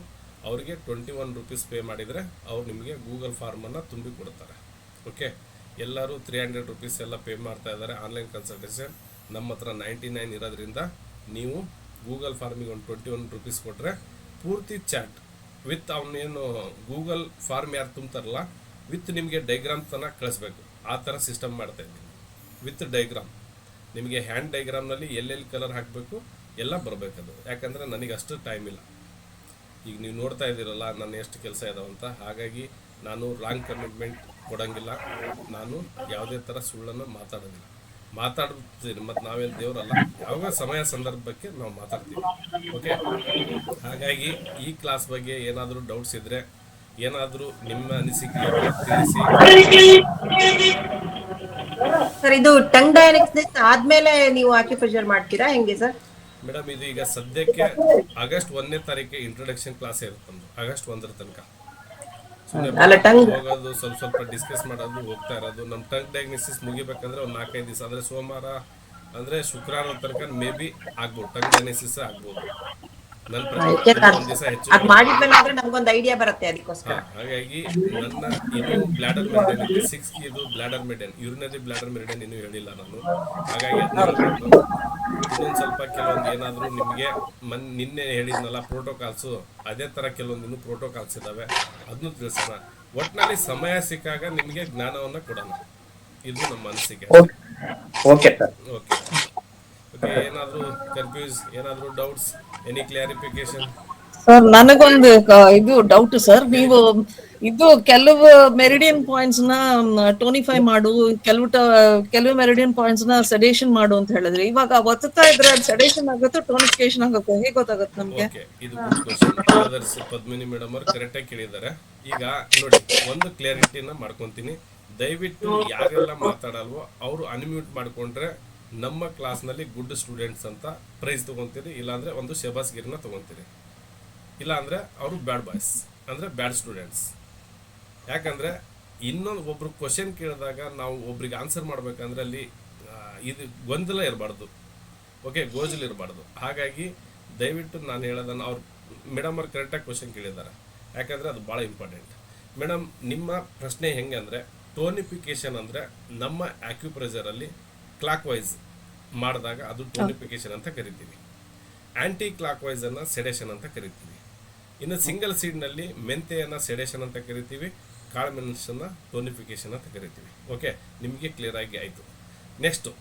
ಅವರಿಗೆ 21 ರೂಪೀಸ್ ಪೇ ಮಾಡಿದರೆ ಅವ್ರು ನಿಮಗೆ ಗೂಗಲ್ ಫಾರ್ಮನ್ನು ತುಂಬಿ ಕೊಡ್ತಾರೆ. ಓಕೆ, ಎಲ್ಲರೂ 300 ರೂಪೀಸ್ ಎಲ್ಲ ಪೇ ಮಾಡ್ತಾ ಇದ್ದಾರೆ ಆನ್ಲೈನ್ ಕನ್ಸಲ್ಟೇಷನ್. ನಮ್ಮ ಹತ್ರ 99 ಇರೋದ್ರಿಂದ ನೀವು ಗೂಗಲ್ ಫಾರ್ಮಿಗೆ ಒಂದು 21 ರೂಪೀಸ್ ಕೊಟ್ಟರೆ ಪೂರ್ತಿ ಚಾಟ್ ವಿತ್ ಅವನೇನು ಗೂಗಲ್ ಫಾರ್ಮ್ ಯಾರು ತುಂಬ್ತಾರಲ್ಲ ವಿತ್ ನಿಮಗೆ ಡೈಗ್ರಾಮ್ ತನಕ ಕಳಿಸ್ಬೇಕು. ಆ ಥರ ಸಿಸ್ಟಮ್ ಮಾಡ್ತಾಯಿದ್ದೀನಿ ವಿತ್ ಡೈಗ್ರಾಮ್. ನಿಮಗೆ ಹ್ಯಾಂಡ್ ಡೈಗ್ರಾಮ್ನಲ್ಲಿ ಎಲ್ಲೆಲ್ಲಿ ಕಲರ್ ಹಾಕಬೇಕು ಎಲ್ಲ ಬರಬೇಕದು. ಯಾಕಂದರೆ ನನಗೆ ಅಷ್ಟು ಟೈಮ್ ಇಲ್ಲ. ಈಗ ನೀವು ನೋಡ್ತಾ ಇದ್ದೀರಲ್ಲ ನನ್ನ ಎಷ್ಟು ಕೆಲಸ ಇದಾವಂತ. ಹಾಗಾಗಿ ನಾನು ರಾಂಗ್ ಕಮಿಟ್ಮೆಂಟ್ ಕೊಡೋಂಗಿಲ್ಲ, ನಾನು ಯಾವುದೇ ಥರ ಸುಳ್ಳನ್ನು ಮಾತಾಡ್ತೀನಿ. ಮತ್ತು ನಾವೇನು ದೇವರಲ್ಲ, ಯಾವಾಗ ಸಮಯ ಸಂದರ್ಭಕ್ಕೆ ನಾವು ಮಾತಾಡ್ತೀವಿ. ಓಕೆ, ಹಾಗಾಗಿ ಈ ಕ್ಲಾಸ್ ಬಗ್ಗೆ ಏನಾದರೂ ಡೌಟ್ಸ್ ಇದ್ದರೆ, ಏನಾದರೂ ನಿಮ್ಮ ಅನಿಸಿಕೆ ತಿಳಿಸಿ. ಸರ್, ಇದು ಟಂಗ್ ಡಯಾಗ್ನೋಸಿಸ್ ಆದ್ಮೇಲೆ ನೀವು ಆಕ್ಯುಪ್ರೆಷರ್ ಮಾಡ್ತೀರಾ ಹೆಂಗೆ ಸರ್? ಮೇಡಮ್, ಇದು ಈಗ ಸದ್ಯಕ್ಕೆ ಆಗಸ್ಟ್ 1ನೇ ತಾರೀಕಿಗೆ ಇಂಟ್ರೊಡಕ್ಷನ್ ಕ್ಲಾಸ್ ಇರುತ್ತೆ, ಆಗಸ್ಟ್ 1ರ ತನಕ ಹೋಗೋದು, ಸ್ವಲ್ಪ ಡಿಸ್ಕಸ್ ಮಾಡೋದು, ಹೋಗ್ತಾ ಇರೋದು. ನಮ್ಮ ಟಂಗ್ ಡಯಾಗ್ನೋಸಿಸ್ ಮುಗಿಬೇಕಂದ್ರೆ ಒಂದು 4-5 ದಿವಸ, ಅಂದರೆ ಸೋಮವಾರ ಅಂದರೆ ಶುಕ್ರವಾರ ತನಕ ಮೇ ಬಿ ಆಗ್ಬೋದು, ಟಂಗ್ ಡೈನೆಸಿಸ್ ಆಗ್ಬೋದು ನನ್ನ ಪ್ರಕಾರ, ಒಂದು ದಿವಸ ಹೆಚ್ಚು ಅದ್ ಮಾಡಿದ್ಮೇಲೆ ಆದ್ರೆ ನಮ್ಗೊಂದು ಐಡಿಯಾ ಬರುತ್ತೆ ಅದಕ್ಕೋಸ್ಕರ. ಹಾಗಾಗಿ ನನ್ನ ಇನ್ನೂ ಬ್ಲಾಡರ್ ಮೆರಿಡಿಯನ್ ಇದೆ 6 ಇದು bladder meridian, urinary bladder meridian ಇನ್ನೂ ಹೇಳಿಲ್ಲ ನಾನು, ಹಾಗಾಗಿ ಅದನ್ನ ಹೇಳ್ಬೇಕು. ಇನ್ನೊಂದು ಸ್ವಲ್ಪ ಕೆಲವೊಂದು ಏನಾದರೂ ನಿಮಗೆ ನಿನ್ನೆ ಹೇಳಿದ್ನಲ್ಲ ಪ್ರೋಟೋಕಾಲ್ಸು, ಅದೇ ಥರ ಕೆಲವೊಂದು ಇನ್ನೂ ಪ್ರೋಟೋಕಾಲ್ಸ್ ಇದ್ದಾವೆ, ಅದನ್ನು ತಿಳಿಸೋಣ. ಒಟ್ಟಿನಲ್ಲಿ ಸಮಯ ಸಿಕ್ಕಾಗ ನಿಮಗೆ ಜ್ಞಾನವನ್ನು ಕೊಡೋಣ, ಇದು ನಮ್ಮ ಅನಿಸಿಕೆ. Okay sir. ಓಕೆ, ಏನಾದರೂ ಕನ್ಫ್ಯೂಸ್, ಏನಾದರೂ ಡೌಟ್ಸ್, ಎನಿ ಕ್ಲಾರಿಫಿಕೇಶನ್? ಸರ್ ನನಗೊಂದು ಇದು ಡೌಟ್ ಸರ್, ನೀವು ಇದು ಕೆಲವು ಮೆರಿಡಿಯನ್ ಪಾಯಿಂಟ್ಸ್ ನ ಟೋನಿಫೈ ಮಾಡು, ಕೆಲವು ಮೆರಿಡಿಯನ್ ಪಾಯಿಂಟ್ಸ್ ನ ಸೆಡೇಷನ್ ಮಾಡು ಅಂತ ಹೇಳಿದ್ರೆ, ಇವಾಗ ಒತ್ತುತ್ತಾ ಇದ್ರೆ ಸೆಡೇಷನ್ ಆಗುತ್ತೆ, ಟೋನಿಫಿಕೇಶನ್ ಆಗುತ್ತೆ, ಹೇಗೆ ಗೊತ್ತಾಗುತ್ತೆ ನಮ್ಗೆ? ಓಕೆ, ಇದು ಗುಡ್ ಕ್ವಶನ್. ಆದರ್ಶ ಪದ್ಮಿನಿ ಮೇಡಮ್ ಅವರು ಕರೆಕ್ಟ್ ಆಗಿ ಕೇಳಿದ್ದಾರೆ. ಈಗ ನೋಡಿ, ಒಂದು ಕ್ಲಾರಿಟಿನ ಮಾಡ್ಕೊಂತೀನಿ, ದಯವಿಟ್ಟು ಯಾರೆಲ್ಲ ಮಾತಾಡಲ್ವೋ ಅವರು ಅನ್ಮ್ಯೂಟ್ ಮಾಡ್ಕೊಂಡ್ರೆ ನಮ್ಮ ಕ್ಲಾಸ್ನಲ್ಲಿ ಗುಡ್ ಸ್ಟೂಡೆಂಟ್ಸ್ ಅಂತ ಪ್ರೈಸ್ ತೊಗೊತೀರಿ, ಇಲ್ಲಾಂದರೆ ಒಂದು ಶಬಾಸ್ಗಿರಿನ ತೊಗೊತೀರಿ, ಇಲ್ಲಾಂದರೆ ಅವರು ಬ್ಯಾಡ್ ಬಾಯ್ಸ್ ಅಂದರೆ ಬ್ಯಾಡ್ ಸ್ಟೂಡೆಂಟ್ಸ್. ಯಾಕಂದರೆ ಇನ್ನೊಂದು ಒಬ್ರು ಕ್ವಶನ್ ಕೇಳಿದಾಗ ನಾವು ಒಬ್ರಿಗೆ ಆನ್ಸರ್ ಮಾಡಬೇಕಂದ್ರೆ ಅಲ್ಲಿ ಇದು ಗೊಂದಲ ಇರಬಾರ್ದು, ಓಕೆ, ಗೋಜಲ್ ಇರಬಾರ್ದು. ಹಾಗಾಗಿ ದಯವಿಟ್ಟು ನಾನು ಹೇಳೋದನ್ನು ಅವ್ರು ಮೇಡಮ್ ಅವ್ರು ಕರೆಕ್ಟಾಗಿ ಕ್ವಶನ್ ಕೇಳಿದ್ದಾರೆ, ಯಾಕಂದರೆ ಅದು ಭಾಳ ಇಂಪಾರ್ಟೆಂಟ್. ಮೇಡಮ್, ನಿಮ್ಮ ಪ್ರಶ್ನೆ ಹೆಂಗೆ ಅಂದರೆ, ಟೋನಿಫಿಕೇಶನ್ ಅಂದರೆ ನಮ್ಮ ಆಕ್ಯುಪ್ರೆಷರಲ್ಲಿ ಕ್ಲಾಕ್ ವೈಸ್ ಮಾಡಿದಾಗ ಅದು ಟೋನಿಫಿಕೇಶನ್ ಅಂತ ಕರಿತೀವಿ, ಆ್ಯಂಟಿ ಕ್ಲಾಕ್ ವೈಸನ್ನು ಸೆಡೇಷನ್ ಅಂತ ಕರಿತೀವಿ. ಇನ್ನು ಸಿಂಗಲ್ ಸೀಡ್ನಲ್ಲಿ ಮೆಂತೆಯನ್ನು ಸೆಡೇಷನ್ ಅಂತ ಕರಿತೀವಿ, ಕಾಳುಮೆಣಸನ್ನು ಟೋನಿಫಿಕೇಶನ್ ಅಂತ ಕರಿತೀವಿ. ಓಕೆ, ನಿಮಗೆ ಕ್ಲಿಯರ್ ಆಗಿ ಆಯಿತು. ನೆಕ್ಸ್ಟು,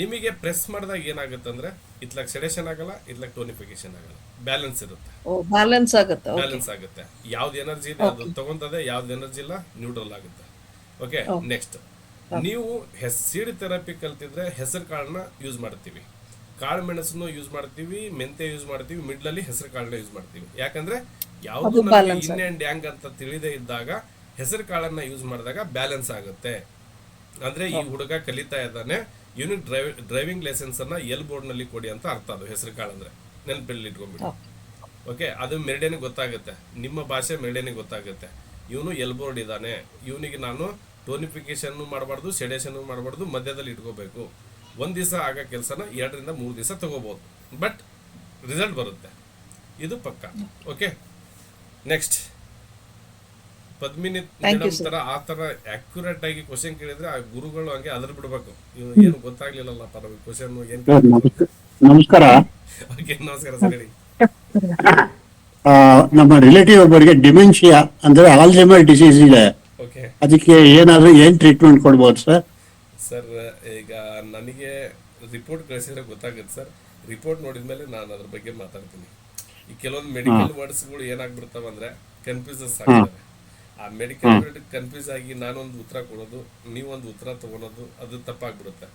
ನಿಮಗೆ ಪ್ರೆಸ್ ಮಾಡಿದಾಗ ಏನಾಗುತ್ತೆ ಅಂದರೆ ಇತ್ಲಾಗ ಸೆಡೇಷನ್ ಆಗಲ್ಲ, ಇತ್ಲಾಗ ಟೋನಿಫಿಕೇಶನ್ ಆಗಲ್ಲ, ಬ್ಯಾಲೆನ್ಸ್ ಇರುತ್ತೆ, ಬ್ಯಾಲೆನ್ಸ್ ಆಗುತ್ತೆ, ಬ್ಯಾಲೆನ್ಸ್ ಆಗುತ್ತೆ. ಯಾವ್ದು ಎನರ್ಜಿ ಇದೆ ಅದು ತಗೊಂತದೆ, ಯಾವ್ದು ಎನರ್ಜಿ ಇಲ್ಲ ನ್ಯೂಟ್ರಲ್ ಆಗುತ್ತೆ. ಓಕೆ, ನೆಕ್ಸ್ಟ್, ನೀವು ಸೀಡ್ ಥೆರಪಿ ಕಲ್ತಿದ್ರೆ ಹೆಸರು ಕಾಳನ್ನ ಯೂಸ್ ಮಾಡ್ತೀವಿ, ಕಾಳು ಮೆಣಸನ್ನು ಯೂಸ್ ಮಾಡ್ತೀವಿ, ಮೆಂತೆ ಯೂಸ್ ಮಾಡ್ತೀವಿ, ಮಿಡ್ಲಲ್ಲಿ ಹೆಸರು ಕಾಳನ್ನ ಯೂಸ್ ಮಾಡ್ತೀವಿ. ಯಾಕಂದ್ರೆ ಯಾವುದು ಇನ್ ಆ್ಯಂಡ್ ಯಾಂಗ್ ಅಂತ ತಿಳಿದೇ ಇದ್ದಾಗ ಹೆಸರು ಕಾಳನ್ನ ಯೂಸ್ ಮಾಡಿದಾಗ ಬ್ಯಾಲೆನ್ಸ್ ಆಗುತ್ತೆ. ಅಂದ್ರೆ ಈ ಹುಡುಗ ಕಲಿತಾ ಇದ್ದಾನೆ, ಯೂನಿಟ್ ಡ್ರೈವಿಂಗ್ ಲೈಸೆನ್ಸ್ ಅನ್ನ ಎಲ್ ಬೋರ್ಡ್ ನಲ್ಲಿ ಕೊಡಿ ಅಂತ ಅರ್ಥ. ಅದು ಹೆಸರು ಕಾಳು ಅಂದ್ರೆ ನೆನಪಲ್ಲಿ ಇಟ್ಕೊಂಡ್ಬಿಡಿ. ಓಕೆ, ಅದು ಮೆರಿಡಿಯನ್ಗೆ ಗೊತ್ತಾಗುತ್ತೆ, ನಿಮ್ಮ ಭಾಷೆ ಮೆರಿಡಿಯನ್ಗೆ ಗೊತ್ತಾಗುತ್ತೆ. ಇವನು ಎಲ್ ಬೋರ್ಡ್ ಇದ್ದಾನೆ, ಇವನಿಗೆ ನಾನು ಟೋನಿಫಿಕೇಶನ್ ಮಾಡಬಾರ್ದು, ಸೆಡೇಷನ್ ಮಾಡಬಾರ್ದು, ಮಧ್ಯದಲ್ಲಿ ಇಟ್ಕೋಬೇಕು. ಒಂದು ದಿವಸ ಆಗ ಕೆಲಸನ 2 ರಿಂದ 3 ದಿವಸ ತಗೋಬಹುದು, ಬಟ್ ರಿಸಲ್ಟ್ ಬರುತ್ತೆ, ಇದು ಪಕ್ಕ. ಓಕೆ, ನೆಕ್ಸ್ಟ್, ಪದ್ಮಿನಿ ಮೇಡಮ್ ತರ ಆ ತರ ಅಕ್ಯುರೇಟ್ ಆಗಿ ಕ್ವಶನ್ ಕೇಳಿದ್ರೆ ಆ ಗುರುಗಳು ಹಂಗೆ ಅದ್ರ ಬಿಡ್ಬೇಕು, ಏನು ಗೊತ್ತಾಗ್ಲಿಲ್ಲಲ್ಲ ಪರವಾಗಿ ಕ್ವಶನ್ ಏನ್. ನಮಸ್ಕಾರ. ಓಕೆ, ನಮಸ್ಕಾರ ಸರ್, ಹೇಳಿ. ನಮ್ಮ ರಿಲೇಟಿವ್ ಒಬ್ಬರಿಗೆ ಡಿಮೆನ್ಷಿಯಾ ಅಂದ್ರೆ ಆಲ್ಝೈಮರ್ ಡಿಸೀಸ್ ಇದೆ, ಅದಕ್ಕೆ ಏನಾದ್ರು ಏನ್ ಟ್ರೀಟ್ಮೆಂಟ್ ಕೊಡ್ಬೋದು ಸರ್? ಸರ್, ಈಗ ನನಗೆ ರಿಪೋರ್ಟ್ ಕಳಿಸಿದ್ರೆ ಗೊತ್ತಾಗುತ್ತೆ ಸರ್. ರಿಪೋರ್ಟ್ ನೋಡಿದ್ಮೇಲೆ ನಾನು ಅದ್ರ ಬಗ್ಗೆ ಮಾತಾಡ್ತೀನಿ. ಈ ಕೆಲವೊಂದು ಮೆಡಿಕಲ್ ವರ್ಡ್ಸ್ಗಳು ಏನಾಗ್ಬಿಡ್ತಾವ ಅಂದ್ರೆ ಕನ್ಫ್ಯೂಸಸ್ ಆಗ್ತವೆ. ಆ ಮೆಡಿಕಲ್ ವರ್ಡ್ ಕನ್ಫ್ಯೂಸ್ ಆಗಿ ನಾನೊಂದು ಉತ್ತರ ಕೊಡೋದು, ನೀವೊಂದು ಉತ್ತರ ತಗೊಳೋದು, ಅದು ತಪ್ಪಾಗ್ಬಿಡುತ್ತೆ.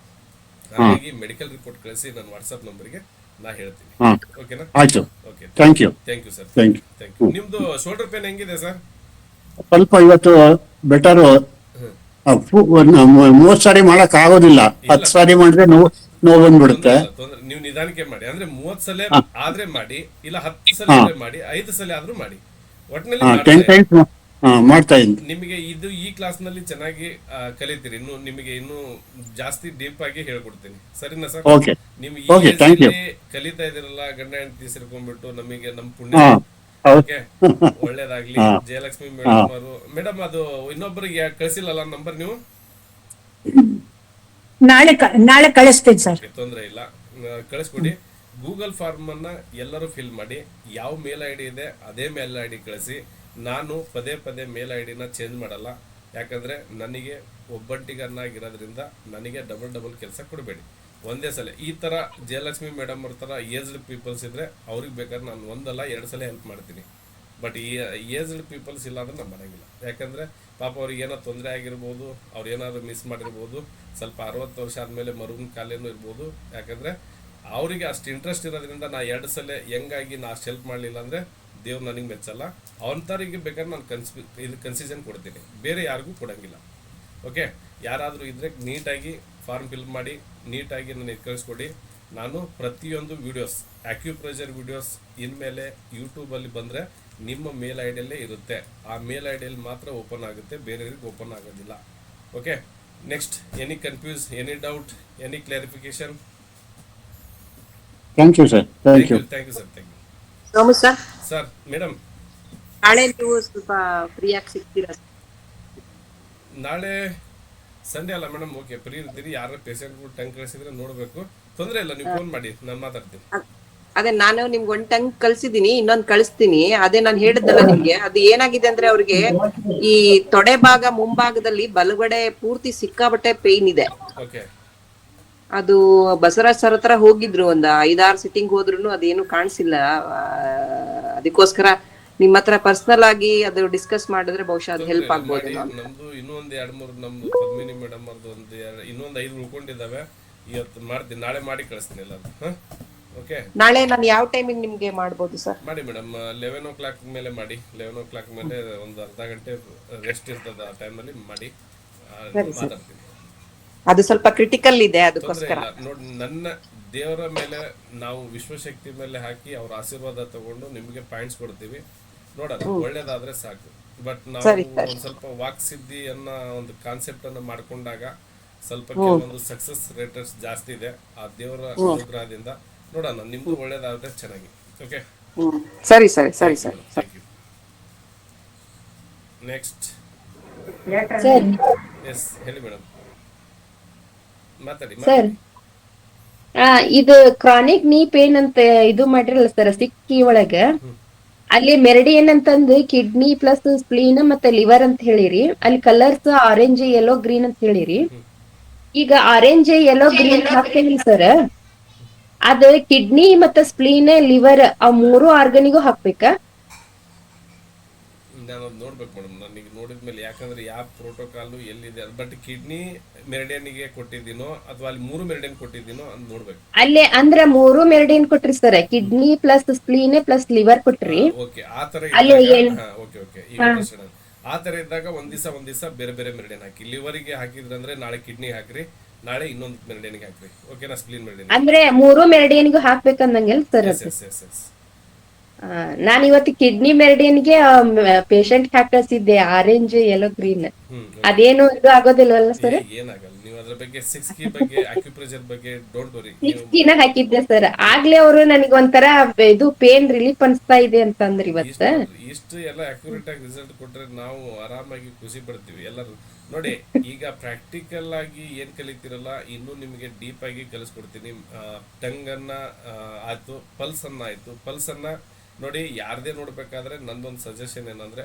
ಹಾಗಾಗಿ ಮೆಡಿಕಲ್ ರಿಪೋರ್ಟ್ ಕಳಿಸಿ ನನ್ನ ವಾಟ್ಸ್ಆಪ್ ನಂಬರ್ಗೆ ನಾ ಹೇಳ್ತೀನಿ. ಓಕೆನಾ? Okay, thank you sir. Thank you. ನಿಮ್ದು ಶೋಲ್ಡರ್ ಪೇನ್ ಹೆಂಗಿದೆ ಸರ್? ಸ್ವಲ್ಪ ಇವತ್ತು ಬೆಟರ್. 30 ಸಾರಿ ಮಾಡಕ್ ಆಗೋದಿಲ್ಲ, 10 ಸಾರಿ ಮಾಡಿದ್ರೆ ನೋವು ಬಂದ್ಬಿಡುತ್ತೆ. ನೀವು ನಿಧಾನಕ್ಕೆ ಮಾಡಿ, ಅಂದ್ರೆ 30 ಸಲ ಆದ್ರೆ ಮಾಡಿ, ಇಲ್ಲ 10 ಸಲ ಮಾಡಿ, 5 ಸಲ ಆದ್ರೂ ಮಾಡಿ. ಒಟ್ಟಿನಲ್ಲಿ ಮಾಡ್ತಾ ಇದ್ದೀನಿ. ನಿಮಗೆ ಇದು ಈ ಕ್ಲಾಸ್ ನಲ್ಲಿ ಚೆನ್ನಾಗಿ ಕಲಿತೀರಿ. ಇನ್ನು ನಿಮಗೆ ಇನ್ನು ಜಾಸ್ತಿ ಡೀಪ್ ಆಗಿ ಹೇಳ್ಕೊಡ್ತೀನಿ, ಸರಿನಾ ಸರ್? ನೀವು ಈ ಕಲಿತಾ ಇದೀರಲ್ಲ, ಗಂಡ ಹೆಂಡತಿ ಸೇರ್ಕೊಂಡ್ಬಿಟ್ಟು ನಮಗೆ ನಮ್ಮ ಪುಣ್ಯ. ಓಕೆ, ಒಳ್ಳೇದಾಗ್ಲಿ. ಜಯಲಕ್ಷ್ಮಿ ಮೇಡಮ್ ಅವರು, ಮೇಡಮ್ ಅದು ಇನ್ನೊಬ್ಬರಿಗೆ ಕಳಿಸಿಲ್ಲಲ್ಲ ನಂಬರ್, ನೀವು ನಾಳೆ ಕಳಿಸ್ತೀನಿ ಸರ್. ತೊಂದರೆ ಇಲ್ಲ, ಕಳಿಸ್ಕೊಡಿ. ಗೂಗಲ್ ಫಾರ್ಮ್ ಅನ್ನ ಎಲ್ಲರೂ ಫಿಲ್ ಮಾಡಿ, ಯಾವ ಮೇಲ್ ಐಡಿ ಇದೆ ಅದೇ ಮೇಲ್ ಐಡಿ ಕಳಿಸಿ. ನಾನು ಪದೇ ಪದೇ ಮೇಲ್ ಐಡಿನ ಚೇಂಜ್ ಮಾಡಲ್ಲ, ಯಾಕಂದ್ರೆ ನನಗೆ ಒಬ್ಬಟ್ಟಿಗನ್ನಾಗಿರೋದ್ರಿಂದ ನನಗೆ ಡಬಲ್ ಕೆಲಸ ಕೊಡಬೇಡಿ. ಒಂದೇ ಸಲ ಈ ಥರ ಜಯಲಕ್ಷ್ಮಿ ಮೇಡಮ್ ಅವ್ರ ಥರ ಏಜ್ಡ್ ಪೀಪಲ್ಸ್ ಇದ್ರೆ ಅವ್ರಿಗೆ ಬೇಕಾದ್ರೆ ನಾನು 1 ಅಲ್ಲ 2 ಸಲ ಹೆಲ್ಪ್ ಮಾಡ್ತೀನಿ. ಬಟ್ ಈ ಏಜ್ಡ್ ಪೀಪಲ್ಸ್ ಇಲ್ಲ ಅಂದ್ರೆ ನಾನು ಮಾಡೋಂಗಿಲ್ಲ. ಯಾಕಂದರೆ ಪಾಪ ಅವ್ರಿಗೆ ಏನೋ ತೊಂದರೆ ಆಗಿರ್ಬೋದು, ಅವ್ರು ಏನಾದರೂ ಮಿಸ್ ಮಾಡಿರ್ಬೋದು, ಸ್ವಲ್ಪ 60 ವರ್ಷ ಆದಮೇಲೆ ಮರುಗಿನ ಕಾಲೇನೂ ಇರ್ಬೋದು. ಯಾಕಂದರೆ ಅವರಿಗೆ ಅಷ್ಟು ಇಂಟ್ರೆಸ್ಟ್ ಇರೋದ್ರಿಂದ ನಾ 2 ಸಲ ಹೆಂಗಾಗಿ ನಾ ಅಷ್ಟು ಹೆಲ್ಪ್ ಮಾಡಲಿಲ್ಲ ಅಂದರೆ ದೇವ್ರು ನನಗೆ ಮೆಚ್ಚಲ್ಲ. ಅವನಥರಿಗೆ ಬೇಕಾದ್ರೆ ನಾನು ಕನ್ಸಿಷನ್ ಕೊಡ್ತೀನಿ, ಬೇರೆ ಯಾರಿಗೂ ಕೊಡೋಂಗಿಲ್ಲ. ಓಕೆ, ಯಾರಾದರೂ ಇದ್ದರೆ ನೀಟಾಗಿ ಫಾರ್ಮ್ ಫಿಲ್ ಮಾಡಿ ನೀಟಾಗಿ ನನಗೆ ಕಳಿಸ್ಕೊಡಿ. ನಾನು ಪ್ರತಿಯೊಂದು ವೀಡಿಯೋಸ್, ಆಕ್ಯುಪ್ರೆಷರ್ ವೀಡಿಯೋಸ್ ಇನ್ಮೇಲೆ ಯೂಟ್ಯೂಬಲ್ಲಿ ಬಂದರೆ ನಿಮ್ಮ ಮೇಲ್ ಐಡಿಯಲ್ಲೇ ಇರುತ್ತೆ. ಆ ಮೇಲ್ ಐಡಿಯಲ್ಲಿ ಮಾತ್ರ ಓಪನ್ ಆಗುತ್ತೆ, ಬೇರೆಯವ್ರಿಗೆ ಓಪನ್ ಆಗೋದಿಲ್ಲ. Okay, next, any confuse, any doubt, any clarification? Thank you sir, thank you. Thank you sir, thank you Somu sir. Sir. Madam, ನಾಳೆ ನೀವು ಸ್ವಲ್ಪ ಫ್ರೀಯಾಗಿ ಸಿಗ್ತೀರಾ? ನಾಳೆ ಸಂಡೇ ಅಲ್ಲ ಮೇಡಮ್. ಓಕೆ, ಫ್ರೀ ಇರ್ತೀರಿ. ಯಾರ ಪೇಷಂಟ್ಗಳು ಟಂಗ್ ಕಳಿಸಿದ್ರೆ ನೋಡಬೇಕು, ತೊಂದರೆ ಇಲ್ಲ. ನೀವು ಫೋನ್ ಮಾಡಿ, ನಾನು ಮಾತಾಡ್ತೀನಿ. ಅದೇ ನಾನು ನಿಮ್ಗೆ ಒಂದ್ ಟಂಗ್ ಕಳ್ಸಿದೀನಿ, ಇನ್ನೊಂದ್ ಕಳಿಸ್ತೀನಿ. ಅದೇ ನಾನು ಹೇಳಿದ್ದಲ್ಲ ನಿಮ್ಗೆ, ಅದು ಏನಾಗಿದೆ ಅಂದ್ರೆ ಅವ್ರಿಗೆ ಈ ತೊಡೆ ಭಾಗ ಮುಂಭಾಗದಲ್ಲಿ ಬಲಗಡೆ ಪೂರ್ತಿ ಸಿಕ್ಕಾಬಟ್ಟೆ ಪೇನ್ ಇದೆ. ಅದು ಬಸವರಾಜ್ ಸರ್ ಹತ್ರ ಹೋಗಿದ್ರು, ಒಂದ್ 5-6 ಸಿಟ್ಟಿಂಗ್ ಹೋದ್ರು ಅದೇನು ಕಾಣಿಸಿಲ್ಲ. ಅದಕ್ಕೋಸ್ಕರ ನಿಮ್ಮ ಹತ್ರ ಪರ್ಸನಲ್ ಆಗಿ ಅದು ಡಿಸ್ಕಸ್ ಮಾಡಿದ್ರೆ ಬಹುಶಃ ಅದು ಹೆಲ್ಪ್ ಆಗ್ಬೋದು. ನಮ್ದು ಇನ್ನೊಂದ್ 2-3 ನಮ್ದು ಪದ್ಮಿನಿ ಮೇಡಮ್ ಅವ್ರದ್ದು ಇನ್ನೊಂದ್ 5 ಉಳ್ಕೊಂಡಿದ್ದಾವೆ. ಇವತ್ತು ಮಾಡ್ತೀನಿ, ನಾಳೆ ಮಾಡಿ ಕಳಿಸ್ತೀನಿ ಎಲ್ಲರೂ. ಓಕೆ, ನಾಳೆ ನಾನು ಯಾವ ಟೈಮಿಗೆ ನಿಮ್ಗೆ ಮಾಡ್ಬೋದು ಸರ್? ಮಾಡಿ ಮೇಡಮ್. 11 o'clock ಮೇಲೆ ಮಾಡಿ. 11 o'clock ಮೇಲೆ ಒಂದು ಅರ್ಧ ಗಂಟೆ ರೆಸ್ಟ್ ಇರ್ತದೆ, ಆ ಟೈಮಲ್ಲಿ ಮಾಡಿ ಮಾತಾಡ್ತೀನಿ. ಅದು ಸ್ವಲ್ಪ ಕ್ರಿಟಿಕಲ್ ಇದೆ, ಅದಕ್ಕೋಸ್ಕರ. ನೋಡಿ, ನನ್ನ ದೇವರ ಮೇಲೆ ನಾವು ವಿಶ್ವಶಕ್ತಿ ಮೇಲೆ ಹಾಕಿ ಅವ್ರ ಆಶೀರ್ವಾದ ತಗೊಂಡು ನಿಮ್ಗೆ ಪಾಯಿಂಟ್ಸ್ ಕೊಡ್ತೀವಿ. ನೋಡೋಣ, ಒಳ್ಳೇದಾದ್ರೆ ಸಾಕು. ಬಟ್ ನಾವು ಒಂದ್ ಸ್ವಲ್ಪ ವಾಕ್ಸಿದ್ಧಿ ಅನ್ನೋ ಒಂದು ಕಾನ್ಸೆಪ್ಟ್ ಅನ್ನು ಮಾಡ್ಕೊಂಡಾಗ ಸ್ವಲ್ಪ ಕೆಲವೊಂದು ಸಕ್ಸಸ್ ರೇಟರ್ಸ್ ಜಾಸ್ತಿ ಇದೆ. ಆ ದೇವರ ಅನುಗ್ರಹದಿಂದ ನೋಡೋಣ, ನಿಮ್ದು ಒಳ್ಳೇದಾದ್ರೆ ಚೆನ್ನಾಗಿ. ಓಕೆ, ಸರಿ ಸರಿ ಸರಿ ಸರಿ. Thank you. ನೆಕ್ಸ್ಟ್. ಎಸ್, ಹೇಳಿ ಮೇಡಮ್, ಮಾತಾಡಿ. ಸರ್, ಇದು ಕ್ರಾನಿಕ್ ನೀ ಪೇನ್ ಅಂತ ಇದು ಮಾಡಿರಲ್ಲ ಸರ್, ಸಿಕ್ಕಿ ಒಳಗ ಅಲ್ಲಿ ಮೆರಿಡಿಯನ್ ಅಂತಂದು ಕಿಡ್ನಿ ಪ್ಲಸ್ ಸ್ಪ್ಲೀನ್ ಮತ್ತೆ ಲಿವರ್ ಅಂತ ಹೇಳಿರಿ. ಅಲ್ಲಿ ಕಲರ್ಸ್ ಆರೆಂಜ್, ಯೆಲ್ಲೋ, ಗ್ರೀನ್ ಅಂತ ಹೇಳಿರಿ. ಈಗ ಆರೆಂಜ್, ಯೆಲ್ಲೋ, ಗ್ರೀನ್ ಹಾಕ್ತೇವಿ ಸರ್, ಅದ ಕಿಡ್ನಿ ಮತ್ತೆ ಸ್ಪ್ಲೀನ್, ಲಿವರ್ ಆ 3 ಆರ್ಗನಿಗೂ ಹಾಕ್ಬೇಕಾ? ನಾನು ನೋಡ್ಬೇಕು ಮೇಡಮ್, ನನಗೆ ನೋಡಿದ್ಮೇಲೆ. ಯಾಕಂದ್ರೆ ಯಾವ ಪ್ರೋಟೋಕಾಲ್ ಎಲ್ಲಿದೆ, ಬಟ್ ಕಿಡ್ನಿ ಮೆರಿಡಿಯನ್ಗೆ ಕೊಟ್ಟಿದ್ದೀನೋ ಅಥವಾ ಅಲ್ಲಿ 3 ಮೆರಿಡಿಯನ್ ಕೊಟ್ಟಿದ್ದೀನೋ ಅಂತ ನೋಡ್ಬೇಕು. ಅಲ್ಲೇ ಅಂದ್ರ 3 ಮೆರಿಡಿಯನ್ ಕೊಟ್ರಿ sir, kidney plus spleen plus liver ಕೊಟ್ರಿ. ಓಕೆ, ಆ ತರ ಆ ತರ ಇದ್ದಾಗ ಒಂದ್ ದಿವಸ ಬೇರೆ ಬೇರೆ ಮೆರಿಡಿಯನ್ ಹಾಕಿ. ಲಿವರಿಗೆ ಹಾಕಿದ್ರಂದ್ರೆ ನಾಳೆ ಕಿಡ್ನಿ ಹಾಕ್ರಿ, ನಾಳೆ ಇನ್ನೊಂದು ಮೆರಿಡಿಯನ್ಗೆ ಹಾಕ್ರಿ. ಓಕೆನಾ? ಸ್ಪ್ಲೀನ್ ಮೆರಿಡಿಯನ್ ಅಂದ್ರೆ 3 ಮೆರಿಡಿಯನ್ಗೂ ಹಾಕ್ಬೇಕಂದಂಗಿಲ್ಲ ಸರ್? ನಾನ್ ಇವತ್ತು ಕಿಡ್ನಿ ಮೆರಿಡಿಯನ್ಗೆ ಪೇಷಂಟ್ ಹಾಕಿಸಿದ್ದೆ, ಆರೆಂಜ್, ಯೆಲ್ಲೋ, ಗ್ರೀನ್. ಅದೇನು ಇದು ಆಗೋದಿಲ್ವಲ್ಲ ಸರ್? ಏನಾಗಲ್ಲ. ನೀವು ಅದ್ರ ಬಗ್ಗೆ 6 key ಬಗ್ಗೆ, ಅಕ್ಯುಪ್ರೆಷರ್ ಬಗ್ಗೆ ಡೋಂಟ್ ವರಿ. 6 key ನ ಹಾಕಿದ್ದೆ ಸರ್. ಆಗ್ಲೇ ಅವರು ನನಗೆ ಒಂಥರ ಇದು ಪೇನ್ ರಿಲೀಫ್ ಅನ್ಸ್ತಾ ಇದೆ ಅಂತಂದ್ರೆ ಇವತ್ತು ಇಷ್ಟು ಎಲ್ಲ ಅಕ್ಯುರೇಟ್ ಆಗಿ ರಿಸಲ್ಟ್ ಕೊಟ್ರೆ ನಾವು ಆರಾಮಾಗಿ ಖುಷಿ ಪಡ್ತೀವಿ ಎಲ್ಲರೂ. ನೋಡಿ, ಈಗ ಪ್ರಾಕ್ಟಿಕಲ್ ಆಗಿ ಏನ್ ಕಲಿತಿರಲ್ಲ, ಇನ್ನು ನಿಮಗೆ ಡೀಪ್ ಆಗಿ ಕಲಿಸ್ಕೊಡ್ತೀನಿ. ಟಂಗ್ ಅನ್ನ ಆಯ್ತು, ಪಲ್ಸ್ ಅನ್ನ ಆಯ್ತು. ಪಲ್ಸ್ ಅನ್ನ ನೋಡಿ, ಯಾರದೇ ನೋಡ್ಬೇಕಾದ್ರೆ ನಂದೊಂದು ಸಜೆಷನ್ ಏನಂದ್ರೆ,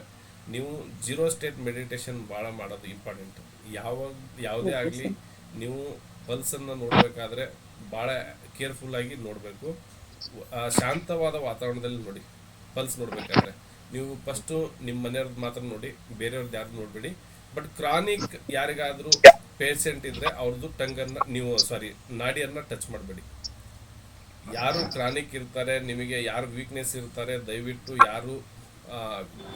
ನೀವು 0 ಸ್ಟೇಟ್ ಮೆಡಿಟೇಷನ್ ಭಾಳ ಮಾಡೋದು ಇಂಪಾರ್ಟೆಂಟ್. ಯಾವುದೇ ಆಗಲಿ ನೀವು ಪಲ್ಸನ್ನು ನೋಡಬೇಕಾದ್ರೆ ಭಾಳ ಕೇರ್ಫುಲ್ ಆಗಿ ನೋಡಬೇಕು. ಶಾಂತವಾದ ವಾತಾವರಣದಲ್ಲಿ ನೋಡಿ. ಪಲ್ಸ್ ನೋಡಬೇಕಾದ್ರೆ ನೀವು ಫಸ್ಟು ನಿಮ್ಮ ಮನೆಯವ್ರದ್ದು ಮಾತ್ರ ನೋಡಿ, ಬೇರೆಯವ್ರದ್ದು ಯಾರು ನೋಡಬೇಡಿ. ಬಟ್ ಕ್ರಾನಿಕ್ ಯಾರಿಗಾದರೂ ಪೇಷಂಟ್ ಇದ್ರೆ ಅವ್ರದ್ದು ಟಂಗನ್ನು ನೀವು ನಾಡಿಯನ್ನು ಟಚ್ ಮಾಡಬೇಡಿ. ಯಾರು ಕ್ರಾನಿಕ್ ಇರ್ತಾರೆ, ನಿಮಗೆ ಯಾರು ವೀಕ್ನೆಸ್ ಇರ್ತಾರೆ, ದಯವಿಟ್ಟು ಯಾರು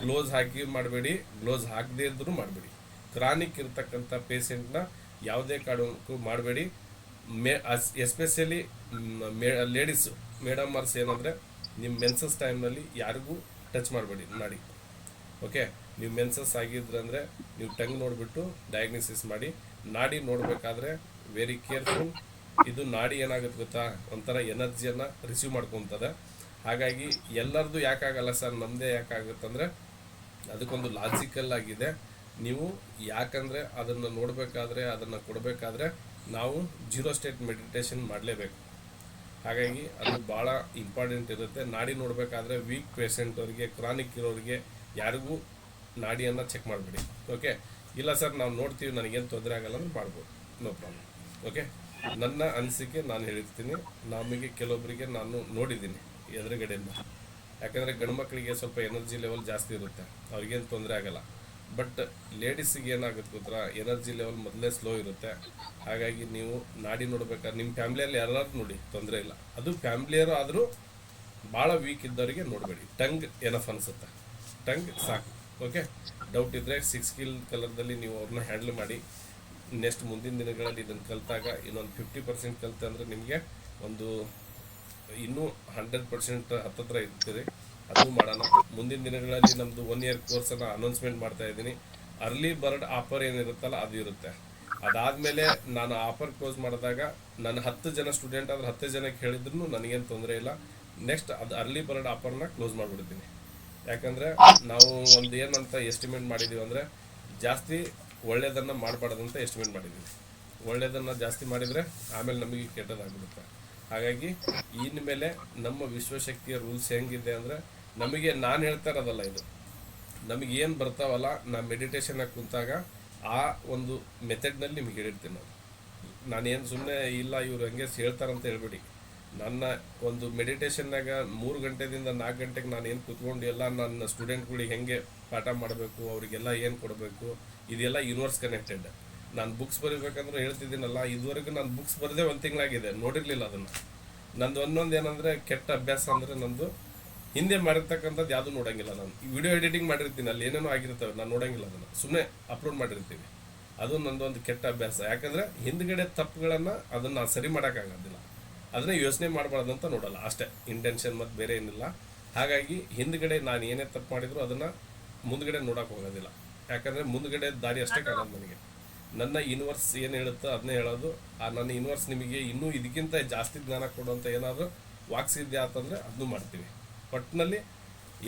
ಗ್ಲೋಸ್ ಹಾಕಿ ಮಾಡಬೇಡಿ, ಗ್ಲೋಸ್ ಹಾಕದೇ ಇದ್ರೂ ಮಾಡಬೇಡಿ. ಕ್ರಾನಿಕ್ ಇರ್ತಕ್ಕಂಥ ಪೇಷಂಟ್ನ ಯಾವುದೇ ಕಾರಣಕ್ಕೂ ಮಾಡಬೇಡಿ. ಎಸ್ಪೆಷಲಿ ಲೇಡೀಸು, ಮೇಡಮರ್ಸ್ ಏನಂದರೆ, ನಿಮ್ಮ ಮೆನ್ಸಸ್ ಟೈಮ್ನಲ್ಲಿ ಯಾರಿಗೂ ಟಚ್ ಮಾಡಬೇಡಿ ನಾಡಿ. ಓಕೆ, ನೀವು ಮೆನ್ಸಸ್ ಆಗಿದ್ರಂದರೆ ನೀವು ಟಂಗ್ ನೋಡಿಬಿಟ್ಟು ಡಯಾಗ್ನೋಸಿಸ್ ಮಾಡಿ. ನಾಡಿ ನೋಡಬೇಕಾದ್ರೆ ವೆರಿ ಕೇರ್ಫುಲ್. ಇದು ನಾಡಿ ಏನಾಗುತ್ತೆ ಗೊತ್ತಾ, ಒಂಥರ ಎನರ್ಜಿಯನ್ನು ರಿಸೀವ್ ಮಾಡ್ಕೊತದೆ. ಹಾಗಾಗಿ ಎಲ್ಲರದು ಯಾಕಾಗಲ್ಲ ಸರ್, ನಮ್ಮದೇ ಯಾಕಾಗುತ್ತಂದರೆ ಅದಕ್ಕೊಂದು ಲಾಜಿಕಲ್ ಆಗಿದೆ. ನೀವು ಯಾಕಂದರೆ ಅದನ್ನು ನೋಡಬೇಕಾದ್ರೆ, ಅದನ್ನು ಕೊಡಬೇಕಾದ್ರೆ ನಾವು 0 ಸ್ಟೇಟ್ ಮೆಡಿಟೇಷನ್ ಮಾಡಲೇಬೇಕು. ಹಾಗಾಗಿ ಅದು ಭಾಳ ಇಂಪಾರ್ಟೆಂಟ್ ಇರುತ್ತೆ. ನಾಡಿ ನೋಡಬೇಕಾದ್ರೆ ವೀಕ್ ಪೇಷಂಟವ್ರಿಗೆ, ಕ್ರಾನಿಕ್ ಇರೋರಿಗೆ ಯಾರಿಗೂ ನಾಡಿಯನ್ನು ಚೆಕ್ ಮಾಡಬೇಡಿ. ಓಕೆ, ಇಲ್ಲ ಸರ್ ನಾವು ನೋಡ್ತೀವಿ, ನನಗೇನು ತೊಂದರೆ ಆಗಲ್ಲ ಅಂದ್ರೆ ಮಾಡ್ಬೋದು, ನೋ ಪ್ರಾಬ್ಲಮ್. ಓಕೆ, ನನ್ನ ಅನಿಸಿಕೆ ನಾನು ಹೇಳಿರ್ತೀನಿ. ನಮಗೆ ಕೆಲವೊಬ್ಬರಿಗೆ ನಾನು ನೋಡಿದ್ದೀನಿ ಎದುರುಗಡೆಯಿಂದ. ಯಾಕಂದರೆ ಗಂಡು ಮಕ್ಕಳಿಗೆ ಸ್ವಲ್ಪ ಎನರ್ಜಿ ಲೆವೆಲ್ ಜಾಸ್ತಿ ಇರುತ್ತೆ, ಅವ್ರಿಗೇನು ತೊಂದರೆ ಆಗಲ್ಲ. ಬಟ್ ಲೇಡೀಸಿಗೆ ಏನಾಗುತ್ತೆ ಗೊತ್ತಾ, ಎನರ್ಜಿ ಲೆವೆಲ್ ಮೊದಲೇ ಸ್ಲೋ ಇರುತ್ತೆ. ಹಾಗಾಗಿ ನೀವು ನಾಡಿ ನೋಡ್ಬೇಕಾದ್ರೆ ನಿಮ್ಮ ಫ್ಯಾಮ್ಲಿಯಲ್ಲಿ ಎಲ್ಲರೂ ನೋಡಿ, ತೊಂದರೆ ಇಲ್ಲ. ಅದು ಫ್ಯಾಮ್ಲಿಯರು ಆದರೂ ಭಾಳ ವೀಕ್ ಇದ್ದವರಿಗೆ ನೋಡಬೇಡಿ. ಟಂಗ್ ಏನಫ್ ಅನಿಸುತ್ತೆ, ಟಂಗ್ ಸಾಕು. ಓಕೆ, ಡೌಟ್ ಇದ್ದರೆ 6 key ಕಲರ್ದಲ್ಲಿ ನೀವು ಅವ್ರನ್ನ ಹ್ಯಾಂಡಲ್ ಮಾಡಿ. ನೆಕ್ಸ್ಟ್ ಮುಂದಿನ ದಿನಗಳಲ್ಲಿ ಇದನ್ನು ಕಲಿತಾಗ ಇನ್ನೊಂದು 50% ಕಲಿತೆ ಅಂದರೆ ನಿಮಗೆ ಒಂದು ಇನ್ನೂ 100% ಹತ್ತತ್ರ ಇರ್ತೀರಿ. ಅದು ಮಾಡೋಣ. ಮುಂದಿನ ದಿನಗಳಲ್ಲಿ ನಮ್ಮದು 1 year ಕೋರ್ಸನ್ನು ಅನೌನ್ಸ್ಮೆಂಟ್ ಮಾಡ್ತಾ ಇದ್ದೀನಿ. ಅರ್ಲಿ ಬರ್ಡ್ ಆಫರ್ ಏನಿರುತ್ತಲ್ಲ ಅದು ಇರುತ್ತೆ. ಅದಾದ್ಮೇಲೆ ನಾನು ಆಫರ್ ಕ್ಲೋಸ್ ಮಾಡಿದಾಗ ನಾನು 10 ಜನ ಸ್ಟೂಡೆಂಟ್ ಆದ್ರೆ 10 ಜನಕ್ಕೆ ಹೇಳಿದ್ರು ನನಗೇನು ತೊಂದರೆ ಇಲ್ಲ. ನೆಕ್ಸ್ಟ್ ಅದು ಅರ್ಲಿ ಬರ್ಡ್ ಆಫರ್ನ ಕ್ಲೋಸ್ ಮಾಡಿಬಿಡ್ತೀನಿ. ಯಾಕಂದರೆ ನಾವು ಒಂದು ಏನಂತ ಎಸ್ಟಿಮೇಟ್ ಮಾಡಿದ್ದೀವಿ ಅಂದರೆ ಜಾಸ್ತಿ ಒಳ್ಳೆಯದನ್ನು ಮಾಡಬಾರ್ದು ಅಂತ ಎಸ್ಟಿಮೇಟ್ ಮಾಡಿದ್ದೀವಿ. ಒಳ್ಳೆಯದನ್ನು ಜಾಸ್ತಿ ಮಾಡಿದರೆ ಆಮೇಲೆ ನಮಗೆ ಕೆಟ್ಟದಾಗ್ಬಿಡುತ್ತೆ. ಹಾಗಾಗಿ ಇನ್ಮೇಲೆ ನಮ್ಮ ವಿಶ್ವಶಕ್ತಿಯ ರೂಲ್ಸ್ ಹೆಂಗಿದೆ ಅಂದರೆ ನಮಗೆ ನಾನು ಹೇಳ್ತಾ ಇರೋದಲ್ಲ, ಇದು ನಮಗೆ ಏನು ಬರ್ತಾವಲ್ಲ ನಾ ಮೆಡಿಟೇಷನ್ನಾಗ ಕುಂತಾಗ ಆ ಒಂದು ಮೆಥಡ್ನಲ್ಲಿ ನಿಮಗೆ ಹೇಳಿರ್ತೀನಿ. ನಾನೇನು ಸುಮ್ಮನೆ ಇಲ್ಲ ಇವ್ರು ಹಂಗೆ ಹೇಳ್ತಾರಂತ ಹೇಳ್ಬೇಡಿ. ನನ್ನ ಒಂದು ಮೆಡಿಟೇಷನ್ನಾಗ 3 ಗಂಟೆದಿಂದ 4 ಗಂಟೆಗೆ ನಾನು ಏನು ಕೂತ್ಕೊಂಡು ಎಲ್ಲ ನನ್ನ ಸ್ಟೂಡೆಂಟ್ಗಳಿಗೆ ಹೆಂಗೆ ಪಾಠ ಮಾಡಬೇಕು, ಅವರಿಗೆಲ್ಲ ಏನು ಕೊಡಬೇಕು, ಇದೆಲ್ಲ ಯೂನಿವರ್ಸ್ ಕನೆಕ್ಟೆಡ್. ನಾನು ಬುಕ್ಸ್ ಬರೀಬೇಕಂದ್ರೆ ಹೇಳ್ತಿದ್ದೀನಲ್ಲ, ಇದುವರೆಗೂ ನಾನು ಬುಕ್ಸ್ ಬರದೇ 1 ತಿಂಗಳಾಗಿದೆ, ನೋಡಿರಲಿಲ್ಲ ಅದನ್ನು. ನಂದು ಒಂದೊಂದು ಏನಂದರೆ ಕೆಟ್ಟ ಅಭ್ಯಾಸ ಅಂದರೆ ನಂದು ಹಿಂದೆ ಮಾಡಿರ್ತಕ್ಕಂಥದ್ದು ಯಾವುದೂ ನೋಡೋಂಗಿಲ್ಲ. ನಾನು ವಿಡಿಯೋ ಎಡಿಟಿಂಗ್ ಮಾಡಿರ್ತೀನಿ, ಅಲ್ಲಿ ಏನೇನೋ ಆಗಿರ್ತವೆ, ನಾನು ನೋಡೋಂಗಿಲ್ಲ. ಅದನ್ನು ಸುಮ್ಮನೆ ಅಪ್ಲೋಡ್ ಮಾಡಿರ್ತೀವಿ. ಅದು ನಂದು ಒಂದು ಕೆಟ್ಟ ಅಭ್ಯಾಸ. ಯಾಕಂದರೆ ಹಿಂದ್ಗಡೆ ತಪ್ಪುಗಳನ್ನು ಅದನ್ನು ನಾನು ಸರಿ ಮಾಡೋಕ್ಕಾಗೋದಿಲ್ಲ. ಅದನ್ನೇ ಯೋಚನೆ ಮಾಡಬಾರ್ದು ಅಂತ ನೋಡಲ್ಲ ಅಷ್ಟೇ, ಇಂಟೆನ್ಷನ್ ಮತ್ತು ಬೇರೆ ಏನಿಲ್ಲ. ಹಾಗಾಗಿ ಹಿಂದ್ಗಡೆ ನಾನು ಏನೇ ತಪ್ಪು ಮಾಡಿದ್ರು ಅದನ್ನು ಮುಂದ್ಗಡೆ ನೋಡೋಕೆ ಹೋಗೋದಿಲ್ಲ. ಯಾಕಂದರೆ ಮುಂದ್ಗಡೆ ದಾರಿ ಅಷ್ಟೇ ಕಾಣೋದು ನನಗೆ. ನನ್ನ ಯೂನಿವರ್ಸ್ ಏನು ಹೇಳುತ್ತೋ ಅದನ್ನೇ ಹೇಳೋದು. ಆ ನನ್ನ ಯೂನಿವರ್ಸ್ ನಿಮಗೆ ಇನ್ನೂ ಇದಕ್ಕಿಂತ ಜಾಸ್ತಿ ಜ್ಞಾನ ಕೊಡುವಂಥ ಏನಾದರೂ ವಾಕ್ಸಿದ್ದೆ ಆತಂದರೆ ಅದನ್ನು ಮಾಡ್ತೀವಿ. ಒಟ್ಟಿನಲ್ಲಿ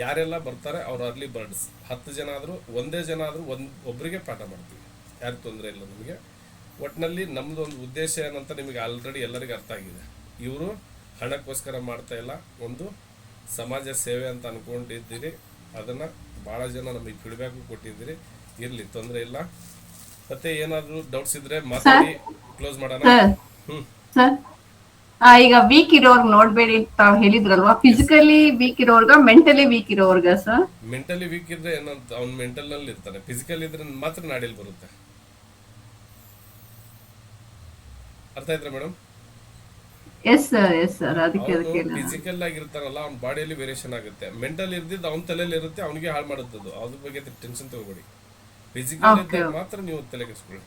ಯಾರೆಲ್ಲ ಬರ್ತಾರೆ ಅವ್ರು ಅರ್ಲಿ ಬರ್ಡ್ಸ್ 10 ಜನ ಆದರೂ ಒಂದೇ ಜನ ಆದರೂ ಒಬ್ಬರಿಗೆ ಪಾಠ ಮಾಡ್ತೀವಿ, ಯಾರು ತೊಂದರೆ ಇಲ್ಲ ನಮಗೆ. ಒಟ್ಟಿನಲ್ಲಿ ನಮ್ಮದು ಒಂದು ಉದ್ದೇಶ ಏನಂತ ನಿಮಗೆ ಆಲ್ರೆಡಿ ಎಲ್ಲರಿಗೂ ಅರ್ಥ ಆಗಿದೆ. ಇವರು ಹಣಕ್ಕೋಸ್ಕರ ಮಾಡ್ತಾ ಇಲ್ಲ, ಒಂದು ಸಮಾಜ ಸೇವೆ ಅಂತ ಅಂದ್ಕೊಂಡಿದ್ದೀರಿ. ಅದನ್ನು ಭಾಳ ಜನ ನಮಗೆ ಫೀಡ್ಬ್ಯಾಕು ಕೊಟ್ಟಿದ್ದೀರಿ. ಇರಲಿ, ತೊಂದರೆ ಇಲ್ಲ. ಮತ್ತೆ ಏನಾದರೂ ಡೌಟ್ಸ್ ಇದ್ರೆ ಮಾತಾಡಿ, ಕ್ಲೋಸ್ ಮಾಡೋಣ. ಸರ್ ಈಗ ವೀಕ್ ಇರೋರ್ಗ್ ನೋಡ್ಬೇಡಿ ಅಂತ ಹೇಳಿದ್ರಲ್ವಾ, ಫಿಸಿಕಲಿ ವೀಕ್ ಇರೋರ್ಗ ಮೆಂಟಲಿ ವೀಕ್ ಇರೋರ್ಗ ಸರ್? ಮೆಂಟಲಿ ವೀಕ್ ಇದ್ರೆ ಏನಂತ ಅವ್ನು ಮೆಂಟಲ್ ನಲ್ಲಿ ಇರ್ತಾನೆ, ಫಿಸಿಕಲ್ ಇದ್ರೆ ಮಾತ್ರ ನಾಡಿಲ್ ಬರುತ್ತೆ. ಅರ್ಥ ಆಯ್ತಾ ಮೇಡಮ್? ಎಸ್ ಸರ್ ಅದಕ್ಕೆ ಫಿಸಿಕಲ್ ಆಗಿರ್ತಾನಲ್ಲ ಅವ್ನ ಬಾಡಿಯಲ್ಲಿ ವೇರಿಯೇಷನ್ ಆಗುತ್ತೆ. ಮೆಂಟಲ್ ಇರ್ದಿದ್ದು ಅವ್ನ ತಲೆಯಲ್ಲಿ ಇರುತ್ತೆ, ಅವನಿಗೆ ಹಾಳು ಮಾಡುತ್ತದು. ಅದ್ರ ಬಗ್ಗೆ ಟೆನ್ಷನ್ ತಗೋಬೇಡಿ. ಫಿಸಿಕಲ್ ಇದ್ದಾಗ ಮಾತ್ರ ನೀವು ತಲೆ ಕೆಡಿಸ್ಕೊಳ್ಳಿ.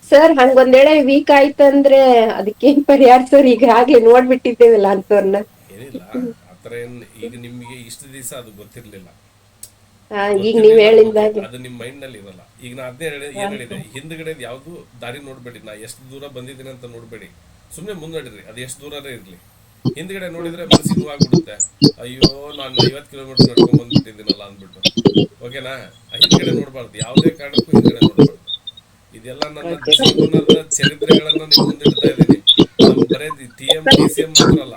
ಸರ್ ಹಂಗೊಂದ್ ವೇಳೆ ವೀಕ್ ಆಯ್ತಂದ್ರೆ ಅದಕ್ಕೇನ್ ಪರಿಹಾರ ಸರ್? ಈಗಾಗ್ಲೇ ನೋಡ್ಬಿಟ್ಟಿದ್ದೇವಲ್ಲ ಅಂತವ್ರನ್ನ. ಏನಿಲ್ಲ ಆತರ ಏನ್, ಈಗ ನಿಮ್ಗೆ ಇಷ್ಟು ದಿವಸ ಅದು ಗೊತ್ತಿರ್ಲಿಲ್ಲ, ಈಗ ನೀವ್ ಹೇಳಿದಾಗ ಅದು ನಿಮ್ ಮೈಂಡ್ ನಲ್ಲಿ ಇರಲ್ಲ. ಈಗ ನಾ ಅದೇ ಏನ್ ಹೇಳಿದೆ, ಹಿಂದ್ಗಡೆ ಯಾವ್ದು ದಾರಿ ನೋಡ್ಬೇಡಿ. ನಾ ಎಷ್ಟು ದೂರ ಬಂದಿದ್ದೀನಿ ಅಂತ ನೋಡ್ಬೇಡಿ, ಸುಮ್ನೆ ಮುಂದಡಿರಿ. ಅದು ಎಷ್ಟು ದೂರನೇ ಇರ್ಲಿ. ಹಿಂದ್ಗಡೆ ನೋಡಿದ್ರೆ ಮನಸ್ಸಿಗೆ ನೋವಾಗ್ಬಿಡುತ್ತೆ. ಅಯ್ಯೋ ನಾನು 50 ಕಿಲೋಮೀಟರ್ ನಡ್ಕೊಂಡ್ ಬಂದ್ಬಿಟ್ಟಿದ್ದೀನಲ್ಲ ಅಂದ್ಬಿಟ್ಟು. ಓಕೆನಾ? ಹಿಂದ್ಗಡೆ ನೋಡ್ಬಾರ್ದು, ಯಾವುದೇ ಕಾರಣಕ್ಕೂ ಹಿಂದ್ಗಡೆ ನೋಡ್ಬಾರ್ದು. ಇದೆಲ್ಲ ನನ್ನ ಜೀವನದ ಚರಿತ್ರೆಗಳನ್ನ ನಿಮ್ ಮುಂದಿಡ್ತಾ ಇದ್ದೀನಿ. ನಮ್ ಬರೇ TM DCM ಮಾತ್ರ ಅಲ್ಲ.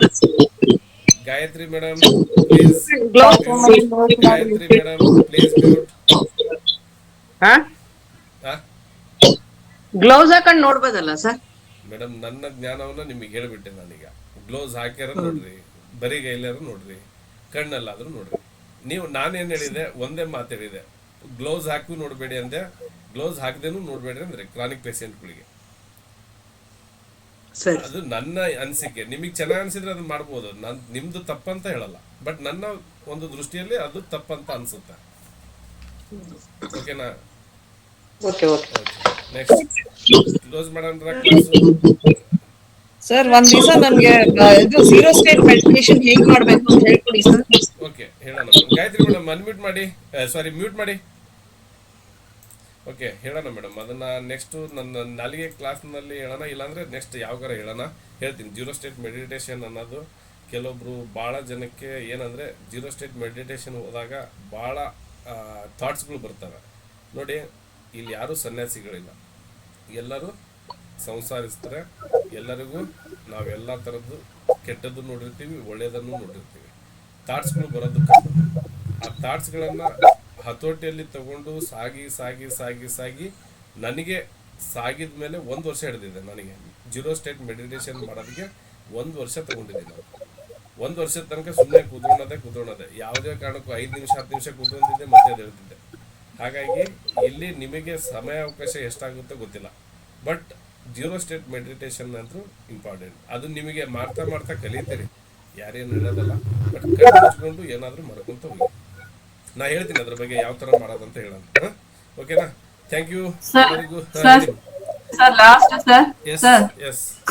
Gayatri madam please, Gayatri madam please mute. Gloves ಹಾಕೊಂಡ್ ನೋಡ್ಬೋದಲ್ಲ ಸರ್? ಮೇಡಮ್ ನನ್ನ ಜ್ಞಾನವನ್ನ ನಿಮಗೆ ಹೇಳ್ಬಿಟ್ಟೆ ನಾನೀಗ. ಗ್ಲೌಸ್ ಹಾಕ್ಯಾರ ನೋಡ್ರಿ, ಬರೀ ಗೈಲಾರ ನೋಡ್ರಿ, ಕಣ್ಣಲ್ಲಾದ್ರೂ ನೋಡ್ರಿ. ನೀವು ನಾನೇನ್ ಹೇಳಿದೆ, ಒಂದೇ ಮಾತು ಹೇಳಿದೆ, ಗ್ಲೌಸ್ ಹಾಕಿ ನೋಡ್ಬೇಡಿ ಅಂದೆ. ಗ್ಲೌಸ್ ಹಾಕದೇನು ನೋಡ್ಬೇಡ್ರಿ ಅಂದ್ರೆ ಕ್ರಾನಿಕ್ ಪೇಷಂಟ್ಗಳಿಗೆ. ಅದು ನನ್ನ ಅನಿಸಿಕೆ. ನಿಮಗೆ ಚೆನ್ನಾಗಿ ಅನ್ಸಿದ್ರೆ ಅದನ್ನ ಮಾಡ್ಬೋದು, ನಿಮ್ದು ತಪ್ಪಂತ ಹೇಳಲ್ಲ. ಬಟ್ ನನ್ನ ಒಂದು ದೃಷ್ಟಿಯಲ್ಲಿ ಅದು ತಪ್ಪಂತ ಅನ್ಸುತ್ತೆ. ಓಕೆನಾ? ನೆಕ್ಸ್ಟ್ ಕ್ಲೋಸ್ ಮಾಡೋಣ ಕ್ಲಾಸ್. ಸರ್ ಒಂದ್ ದಿವಸ ನನ್ಗೆ ಇದು ಝೀರೋ ಸ್ಟೇಟ್ ಮೆಡಿಟೇಷನ್ ಹೇಗ್ ಮಾಡ್ಬೇಕು ಅಂತ ಹೇಳ್ಕೊಡಿ ಸರ್. ಓಕೆ ಹೇಳೋಣ. ಗಾಯತ್ರಿ ಮೇಡಮ್ ಅನ್ಮ್ಯೂಟ್ ಮಾಡಿ, ಸಾರಿ ಮ್ಯೂಟ್ ಮಾಡಿ. ಓಕೆ ಹೇಳೋಣ ಮೇಡಮ್. ಅದನ್ನ ನೆಕ್ಸ್ಟ್ ನನ್ನ ನಾಲಿಗೆ ಕ್ಲಾಸ್ನಲ್ಲಿ ಹೇಳೋಣ, ಇಲ್ಲಾಂದ್ರೆ ನೆಕ್ಸ್ಟ್ ಯಾವಾಗಾರ ಹೇಳೋಣ, ಹೇಳ್ತೀನಿ. ಜೀರೋ ಸ್ಟೇಟ್ ಮೆಡಿಟೇಷನ್ ಅನ್ನೋದು ಕೆಲವೊಬ್ರು ಭಾಳ ಜನಕ್ಕೆ ಏನಂದ್ರೆ, ಜೀರೋ ಸ್ಟೇಟ್ ಮೆಡಿಟೇಷನ್ ಹೋದಾಗ ಭಾಳ ಥಾಟ್ಸ್ಗಳು ಬರ್ತವೆ. ನೋಡಿ, ಇಲ್ಲಿ ಯಾರೂ ಸನ್ಯಾಸಿಗಳಿಲ್ಲ, ಎಲ್ಲರೂ ಸಂಸಾರಿಸ್ತಾರೆ. ಎಲ್ಲರಿಗೂ ನಾವೆಲ್ಲ ಥರದ್ದು ಕೆಟ್ಟದ್ದು ನೋಡಿರ್ತೀವಿ, ಒಳ್ಳೆಯದನ್ನು ನೋಡಿರ್ತೀವಿ. ಥಾಟ್ಸ್ಗಳು ಬರೋದು ಕಮ್ಮಿ. ಆ ಥಾಟ್ಸ್ಗಳನ್ನು ಹತೋಟಿಯಲ್ಲಿ ತಗೊಂಡು ಸಾಗಿ ಸಾಗಿ ಸಾಗಿ ಸಾಗಿ ನನಗೆ ಸಾಗಿದ ಮೇಲೆ 1 ವರ್ಷ ಹಿಡಿದಿದೆ. ನನಗೆ ಜೀರೋ ಸ್ಟೇಟ್ ಮೆಡಿಟೇಷನ್ ಮಾಡೋದಕ್ಕೆ 1 ವರ್ಷ ತಗೊಂಡಿದ್ದೀನಿ ನಾನು. 1 ವರ್ಷದ ತನಕ ಸುಮ್ಮನೆ ಕೂತ್ಕೊಳ್ಳೋದೆ, ಯಾವುದೇ ಕಾರಣಕ್ಕೂ 5 ನಿಮಿಷ 10 ನಿಮಿಷ ಕೂತ್ಕೊಂಡಿದ್ದೆ, ಮತ್ತೆ ಅದು ಹೇಳ್ತಿದ್ದೆ. ಹಾಗಾಗಿ ಇಲ್ಲಿ ನಿಮಗೆ ಸಮಯ ಅವಕಾಶ ಎಷ್ಟಾಗುತ್ತೋ ಗೊತ್ತಿಲ್ಲ, ಬಟ್ ಜೀರೋ ಸ್ಟೇಟ್ ಮೆಡಿಟೇಷನ್ ಅಂತೂ ಇಂಪಾರ್ಟೆಂಟ್. ಅದು ನಿಮಗೆ ಮಾಡ್ತಾ ಮಾಡ್ತಾ ಕಲಿತೀರಿ, ಯಾರೇನು ಹೇಳೋದಲ್ಲ. ಬಟ್ ಕಣ್ಣು ಮುಚ್ಕೊಂಡು ಏನಾದರೂ ಮಾಡ್ಕೊಂತ ಹೋಗಿ. ನಾ ಹೇಳ್ತೀನಿ ಅದ್ರ ಬಗ್ಗೆ ಯಾವ ತರ ಮಾಡೋದಂತ ಹೇಳೋಣ. ಓಕೆನಾ? ಥ್ಯಾಂಕ್ ಯು ಎಲ್ಲರಿಗೂ. Sir last sir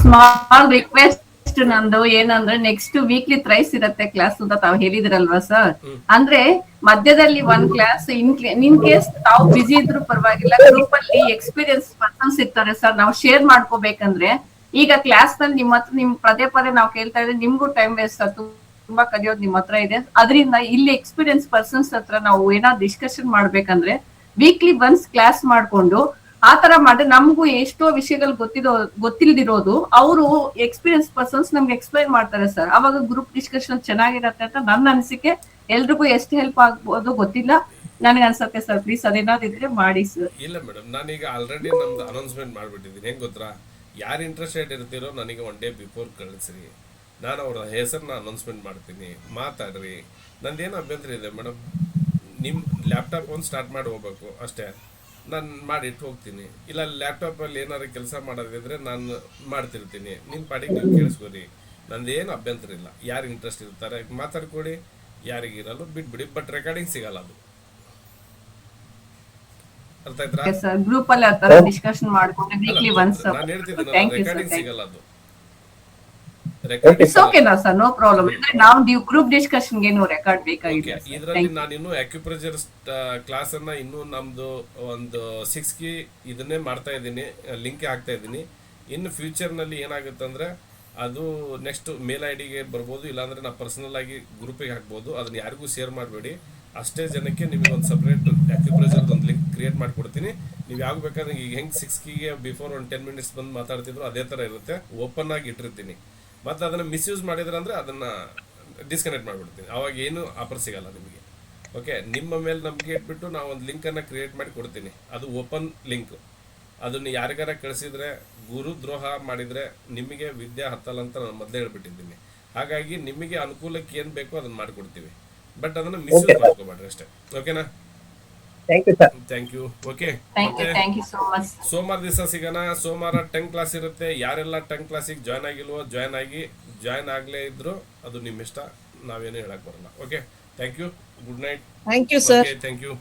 small request request ನಂದು ಏನಂದ್ರೆ ನೆಕ್ಸ್ಟ್ ವೀಕ್ಲಿ ಥ್ರೈಸ್ ಇರತ್ತೆ ಕ್ಲಾಸ್ ಅಂತ ತಾವ್ ಹೇಳಿದ್ರಲ್ವಾ ಸರ್, ಅಂದ್ರೆ ಮಧ್ಯದಲ್ಲಿ ಒಂದ್ ಕ್ಲಾಸ್ ಇನ್ ಕೇಸ್ ತಾವು ಬಿಸಿ ಇದ್ರು ಪರವಾಗಿಲ್ಲ, ಗ್ರೂಪ್ ಅಲ್ಲಿ ಎಕ್ಸ್ಪೀರಿಯನ್ಸ್ ಪರ್ಸನ್ಸ್ ಇರ್ತಾರೆ ಸರ್, ನಾವು ಶೇರ್ ಮಾಡ್ಕೋಬೇಕಂದ್ರೆ ಈಗ ಕ್ಲಾಸ್ ನಲ್ಲಿ ನಿಮ್ ಪದೇ ಪದೇ ನಾವು ಕೇಳ್ತಾ ಇದ್ರೆ ನಿಮ್ಗೂ ಟೈಮ್ ವೇಸ್ಟ್ ಆಯ್ತು, ತುಂಬಾ ಕಲಿಯೋದು ನಿಮ್ ಹತ್ರ ಇದೆ. ಅದರಿಂದ ಇಲ್ಲಿ ಎಕ್ಸ್ಪೀರಿಯನ್ಸ್ ಪರ್ಸನ್ಸ್ ಹತ್ರ ನಾವು ಏನಾದ್ರು ಡಿಸ್ಕಷನ್ ಮಾಡ್ಬೇಕಂದ್ರೆ ವೀಕ್ಲಿ ಒನ್ಸ್ ಕ್ಲಾಸ್ ಮಾಡ್ಕೊಂಡು ಆ ತರ ಮಾಡಿದ್ರೆ ನಮಗೂ ಎಷ್ಟೋ ವಿಷಯಗಳು ಗೊತ್ತಿಲ್ದಿರೋದು ಅವರು ಎಕ್ಸ್ಪೀರಿಯನ್ಸ್ ಪರ್ಸನ್ಸ್ ನಮ್ಗೆ ಎಕ್ಸ್ಪ್ಲೈನ್ ಮಾಡ್ತಾರೆ ಸರ್. ಅವಾಗ ಗ್ರೂಪ್ ಡಿಸ್ಕಷನ್ ಚೆನ್ನಾಗಿರತ್ತೆ ಅಂತ ನನ್ನ ಅನಿಸಿಕೆ. ಎಲ್ರಿಗೂ ಎಷ್ಟು ಹೆಲ್ಪ್ ಆಗ್ಬೋದು ಗೊತ್ತಿಲ್ಲ, ನನಗೆ ಅನ್ಸತ್ತೆ ಸರ್. ಪ್ಲೀಸ್ ಅದೇನಾದ್ರು ಇದ್ರೆ ಮಾಡಿ ಸರ್. ಇಲ್ಲ ಮೇಡಮ್, ನಾನೀಗ ಆಲ್ರೆಡಿ ನಮ್ದು ಅನೌನ್ಸ್ಮೆಂಟ್ ಮಾಡ್ಬಿಟ್ಟಿದ್ದೀನಿ. ಹೆಂಗ್ ಗೊತ್ತಾ, ಯಾರು ಇಂಟ್ರೆಸ್ಟೆಡ್ ಇರ್ತೀರೋ ನನಗೆ ಒನ್ ಡೇ ಬಿಫೋರ್ ಕಳಿಸ್ರಿ, ನಾನು ಅವ್ರ ಹೆಸರನ್ನ ಅನೌನ್ಸ್ಮೆಂಟ್ ಮಾಡ್ತೀನಿ, ಮಾತಾಡ್ರಿ. ನಂದೇನು ಅಭ್ಯಂತರ ಇದೆ ಮೇಡಮ್, ನಿಮ್ಮ ಲ್ಯಾಪ್ಟಾಪ್ ಒಂದು ಸ್ಟಾರ್ಟ್ ಮಾಡಿ ಹೋಗ್ಬೇಕು ಅಷ್ಟೇ, ನಾನು ಮಾಡಿಟ್ಟು ಹೋಗ್ತೀನಿ. ಇಲ್ಲ ಲ್ಯಾಪ್ಟಾಪಲ್ಲಿ ಏನಾದ್ರು ಕೆಲಸ ಮಾಡೋದಿದ್ರೆ ನಾನು ಮಾಡ್ತಿರ್ತೀನಿ, ನಿಮ್ಮ ಪಾಡಿಗೆ ನೀವು ಕೇಳಿಸ್ಕೊರಿ, ನಂದೇನು ಅಭ್ಯಂತರ ಇಲ್ಲ. ಯಾರು ಇಂಟ್ರೆಸ್ಟ್ ಇರ್ತಾರೆ ಮಾತಾಡ್ಕೊಡಿ, ಯಾರಿಗಿರಲ್ಲ ಬಿಟ್ಬಿಡಿ, ಬಟ್ ರೆಕಾರ್ಡಿಂಗ್ ಸಿಗಲ್ಲ. ಅದು ಅರ್ಥ ಆಯ್ತಾ? ಗ್ರೂಪ್ ಅಲ್ಲಿ ಆ ತರ ಡಿಸ್ಕಷನ್ ಮಾಡ್ಕೊಂಡು ವೀಕ್ಲಿ ಒನ್ಸ್. ನಾನು ಹೇಳ್ತಿದ್ದೀನಿ, ರೆಕಾರ್ಡಿಂಗ್ ಸಿಗಲ್ಲ. ಅದು ಇಟ್ಸ್ ಓಕೆನಾ ಸರ್, ನೋ ಪ್ರಾಬ್ಲಮ್. ನಾವು ಗ್ರೂಪ್ ಡಿಸ್ಕಷನ್ ಗೆ ರೆಕಾರ್ಡ್ ಬೇಕಾಗಿದೆ. ಇದರಲ್ಲಿ ನಾನು ಇನ್ನು ಅಕ್ಯುಪ್ರೆಷರ್ ಕ್ಲಾಸ್ ಅನ್ನ ಇನ್ನು ನಮ್ದು ಒಂದು 6 ಕೀ ಇದನ್ನೇ ಮಾಡ್ತಾ ಇದ್ದೀನಿ, ಲಿಂಕ್ ಹಾಕ್ತಾ ಇದ್ದೀನಿ. ಇನ್ನು ಫ್ಯೂಚರ್ ನಲ್ಲಿ ಏನಾಗುತ್ತೆ ಅಂದ್ರೆ ಅದು ನೆಕ್ಸ್ಟ್ ಮೇಲ್ ಐಡಿಗೆ ಬರ್ಬೋದು, ಇಲ್ಲಾಂದ್ರೆ ನಾ ಪರ್ಸನಲ್ ಆಗಿ ಗ್ರೂಪಿಗೆ ಹಾಕ್ಬೋದು. ಅದನ್ನ ಯಾರಿಗೂ ಶೇರ್ ಮಾಡಬೇಡಿ, ಅಷ್ಟೇ ಜನಕ್ಕೆ ನಿಮಗೆ ಒಂದು ಸಪ್ರೇಟ್ ಅಕ್ಯುಪ್ರೆಷರ್ ಒಂದು ಲಿಂಕ್ ಕ್ರಿಯೇಟ್ ಮಾಡ್ಕೊಡ್ತೀನಿ. ನೀವು ಯಾವಾಗ ಬೇಕಾದ್ರೆ ಈಗ ಹೆಂಗೆ 6 ಕೀಗೆ ಬಿಫೋರ್ ಒಂದು 10 ಮಿನಿಟ್ಸ್ ಬಂದು ಮಾತಾಡ್ತಿದ್ರು ಅದೇ ಥರ ಇರುತ್ತೆ, ಓಪನ್ ಆಗಿ ಇಟ್ಟಿರ್ತೀನಿ. ಮತ್ತು ಅದನ್ನು ಮಿಸ್ಯೂಸ್ ಮಾಡಿದ್ರೆ ಅಂದರೆ ಅದನ್ನು ಡಿಸ್ಕನೆಕ್ಟ್ ಮಾಡಿಬಿಡ್ತೀನಿ, ಅವಾಗ ಏನು ಆಫರ್ ಸಿಗಲ್ಲ ನಿಮಗೆ. ಓಕೆ, ನಿಮ್ಮ ಮೇಲೆ ನಂಬಿಕೆ ಇಟ್ಬಿಟ್ಟು ನಾವು ಒಂದು ಲಿಂಕನ್ನು ಕ್ರಿಯೇಟ್ ಮಾಡಿ ಕೊಡ್ತೀನಿ, ಅದು ಓಪನ್ ಲಿಂಕ್. ಅದನ್ನು ಯಾರಿಗಾರ ಕಳಿಸಿದ್ರೆ ಗುರುದ್ರೋಹ ಮಾಡಿದರೆ ನಿಮಗೆ ವಿದ್ಯೆ ಹತ್ತಲ್ಲ ಅಂತ ನಾನು ಮೊದಲೇ ಹೇಳ್ಬಿಟ್ಟಿದ್ದೀನಿ. ಹಾಗಾಗಿ ನಿಮಗೆ ಅನುಕೂಲಕ್ಕೆ ಏನು ಬೇಕೋ ಅದನ್ನು ಮಾಡಿಕೊಡ್ತೀವಿ, ಬಟ್ ಅದನ್ನು ಮಿಸ್ಯೂಸ್ ಮಾಡ್ಕೋಬೇಡ್ರಿ ಅಷ್ಟೇ. ಓಕೆನಾ? Thank you. ಓಕೆ, ಸೋಮವಾರ ದಿವಸ ಸಿಗೋಣ. ಸೋಮವಾರ 10 ಕ್ಲಾಸ್ ಇರುತ್ತೆ. ಯಾರೆಲ್ಲ 10 ಕ್ಲಾಸಿಗೆ ಜಾಯ್ನ್ ಆಗಿಲ್ವೋ ಜಾಯ್ನ್ ಆಗಿ, ಜಾಯ್ನ್ ಆಗಲೇ ಇದ್ರು ಅದು ನಿಮ್ಮ ಇಷ್ಟ, ನಾವೇನು ಹೇಳಕ್ ಬರಲ್ಲ. Okay, thank you. Good night. Thank you sir. Thank you.